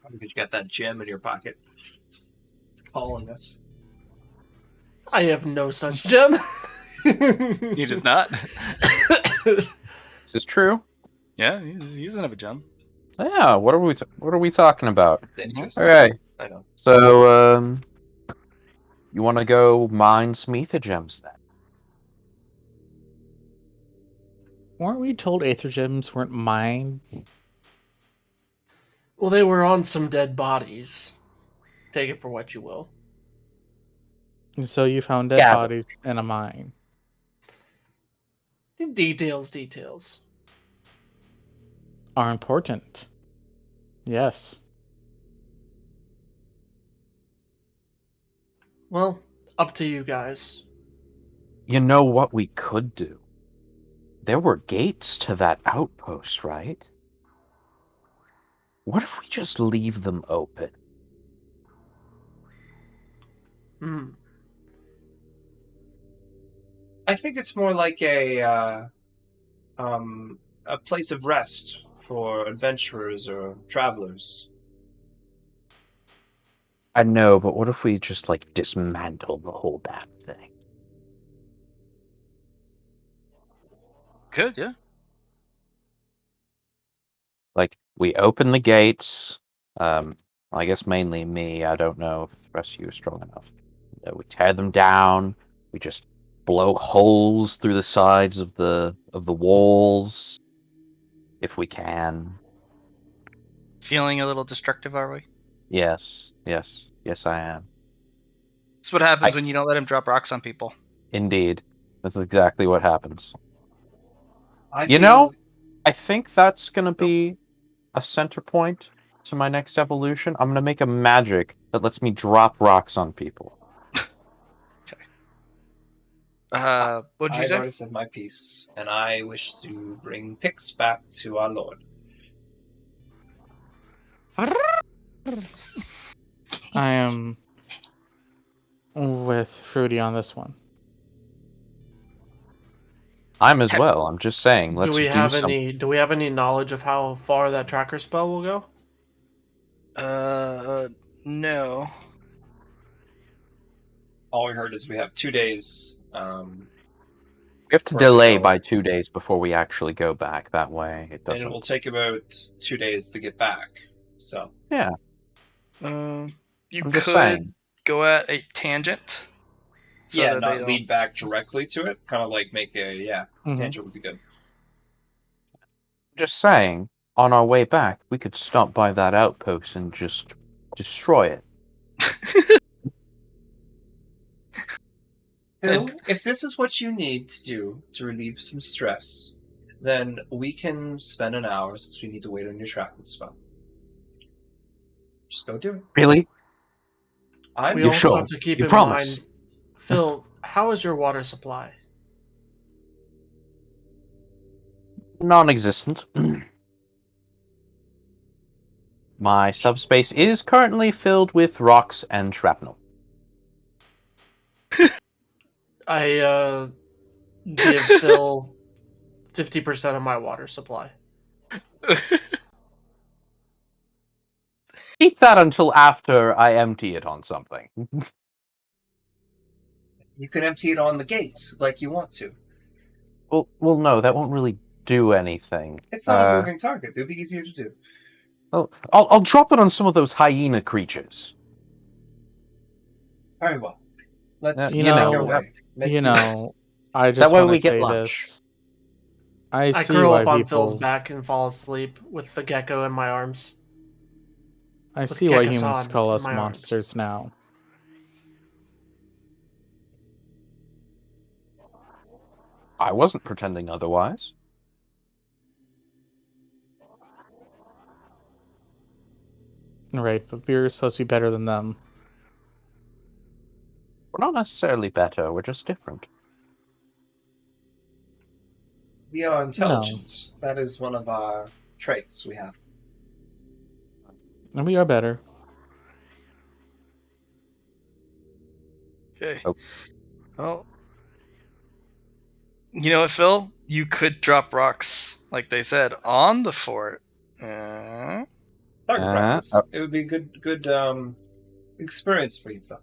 Probably because you got that gem in your pocket. It's calling us. I have no such gem. He does not. This is true. Yeah, he doesn't have a gem. Yeah. What are we talking about? It's dangerous. Okay. I know. So, you want to go mine some ether gems then? Weren't we told aether gems weren't mine? Well, they were on some dead bodies. Take it for what you will. So you found dead Yeah. bodies in a mine. Details. Are important. Yes. Well, up to you guys. You know what we could do? There were gates to that outpost, right? What if we just leave them open? Hmm. I think it's more like a place of rest for adventurers or travelers. I know, but what if we just, like, dismantle the whole damn thing? Good, yeah. Like, we open the gates. I guess mainly me. I don't know if the rest of you are strong enough. We tear them down. We just blow holes through the sides of the walls, if we can. Feeling a little destructive, are we? Yes, yes, yes, I am. That's what happens when you don't let him drop rocks on people. Indeed, this is exactly what happens. I You feel know, I think that's gonna be a center point to my next evolution. I'm gonna make a magic that lets me drop rocks on people. What'd you I've say? already said my piece, and I wish to bring Pix back to our lord. I am with Fruity on this one. I'm as well. I'm just saying, let's do some. Do we have any knowledge of how far that tracker spell will go? No. All we heard is we have 2 days. We have to for it to delay go, by 2 days before we actually go back. That way, it and it doesn't. will take about 2 days to get back. So Yeah, You I'm just could saying. go at a tangent. So yeah, that they not don't. lead back directly to it. Kind of like make a Mhm. tangent would be good. Just saying. On our way back, we could stop by that outpost and just destroy it. Bill, if this is what you need to do to relieve some stress, then we can spend an hour since we need to wait on your tracking spell. Just go do it. Really? I'm We You also sure? have to keep You in promise? mind, Phil, how is your water supply? Non-existent. My subspace is currently filled with rocks and shrapnel. I give Phil 50% of my water supply. Keep that until after I empty it on something. You can empty it on the gate like you want to. Well, no, that won't really do anything. It's not a moving target. It'll be easier to do. Well, I'll drop it on some of those hyena creatures. Very well. Let's You make know, our way. you Do know, this. I That just way want to we get say lunch. this. I I see curl why up on Phil's people. back and fall asleep with the gecko in my arms. I with see why humans Gekko-san call in us my arms. monsters now. I wasn't pretending otherwise. Right, but we're supposed to be better than them. We're not necessarily better, we're just different. We are No. intelligent. That is one of our traits we have. And we are better. Okay. Oh. Well, you know what, Phil? You could drop rocks, like they said, on the fort. Target oh, practice. It would be a good experience for you, Phil.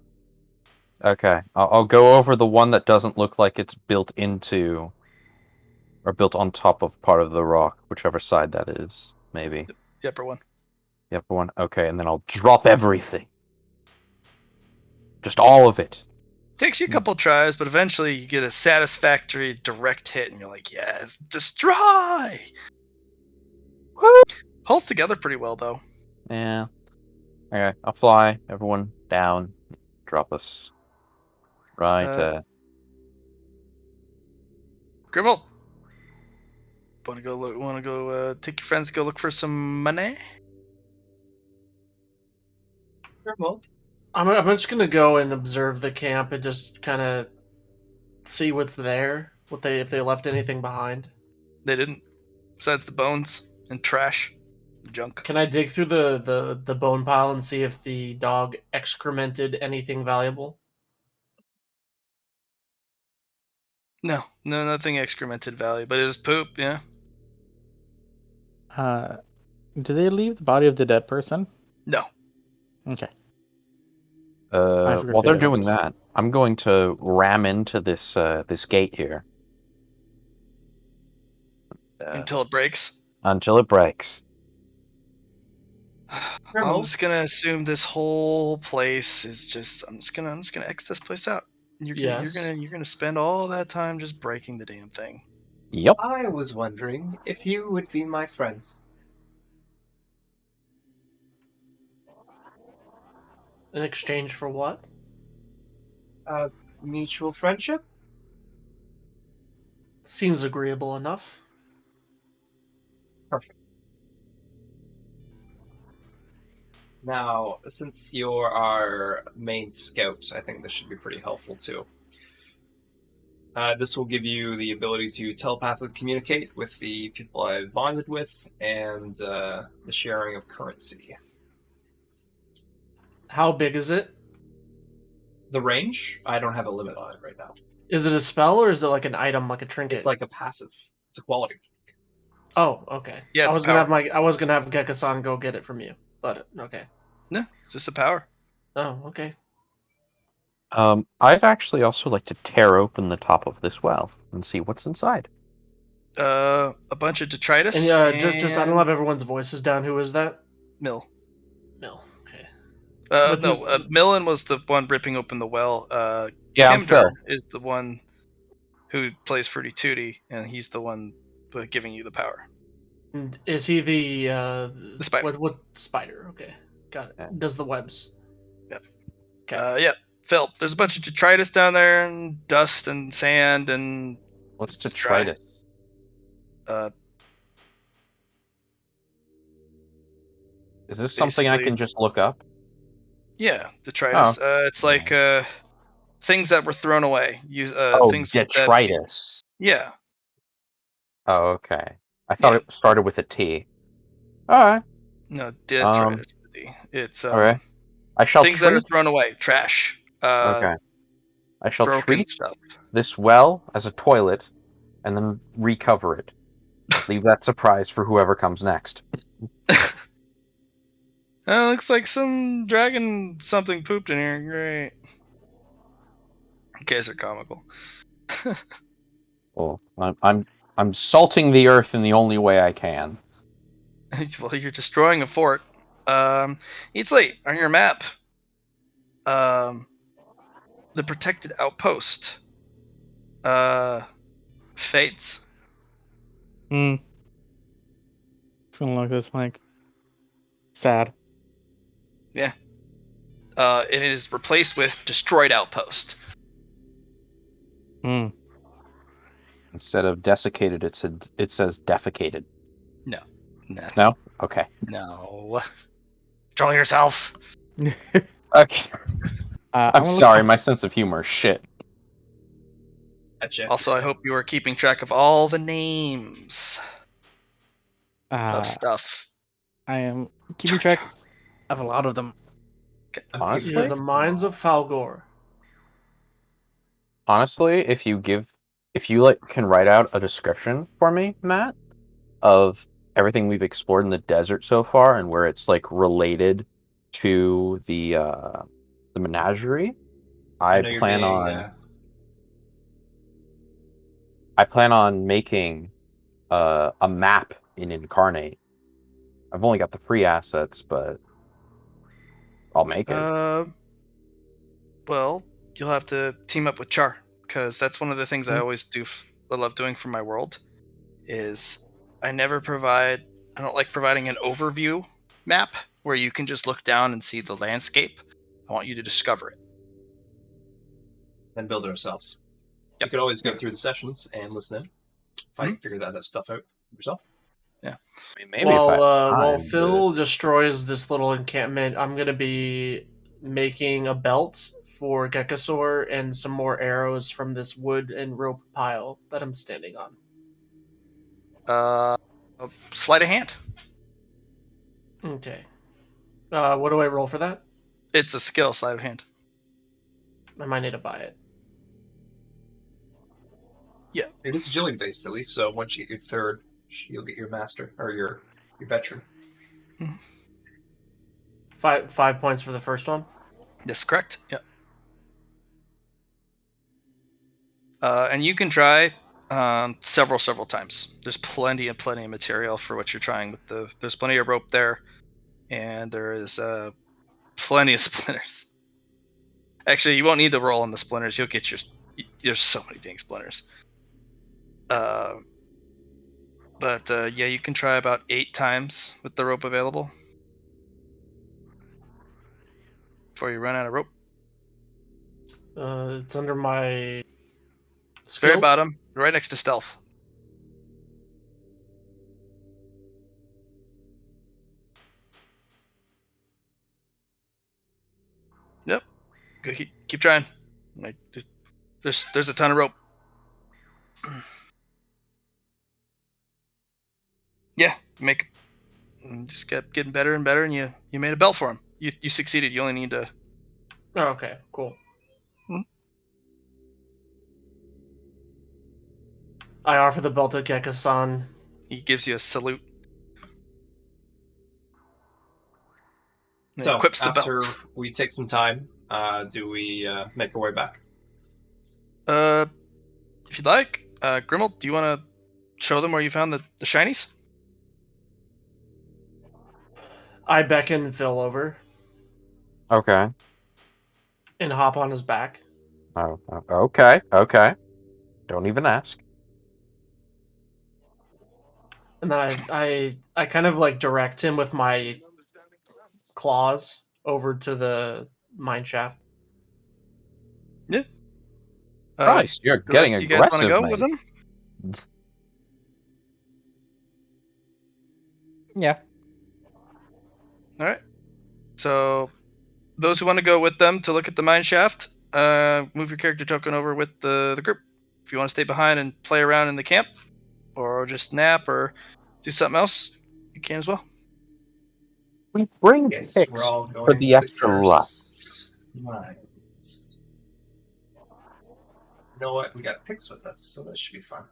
okay, I'll go over the one that doesn't look like it's built into or built on top of part of the rock, whichever side that is, maybe. The upper one. The upper one. Okay, and then I'll drop everything. Just all of it. Takes you a couple tries, but eventually you get a satisfactory direct hit, and you're like, yes, destroy! Woo! Holds together pretty well, though. Yeah. Okay, I'll fly everyone down. Drop us. Right, Grimble, want to go take your friends to go look for some money? Well, I'm just gonna go and observe the camp and just kind of see what's there. If they left anything behind. They didn't. Besides the bones and trash, junk. Can I dig through the bone pile and see if the dog excremented anything valuable? No, nothing excremented value, but it was poop. Yeah. Do they leave the body of the dead person? No. Okay. I figured While they they're doing didn't. that, I'm going to ram into this this gate here Until it breaks. until it breaks. I'm just gonna assume this whole place is just. I'm just gonna X this place out. You're gonna spend all that time just breaking the damn thing. Yep. I was wondering if you would be my friend. In exchange for what? Mutual friendship? Seems agreeable enough. Perfect. Now, since you're our main scout, I think this should be pretty helpful too. This will give you the ability to telepathically communicate with the people I've bonded with, and the sharing of currency. How big is it? The range? I don't have a limit on it right now. Is it a spell or is it like an item, like a trinket? It's like a passive. It's a quality. Oh, okay. Yeah, I it's was gonna have Gekka-san go get it from you, but okay. No, it's just a power. Oh, okay. I'd actually also like to tear open the top of this well and see what's inside. A bunch of detritus. And And just I don't have everyone's voices down. Who is that? Mill. Mill. Okay. Millen was the one ripping open the well. Yeah, I'm Phil. Kimder is the one who plays Fruity Tooty, and he's the one giving you the power. And is he the spider? What spider? Okay, got it. Yeah. Does the webs? Yep. Okay. Yeah. Phil, there's a bunch of detritus down there, and dust and sand, and What's it's dry. detritus? Is this something I can just look up? Yeah, detritus. It's like things that were thrown away. Things detritus. Yeah. Oh, okay. I thought it started with a T. All right. No, detritus. It's all right. I shall things that are thrown away. Trash. Okay. I shall broken treat stuff. this well as a toilet, and then recover it. Leave that surprise for whoever comes next. Looks like some dragon something pooped in here. Great. You guys are comical. Well, I'm salting the earth in the only way I can. Well, you're destroying a fort. It's late on your map. The protected outpost. Fades. It's gonna look this like sad. Yeah. It is replaced with destroyed outpost. Instead of desiccated, it says defecated. No. No? Okay. No. Control yourself. Okay. I'm sorry, my sense of humor is shit. Gotcha. Also, I hope you are keeping track of all the names of stuff. I am keeping track of a lot of them. These are the mines of Falgor. Honestly, if you can write out a description for me, Matt, of everything we've explored in the desert so far and where it's like related to the menagerie, I plan on making a map in Incarnate. I've only got the free assets, but I'll make it. Well, you'll have to team up with Char, because that's one of the things I always do. I love doing for my world. Is I don't like providing an overview map where you can just look down and see the landscape. I want you to discover it. And build it ourselves. Yep. You could always go through the sessions and listen in. If I figure that stuff out yourself. Yeah. I mean, maybe while Phil destroys this little encampment, I'm gonna be making a belt for Gekasaur and some more arrows from this wood and rope pile that I'm standing on. Sleight of hand. Okay. What do I roll for that? It's a skill, sleight of hand. I might need to buy it. Yeah. It is agility based, at least. So once you get your third, you'll get your master or your veteran. 5 points for the first one. That's correct. Yeah. And you can try several times. There's plenty of material for what you're trying with the. There's plenty of rope there, and there is plenty of splinters. Actually, you won't need to roll on the splinters. You'll get your. There's so many dang splinters. But yeah, you can try about 8 times with the rope available before you run out of rope. It's under my skills. Very bottom, right next to stealth. Yep. Go, keep trying. Like there's a ton of rope. Yeah, just kept getting better and better, and you made a belt for him. You succeeded. You only need to. Oh, okay, cool. Hmm? I offer the belt to Gekasan. He gives you a salute. And So equips the after belt. we take some time, do we make our way back? If you'd like, Grimmel, do you want to show them where you found the shinies? I beckon Phil over Okay. and hop on his back. Oh, okay. Okay. Don't even ask. And then I kind of like direct him with my claws over to the mine shaft. Yeah. Christ, you're The rest getting of you guys want to aggressive, go mate. with them? Yeah. All right. So, those who want to go with them to look at the mine shaft, move your character token over with the group. If you want to stay behind and play around in the camp, or just nap, or do something else, you can as well. We bring Yes, picks we're all for going the to extra luck. first mines. You know what? We got picks with us, so that should be fun.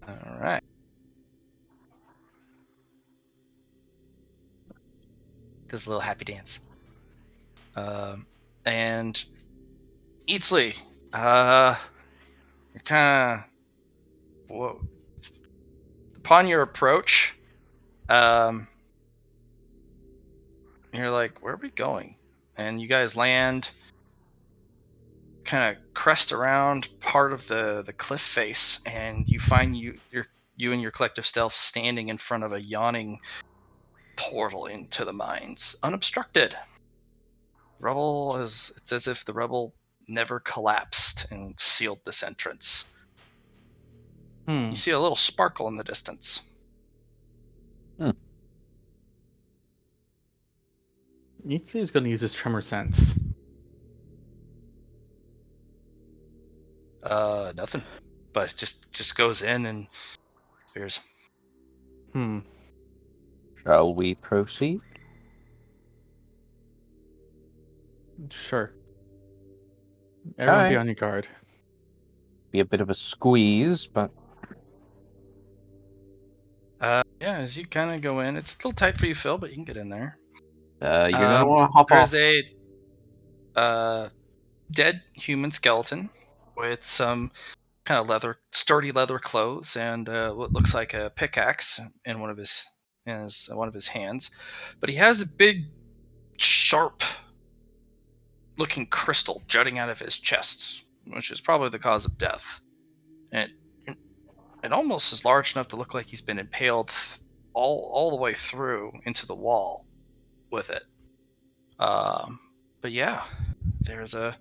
All right. Does a little happy dance. And Eatsley, you're kind of upon your approach, you're like, where are we going? And you guys land, kind of crest around part of the cliff face, and you find you and your collective stealth standing in front of a yawning portal into the mines, unobstructed. It's as if the rubble never collapsed and sealed this entrance. You see a little sparkle in the distance. Nietzsche is going to use his tremor sense. Nothing. But it just goes in and appears. Shall we proceed? Sure. Everyone be Alright. on your guard. Be a bit of a squeeze, but Yeah, as you kind of go in, it's still tight for you, Phil, but you can get in there. you're gonna want to hop off. There's a dead human skeleton with some kind of sturdy leather clothes, and what looks like a pickaxe in one of his hands. But he has a big, sharp-looking crystal jutting out of his chest, which is probably the cause of death. And it almost is large enough to look like he's been impaled all the way through into the wall with it. But yeah, there's a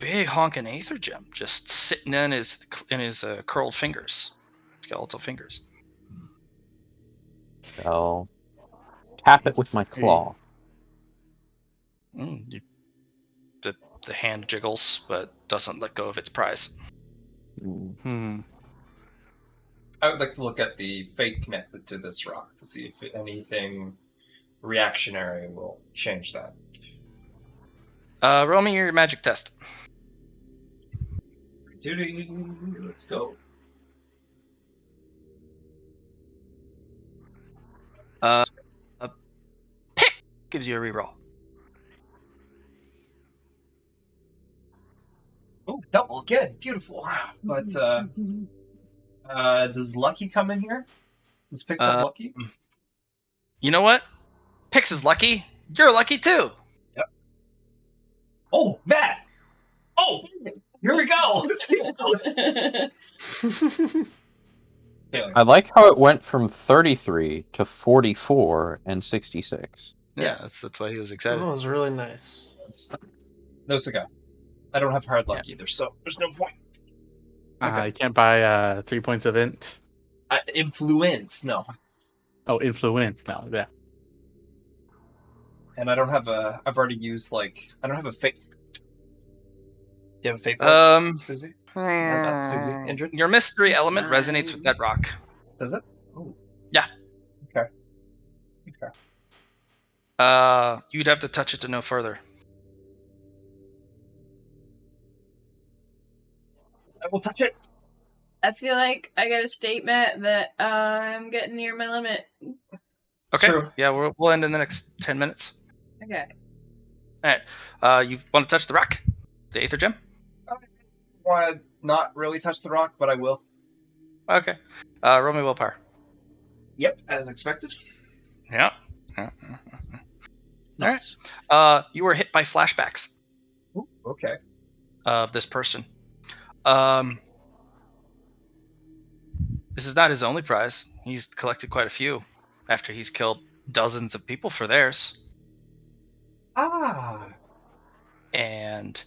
big honking aether gem just sitting in his curled fingers, skeletal fingers. I'll tap it with It's my very- claw. Mm, the hand jiggles, but doesn't let go of its prize. Mm. I would like to look at the fate connected to this rock to see if anything reactionary will change that. Roll me your magic test. Duty, let's go. Pick gives you a reroll. Oh, double again. Beautiful. But does Lucky come in here? Does Pix have Lucky? You know what? Pix is lucky. You're lucky too. Yep. Oh, Matt! Oh, here we go! I like how it went from 33 to 44 and 66. Yeah, Yes. that's why he was That excited. was really nice. No cigar. I don't have hard luck either, so there's no point. You can't buy 3 points of int. Influence, no. Oh, influence. No, yeah. And I don't have a. I've already used I don't have a fate. You have a fate point, Susie? Not Susie. Indrid? Your mystery element fine. resonates with that rock. Does it? Oh. Yeah. Okay. You'd have to touch it to know further. I will touch it. I feel like I got a statement that I'm getting near my limit. It's Okay. true. Yeah, we'll end in the next 10 minutes. Okay. All right. You want to touch the rock, the aether gem? Want to not really touch the rock, but I will. Okay. Roll me willpower. Yep, as expected. Yeah. Nice. You were hit by flashbacks Ooh, okay. of this person. This is not his only prize. He's collected quite a few after he's killed dozens of people for theirs. Ah. And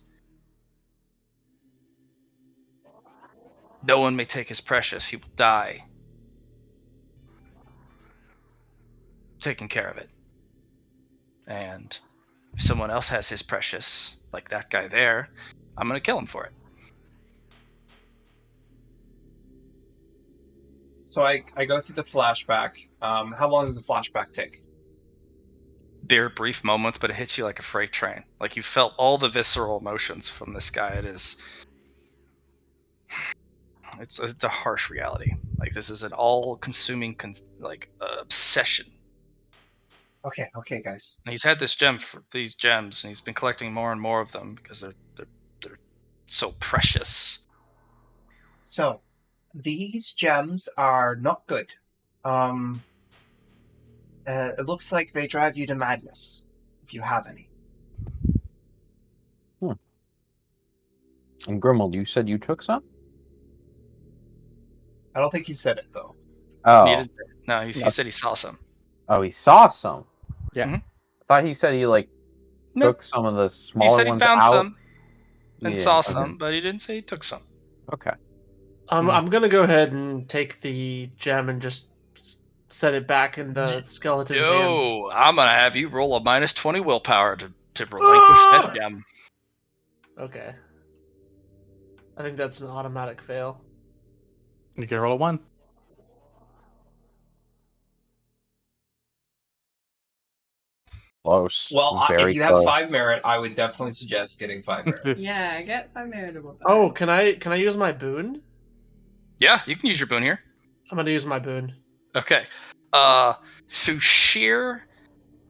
no one may take his precious. He will die taking care of it. And if someone else has his precious, like that guy there, I'm going to kill him for it. So I go through the flashback. How long does the flashback take? They're brief moments, but it hits you like a freight train. Like you felt all the visceral emotions from this guy. It's a harsh reality. Like this is an all-consuming obsession. Okay, guys. And he's had these gems, and he's been collecting more and more of them because they're so precious. So, these gems are not good. It looks like they drive you to madness, if you have any. And Grimold, you said you took some? I don't think he said it, though. Oh. He said he saw some. Oh, he saw some. Yeah. Mhm. I thought he said he Nope. took some of the He smaller said he ones found out. some and saw okay. some, but he didn't say he took some. Okay. I'm gonna go ahead and take the gem and just set it back in the skeleton's hand. Yo, I'm gonna have you roll a -20 willpower to relinquish that gem. Okay. I think that's an automatic fail. You can roll a 1. Close. Well, Very if you close. have 5 merit, I would definitely suggest getting 5 merit. Yeah, I get my meritable back. Oh, can I use my boon? Yeah, you can use your boon here. I'm gonna use my boon. Okay. Through sheer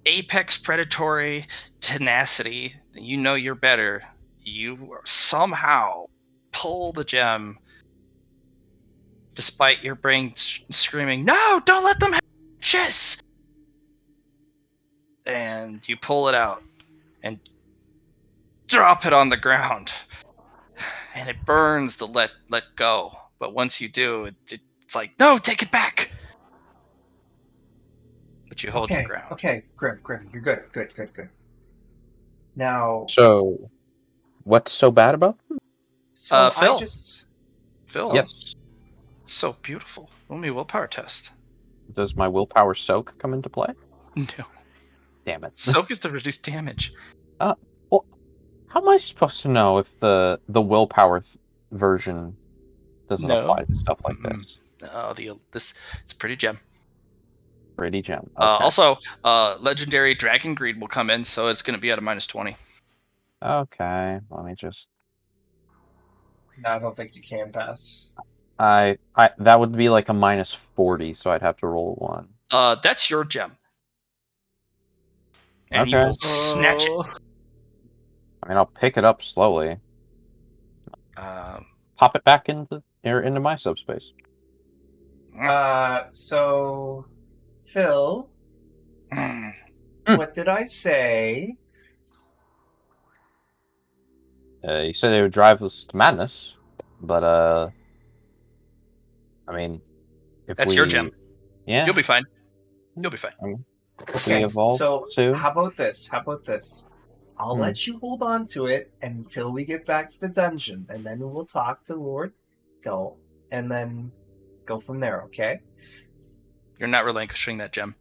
apex predatory tenacity, you know you're better. You somehow pull the gem, despite your brain screaming, "No! Don't let them have chess!" And you pull it out and drop it on the ground, and it burns to let go. But once you do, it's like, "No, take it back!" But you hold your ground. Okay, Grim, you're good. Now, So, What's so bad about them? So Phil. Phil. Yes. So beautiful. Roll me a willpower test. Does my willpower soak come into play? No. Damn it. Soak is to reduce damage. Well, how am I supposed to know if the willpower version doesn't No. apply to stuff like Mm-mm. this? This it's a pretty gem. Pretty gem. Okay. Also, legendary dragon greed will come in, so it's going to be at a -20. Okay. Let me just. No, I don't think you can pass. I that would be like a -40, so I'd have to roll one. That's your gem, and you Okay. will snatch it. Oh. I mean, I'll pick it up slowly. Pop it back into my subspace. So, Phil, Mm. what did I say? You said it would drive us to madness, but I mean, if That's we, your gem. yeah, You'll be fine. You'll be fine. I mean, if we Okay, evolve so soon. how about this? I'll let you hold on to it until we get back to the dungeon, and then we'll talk to Lord Gull, and then go from there, okay? You're not relinquishing that gem.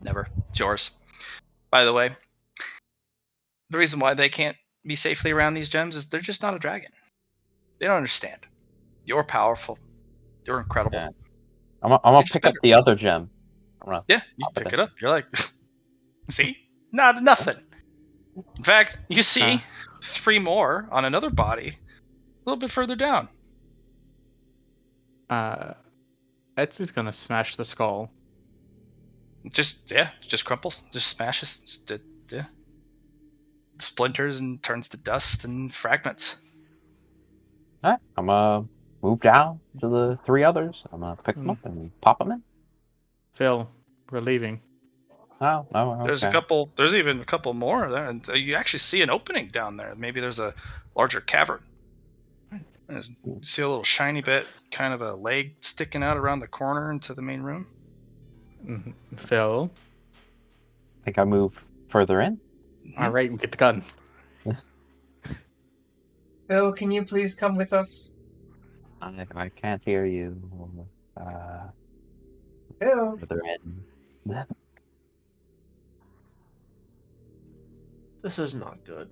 Never. It's yours. By the way, the reason why they can't be safely around these gems is they're just not a dragon. They don't understand. You're powerful. You're incredible. Yeah. I'm gonna You're just pick up better. the other gem. Yeah, you pop it pick in. it up. You're like, see? Not nothing. In fact, you see 3 more on another body a little bit further down. Etsy's gonna smash the skull. Just crumples. Just smashes. Just, yeah. Splinters and turns to dust and fragments. All right, I'm gonna move down to the 3 others. I'm gonna pick them up and pop them in. Phil, we're leaving. Oh, okay. There's even a couple more there, and you actually see an opening down there. Maybe there's a larger cavern. You see a little shiny bit, kind of a leg sticking out around the corner into the main room. Phil. I think I move further in. All right, we get the gun. Phil, can you please come with us? I can't hear you. Phil. Further in. This is not good.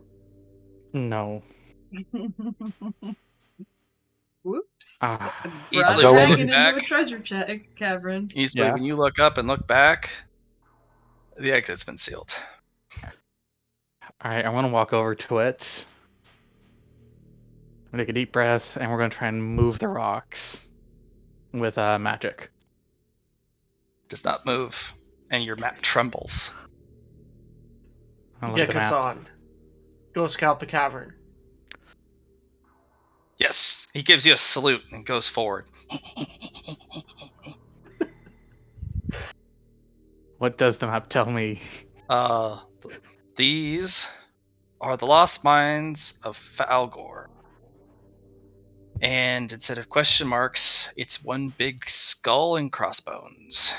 No. Whoops. Easily Brought a go dragon in- into a treasure cavern. Easily, when you look up and look back, the exit's been sealed. All right, I want to walk over to it. Take a deep breath, and we're gonna try and move the rocks with magic. Does not move, and your map trembles. I'll look at Get the map. Kassan. Go scout the cavern. Yes, he gives you a salute and goes forward. What does the map tell me? These are the lost mines of Falgor. And instead of question marks, it's one big skull and crossbones.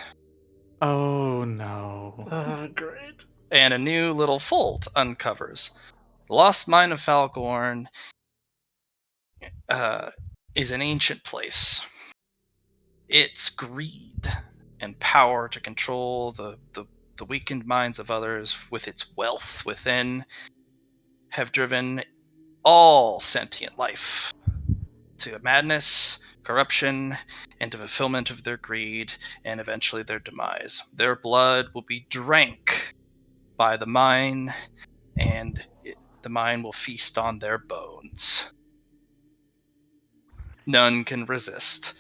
Oh no. Great. And a new little fold uncovers. The lost mine of Falgorn is an ancient place. Its greed and power to control the weakened minds of others with its wealth within have driven all sentient life to madness, corruption, and to fulfillment of their greed, and eventually their demise. Their blood will be drank by the mine, and the mine will feast on their bones. None can resist,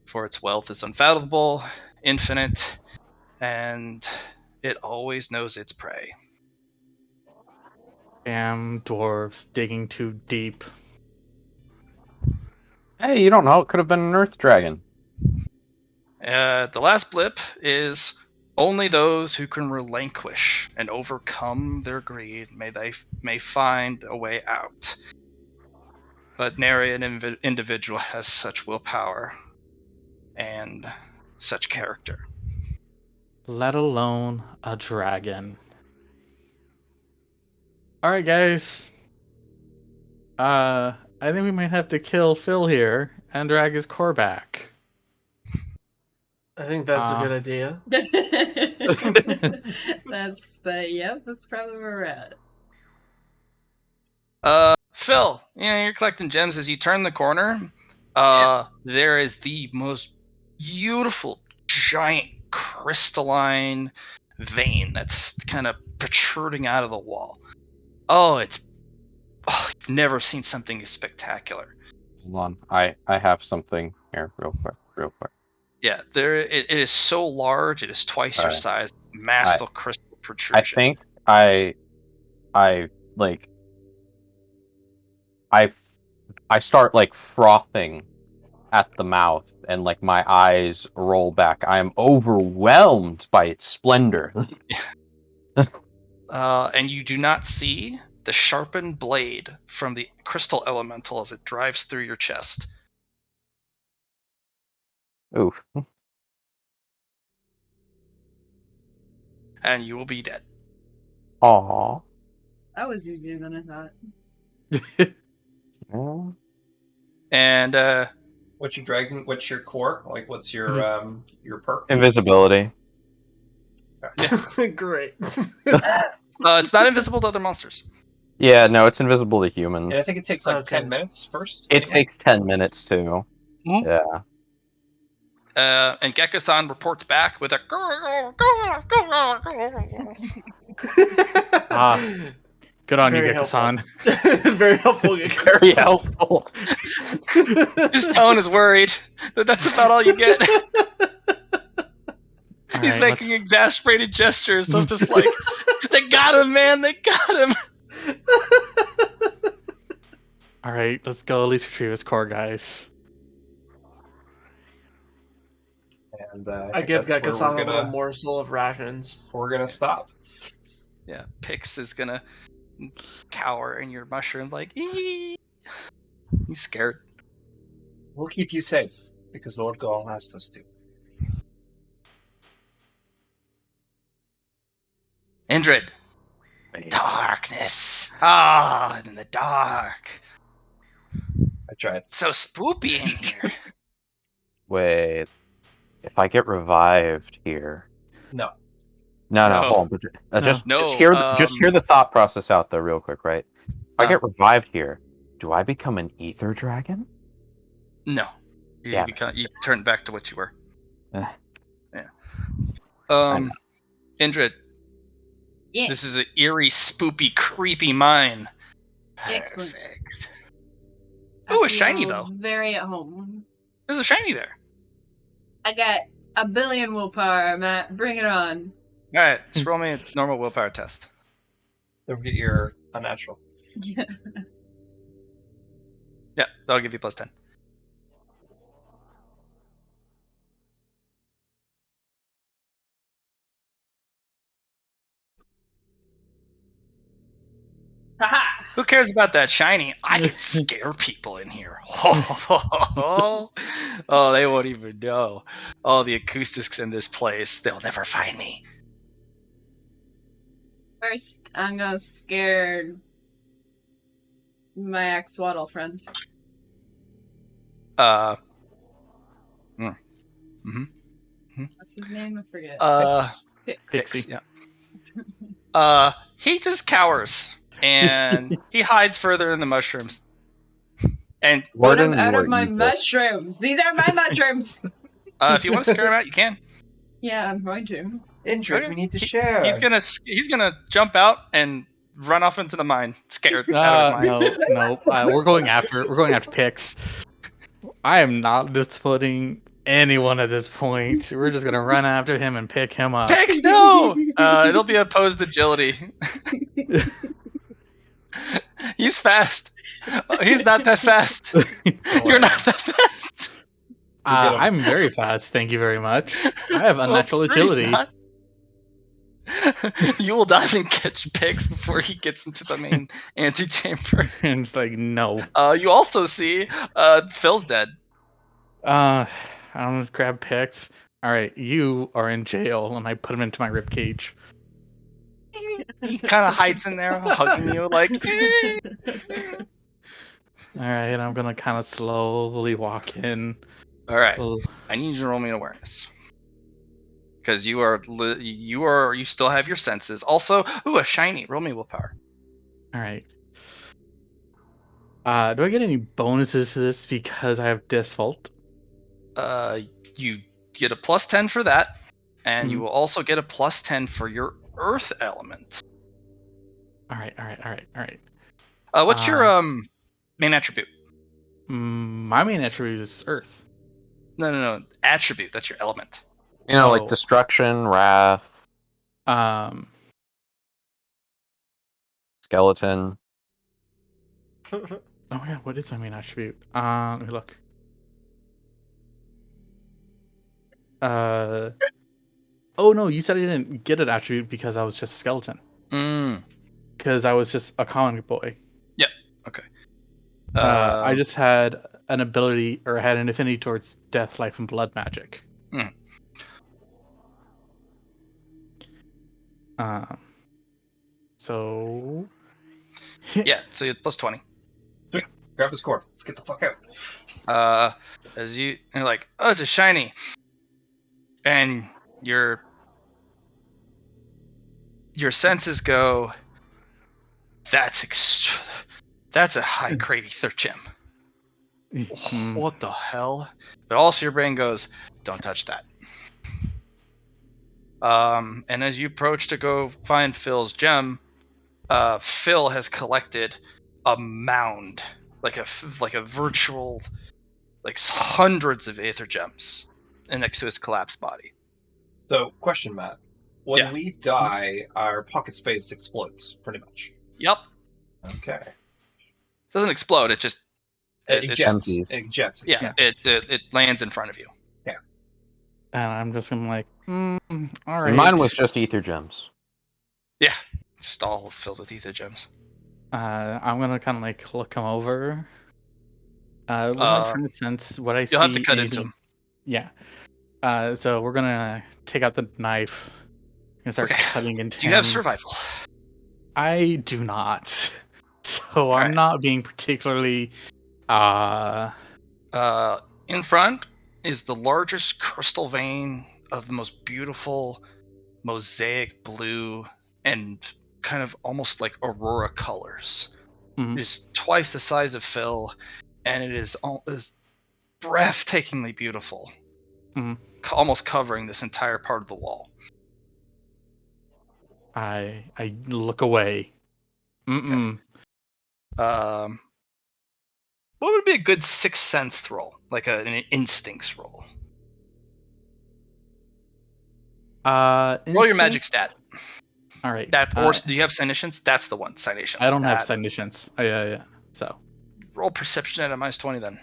for its wealth is unfathomable, infinite, and it always knows its prey. Damn dwarves digging too deep. Hey, you don't know. It could have been an Earth Dragon. The last blip is only those who can relinquish and overcome their greed may find a way out. But nary an individual has such willpower and such character. Let alone a dragon. Alright, guys. I think we might have to kill Phil here and drag his core back. I think that's a good idea. That's probably where we're at. Phil, you're collecting gems as you turn the corner. There is the most beautiful, giant, crystalline vein that's kind of protruding out of the wall. You've never seen something as spectacular. Hold on. I have something here real quick. Yeah, it is so large, it is twice your Alright. size. Massive crystal I protrusion. think I start like frothing at the mouth and like my eyes roll back. I am overwhelmed by its splendor. And you do not see the sharpened blade from the crystal elemental as it drives through your chest. Oof. And you will be dead. Aww. That was easier than I thought. Yeah. And What's your core? Like, what's your perk? Invisibility. Great. it's not invisible to other monsters. Yeah, no, it's invisible to humans. And I think it takes like Okay. 10 minutes first. It takes 10 minutes too. Mhm. Yeah. And Gekko-san reports back with a Good on Very you, Gekko-san. Very helpful. Very helpful. His tone is worried that that's about all you get. All He's right, making exasperated gestures of just like, they got him, man, they got him. All right, let's go at least retrieve his core, guys. And I give that's where Gekko-san we're a little gonna- morsel of rations. We're gonna stop. Yeah, Pix is gonna cower in your mushroom like, he's scared. We'll keep you safe because Lord Gaul asked us to. Indrid. Darkness. In the dark. I tried. So spoopy in here. Wait. If I get revived here. No. No, No. hold on. But, just No, hear the thought process out though, real quick, right? If I get revived here, do I become an ether dragon? No. You turn back to what you were. Eh. Yeah. Indrid. Yeah. This is an eerie, spoopy, creepy mine. Excellent. Perfect. I Ooh, a shiny feel though. Very at home. There's a shiny there. I got a billion willpower, Matt. Bring it on. Alright, just roll me a normal willpower test. Don't forget your unnatural. Yeah. Yeah, that'll give you plus 10. Haha! Who cares about that shiny? I can scare people in here. Oh, they won't even know. Oh, the acoustics in this place. They'll never find me. First, I'm gonna scare my axolotl friend. What's his name? I forget. Pix. Pixie. Yeah. He just cowers and he hides further in the mushrooms. And Get him out of my mushrooms. These are my mushrooms. if you want to scare him out, you can. Yeah, I'm going to. Indrid, Okay. we need to share. He's gonna jump out and run off into the mine, scared out of his mind. No. We're going after Pix. I am not disappointing anyone at this point. We're just gonna run after him and pick him up. Pix, no! It'll be opposed agility. He's fast. He's not that fast. You're not that fast. I'm very fast, thank you very much. I have unnatural agility. You will dive and catch Pix before he gets into the main antechamber. And it's like, no. You also see Phil's dead. I'm gonna grab Pix. Alright, you are in jail, and I put him into my ribcage. He kind of hides in there, hugging you like. Alright, I'm gonna kind of slowly walk in. All right. Oh, I need you to roll me an awareness. Because you still have your senses. Also, a shiny. Roll me willpower. Alright. Do I get any bonuses to this because I have Default? You get a +10 for that, and you Mhm. will also get a +10 for your earth element. Alright. What's your main attribute? My main attribute is Earth. No. Attribute. That's your element. Like Oh. destruction, wrath, Um, skeleton. oh my god, what is my main attribute? Let me look. Oh no, you said I didn't get an attribute because I was just a skeleton. Because I was just a common boy. Yep. Okay. I just had an ability, or had an affinity towards death, life, and blood magic. Mm. So. Yeah. So you have +20. Grab his cord. Let's get the fuck out. As you're like, oh, it's a shiny, and your senses go. That's a high grade ether gem. What the hell? But also your brain goes, don't touch that. And as you approach to go find Phil's gem, Phil has collected a mound, like a virtual, like hundreds of aether gems, next to his collapsed body. So, question, Matt. When Yeah. we die, our pocket space explodes, pretty much. Yep. Okay. It doesn't explode. It just it just Empties. Ejects. yeah. It lands in front of you. And I'm just gonna like, all right. And mine was just ether gems. Yeah. Just all filled with ether gems. I'm gonna kind of like look him over. With my friend sense what I see. You'll have to cut anything- into him. Yeah. So we're gonna take out the knife and start Okay. cutting into Do you him. have survival? I do not. So I'm Alright. not being particularly. In front is the largest crystal vein of the most beautiful mosaic blue and kind of almost like aurora colors. Mhm. It is twice the size of Phil, and it is breathtakingly beautiful, Mhm. almost covering this entire part of the wall. I look away. Okay. What would be a good sixth sense roll, like an instincts roll? Roll your magic stat. All right. Do you have citations? That's the one. Citations. I don't have citations. Yeah. So Roll perception at a -20 then.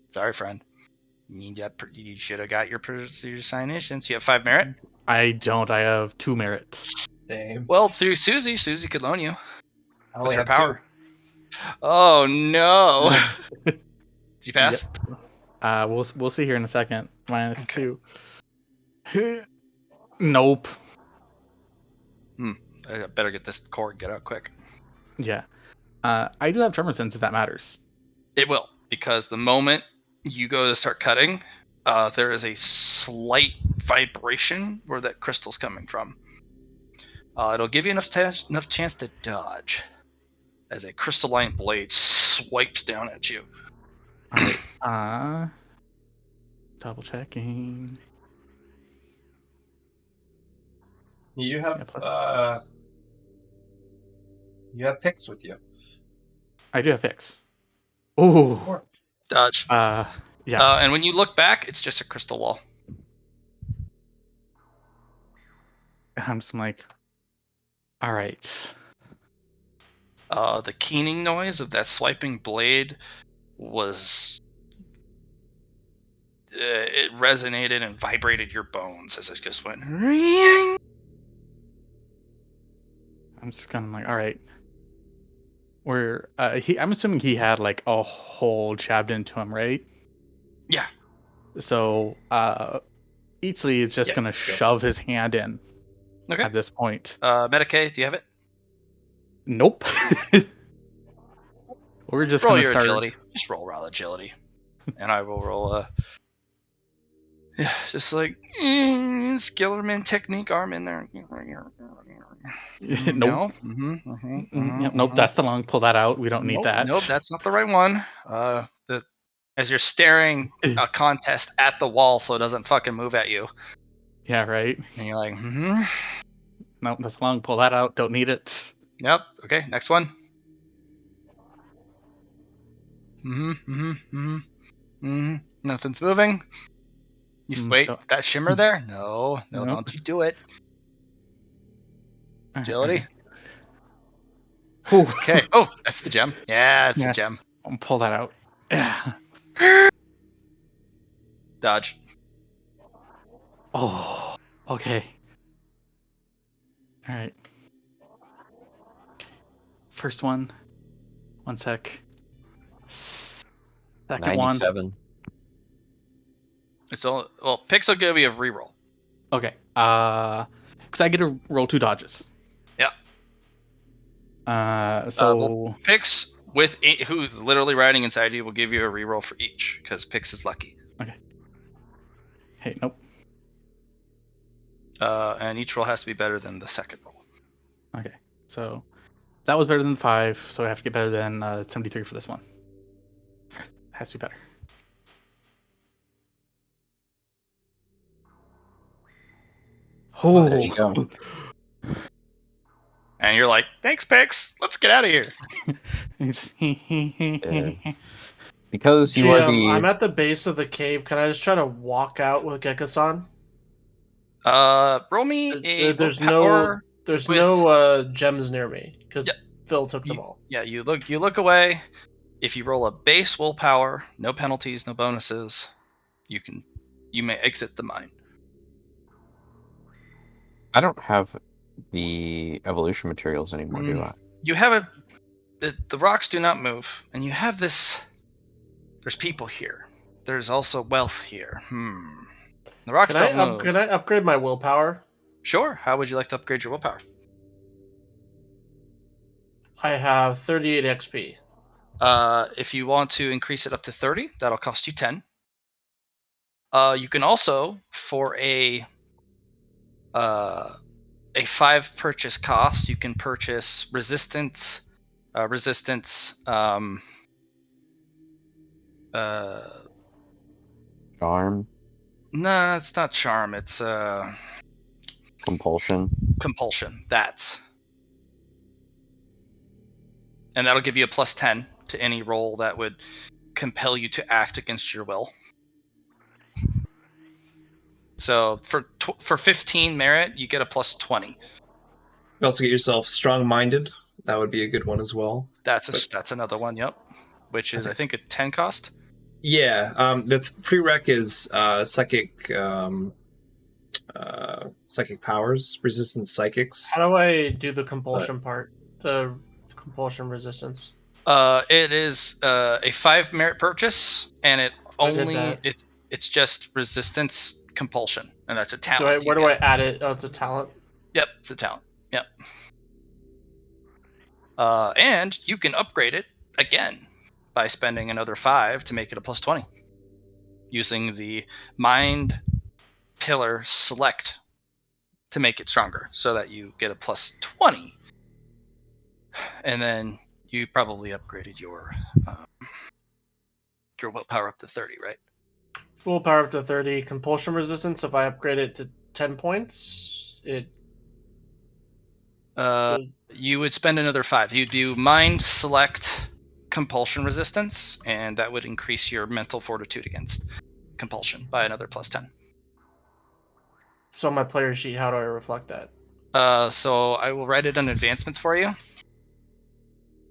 Sorry, friend. You should have got your citations. You have 5 merit. I don't. I have 2 merits. Same. Well, through Susie could loan you. I only her have power. 2. Oh no! Did you pass? Yep. We'll see here in a second. -2. Okay. Nope. I better get this cord. Get out quick. Yeah. I do have tremor sense if that matters. It will, because the moment you go to start cutting, there is a slight vibration where that crystal's coming from. It'll give you enough chance to dodge as a crystalline blade swipes down at you. All right. Double checking. You have Yeah, plus. You have picks with you. I do have picks. Ooh. Dodge. Yeah. And when you look back, it's just a crystal wall. I'm just like, all right. The keening noise of that swiping blade was. It resonated and vibrated your bones as it just went. I'm just kind of like, all right. I'm assuming he had like a hole jabbed into him, right? Yeah. So, Eatsley is just gonna shove his hand in. Okay. At this point. Medicaid, do you have it? Nope. We're just roll gonna your start. agility. Just roll raw agility, and I will roll a. Yeah, just like Skillerman technique arm in there. Nope. No. Nope. That's the lung. Pull that out. We don't need that. Nope, that's not the right one. As you're staring a contest at the wall, so it doesn't fucking move at you, Yeah. Right. and you're like, Nope. That's the lung. Pull that out. Don't need it. Yep. Okay. Next one. Nothing's moving. You wait. Don't- That shimmer there? No, Nope. don't you do it. All right, Agility. Whew. Okay. Oh, that's the gem. Yeah, it's Yeah. the gem. I'll pull that out. Dodge. Oh. Okay. All right. First one. One sec. Second one. 97. It's all well. Pix will give you a reroll. Okay. Because I get to roll 2 dodges. Yeah. So Pix with who's literally riding inside you will give you a reroll for each because Pix is lucky. hey, nope. And each roll has to be better than the second roll. Okay. So that was better than 5, so I have to get better than 73 for this one. Has to be better. Oh, there you go. And you're like, thanks, Pix. Let's get out of here. Because you are GM, I'm the... at the base of the cave. Can I just try to walk out with Gekko-san? Roll me a There's willpower. no gems near me because Yep. Phil took them all. Yeah, you look away. If you roll a base willpower, no penalties, no bonuses, you may exit the mine. I don't have the evolution materials anymore, do I? You have the rocks do not move, and you have this. There's people here. There's also wealth here. The rocks don't move. Can I upgrade my willpower? Sure. How would you like to upgrade your willpower? I have 38 XP. If you want to increase it up to 30, that'll cost you 10. You can also, for a 5 purchase cost, you can purchase resistance. Charm. No, it's not charm. It's Compulsion. compulsion. And that'll give you a plus 10 to any roll that would compel you to act against your will. So for 15 merit, you get a plus 20. You also get yourself strong-minded. That would be a good one as well. That's another one. Yep, which is I think a 10 cost. Yeah, the prereq is psychic powers, resistance psychics. How do I do the compulsion part? The compulsion resistance. It is a 5 merit purchase, and it's just resistance compulsion, and that's a talent. Where do I add it? Oh, it's a talent. Yep, it's a talent. Yep. And you can upgrade it again by spending another 5 to make it a plus 20. Using the mind pillar select to make it stronger so that you get a plus 20. And then you probably upgraded your willpower up to 30, right? Willpower up to 30. Compulsion resistance, if I upgrade it to 10 points, you would spend another 5. You do mind select compulsion resistance, and that would increase your mental fortitude against compulsion by another plus 10. So on my player sheet, how do I reflect that? So I will write it on advancements for you.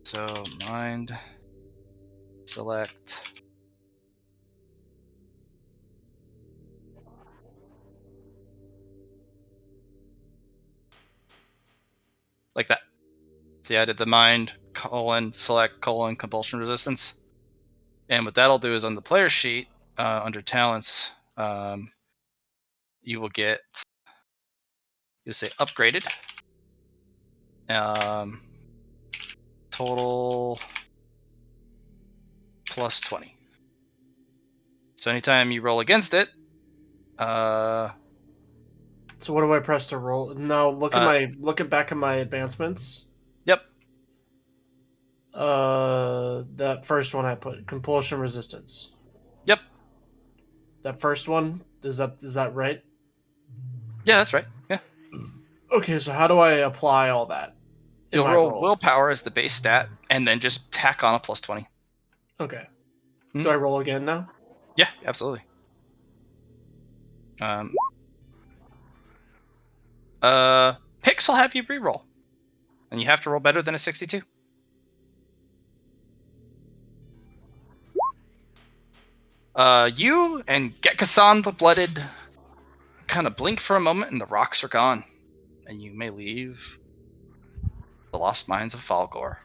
So mind select like that. See, I did the mind select compulsion resistance. And what that'll do is on the player sheet, under talents, you'll say upgraded. Total plus 20. So anytime you roll against it, So what do I press to roll? Now look at back at my advancements. yep. That first one I put compulsion resistance. Yep. That first one is that right? Yeah, that's right. Yeah. Okay, so how do I apply all that? You'll roll willpower as the base stat, and then just tack on a plus 20. Okay. Hmm. Do I roll again now? Yeah, absolutely. Pix will have you re-roll, and you have to roll better than a 62. You and Gekkasan the Blooded kind of blink for a moment, and the rocks are gone, and you may leave the Lost Mines of Falgor.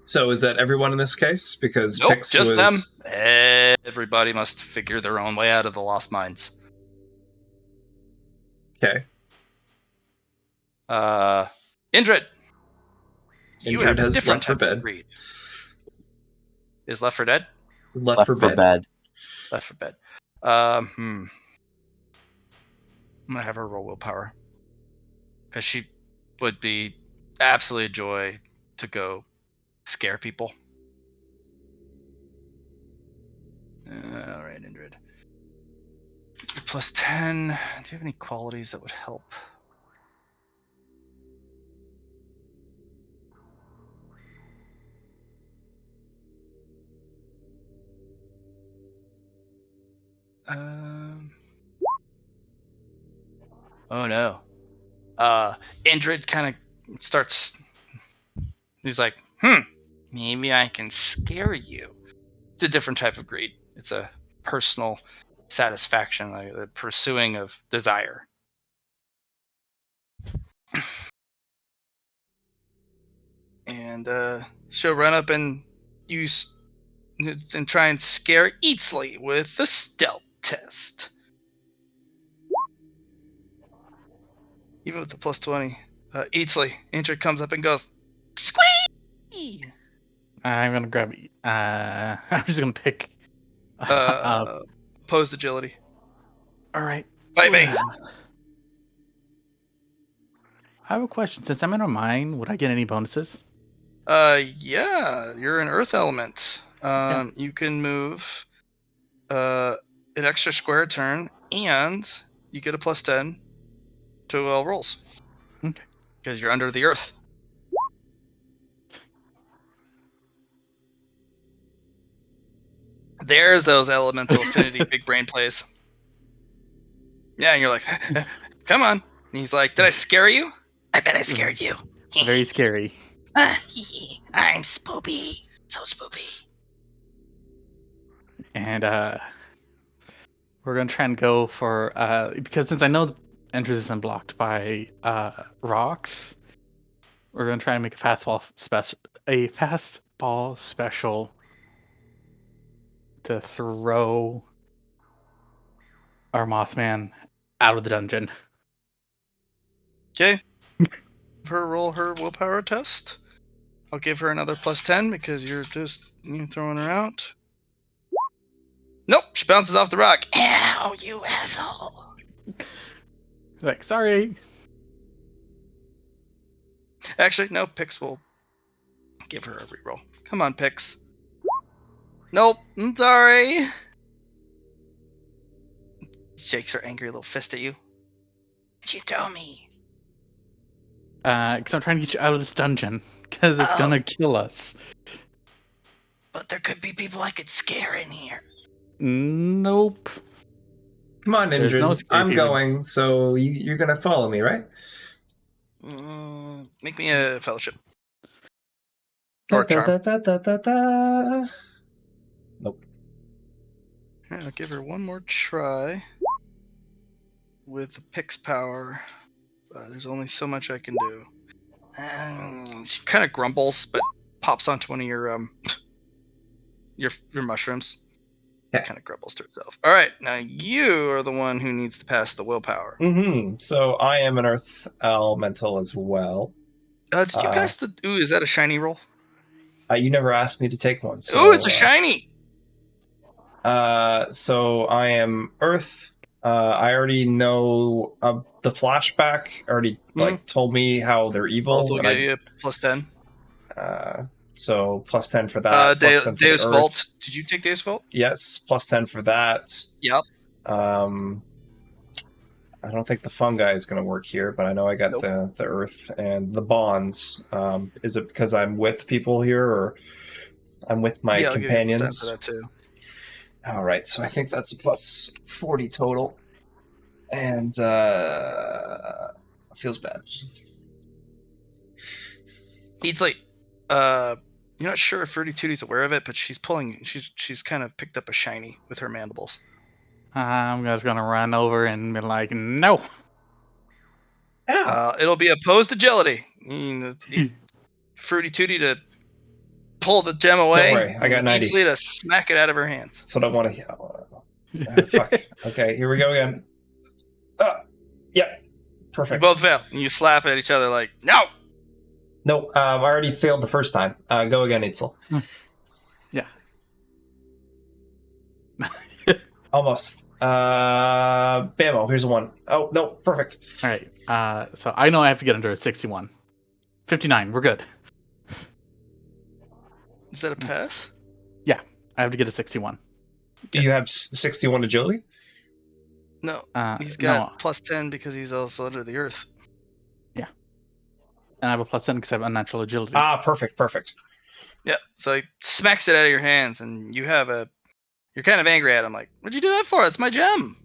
So is that everyone in this case? Because Nope, Pix just was... them. Everybody must figure their own way out of the Lost Mines. Okay. Indrid. You Indrid have a has different Left 4 type of Dead. greed. Is Left 4 Dead? Left 4 Bed. Left 4 Bed. I'm gonna have her roll willpower, because she would be absolutely a joy to go scare people. All right, Indrid. You're plus 10. Do you have any qualities that would help? Oh no. Indrid kind of starts. He's like, maybe I can scare you. It's a different type of greed. It's a personal satisfaction, like the pursuing of desire. And she'll run up and use and try and scare Eatsley with the stealth test. Even with the plus 20, Eatsley, Indrid comes up and goes, squee! I'm gonna grab. I'm just gonna pick. Opposed agility. All right. Bite me. I have a question. Since I'm in a mine, would I get any bonuses? Yeah, you're an earth element. You can move an extra square a turn, and you get a plus 10 to all rolls. Okay. Because you're under the earth. There's those elemental affinity big brain plays. Yeah, and you're like, come on. And he's like, did I scare you? I bet I scared you. Very scary. I'm spoopy. So spoopy. And we're gonna try and go for because since I know the entrance isn't blocked by rocks, we're gonna try and make a fastball special to throw our Mothman out of the dungeon. Okay. Her roll her willpower test. I'll give her another plus 10 because you're just throwing her out. Nope, she bounces off the rock. Ow, you asshole. Like, sorry. Actually, no, Pix will give her a reroll. Come on, Pix. Nope, I'm sorry. Shakes her angry little fist at you. What'd you throw me? Because I'm trying to get you out of this dungeon. Because it's gonna kill us. But there could be people I could scare in here. Nope. Come on, There's Indrid. no scary I'm people. going, so you're gonna follow me, right? Make me a fellowship. Or charm. Nope. Alright, I'll give her one more try. With the Pix power. There's only so much I can do. She kind of grumbles, but pops onto one of your mushrooms. Yeah. Kind of grumbles to herself. All right, now you are the one who needs to pass the willpower. So I am an earth elemental as well. Did you pass the? Ooh, is that a shiny roll? You never asked me to take one. So, Ooh, it's a shiny. So I am Earth. I already know the flashback. Already told me how they're evil. Also and get you plus 10. So plus 10 for that. Plus 10 for the Deus Earth. Vault. Did you take Deus Vault? Yes, plus 10 for that. Yep. I don't think the fungi is going to work here, but I know I got Nope. the Earth and the bonds. Is it because I'm with people here, or I'm with my Yeah, I'll companions? give you plus 10 for that too. All right, so I think that's a plus 40 total, and feels bad. He's like, you're not sure if Fruity Tootie's aware of it, but she's kind of picked up a shiny with her mandibles. I'm just gonna run over and be like, no. It'll be opposed agility. Fruity Tootie to pull the gem away. Don't worry, I got 90. Easily to smack it out of her hands. So I don't want to. Fuck. Okay, here we go again. Yeah, perfect. You both fail, and you slap at each other like, no. No, I already failed the first time. Go again, Itzel. Yeah. Almost. Bammo, here's a 1. Oh, no, perfect. All right. So I know I have to get under a 61. 59, we're good. Is that a pass? Yeah, I have to get a 61. Do you have 61 agility? No. He's no. got plus 10 because he's also under the earth. Yeah. And I have a plus 10 because I have unnatural agility. Perfect. Yeah, so he smacks it out of your hands, and you're kind of angry at him, like, what'd you do that for? It's my gem.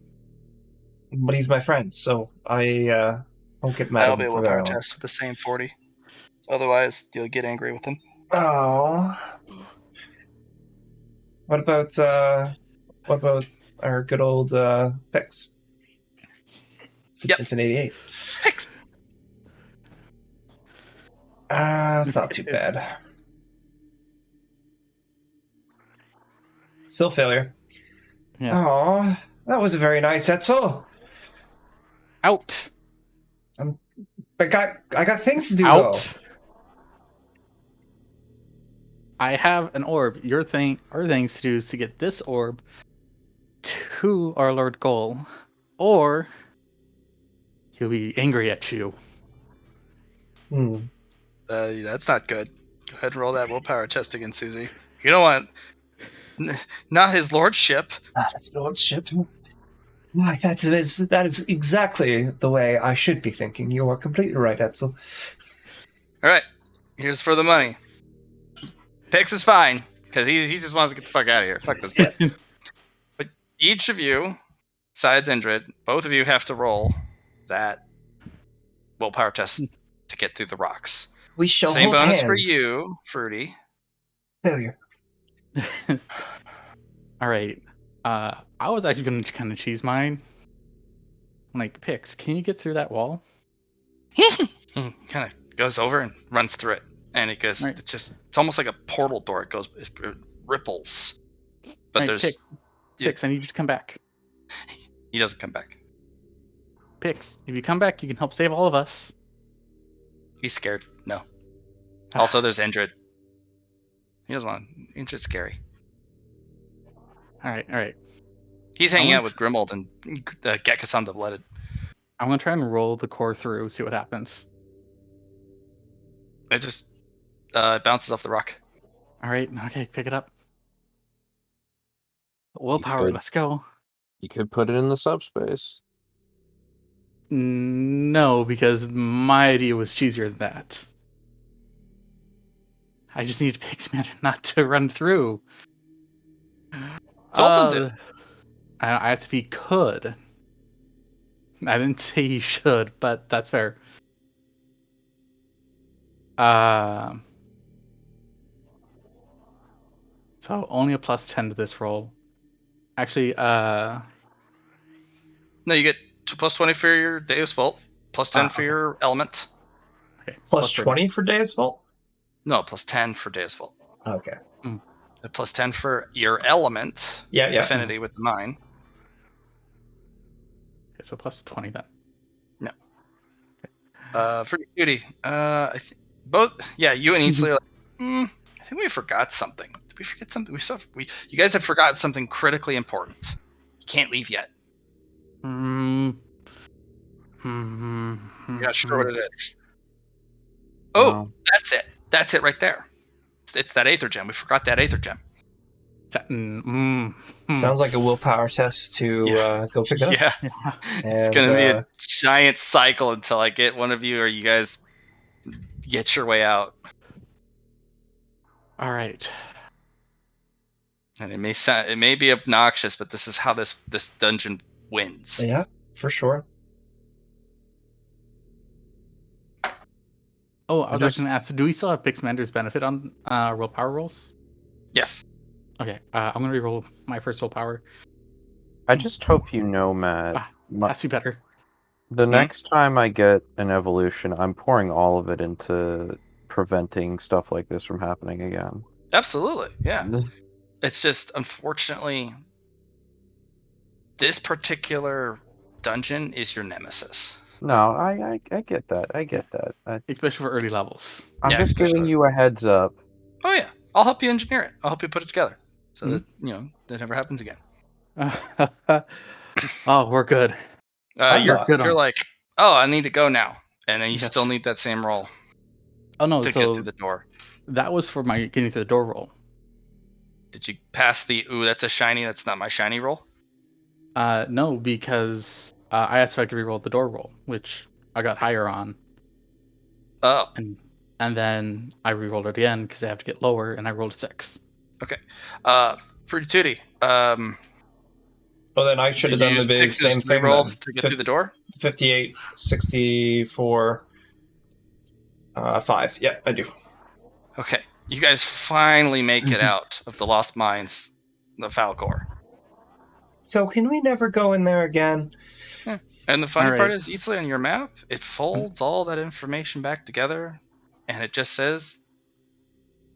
But he's my friend, so I won't get mad That'll at be him a for willpower that. test with the same 40. Otherwise, you'll get angry with him. Oh. What about our good old Pix? It's an 88. Pix. It's not too bad. Still failure. Yeah. Oh, that was a very nice Etzel. Out. I got things to do Out. though. I have an orb. Our things to do is to get this orb to our Lord goal, or he'll be angry at you. That's not good. Go ahead and roll that willpower test again, Susie. You don't want not his lordship. His lordship. Why, that is exactly the way I should be thinking. You are completely right, Etzel. All right, here's for the money. Pix is fine because he just wants to get the fuck out of here. Fuck this place. But each of you, besides Indrid, both of you have to roll that willpower test to get through the rocks. We shall Same hold bonus hands. for you, Fruity. Failure. All right. I was actually going to kind of choose mine. Like, Pix, can you get through that wall? He kind of goes over and runs through it. And it goes, right. It's almost like a portal door. It ripples. But right, there's. Pix, I need you to come back. He doesn't come back. Pix, if you come back, you can help save all of us. He's scared. No. Also, there's Indrid. He doesn't want. Indrid's scary. All right. He's hanging out with Grimold and Gekkasan the Blooded. I'm gonna try and roll the core through, see what happens. It just bounces off the rock. All right, okay, pick it up. Willpower, let's go. You could put it in the subspace. No, because my idea was cheesier than that. I just need Pixman not to run through. Zoltan did. I asked if he could. I didn't say he should, but that's fair. So only a plus 10 to this roll. Actually, No, you get plus 20 for your Deus Vault, plus 10 for your element. Okay. Plus 20 for Deus Vault? No, plus 10 for Deus Vault. Okay. Plus 10 for your element. Yeah. Affinity with the mine. Okay, so plus 20 then. No. Okay. For duty, both. Yeah, you and Easley. I think we forgot something. Did we forget something? You guys have forgotten something critically important. You can't leave yet. Hmm. You're not sure what it is. Oh, No. that's it. That's it right there. It's that Aether Gem. We forgot that Aether Gem. Sounds like a willpower test to go pick it up. Yeah. Yeah. It's And, gonna be a giant cycle until I get one of you or you guys get your way out. All right. And it may be obnoxious, but this is how this dungeon wins. Yeah, for sure. Oh, I was just- actually going to ask, do we still have Pixmander's benefit on willpower rolls? Yes. Okay, I'm going to re-roll my first willpower. I just hope you know, Matt. Has to be better. The next time I get an evolution, I'm pouring all of it into preventing stuff like this from happening again. Absolutely. Yeah. It's just, unfortunately, this particular dungeon is your nemesis. No, I get that. I get that. Especially for early levels. I'm Yeah, just giving especially- you a heads up. Oh yeah, I'll help you engineer it. I'll help you put it together so that that never happens again. Oh, we're good. You're good on- like, oh, I need to go now, and then you Yes. still need that same roll Oh no, to get so through the door. that was for my getting through the door roll. Did you pass the? Ooh, that's a shiny. That's not my shiny roll. No, because I asked if I could re-roll the door roll, which I got higher on, Oh, and then I re-rolled it again because I have to get lower, and I rolled a 6. okay. Fruity Tooty. Well, then I should Did have you done the use big Pix's same thing reroll then. to get through the door? 58, 64, 5. Yeah, I do. Okay, you guys finally make it out of the Lost Mines, the Falcor. So can we never go in there again? And the funny All part right. is, Eatsley, on your map, it folds all that information back together, and it just says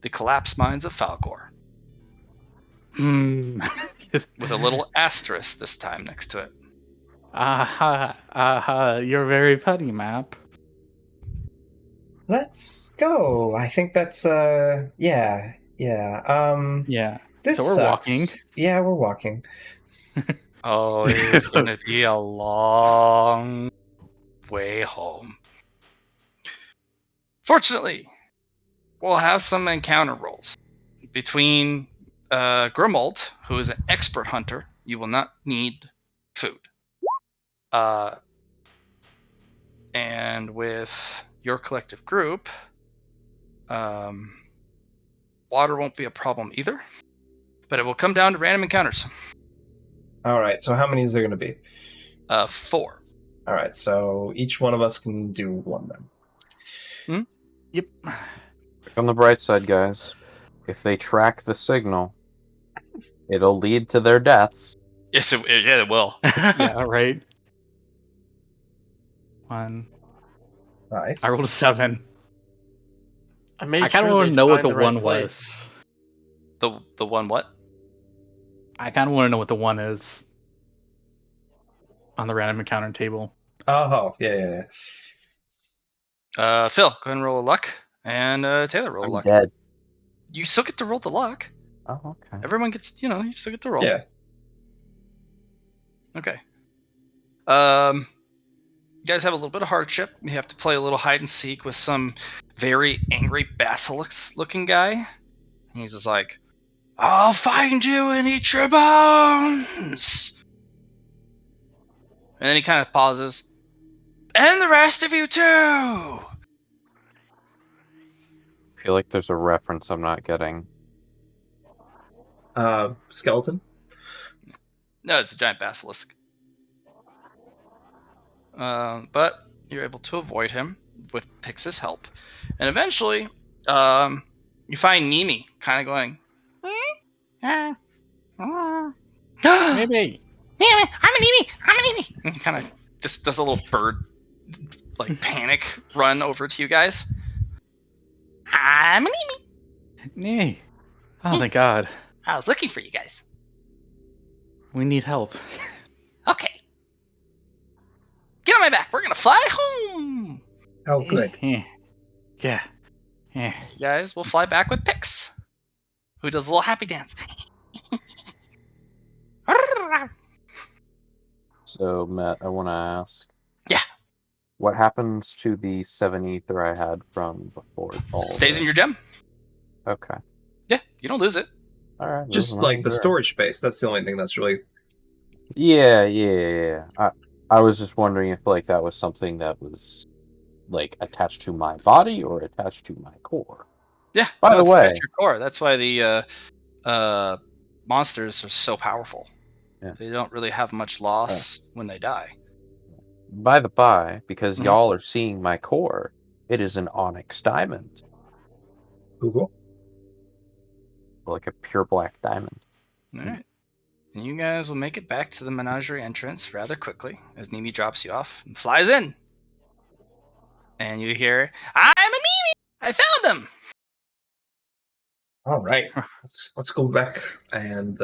the collapsed mines of Falcor with a little asterisk this time next to it. You're very funny, map. Let's go. I think that's yeah. Yeah. This So we're sucks. walking. Yeah, we're walking. Oh, it's gonna be a long way home. Fortunately, we'll have some encounter rolls between Grimold, who is an expert hunter. You will not need food. And with your collective group, water won't be a problem either, but it will come down to random encounters. All right. So how many is there going to be? 4. All right. So each one of us can do one then. Yep. Look on the bright side, guys. If they track the signal, it'll lead to their deaths. Yes, it will. Yeah, right. 1. Nice. I rolled a 7. I made I kind of sure want to they'd know what find the the right 1 place. was. The one what? I kind of want to know what the 1 is on the random encounter table. Oh, yeah. Phil, go ahead and roll a luck, and Taylor, roll a I'm luck. dead. You still get to roll the luck. Oh, okay. Everyone gets, you still get to roll. Yeah. Okay. You guys have a little bit of hardship. You have to play a little hide and seek with some very angry basilisk-looking guy. He's just like, "I'll find you and eat your bones." And then he kind of pauses. "And the rest of you too." I feel like there's a reference I'm not getting. Skeleton. No, it's a giant basilisk. But you're able to avoid him with Pix's help. And eventually, you find Nimi kind of going, Maybe. I'm a Nimi! And he kind of just does a little bird, like, panic run over to you guys. I'm a Nimi! Nee. Oh, thank God. I was looking for you guys. We need help. Okay. Get on my back. We're gonna fly home. Oh, good. Yeah. Yeah. You guys will fly back with Pix. who does a little happy dance. So, Matt, I want to ask. Yeah. What happens to the 7 ether I had from before? Stays in your gem. Okay. Yeah, you don't lose it. All right. Just like the storage space. That's the only thing that's really. Yeah. I was just wondering if like that was something that was like attached to my body or attached to my core. Yeah. By the it's way, attached to your core. That's why the monsters are so powerful. Yeah. They don't really have much loss when they die. by the by, because Mhm. y'all are seeing my core, it is an onyx diamond, Google. like a pure black diamond. All right. And you guys will make it back to the menagerie entrance rather quickly as Nimi drops you off and flies in. And you hear, "I'm a Nimi! I found him!" All right, let's go back and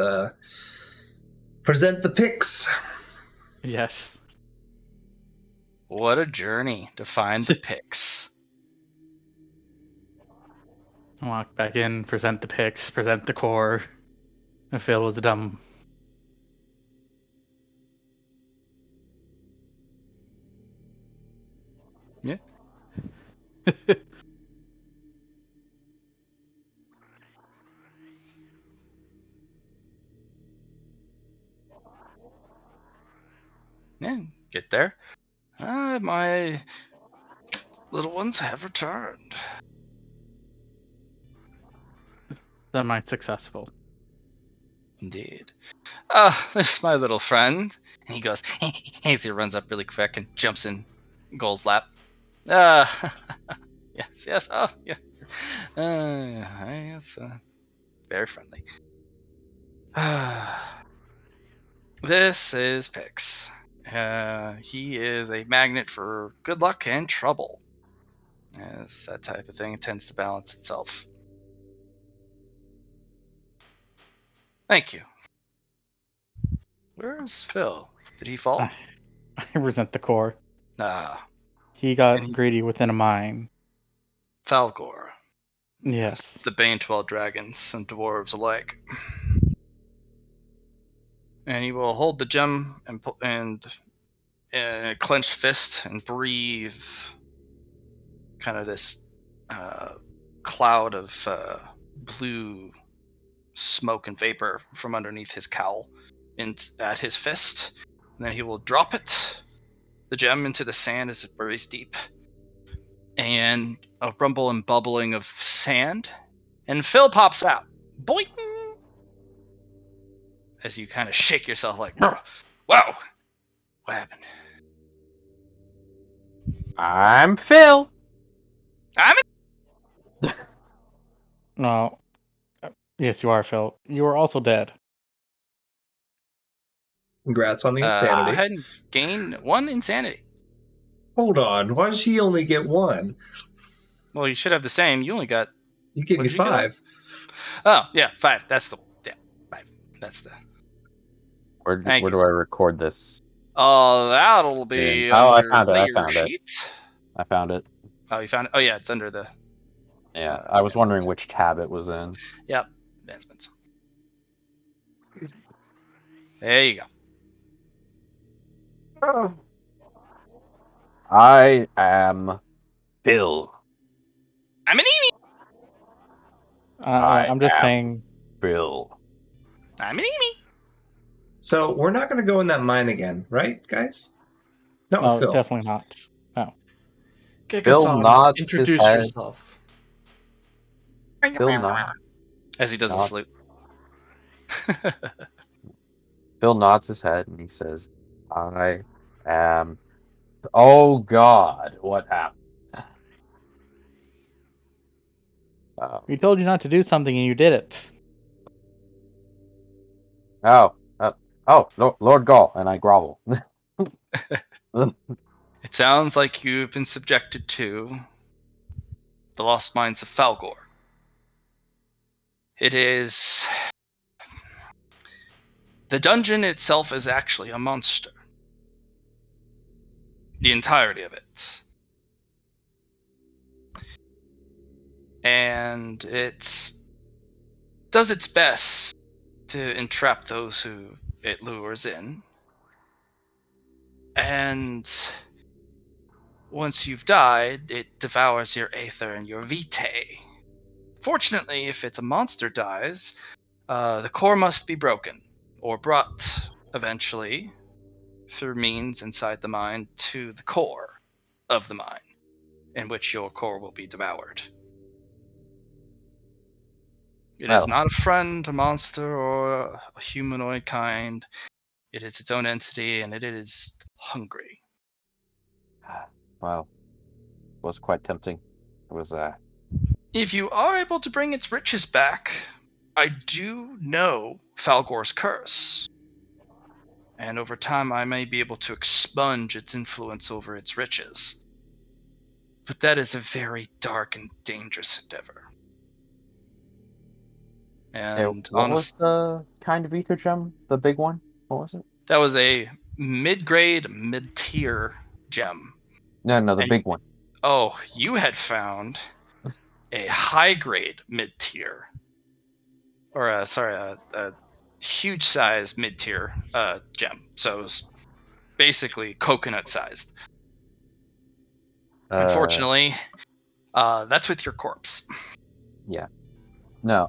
present the pics. Yes. What a journey to find the pics. Walk back in, present the pics, present the core. And Phil was dumb. Yeah. Yeah, get there. My little ones have returned. Semi-successful. Indeed. There's my little friend. And he goes, as he runs up really quick and jumps in Goal's lap. Yes, oh, yeah. It's very friendly. This is Pix. He is a magnet for good luck and trouble. As that type of thing tends to balance itself. Thank you. Where's Phil? Did he fall? I present the core. Ah, He got And he- greedy within a mine. Falgor. Yes. It's the bane to all dragons and dwarves alike. And he will hold the gem and clenched fist and breathe kind of this cloud of blue smoke and vapor from underneath his cowl at his fist. And then he will drop the gem into the sand as it buries deep. And a rumble and bubbling of sand. And Phil pops out. Boing! As you kind of shake yourself like, whoa, what happened? I'm Phil. I'm No. Yes, you are, Phil. You are also dead. Congrats on the Go insanity. ahead and gain 1 insanity. Hold on, why does he only get 1? Well, you should have the same. You only got. You gave What me did you get? 5. Oh, yeah, 5. That's the. Yeah, 5. That's the. Where Thank you. do I record this? Oh, that'll be Oh, I under found it. layer sheet. I found it. Oh, you found it? Oh, yeah, it's under the. Yeah, I was wondering which tab it was in. Yep, advancements. There you go. I am Phil. I'm an Emi. I I'm just am saying. Phil. I'm an Emi. So we're not going to go in that mine again, right, guys? Not with No, Phil. definitely not. No. Kick Phil us on. nods his Introduce head. yourself. Phil nods. As he does a Nod. salute. Phil nods his head and he says, I am. Oh God, what happened? We told you not to do something and you did it. Oh, Lord Gaul, and I grovel. It sounds like you've been subjected to the lost mines of Falgor. It is. The dungeon itself is actually a monster. The entirety of it. And it's does its best to entrap those who it lures in. And once you've died, it devours your aether and your vitae. Fortunately, if it's a monster dies, the core must be broken, or brought, eventually, through means inside the mind to the core of the mind, in which your core will be devoured. It is Well. not a friend, a monster, or a humanoid kind. It is its own entity, and it is hungry. Wow. Was quite tempting. It was, If you are able to bring its riches back, I do know Falgor's curse. And over time, I may be able to expunge its influence over its riches. But that is a very dark and dangerous endeavor. And what was the kind of ether gem? The big one? What was it? that was a mid-grade, mid-tier gem. No, the And big one. oh, you had found a high-grade mid-tier, or a huge size mid-tier gem. So it was basically coconut-sized. Unfortunately, that's with your corpse. Yeah. No,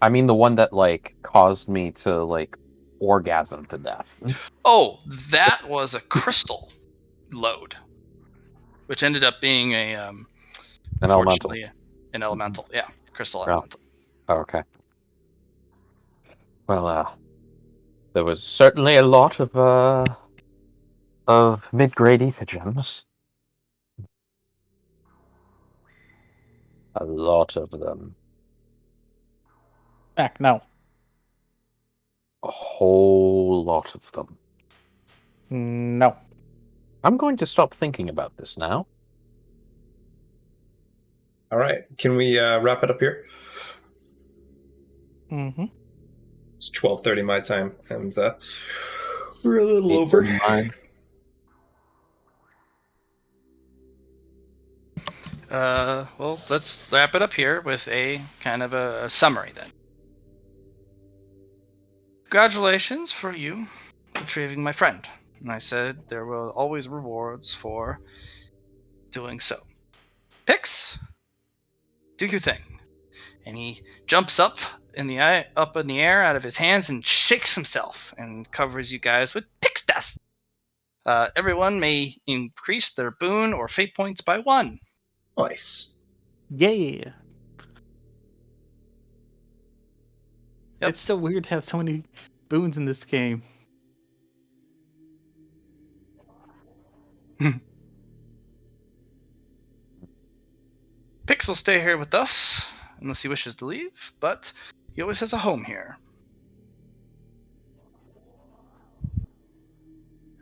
I mean the one that, like, caused me to, like, orgasm to death. Oh, that was a crystal load, which ended up being An elemental. unfortunately, an elemental. Yeah, crystal Yeah. elemental. Oh, okay. Well, there was certainly a lot of mid-grade ether gems. A lot of them. Back, no. A whole lot of them. No. I'm going to stop thinking about this now. All right. Can we wrap it up here? Mm-hmm. It's 12:30 my time, and we're a little over. 8:39. Well, let's wrap it up here with a kind of a summary then. Congratulations for you retrieving my friend. And I said there were always rewards for doing so. Pix, do your thing. And he jumps up in the air out of his hands and shakes himself and covers you guys with Pix dust. Everyone may increase their boon or fate points by 1. Nice. Yeah. Yep. It's so weird to have so many boons in this game. Pix will stay here with us unless he wishes to leave, but he always has a home here.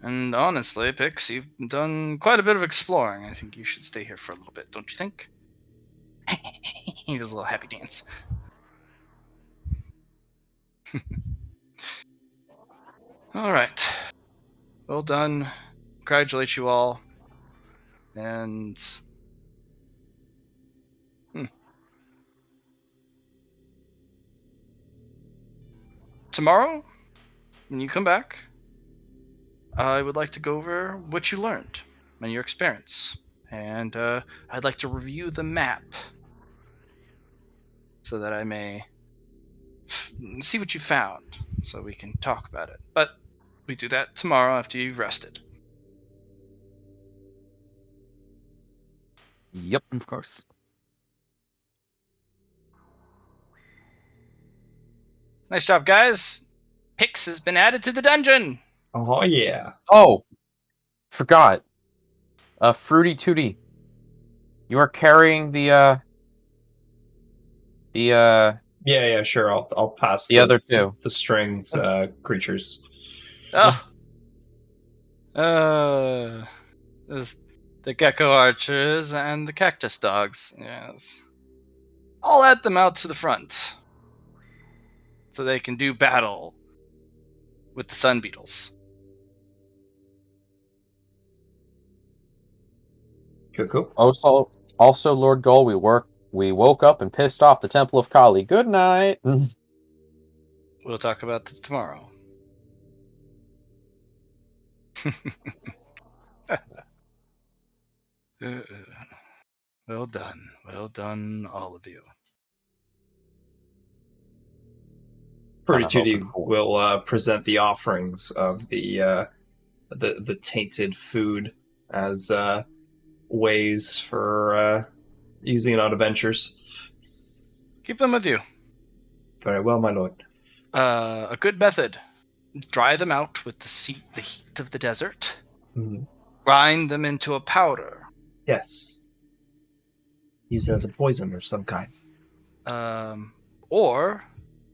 And honestly, Pix, you've done quite a bit of exploring. I think you should stay here for a little bit, don't you think? He does a little happy dance. Alright. Well done. Congratulate you all. And tomorrow, when you come back, I would like to go over what you learned and your experience. And I'd like to review the map so that I may see what you found so we can talk about it. But we do that tomorrow after you've rested. Yep. Of course. Nice job, guys. Pix has been added to the dungeon. Oh yeah. Oh, forgot. Fruity Tooty. You are carrying the Yeah, sure. I'll pass the other two. the stringed creatures. Oh. There's the gecko archers and the cactus dogs. Yes. I'll add them out to the front so they can do battle with the sun beetles. Cool. Also, Lord Gull, we work We woke up and pissed off the Temple of Kali. Good night. We'll talk about this tomorrow. Well done, all of you. Fortitude hoping for. will present the offerings of the tainted food as ways for using it on adventures. Keep them with you. Very well, my lord. A good method: dry them out with the heat of the desert. Mhm. Grind them into a powder. Yes. Use it as a poison of some kind. Or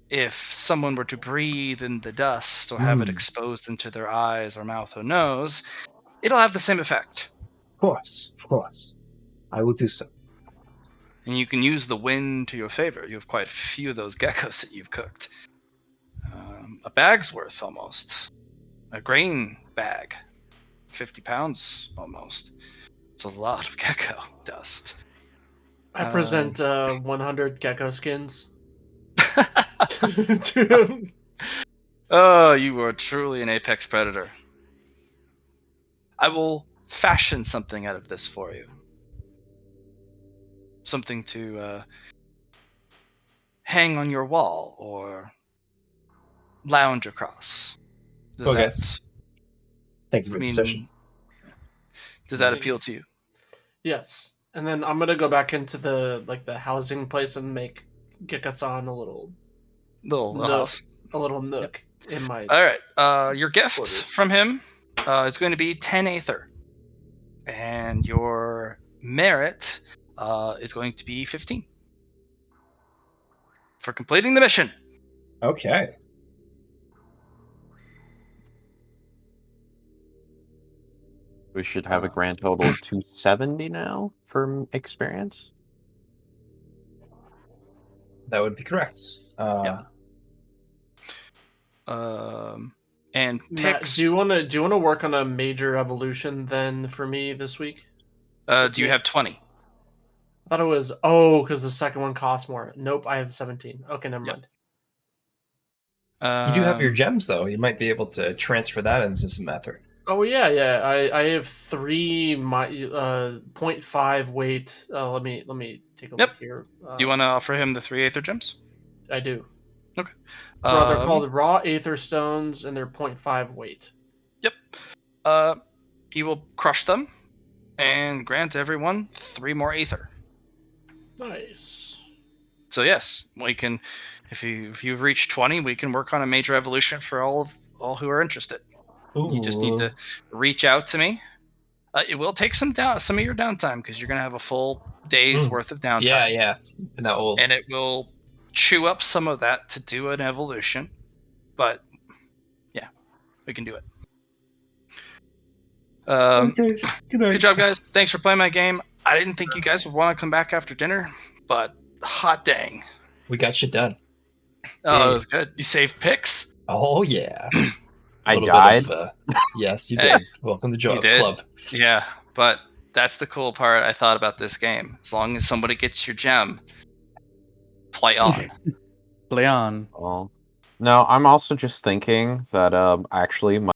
if someone were to breathe in the dust or have it exposed into their eyes or mouth or nose, it'll have the same effect. Of course. I will do so. And you can use the wind to your favor. You have quite a few of those geckos that you've cooked. A bag's worth almost. A grain bag. 50 pounds almost. It's a lot of gecko dust. I present 100 gecko skins to him. Oh, you are truly an apex predator. I will fashion something out of this for you. Something to hang on your wall or lounge across. Does Okay. that Thank you for the session. Does that appeal to you? Yes. And then I'm gonna go back into the housing place and make Gekasan a little nook, house. a little nook in my. All right. Your gift quarters. from him is going to be 10 aether, and your merit is going to be 15 for completing the mission. Okay. We should have a grand total of 270 now for experience. That would be correct. Yep. And Matt, picks. do you want to work on a major evolution then for me this week? Do you have 20? I thought it was because the second one costs more. Nope, I have 17. Okay, never mind. You do have your gems though. You might be able to transfer that into some method. Oh yeah. I have 3 0.5 weight. Let me take a look here. Do you want to offer him the 3 aether gems? I do. Okay. They're called raw aether stones, and they're 0.5 weight. Yep. He will crush them and grant everyone 3 more aether. Nice. So yes, we can. If you've reached 20, we can work on a major evolution for all who are interested. Ooh. You just need to reach out to me. It will take some of your downtime because you're gonna have a full day's worth of downtime. Yeah. And it will chew up some of that to do an evolution. But yeah, we can do it. Okay. Good job, guys. Thanks for playing my game. I didn't think you guys would want to come back after dinner, but hot dang. We got you done. Oh, it was good. You saved picks? Oh yeah. I died. Yes, you did. Welcome to the club. Yeah, but that's the cool part I thought about this game. As long as somebody gets your gem, play on. Play on. Well, no, I'm also just thinking that actually